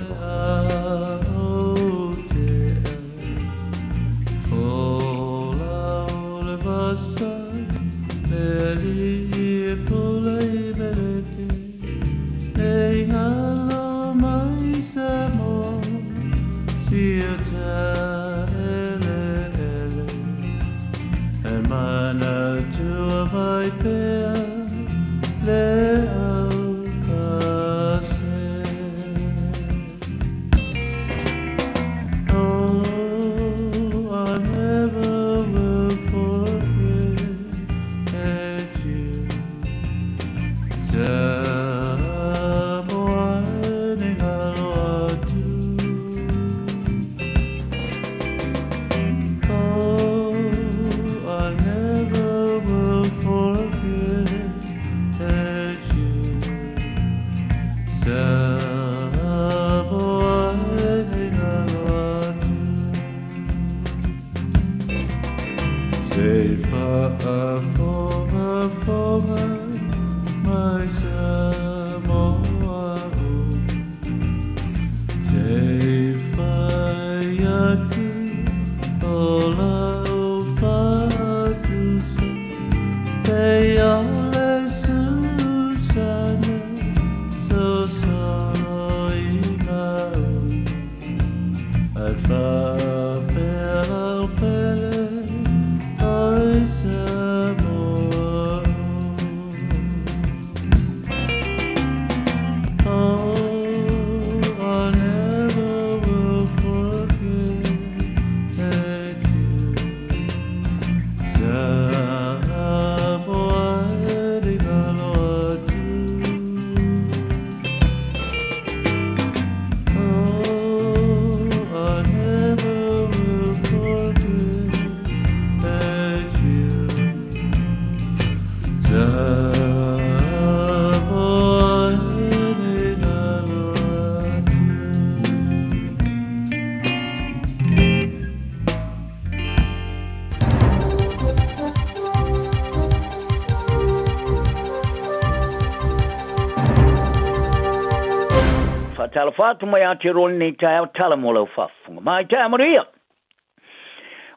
talafatu mai ate rol ni tai tala mo lo fafunga mai tai maria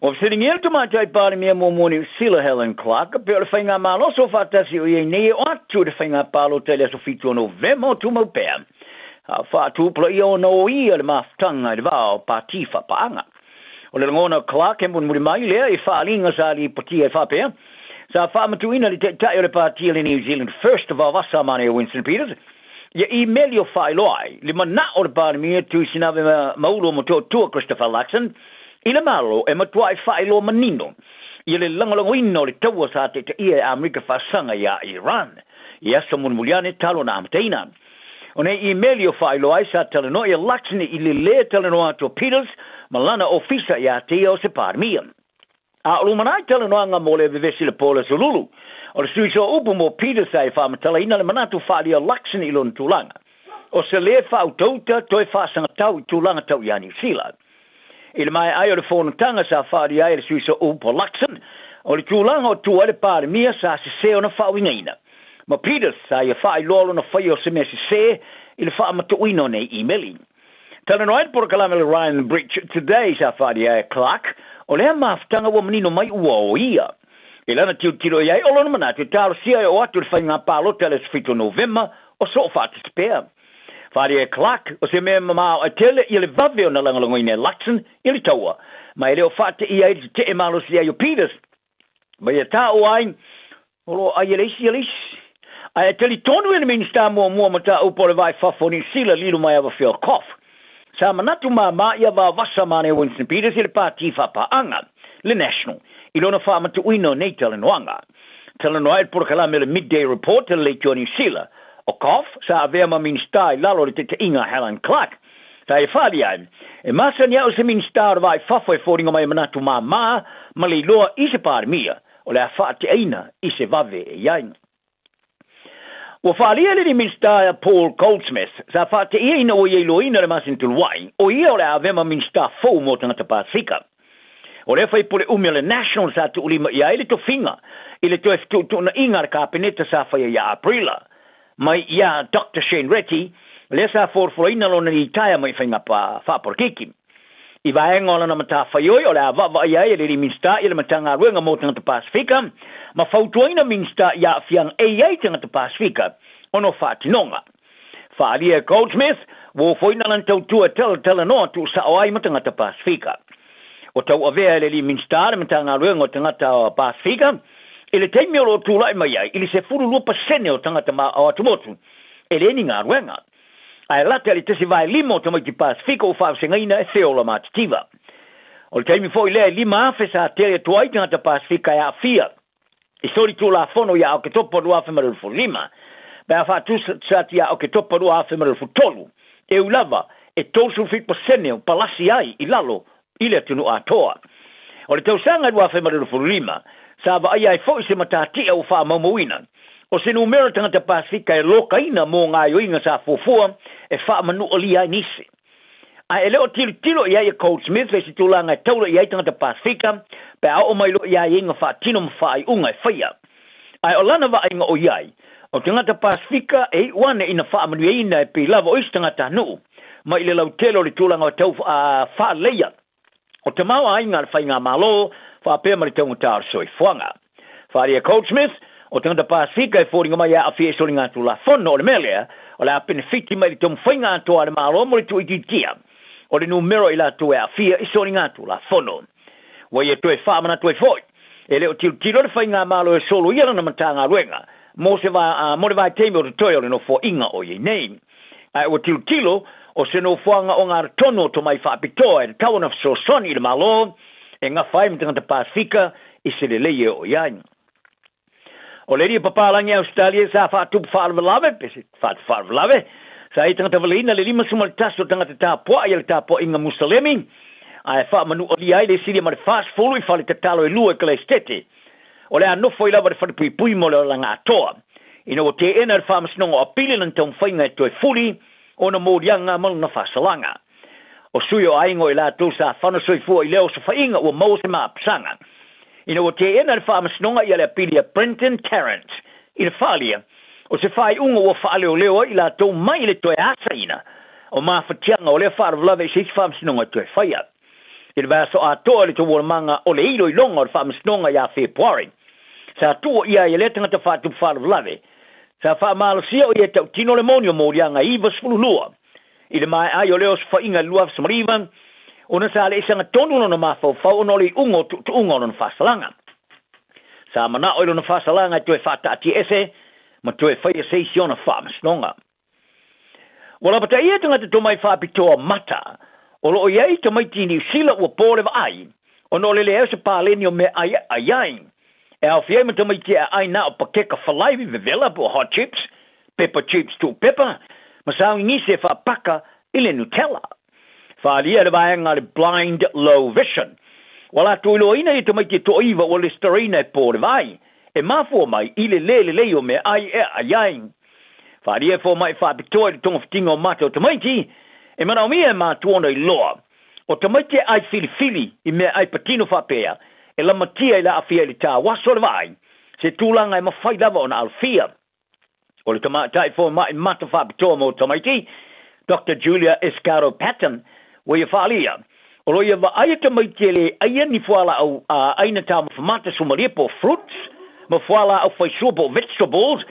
of sitting here to my type party me mo morning Sila Helen Clark per finga malo so fatasi o ye ne o tu de finga palo tele so fito no vemo tu mo pe fa tu pro io no ia le maftanga de va patifa panga o le ngona Clark en muri mai le e fa linga sa li pati e fa pe sa fa matuina le tai le party in New Zealand first of all vasa mane Winston Peters ye email your file le mana o ba mi tu sinave maulo mo to Christopher Luxon ile malo e matuai failo manino ile langalongo ino le tawa sa te ia Amerika fasanga ya Iran ia somun muliane talo na amteina one email yo failo ai sa teleno ia Luxon ile le teleno ato Peters malana ofisa ya te o se parmia a lumana teleno anga mole vivesi le pola sululu o suiso upu mo Peters ai fa matala ina le manatu falia Luxon ilon tulanga o se le fa autota toi fa sanga tau tulanga tau ya New Zealand il mai ai o fone tanga sa fari ai suiso upo Luxon o le tulanga o tu ale par mia sa se ona fa wingaina ma Peters sa ia fa lolo na fa yo se me se il fa ma tu ino nei emailing tana no por kalame Ryan Bridge today sa fari ai Clark o le maftanga wo menino mai wo ia ilana tiro ia o lo mana te tal sia o atu fa nga palo tele fito November o so fa te spare Faria Clark o se me mama a tele ile vavio na langalongo ine Luxon ile taua mai leo fate ia te e malo sia yo Peters mai ta o ai o ai ele ai tele tonu in minsta mo mata o por vai fa foni sila lilo mai ava feel cough sa manatu mama ia va vasa mane Winston Peters ile party fa pa anga le national ilona fa matu uino netel en wanga telenoid por kala me midday report le Johnny Sila o kof sa avea ma min stai lalo te inga Helen Clark sa e falian e masa nia o se min star vai fafoi fodinga mai manatu ma li loa ise par mia o le afa te aina ise vave e yain o falia le min star Paul Goldsmith sa fa te ina o ye loina le masin tulwai o ia o le avea ma min star fo mo tanga Pasifika o le fai pole umele national sa tu ulima ia ile to finga ile to na inga kabinete sa fa ya Aprila mai ia Dr. Shane Retty lesa for ina lo ni taya mai finga pa fa por kiki i vai ngola na mata fa yo o la va ia ile minsta ile matanga ruenga mo tanga Pasifika ma fautuina minsta ya fiang e ia tanga Pasifika ono fa tinonga fa ali Goldsmith wo foina lan tau tu tel no tu sa ai matanga Pasifika o tau avea ile minsta matanga ruenga tanga Pasifika ele teimi o tu lai mai ai ile se furu lupa sene o tangata ma o tumotu ele ni nga ruenga ai lata ile tesi vai limo to mai Pasifika o fa sengaina e feola mativa o teimi foi le lima afesa tere tuai tangata Pasifika ya fia isori tu la fono ya o ke topo do afa mer fu lima ba fa tu satia o ke topo do afa mer fu tolu e ulava e tosu fit po sene o palasi ai ilalo ile tunu atoa o le tau sanga do afa mer fu lima Sava ai foi se matati o fa mamoina. O se numero tanga Pasifika e lokaina mo nga yo inga sa fofua e fa manu oli ai nisi. Ai ele o tilo ia e Goldsmith ve se tulanga taula ia tanga Pasifika pe o mai lo ia inga fa tino fa ai unga faia. Ai o lana va inga o ia. O tanga Pasifika e wane ina fa manu ina pe lava o istanga tanu. Mai le lautelo le tulanga tau fa leia. O te mau ainga fa inga malo fa pe mari tau tar soi fuanga faria Goldsmith o tanga Pasifika e fodinga mai a fie solinga tu la fono le melia o la benefiti mai tau finga to ale malo mo tu itia o le numero ila tu a fie solinga tu la fono wa ye tu e fa mana tu e foi ele o tilo le finga malo e solo ia na matanga ruenga mo se va mo vai temi o toyo no fo inga o ye name ai o tilo o se no fuanga o ngar tono to mai fa pitoa e tau na so soni le malo e nga fai mtanga Pasifika i se le leie o iai. O le ria papalangi Australia sa fa tu farvelave, pesi fa farvelave, sa i tanga valina le lima sumal taso tanga ta po ai le tapo inga musalemi, ai fa manu o iai le siria mar fast fulu i fa le tatalo e lua kle stete. O le ano foi lava fa pui pui mo le langa toa. Ina o te ena fa masnongo a pili nan tong fainga to e fuli, ona mo dianga mal na fa salanga. O suyo aingo i la tu sa whana soifua i leo sa whainga ua mause maa psanga. Ina o te ena le whaamasnonga i ala pilia Brenton Tarrant. Ina whalia, o se whai unga ua whaale o leo i la tu mai le toe asa ina. o mawhatianga o lea whaarwlawe se whaamsinonga tue whaia. I le vaso a toa le tawara manga o le ilo i longa o le whaamsinonga ia February. Sa tua ia i le tangata whaatu whaarwlawe. Sa whaamalasia o ia tau tino le monio mōrianga iwa spululua. I le mai ai o leo sa whainga luaf samariva, ona sa le isanga tonu no mawhau ono le ungo tu ungo no whasalanga. Sa mana o ilo na whasalanga tue whaata ati ese, ma tue whaia seisiona whaamsinonga. Wala pata ia tangata tomai whaapitoa mata, o loo iei tamai tini usila ua pōle wa ai, o no le leo se pāleni o me ai. E au fiei ma tamai tia ai na o pakeka whalaiwi vevela po hot chips, pepper chips to pepper, ma saungi ngise whaapaka ile Nutella. Whaalia le vaenga le blind low vision. Wala tuilo ina i tamai tia toiva o listerine e pōle vai, e mafua mai ile leo me ai ai. Whaalia fo mai whaapitoa i tonga whitinga o mata o tamaiti, e mana o mea ma tuona i loa. O tamaiti ai fili i mea ai patino whapea, e la matia i la awhia li tā waso le vai, se tūlanga e mawhai lava o na alfia. O le tamatai fo mai mata whaapitoa mo tamaiti, Dr. Julia Escaro Patton, wa ia whaalia. O lo ia wa aia tamaiti le aia ni fuala au aina tā mawhamata sumaria po fruits, mawhala au whaisua po vegetables,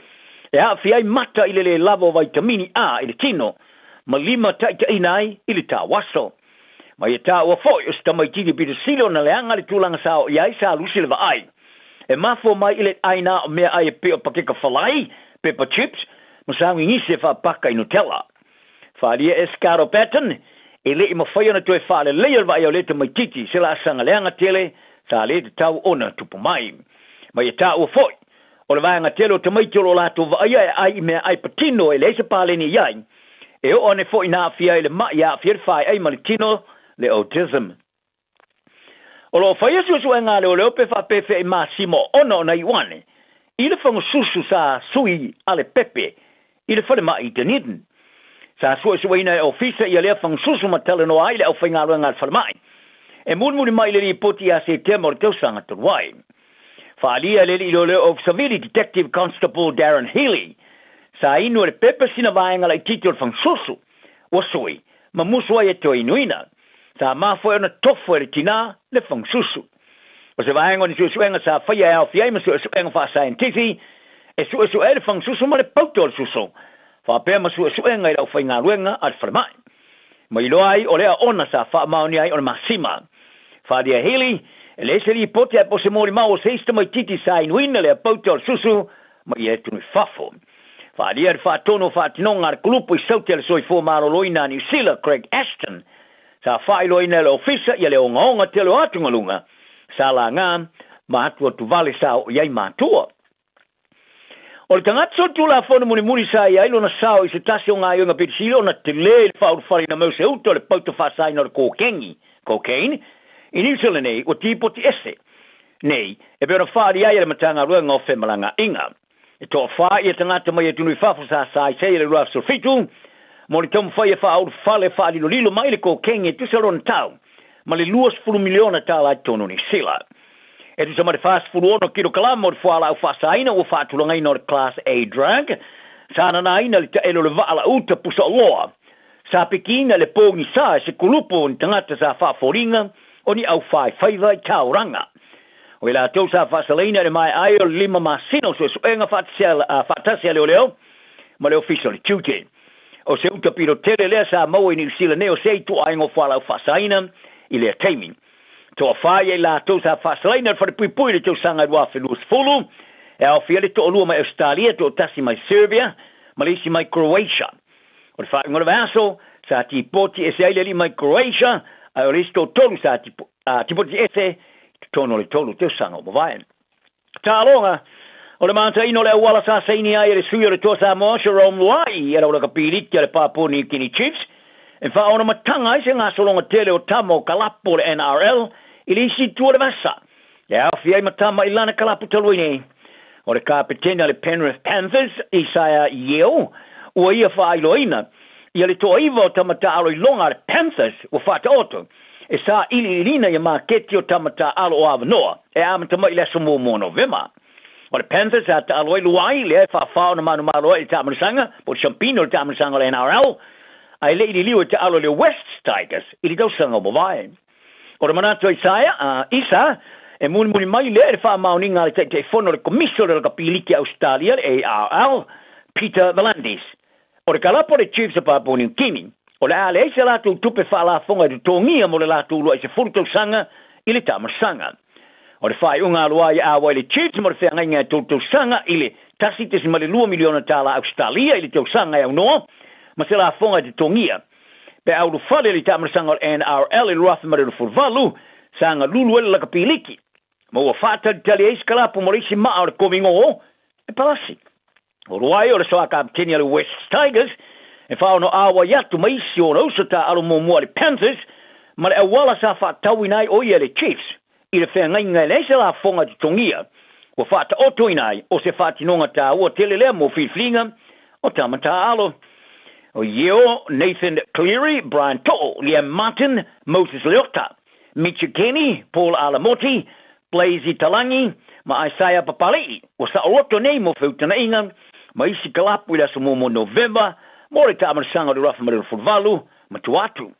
e a fiai mata i le lavo vitamini A i le tino, ma lima taita inai i le tā waso. Ma ia tā ua foi o sta mai tiri pita silo na leanga le tūlanga sao iai sa lusi le vai. E mafo mai i le aina o mea ai e peo pakeka whalai, pepper chips, ma saungi ngise whapaka i Nutella. Whaalia Escaro Patton, e le i mawhaia na tue whaale leia vai o le te mai titi, sila asanga leanga tele, sa le te tau ona tupu mai. Ma ia tā ua foi, o le vaenga telo te maitolo lato vaia e ai mea ai patino e le se pāleni iai, e o ane fo ina afia i le mai a afia whai ai malitino le autism. O lo whaia suenga le o leo pe whapefe e masimo ono na iwane, i le whangu susu sa sui ale pepe, i le whare mai i teniden. Sa suena e ofisa i le whangu susu matala no ai le au whainga ruenga al whare mai. E muni mai le ni poti a se temo le teusanga turuai. Whaalia le ilo leo of Savili Detective Constable Darren Healy. Sa inu le pepe sina vaenga lai titol whang susu. Wasui, ma musua e to inuina. Sa mafo e ona tofo e le tina le whang susu. O se vaenga ni suenga sa whaia e au fiai ma suenga wha scientifi. E su e le whang susu ma le pauto le susu. Whapea ma suenga i lau whainga ruenga al wharamai. Ma ilo ai o lea ona sa wha maoni ai ona masima. Whaalia Healy, e le se li pote a pose mori mau se ista mai titi sa inuina le a pauta o susu, ma i e tunu fafo. Whaalia le whaatono whaatinonga ar kulupu i saute le soi fō maro loina New Zealand, Craig Ashton. Sa whai loina le ofisa i le onga te lo atunga lunga. Sa la ngā, ma atua tu vale sao iai mātua. O le tangatso tu la whona muni sa i ailo na sao i se tasi o ngā iunga pitisilo na te le whauru whari na mau se uto le pauta whasai na le cocaine, i New Zealand nei, o tipoti ese. Nei, e pēra whaari ai le matanga ruanga o whemalanga inga. E toa whaai e tangata mai e tunui whafo sa sai sei le ruaf sulfitu, mo le tamu whai e whaau whale whaali lilo mai le cocaine e tusarona tau, ma le 2 miliona tala i tono ni sila. E tu sama le fast food ono kilo kalama o le whaala au whasaina o whaatulanga ina o le class A drug, sa nana ina le taelo le waala uta pusa loa, sa pekina le pōngi sa se kulupo ni tangata sa whaaforinga, o ni au whai whaiva i tauranga. O ila tau sa whasaleina le mai ai o lima masino so suenga whaatasia leo leo, ma leo official tute. O se uta piro tere lea sa maua i New Zealand neo se tu aingo whala au whasaina i lea teimi. Toa whai e la tau sa whasaleina whare pui le tau sanga rua whenus fulu, e au whiale to olua mai Australia, to tasi mai Serbia, Malaysia mai Croatia. O le whai ngore vaso, sa ti poti e se aile mai Croatia, ai o listo tolu sa tipoti ese tono le tolu te sanga o vaen. Ta longa o le manta ino le wala sa saini ai le suyo le tosa mo Jerome Lai era o le kapiriki le Papua New Guinea Chiefs. E fa ona matanga i se nga solonga tele o tamo kalapo le NRL ili si tu le vasa. Ya fia matama ilana kalapo taluine. O le kapitena le Penrith Panthers Isaiah Yeo o ia fa iloina. Ia le toa iwa o tamata alo i longa le Panthers o whata oto. E sa ilina ia maketi o tamata alo o avanoa. E amatama i leso mō Novema. O le Panthers a ta alo i luai le e whawhao na manu malo i tamarisanga. Po Champino le tamarisanga le NRL. ai le ili liu te alo le West Tigers ili tau sanga mo vai o le manato isa e muni mai le fa mauninga le te fono le commissioner le kapiliki Australia ARL Peter Valandis o le kalapo le Chiefs of Papua New Guinea o le ale se la tu tupe fa la fonga de tongia mo le la tu lo se furto sanga ili tamasanga o le fai unga loa ia awa le Chiefs mo le whenga inga tu sanga ili tasi te simale 2 miliona tala Australia ili tau sanga ia unoa ma se la fonga de tongia pe au fale ili tamasanga NRL ili rafa mare le furvalu sanga lulu ele la kapiliki mo wa fata tali eskala po morisi ma o le komingo e palasi o ruai o le soa kapteni le West Tigers e fa no awa yatu maisi o no sota alo mo le Panthers ma le awala sa fa tawinai o ia le Chiefs i le whenga inga le se la fonga di tongia o fata o toinai o se fati nonga ta o telele mo fiflinga o tamata alo o yeo Nathan Cleary, Brian To'o, Liam Martin, Moses Leota, Mitch Kenny, Paul Alamotti, Blazy Talangi, ma Isaiah Papali'i, o sa oroto nei mo whiutana inga, ma isi kalapu ila sumo mo November, mo re tamarasanga de rafa maril furvalu, ma tuatu.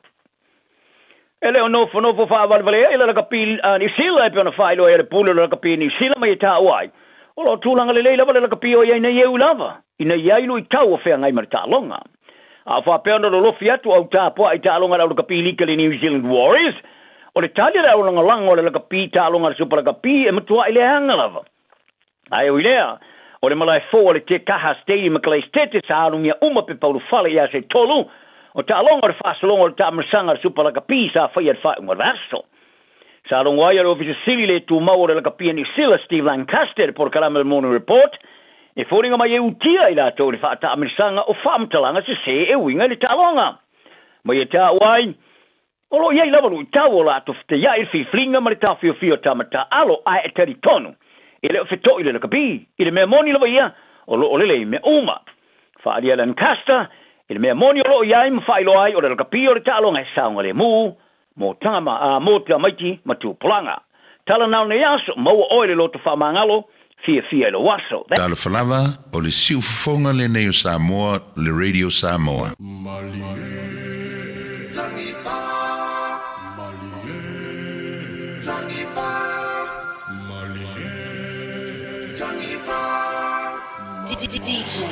Ele o nofo fa valvale, ila la kapil, ni sila e peona whailo e le pulu la kapil, ni sila mai e ta oai. O lo tūlanga le leila vale la kapil o iei nei eu lava, ina iailu I tau o whea ngai mara ta longa. A wha peona lo lofi atu au ta poa I ta longa rau la kapil ika le New Zealand Warriors, o le talia rau longa langa o le la kapil ta longa le super la kapil e matua I le hanga lava. Ai o ilea, o le malai fo o le te kaha stadium makalai stete sa alungia uma pe paulu fale ia se tolu, o ta longa le fasalonga o le ta amasanga le super la kapil sa whai at whai unga raso. Sa longa ai o ofisa sili le tu mau o le la kapil ni sila Steve Lancaster por Karama le Morning Report, e fōringa mai e utia I la tau le wha ta amasanga o whaamtalanga se e winga le ta longa. Mai e ta wai, o lo iei lava lui tau o la to te iai fi flinga ma le ta fio fio tamata alo ai e teri tonu. I le o feto I le kapi, I le mea moni lava ia, o lo olele me uma. Whaaria Lancaster, I le mea moni o lo iai ma whailo ai o le kapi o le ta longa e saunga le mu, mo tama mo te maiti ma tu polanga. Tala nao ne aso, maua oile lo to whamangalo, fia lo waso. Tala whalawa o le siufonga le neo Samoa, le Radio Samoa. DJ.